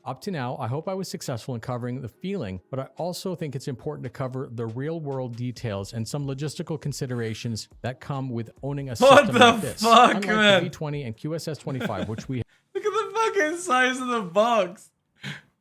Up to now, I hope I was successful in covering the feeling, but I also think it's important to cover the real-world details and some logistical considerations that come with owning a system like this. Fuck, Unlike man? the V20 and QSS-25, which we Look at the fucking size of the box.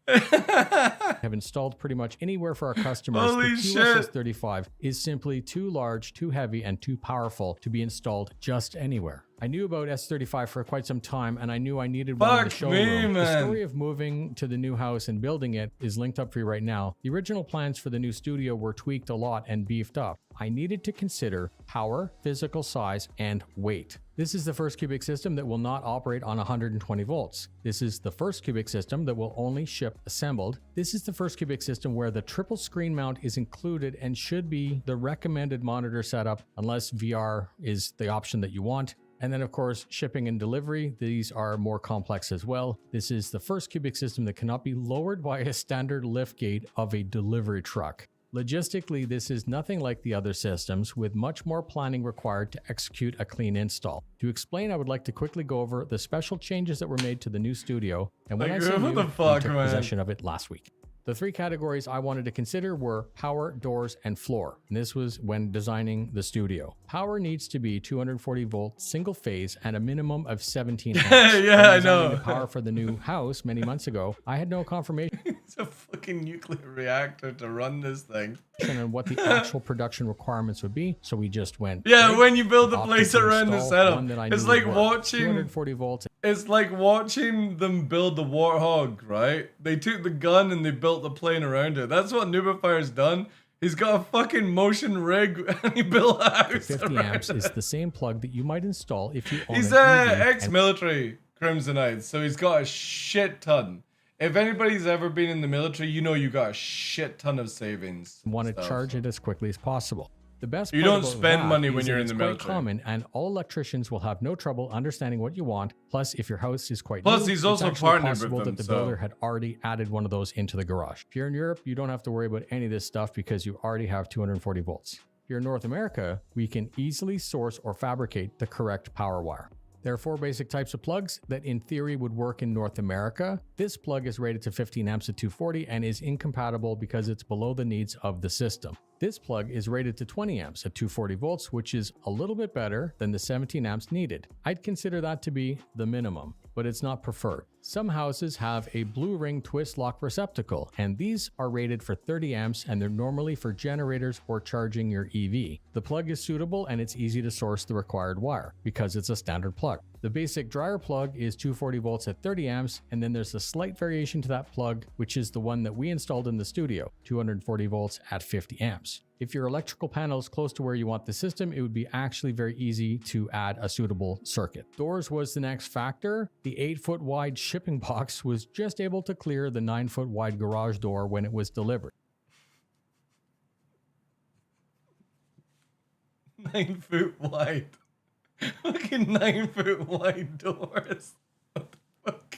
have installed pretty much anywhere for our customers. Holy the shit. QSS-35 is simply too large, too heavy, and too powerful to be installed just anywhere. I knew about S35 for quite some time, and I knew I needed one in the Fuck showroom. me, The man. story of moving to the new house and building it is linked up for you right now. The original plans for the new studio were tweaked a lot and beefed up. I needed to consider power, physical size, and weight. This is the first cubic system that will not operate on 120 volts. This is the first cubic system that will only ship assembled. This is the first cubic system where the triple screen mount is included and should be the recommended monitor setup unless VR is the option that you want. And then, of course, shipping and delivery, these are more complex as well. This is the first cubic system that cannot be lowered by a standard lift gate of a delivery truck. Logistically, this is nothing like the other systems, with much more planning required to execute a clean install. To explain, I would like to quickly go over the special changes that were made to the new studio, and when Like, I say what new, the we fuck, took man? possession of it last week. The three categories I wanted to consider were power, doors, and floor. And this was when designing the studio. Power needs to be 240 volt single phase and a minimum of 17 amps. Yeah, When I designing know. The power for the new house many months ago, I had no confirmation It's a fucking nuclear reactor to run this thing. on what the actual production requirements would be, so we just went. Yeah, big, when you build the opted place to around the install setup, one that I it's knew like would work. watching. 240 volts. It's like watching them build the Warthog, right? They took the gun and they built the plane around it. That's what Nubifire's done. He's got a fucking motion rig and he built a house 50 around amps it. is the same plug that you might install if you own He's an EV and ex-military Crimsonite, so he's got a shit ton. If anybody's ever been in the military, you know you got a shit ton of savings. and want to stuff. charge it as quickly as possible. The best You part don't about spend that money is when you're that in the it's quite military. common, and all electricians will have no trouble understanding what you want. Plus, if your house is quite Plus, new, he's it's also actually partnered with possible them, that the so- builder had already added one of those into the garage. If you're in Europe, you don't have to worry about any of this stuff because you already have 240 volts. Here in North America, we can easily source or fabricate the correct power wire. There are four basic types of plugs that in theory would work in North America. This plug is rated to 15 amps at 240 and is incompatible because it's below the needs of the system. This plug is rated to 20 amps at 240 volts, which is a little bit better than the 17 amps needed. I'd consider that to be the minimum, but it's not preferred. Some houses have a blue ring twist lock receptacle, and these are rated for 30 amps and they're normally for generators or charging your EV. The plug is suitable and it's easy to source the required wire because it's a standard plug. The basic dryer plug is 240 volts at 30 amps, and then there's a slight variation to that plug, which is the one that we installed in the studio, 240 volts at 50 amps. If your electrical panel is close to where you want the system, it would be actually very easy to add a suitable circuit. Doors was the next factor. The 8-foot wide shipping box was just able to clear the 9-foot wide garage door when it was delivered. 9 foot wide. Fucking 9 foot wide doors. What the fuck?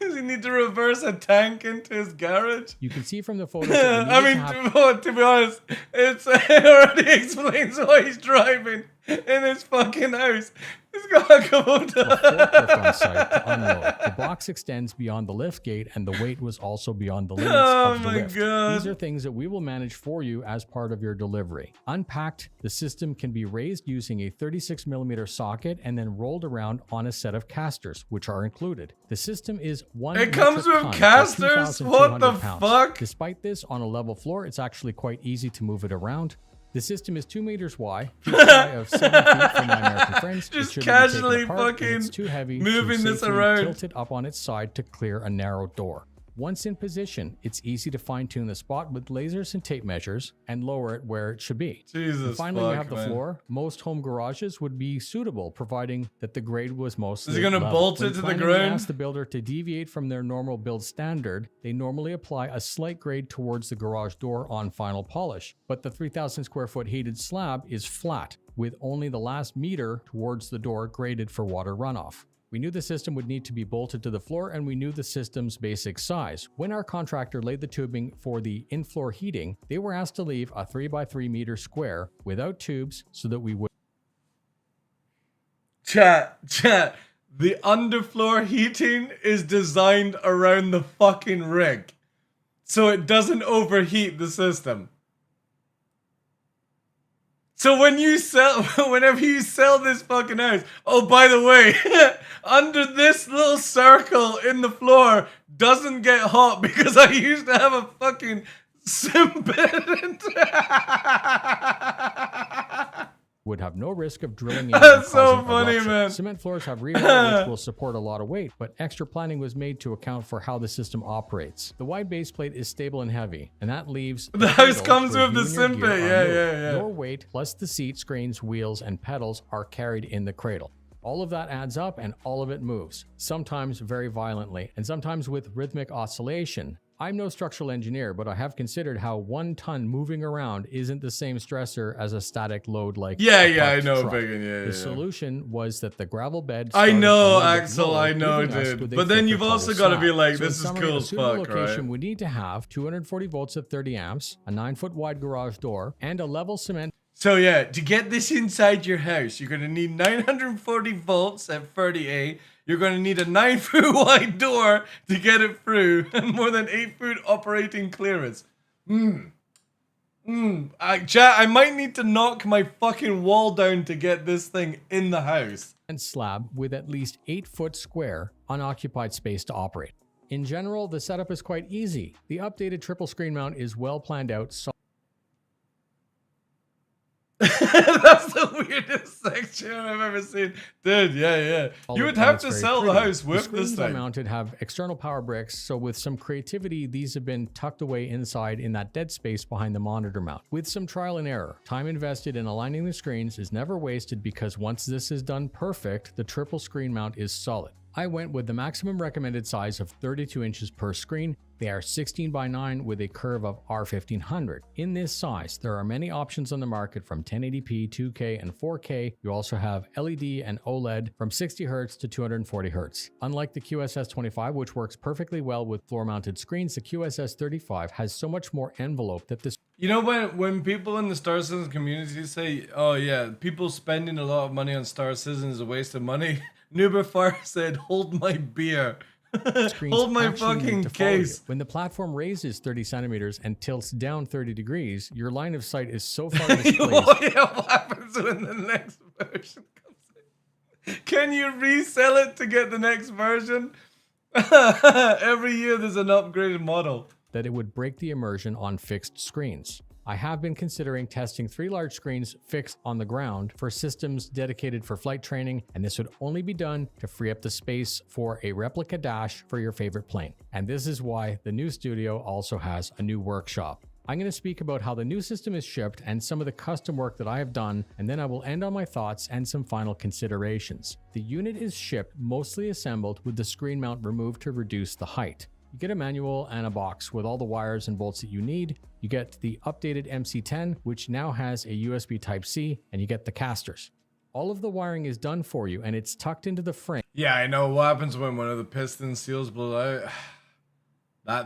Does he need to reverse a tank into his garage? You can see from the photos that we I needed mean, to have to be honest, it already explains why he's driving in his fucking house. He's got a couple a forklift on site to unload. The box extends beyond the lift gate, and the weight was also beyond the limits Oh of the my lift. God. These are things that we will manage for you as part of your delivery. Unpacked, the system can be raised using a 36mm socket and then rolled around on a set of casters, which are included. The system is 1 It comes metric with ton, or casters? 2,200 What the pounds. fuck? Despite this, on a level floor, it's actually quite easy to move it around. The system is 2 meters wide, feet shy of 7 feet for my American friends. It Just shouldn't be taken casually apart, and fucking it's too heavy moving to this safely around. tilt it up on its side to clear a narrow door. Once in position, it's easy to fine-tune the spot with lasers and tape measures and lower it where it should be. Jesus And finally, we fuck, have the man. floor. Most home garages would be suitable, providing that the grade was mostly Is he gonna level. bolt it When to the planning, we ground? ask the builder to deviate from their normal build standard. They normally apply a slight grade towards the garage door on final polish, but the 3,000 square foot heated slab is flat, with only the last meter towards the door graded for water runoff. We knew the system would need to be bolted to the floor, and we knew the system's basic size. When our contractor laid the tubing for the in-floor heating, they were asked to leave a 3x3 meter square without tubes so that we would Chat. The underfloor heating is designed around the fucking rig, so it doesn't overheat the system. So whenever you sell this fucking house, oh, by the way, under this little circle in the floor doesn't get hot because I used to have a fucking sim bed. would have no risk of drilling in. That's and so causing funny, eruption. man. Cement floors have rebar, which will support a lot of weight, but extra planning was made to account for how the system operates. The wide base plate is stable and heavy, and that leaves The house cradle comes where with the you and your sim gear pit. are Yeah, moved. yeah. Your weight plus the seat, screens, wheels, and pedals are carried in the cradle. All of that adds up and all of it moves, sometimes very violently and sometimes with rhythmic oscillation. I'm no structural engineer, but I have considered how 1 ton moving around isn't the same stressor as a static load like Yeah, a I parked know, truck. Biggin, yeah, The yeah. solution was that the gravel bed I started a know, little bit Axel, lower, I know, leaving us dude. with a But then thicker you've cobble also gotta be slab. like, So this in is summary, cool a as suitable fuck, location right? would need to have 240 volts at 30 amps, a 9-foot wide garage door, and a level cement. So yeah, to get this inside your house, you're gonna need 940 volts at 30A. You're gonna need a 9-foot wide door to get it through, and more than 8-foot operating clearance. Chat, I might need to knock my fucking wall down to get this thing in the house. And slab with at least 8-foot square unoccupied space to operate. In general, the setup is quite easy. The updated triple screen mount is well planned out. That's the weirdest section I've ever seen. Dude, yeah. You would have to sell the house with the this screens are thing. mounted have external power bricks, so with some creativity, these have been tucked away inside in that dead space behind the monitor mount. With some trial and error, time invested in aligning the screens is never wasted because once this is done perfect, the triple screen mount is solid. I went with the maximum recommended size of 32 inches per screen. They are 16 by 9 with a curve of R1500. In this size, there are many options on the market from 1080p, 2K, and 4K. You also have LED and OLED from 60 Hz to 240 Hz. Unlike the QSS25, which works perfectly well with floor-mounted screens, the QSS35 has so much more envelope that this. You know when people in the Star Citizen community say, oh yeah, people spending a lot of money on Star Citizen is a waste of money, Nuberfar said, hold my beer. Hold my fucking case. When the platform raises 30 centimeters and tilts down 30 degrees, your line of sight is so far displaced. What happens when the next version comes in? Can you resell it to get the next version? Every year there's an upgraded model. That it would break the immersion on fixed screens. I have been considering testing 3 large screens fixed on the ground for systems dedicated for flight training, and this would only be done to free up the space for a replica dash for your favorite plane. And this is why the new studio also has a new workshop. I'm going to speak about how the new system is shipped and some of the custom work that I have done, and then I will end on my thoughts and some final considerations. The unit is shipped mostly assembled with the screen mount removed to reduce the height. You get a manual and a box with all the wires and bolts that you need. You get the updated MC10, which now has a USB Type-C, and you get the casters. All of the wiring is done for you, and it's tucked into the frame. Yeah, I know what happens when one of the piston seals blow out.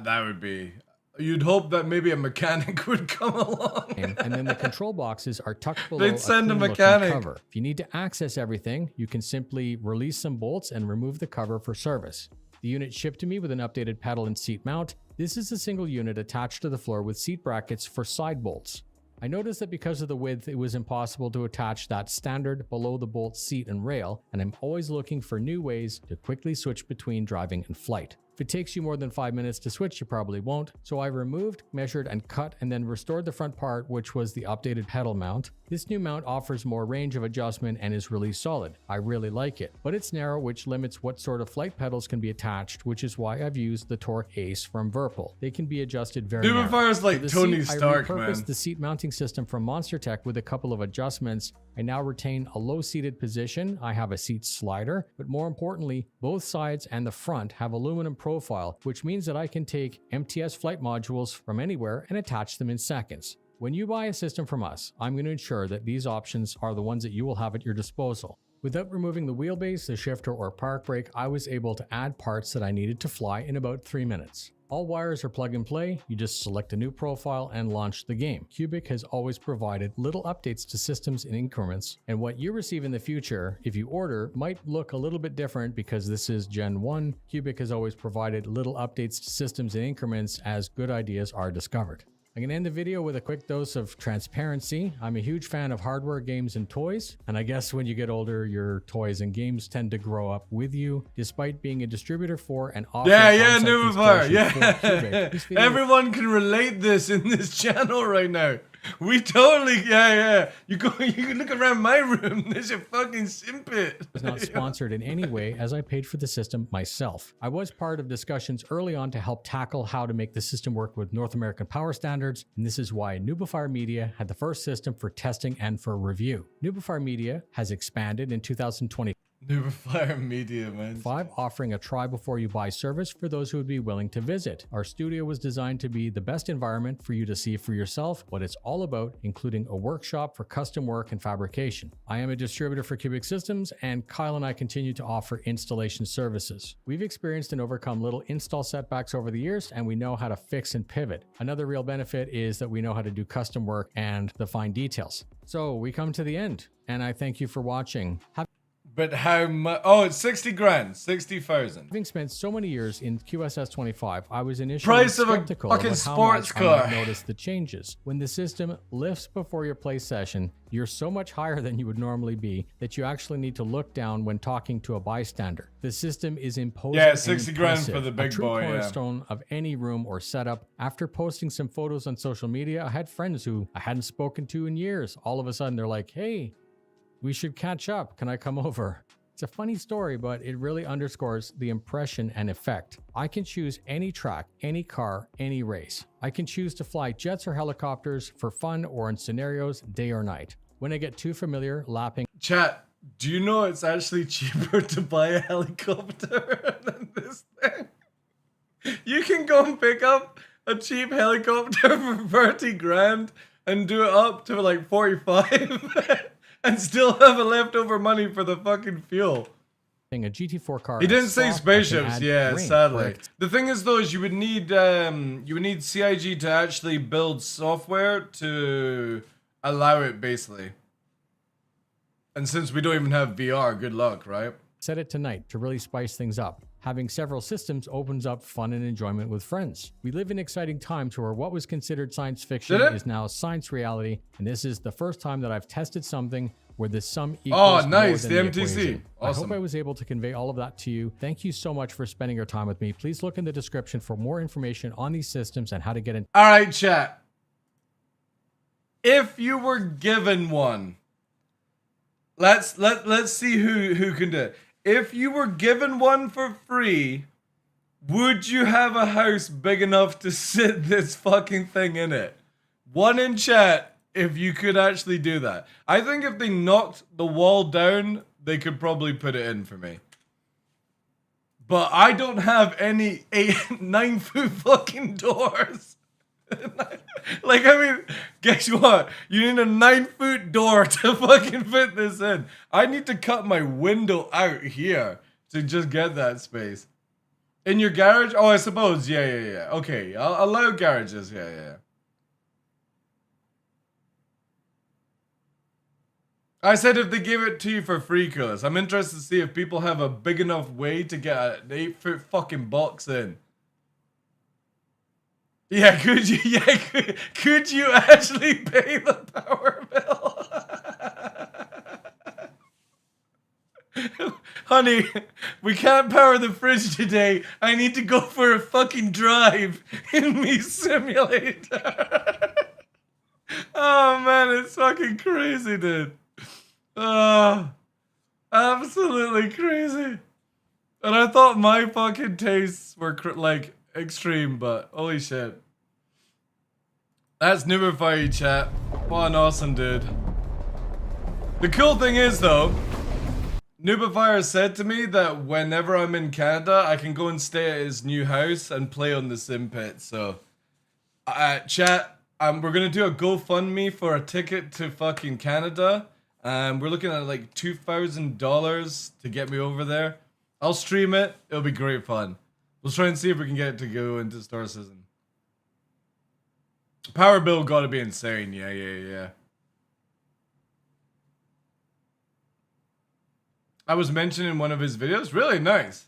That would be... You'd hope that maybe a mechanic would come along. And then the control boxes are tucked below They'd send a clean-looking mechanic. cover. If you need to access everything, you can simply release some bolts and remove the cover for service. The unit shipped to me with an updated pedal and seat mount. This is a single unit attached to the floor with seat brackets for side bolts. I noticed that because of the width, it was impossible to attach that standard below the bolt seat and rail, and I'm always looking for new ways to quickly switch between driving and flight. If it takes you more than 5 minutes to switch, you probably won't. So I removed, measured, and cut, and then restored the front part, which was the updated pedal mount. This new mount offers more range of adjustment and is really solid. I really like it, but it's narrow, which limits what sort of flight pedals can be attached, which is why I've used the Torque Ace from Virpil. They can be adjusted very narrow. Nubifire's like Tony Stark, man. I repurposed the seat mounting system from Monster Tech with a couple of adjustments. I now retain a low-seated position. I have a seat slider, but more importantly, both sides and the front have aluminum profile, which means that I can take MTS flight modules from anywhere and attach them in seconds. When you buy a system from us, I'm going to ensure that these options are the ones that you will have at your disposal. Without removing the wheelbase, the shifter, or park brake, I was able to add parts that I needed to fly in about 3 minutes. All wires are plug and play. You just select a new profile and launch the game. Cubic has always provided little updates to systems in increments, and what you receive in the future, if you order, might look a little bit different because this is Gen 1. Cubic has always provided little updates to systems in increments as good ideas are discovered. I'm going to end the video with a quick dose of transparency. I'm a huge fan of hardware, games, and toys. And I guess when you get older, your toys and games tend to grow up with you. Despite being a distributor for and offering Nubifier, Cubic, everyone can relate this in this channel right now. We totally, You can look around my room. There's a fucking simpit. Was not sponsored in any way, as I paid for the system myself. I was part of discussions early on to help tackle how to make the system work with North American power standards, and this is why Nubifier Media had the first system for testing and for review. Nubifier Media has expanded in 2020. Nubifier Media, man. 5, offering a try before you buy service for those who would be willing to visit. Our studio was designed to be the best environment for you to see for yourself what it's all about, including a workshop for custom work and fabrication. I am a distributor for Cubic Systems, and Kyle and I continue to offer installation services. We've experienced and overcome little install setbacks over the years, and we know how to fix and pivot. Another real benefit is that we know how to do custom work and the fine details. So we come to the end, and I thank you for watching. But how much? Oh, it's 60 grand, 60,000. Having spent so many years in QSS 25, I was initially price of a skeptical fucking about how sports much car. I would notice the changes. When the system lifts before your play session, you're so much higher than you would normally be that you actually need to look down when talking to a bystander. The system is imposing. Yeah, 60 grand for the big a true boy. cornerstone of any room or setup. After posting some photos on social media, I had friends who I hadn't spoken to in years. All of a sudden, they're like, "Hey, we should catch up. Can I come over?" It's a funny story, but it really underscores the impression and effect. I can choose any track, any car, any race. I can choose to fly jets or helicopters for fun or in scenarios, day or night. When I get too familiar, lapping. Chat, do you know it's actually cheaper to buy a helicopter than this thing? You can go and pick up a cheap helicopter for 30 grand and do it up to like 45. And still have a leftover money for the fucking fuel. A GT4 car. He didn't say spaceships, yeah, sadly. The thing is though, is you would need CIG to actually build software to allow it basically. And since we don't even have VR, good luck, right? Set it tonight to really spice things up. Having several systems opens up fun and enjoyment with friends. We live in exciting times where what was considered science fiction is now science reality, and this is the first time that I've tested something where the sum equals nice, more than the MTC. equation. Awesome. I hope I was able to convey all of that to you. Thank you so much for spending your time with me. Please look in the description for more information on these systems and how to get in. All right, chat. If you were given one, let's see who can do it. If you were given one for free, would you have a house big enough to sit this fucking thing in it? One in chat if you could actually do that. I think if they knocked the wall down, they could probably put it in for me. But I don't have any 9 foot fucking doors. Like, I mean, guess what? You need a 9 foot door to fucking fit this in. I need to cut my window out here to just get that space. In your garage? Oh, I suppose. Yeah. Okay, I'll allow garages. Yeah. I said if they gave it to you for free, cuz. I'm interested to see if people have a big enough way to get an 8 foot fucking box in. Yeah, could you? Yeah, could you actually pay the power bill? Honey, we can't power the fridge today. I need to go for a fucking drive in me simulator. Oh man, it's fucking crazy, dude. Oh, absolutely crazy. And I thought my fucking tastes were like extreme, but holy shit. That's Nubify, chat. What an awesome dude. The cool thing is though, Nubifier said to me that whenever I'm in Canada, I can go and stay at his new house and play on the sim pit. So, chat, we're gonna do a GoFundMe for a ticket to fucking Canada. We're looking at like $2,000 to get me over there. I'll stream it. It'll be great fun. We'll try and see if we can get it to go into Star Citizen. Power bill gotta be insane. Yeah. I was mentioned in one of his videos. Really nice.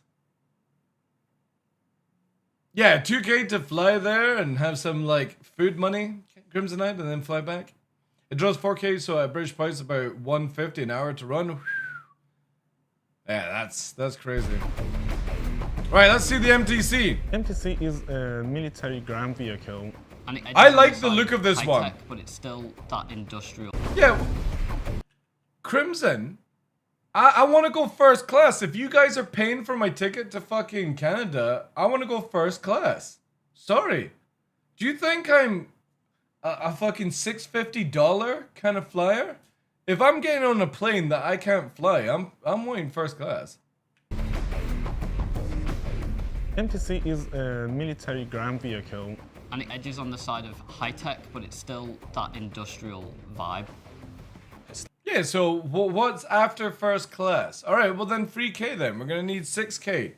Yeah, 2K to fly there and have some like food money, Crimsonite, and then fly back. It draws 4K, so at British price about $150 an hour to run. Yeah, that's crazy. Alright, let's see the MTC. MTC is a military ground vehicle. And I like the look of this one. Tech, but it's still that industrial. Yeah. Crimson, I want to go first class. If you guys are paying for my ticket to fucking Canada, I want to go first class. Sorry. Do you think I'm a fucking $650 kind of flyer? If I'm getting on a plane that I can't fly, I'm wanting first class. MTC is a military ground vehicle. And it edges on the side of high tech, but it's still that industrial vibe. Yeah, so what's after first class? All right, well then 3K then. We're gonna need 6K,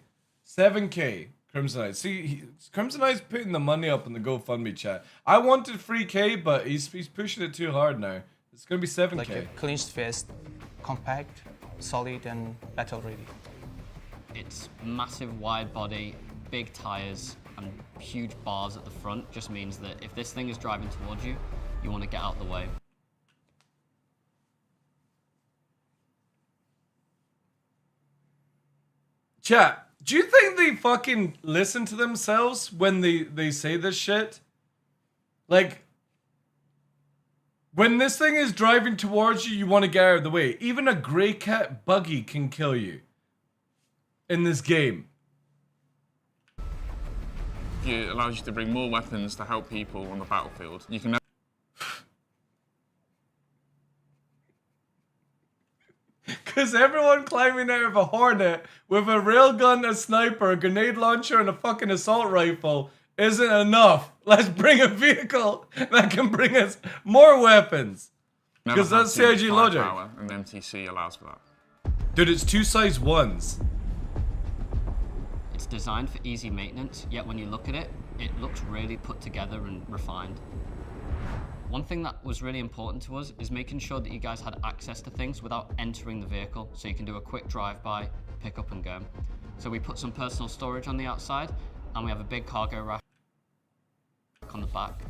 7K. Crimsonite. See, Crimsonite's putting the money up in the GoFundMe chat. I wanted 3K, but he's pushing it too hard now. It's gonna be 7K. Like a clenched fist, compact, solid, and battle ready. It's massive wide body, big tires, and huge bars at the front. Just means that if this thing is driving towards you, you want to get out the way. Chat, do you think they fucking listen to themselves when they say this shit? Like, when this thing is driving towards you, you want to get out of the way. Even a grey cat buggy can kill you in this game. It allows you to bring more weapons to help people on the battlefield. You can Because everyone climbing out of a Hornet with a railgun, a sniper, a grenade launcher, and a fucking assault rifle isn't enough. Let's bring a vehicle that can bring us more weapons. Because that's CIG logic. And MTC allows for that. Dude, it's 2 size 1s. It's designed for easy maintenance, yet when you look at it, it looks really put together and refined. One thing that was really important to us is making sure that you guys had access to things without entering the vehicle, so you can do a quick drive-by, pick up and go. So we put some personal storage on the outside, and we have a big cargo rack on the back.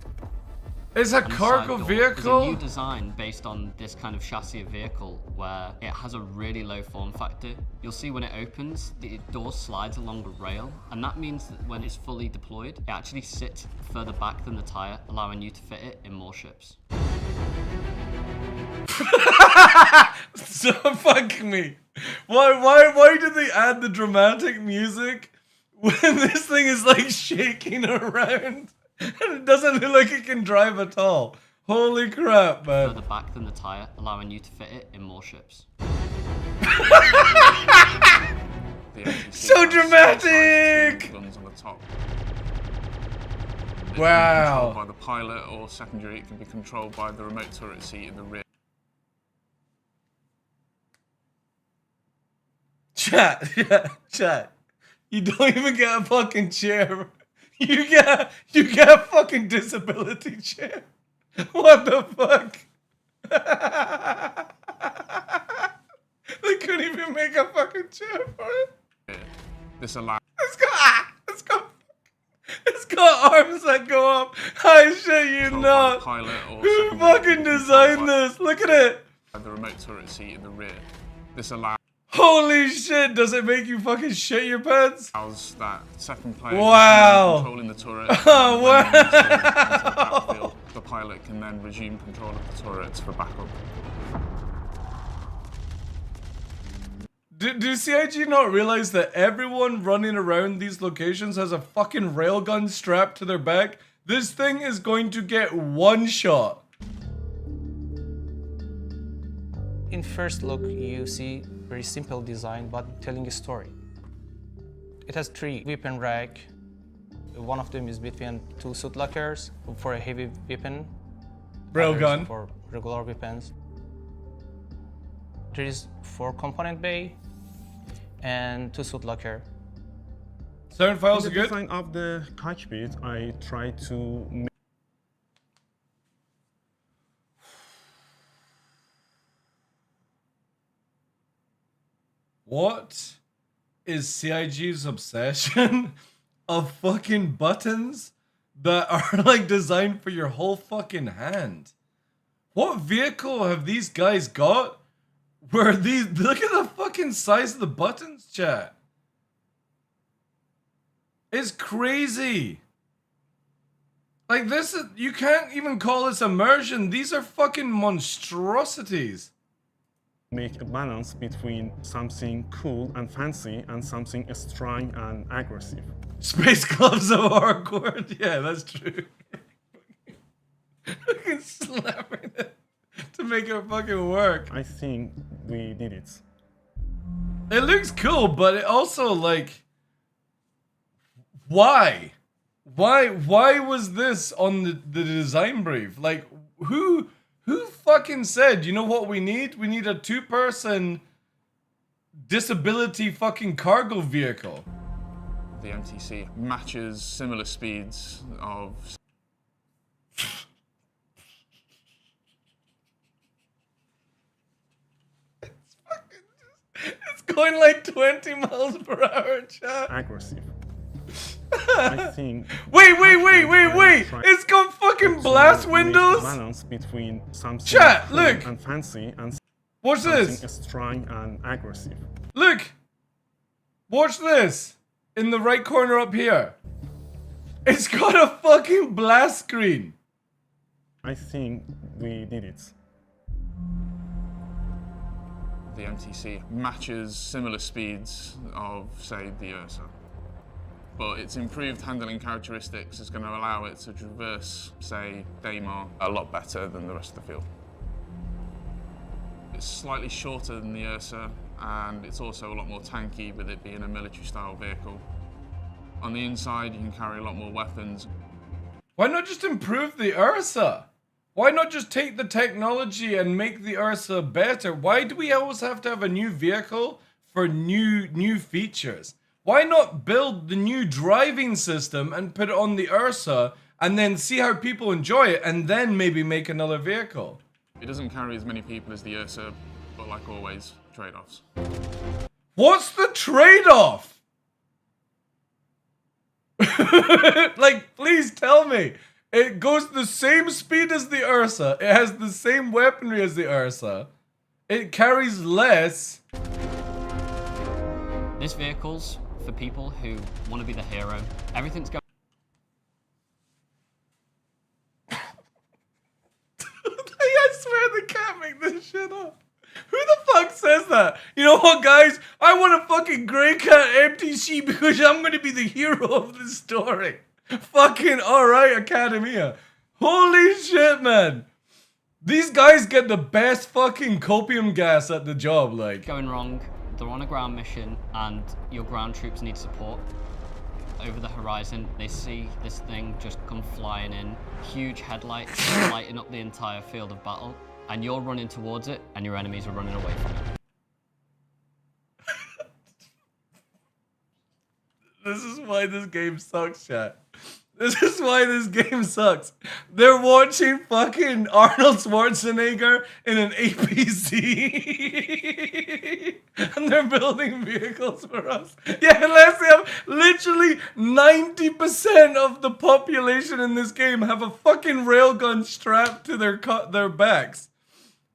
It's a cargo vehicle? It's a new design based on this kind of chassis of vehicle where it has a really low form factor. You'll see when it opens, the door slides along the rail, and that means that when it's fully deployed, it actually sits further back than the tire, allowing you to fit it in more ships. So fuck me. Why did they add the dramatic music when this thing is like shaking around? And it doesn't look like it can drive at all. Holy crap, man. Further back than the tire, allowing you to fit it in more ships. So dramatic! Guns on the top. Wow. By the pilot, or secondary, it can be controlled by the remote turret seat in the rear. Chat. You don't even get a fucking chair. You get a fucking disability chair. What the fuck? They couldn't even make a fucking chair for it. This allows. It's got arms that go up. I shit you not. Who fucking designed this? Look at it. The remote turret seat in the rear. This allows. Holy shit, does it make you fucking shit your pants? How's that second player controlling the turret? Oh, wow. The pilot can then resume control of the turret for backup. Do CIG not realize that everyone running around these locations has a fucking railgun strapped to their back? This thing is going to get one shot. In first look, you see very simple design, but telling a story. It has 3 weapon rack. One of them is between 2 suit lockers for a heavy weapon. Railgun. For regular weapons. There is 4 component bay and 2 suit locker. Sound files are In the good? design of the cockpit, I try to make What is CIG's obsession of fucking buttons that are like designed for your whole fucking hand? What vehicle have these guys got where these, look at the fucking size of the buttons, chat. It's crazy. Like this is, you can't even call this immersion. These are fucking monstrosities. make a balance between something cool and fancy and something strong and aggressive. Space gloves are awkward. Yeah, that's true. Fucking slamming it to make it fucking work. I think we did it. It looks cool, but it also like, why? Why was this on the design brief? Like, who fucking said, you know what we need? We need a 2-person disability fucking cargo vehicle. The MTC matches similar speeds of... It's going like 20 miles per hour, chat. Aggressive. I think. Wait! It's got fucking blast windows. Balance between something chat, cool look. and fancy and watch this. Something strong and aggressive. Look. Watch this. In the right corner up here. It's got a fucking blast screen. I think we did it. The MTC matches similar speeds of, say, the Ursa. But its improved handling characteristics is going to allow it to traverse, say, Daymar a lot better than the rest of the field. It's slightly shorter than the Ursa, and it's also a lot more tanky with it being a military-style vehicle. On the inside, you can carry a lot more weapons. Why not just improve the Ursa? Why not just take the technology and make the Ursa better? Why do we always have to have a new vehicle for new features? Why not build the new driving system and put it on the Ursa and then see how people enjoy it and then maybe make another vehicle? It doesn't carry as many people as the Ursa, but like always, trade-offs. What's the trade-off? Like, please tell me. It goes the same speed as the Ursa. It has the same weaponry as the Ursa. It carries less. This vehicle's for people who want to be the hero. Everything's going... I swear they can't make this shit up. Who the fuck says that? You know what, guys? I want a fucking Grey Cat MTC because I'm going to be the hero of the story. Fucking alright, Academia. Holy shit, man. These guys get the best fucking copium gas at the job, like. Going wrong. They're on a ground mission and your ground troops need support. Over the horizon, they see this thing just come flying in. Huge headlights lighting up the entire field of battle. And you're running towards it and your enemies are running away from it. This is why this game sucks, chat. This is why this game sucks. They're watching fucking Arnold Schwarzenegger in an APC. And they're building vehicles for us. Yeah, unless they have literally 90% of the population in this game have a fucking railgun strapped to their backs.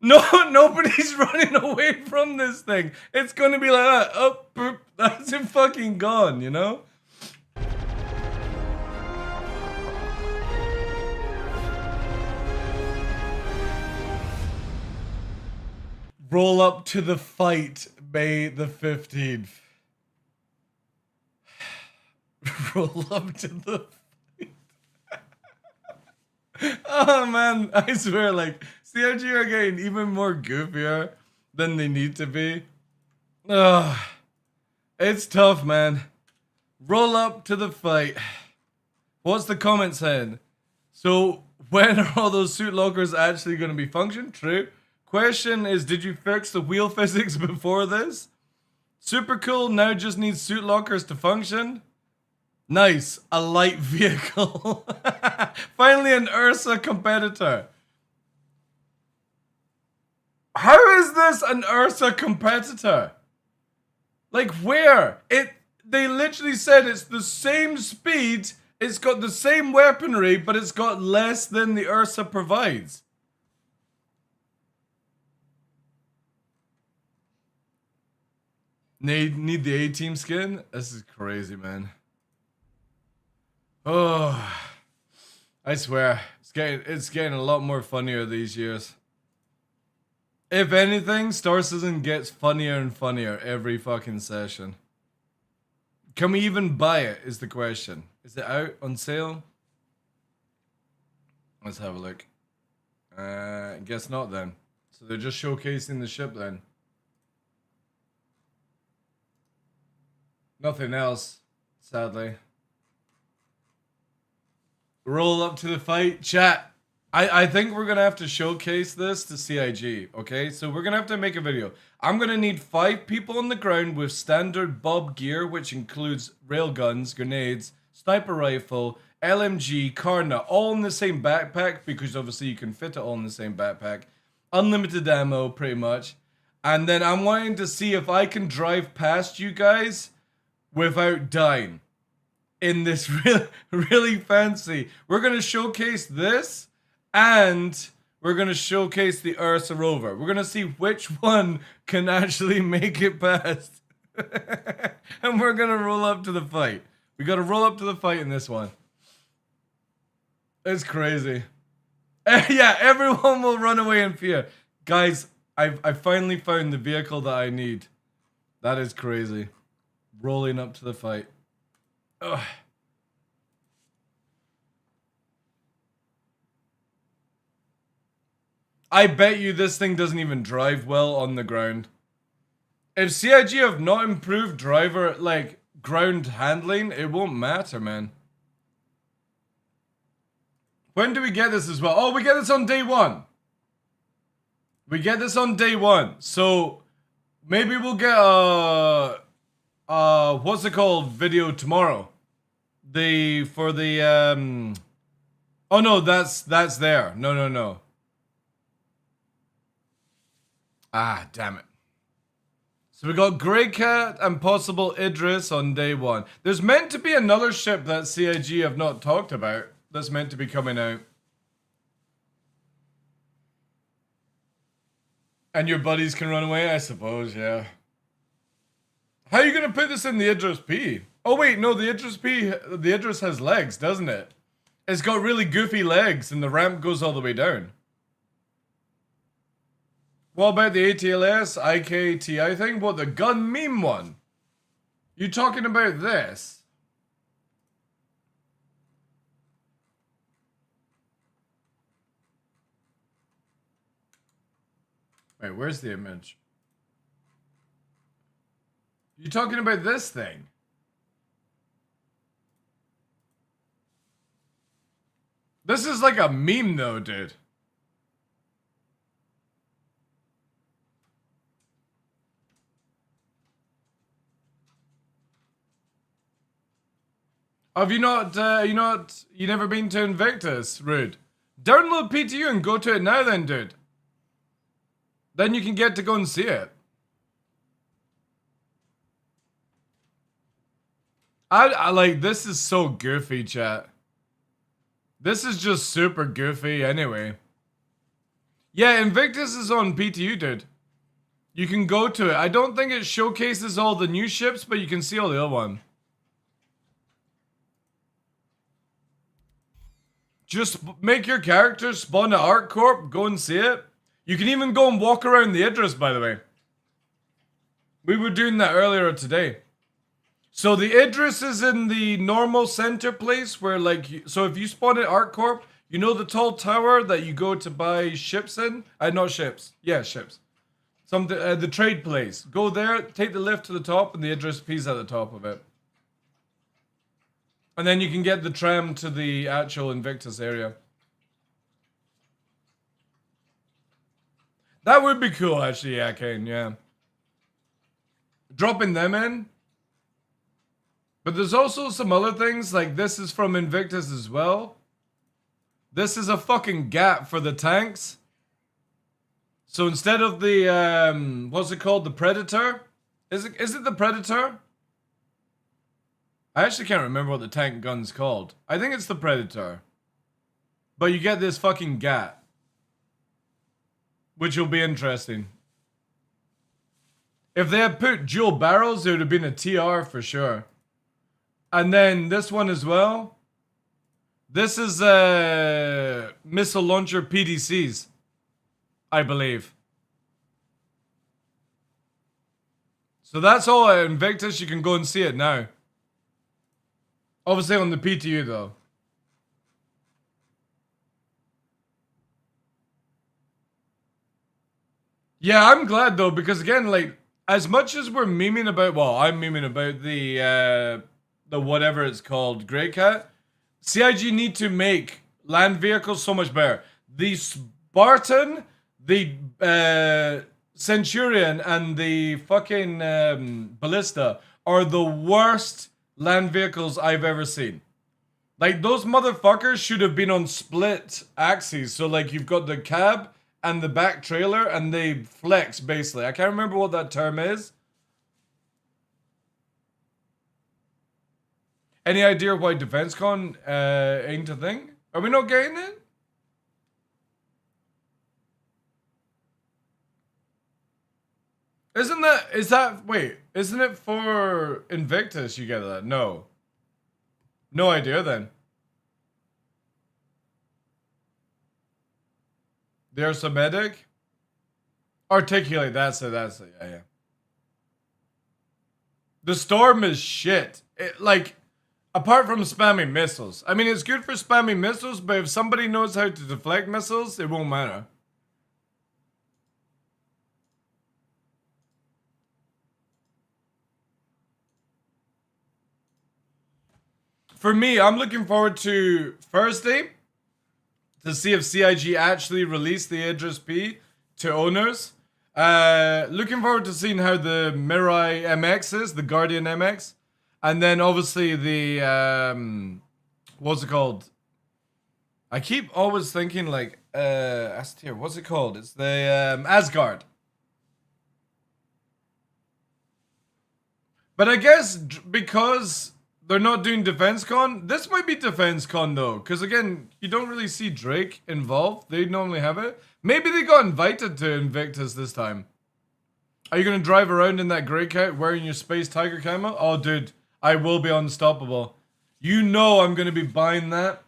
No, nobody's running away from this thing. It's gonna be like that. Oh, boop, that's it fucking gone, you know? Roll up to the fight, May the 15th. Roll up to the fight. Oh man, I swear, like, CRG are getting even more goofier than they need to be. Ugh. It's tough, man. Roll up to the fight. What's the comment saying? So, when are all those suit lockers actually going to be function? True. Question is, did you fix the wheel physics before this? Super cool, now just needs suit lockers to function. Nice, a light vehicle. Finally an Ursa competitor. How is this an Ursa competitor? Like where? They literally said it's the same speed, it's got the same weaponry, but it's got less than the Ursa provides. Need the A-team skin? This is crazy, man. Oh, I swear, it's getting a lot more funnier these years. If anything, Star Citizen gets funnier and funnier every fucking session. Can we even buy it, is the question. Is it out on sale? Let's have a look. Guess not then. So they're just showcasing the ship then. Nothing else, sadly. Roll up to the fight. Chat. I think we're going to have to showcase this to CIG, okay? So we're going to have to make a video. I'm going to need 5 people on the ground with standard Bob gear, which includes railguns, grenades, sniper rifle, LMG, Karna, all in the same backpack, because obviously you can fit it all in the same backpack. Unlimited ammo, pretty much. And then I'm wanting to see if I can drive past you guys without dying. In this really fancy. We're going to showcase this, and we're going to showcase the Ursa rover. We're going to see which one can actually make it past. And we're going to roll up to the fight. We got to roll up to the fight in this one. It's crazy. Yeah, everyone will run away in fear. Guys, I finally found the vehicle that I need. That is crazy. Rolling up to the fight. Ugh. I bet you this thing doesn't even drive well on the ground. If CIG have not improved driver, like, ground handling, it won't matter, man. When do we get this as well? Oh, we get this on day 1. We get this on day 1. So, maybe we'll get what's it called? Video tomorrow. Oh no, that's there. No. Ah, damn it. So we got Grey Cat and possible Idris on day 1. There's meant to be another ship that CIG have not talked about that's meant to be coming out. And your buddies can run away, I suppose, yeah. How are you going to put this in the Idris P? Oh wait, no, the Idris has legs, doesn't it? It's got really goofy legs and the ramp goes all the way down. What about the ATLS IKTI thing? What, the gun meme one? You talking about this? Wait, where's the image? You talking about this thing? This is like a meme though, dude. Have you you never been to Invictus, Rude? Download PTU and go to it now then, dude. Then you can get to go and see it. I like, this is so goofy, chat. This is just super goofy anyway. Yeah, Invictus is on PTU, dude. You can go to it. I don't think it showcases all the new ships, but you can see all the other one. Just make your character spawn at ArcCorp, go and see it. You can even go and walk around the Idris, by the way. We were doing that earlier today. So the Idris is in the normal center place where like, so if you spawn at ArcCorp, you know the tall tower that you go to buy ships in? Not ships. Yeah, ships. The trade place. Go there, take the lift to the top, and the Idris P's at the top of it. And then you can get the tram to the actual Invictus area. That would be cool, actually, yeah, Kane, yeah. Dropping them in. But there's also some other things, like this is from Invictus as well. This is a fucking gap for the tanks. So instead of the, what's it called? The Predator? Is it the Predator? I actually can't remember what the tank gun's called. I think it's the Predator. But you get this fucking gat. Which will be interesting. If they had put dual barrels, it would have been a TR for sure. And then this one as well. This is missile launcher PDCs. I believe. So that's all at Invictus. You can go and see it now. Obviously on the PTU though. Yeah, I'm glad though, because again, like, as much as we're memeing about, well, I'm memeing about the whatever it's called, Grey Cat, CIG need to make land vehicles so much better. The Spartan, the Centurion, and the fucking Ballista are the worst land vehicles I've ever seen. Like, those motherfuckers should have been on split axes. So, like, you've got the cab and the back trailer, and they flex, basically. I can't remember what that term is. Any idea why DefenseCon ain't a thing? Are we not getting it? Isn't it for Invictus you get that? No. No idea then. There's a medic? Articulate, that's it, yeah. The Storm is shit. Like, apart from spamming missiles. I mean, it's good for spamming missiles, but if somebody knows how to deflect missiles, it won't matter. For me, I'm looking forward to Thursday to see if CIG actually release the Idris P to owners. Looking forward to seeing how the Mirai MX is, the Guardian MX. And then obviously the, what's it called? I keep always thinking like, S-tier, what's it called? It's the Asgard. But I guess because they're not doing DefenseCon, this might be DefenseCon though. Because again, you don't really see Drake involved. They normally have it. Maybe they got invited to Invictus this time. Are you going to drive around in that Grey Cat wearing your Space Tiger camo? Oh dude, I will be unstoppable. You know I'm going to be buying that.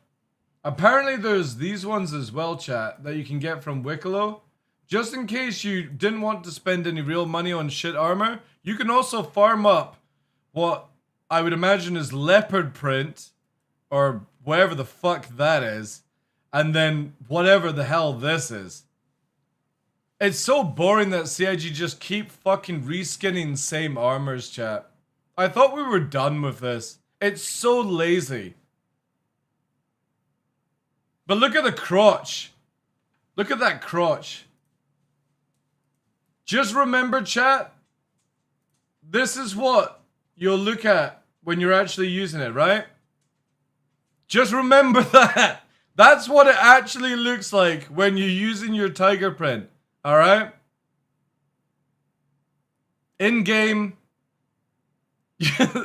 Apparently there's these ones as well, chat, that you can get from Wicklow. Just in case you didn't want to spend any real money on shit armor, you can also farm up what I would imagine is leopard print, or whatever the fuck that is, and then whatever the hell this is. It's so boring that CIG just keep fucking reskinning same armors, chat. I thought we were done with this. It's so lazy. But look at the crotch. Look at that crotch. Just remember, chat, this is what you'll look at when you're actually using it, right? Just remember that. That's what it actually looks like when you're using your tiger print. Alright? In-game.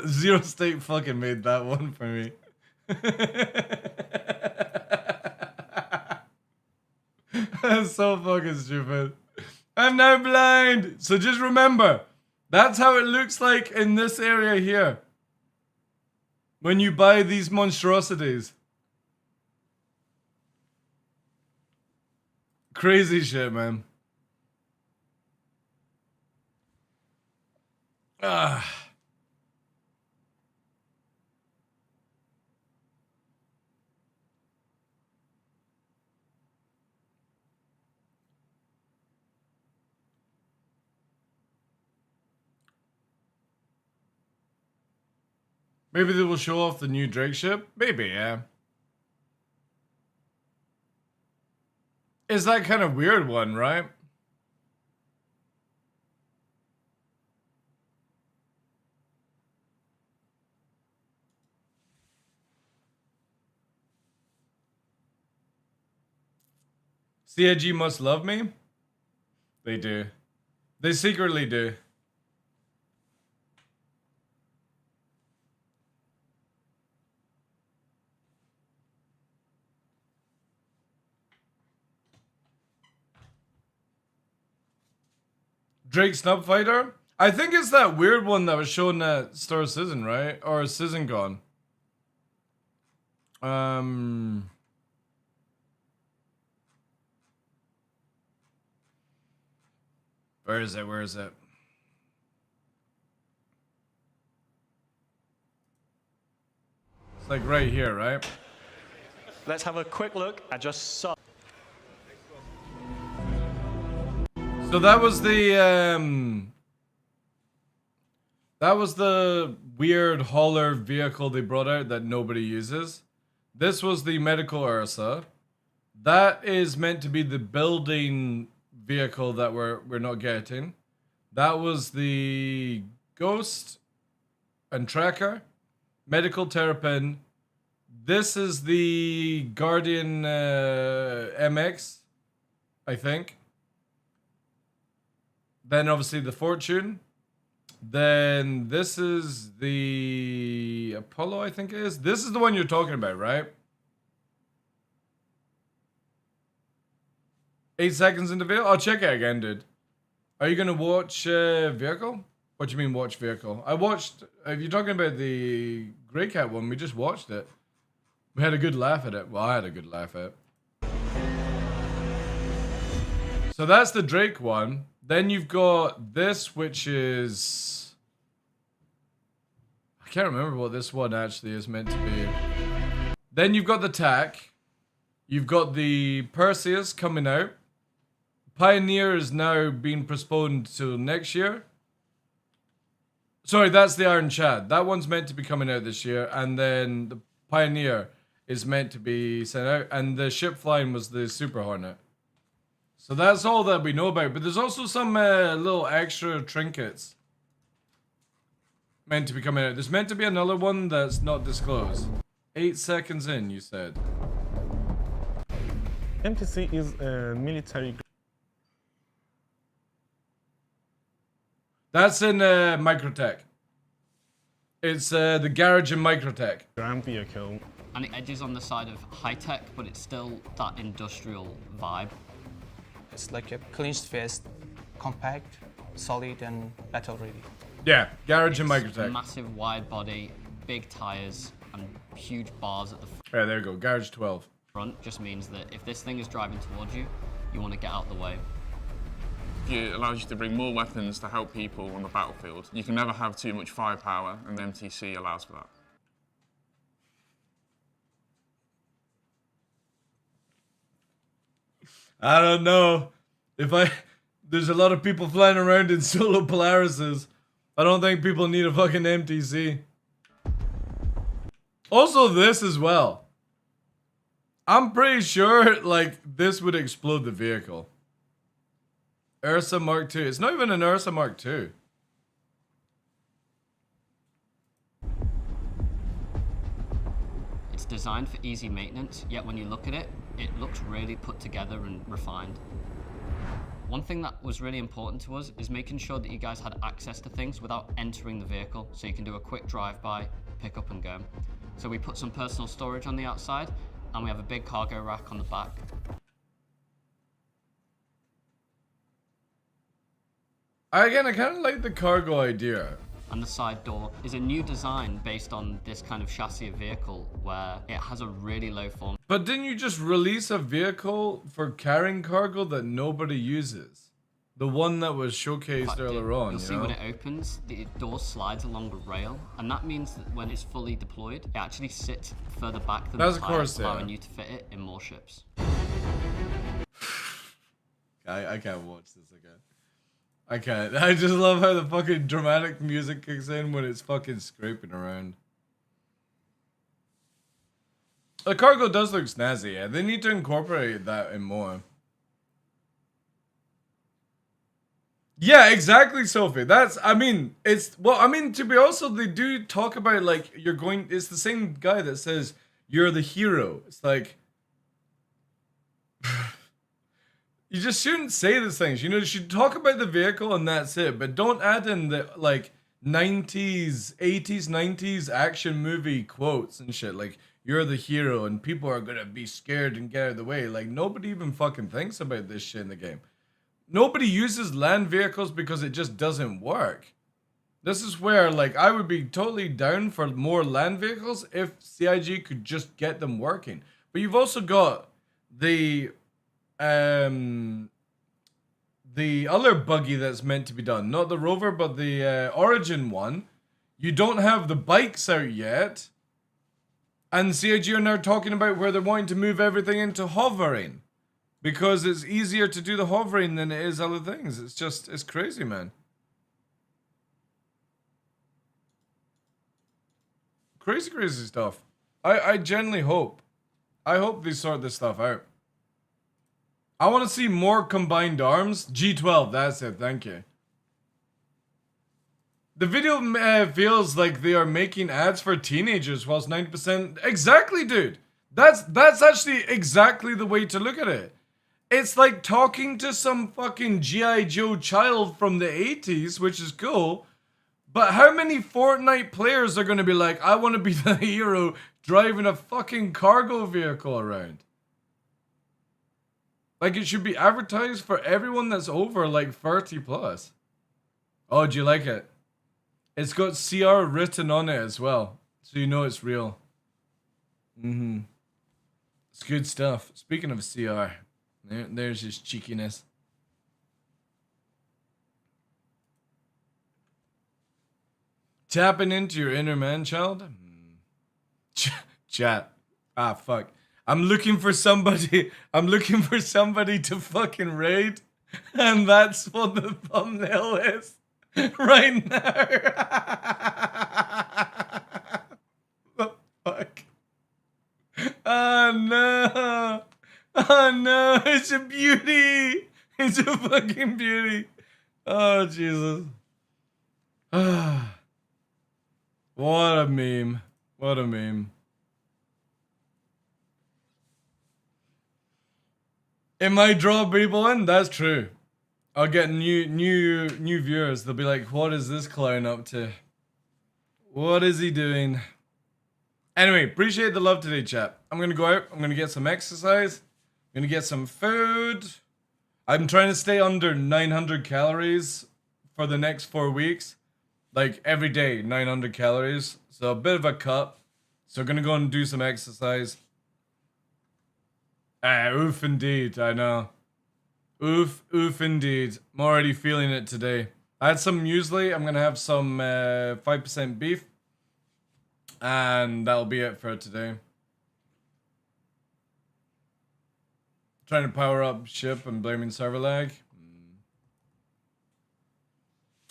Zero State fucking made that one for me. That's so fucking stupid. I'm now blind. So just remember, that's how it looks like in this area here. When you buy these monstrosities. Crazy shit, man. Ah. Maybe they will show off the new Drake ship? Maybe, yeah. It's that kind of weird one, right? CIG must love me? They do. They secretly do. Drake Snub Fighter? I think it's that weird one that was shown at Star Citizen, right? Or Citizen Con. Where is it? Where is it? It's like right here, right? Let's have a quick look at just some. So that was the weird hauler vehicle they brought out that nobody uses. This was the medical Ursa. That is meant to be the building vehicle that we're not getting. That was the Ghost and Tracker, medical Terrapin. This is the Guardian MX, I think. Then obviously the Fortune. Then this is the Apollo, I think it is. This is the one you're talking about, right? 8 seconds into vehicle? I'll check it again, dude. Are you gonna watch vehicle? What do you mean watch vehicle? I watched, if you're talking about the Grey Cat one, we just watched it. We had a good laugh at it. Well, I had a good laugh at it. So that's the Drake one. Then you've got this, which is... I can't remember what this one actually is meant to be. Then you've got the TAC. You've got the Perseus coming out. Pioneer is now being postponed till next year. Sorry, that's the Iron Chad. That one's meant to be coming out this year. And then the Pioneer is meant to be sent out. And the ship flying was the Super Hornet. So that's all that we know about. But there's also some little extra trinkets meant to be coming out. There's meant to be another one that's not disclosed. 8 seconds in, you said. MTC is a military. That's in Microtech. It's the garage in Microtech. Ground vehicle. And it edges on the side of high tech, but it's still that industrial vibe. It's like a clenched fist, compact, solid, and battle ready. Yeah, garage in Microtech. Massive wide body, big tires, and huge bars at the front. Yeah, there you go. Garage 12. Front just means that if this thing is driving towards you, you want to get out the way. It allows you to bring more weapons to help people on the battlefield. You can never have too much firepower, and the MTC allows for that. I don't know. There's a lot of people flying around in solo Polarises. I don't think people need a fucking MTC. Also this as well. I'm pretty sure, like, this would explode the vehicle. Ursa Mark II. It's not even an Ursa Mark II. It's designed for easy maintenance, yet when you look at it, it looks really put together and refined. One thing that was really important to us is making sure that you guys had access to things without entering the vehicle, so you can do a quick drive-by, pick up and go. So we put some personal storage on the outside, and we have a big cargo rack on the back. I kind of like the cargo idea. And the side door is a new design based on this kind of chassis of vehicle where it has a really low form. But didn't you just release a vehicle for carrying cargo that nobody uses? The one that was showcased earlier on, You'll see when it opens, the door slides along the rail, and that means that when it's fully deployed, it actually sits further back than the tire, allowing you to fit it in more ships. I can't watch this again. I can't. I just love how the fucking dramatic music kicks in when it's fucking scraping around. The cargo does look snazzy, yeah. They need to incorporate that in more. Yeah, exactly, Sophie. That's, I mean, it's, well, I mean, to be also, they do talk about, like, you're going, it's the same guy that says, you're the hero. It's like, you just shouldn't say these things. You know, you should talk about the vehicle and that's it. But don't add in the, like, 90s, 80s, 90s action movie quotes and shit. Like, you're the hero and people are gonna be scared and get out of the way. Like, nobody even fucking thinks about this shit in the game. Nobody uses land vehicles because it just doesn't work. This is where, like, I would be totally down for more land vehicles if CIG could just get them working. But you've also got the other buggy that's meant to be done. Not the Rover, but the Origin one. You don't have the bikes out yet. And CIG are now talking about where they're wanting to move everything into hovering. Because it's easier to do the hovering than it is other things. It's just, it's crazy, man. Crazy, crazy stuff. I genuinely hope. I hope they sort this stuff out. I want to see more combined arms. G12, that's it, thank you. The video feels like they are making ads for teenagers whilst 90%... Exactly, dude. That's actually exactly the way to look at it. It's like talking to some fucking G.I. Joe child from the 80s, which is cool. But how many Fortnite players are going to be like, I want to be the hero driving a fucking cargo vehicle around? Like, it should be advertised for everyone that's over, like, 30 plus. Oh, do you like it? It's got CR written on it as well. So you know it's real. It's good stuff. Speaking of CR, there's his cheekiness. Tapping into your inner man child? Chat. Ah, fuck. I'm looking for somebody to fucking raid. And that's what the thumbnail is. Right now. The fuck? Oh no. Oh no. It's a beauty. It's a fucking beauty. Oh Jesus. What a meme. What a meme. It might draw people in, that's true. I'll get new viewers. They'll be like, what is this clown up to? What is he doing? Anyway, appreciate the love today, chat. I'm gonna go out. I'm gonna get some exercise. I'm gonna get some food. I'm trying to stay under 900 calories for the next 4 weeks. Like every day, 900 calories. So a bit of a cut. So I'm gonna go and do some exercise. Oof indeed, I know. Oof indeed. I'm already feeling it today. I had some muesli. I'm gonna have some 5% beef. And that'll be it for today. Trying to power up ship and blaming server lag.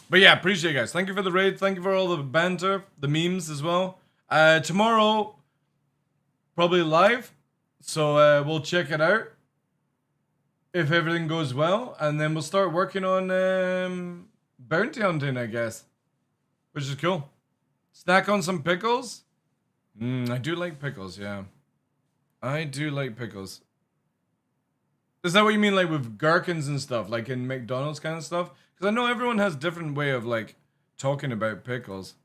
But yeah, appreciate you guys. Thank you for the raid. Thank you for all the banter, the memes as well. Tomorrow, probably live. So we'll check it out. If everything goes well. And then we'll start working on bounty hunting, I guess. Which is cool. Snack on some pickles. I do like pickles, yeah. I do like pickles. Is that what you mean, like with gherkins and stuff? Like in McDonald's kind of stuff? Because I know everyone has different way of like talking about pickles.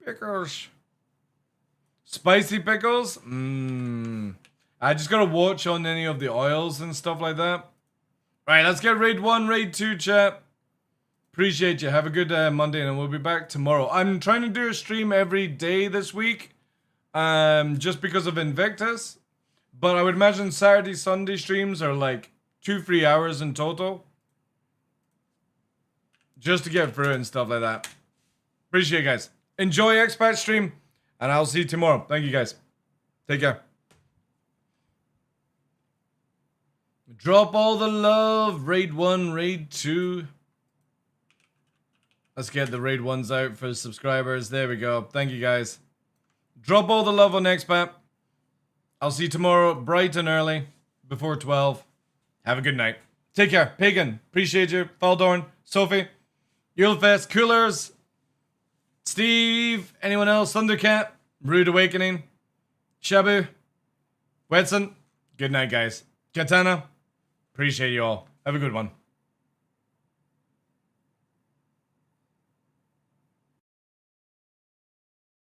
Pickles. Spicy pickles? I just gotta watch on any of the oils and stuff like that. Right, let's get raid 1, raid 2, chat. Appreciate you. Have a good Monday, and we'll be back tomorrow. I'm trying to do a stream every day this week, just because of Invictus. But I would imagine Saturday, Sunday streams are like 2-3 hours in total, just to get through and stuff like that. Appreciate you guys. Enjoy Expat stream, and I'll see you tomorrow. Thank you guys. Take care. Drop all the love. Raid 1, Raid 2. Let's get the Raid 1s out for subscribers. There we go. Thank you guys. Drop all the love on Expat. I'll see you tomorrow bright and early before 12. Have a good night. Take care. Pagan, appreciate you. Faldorn, Sophie, Yulefest, Coolers, Steve, anyone else? Thundercat, Rude Awakening, Shabu, Wetson. Good night, guys. Katana, appreciate you all. Have a good one.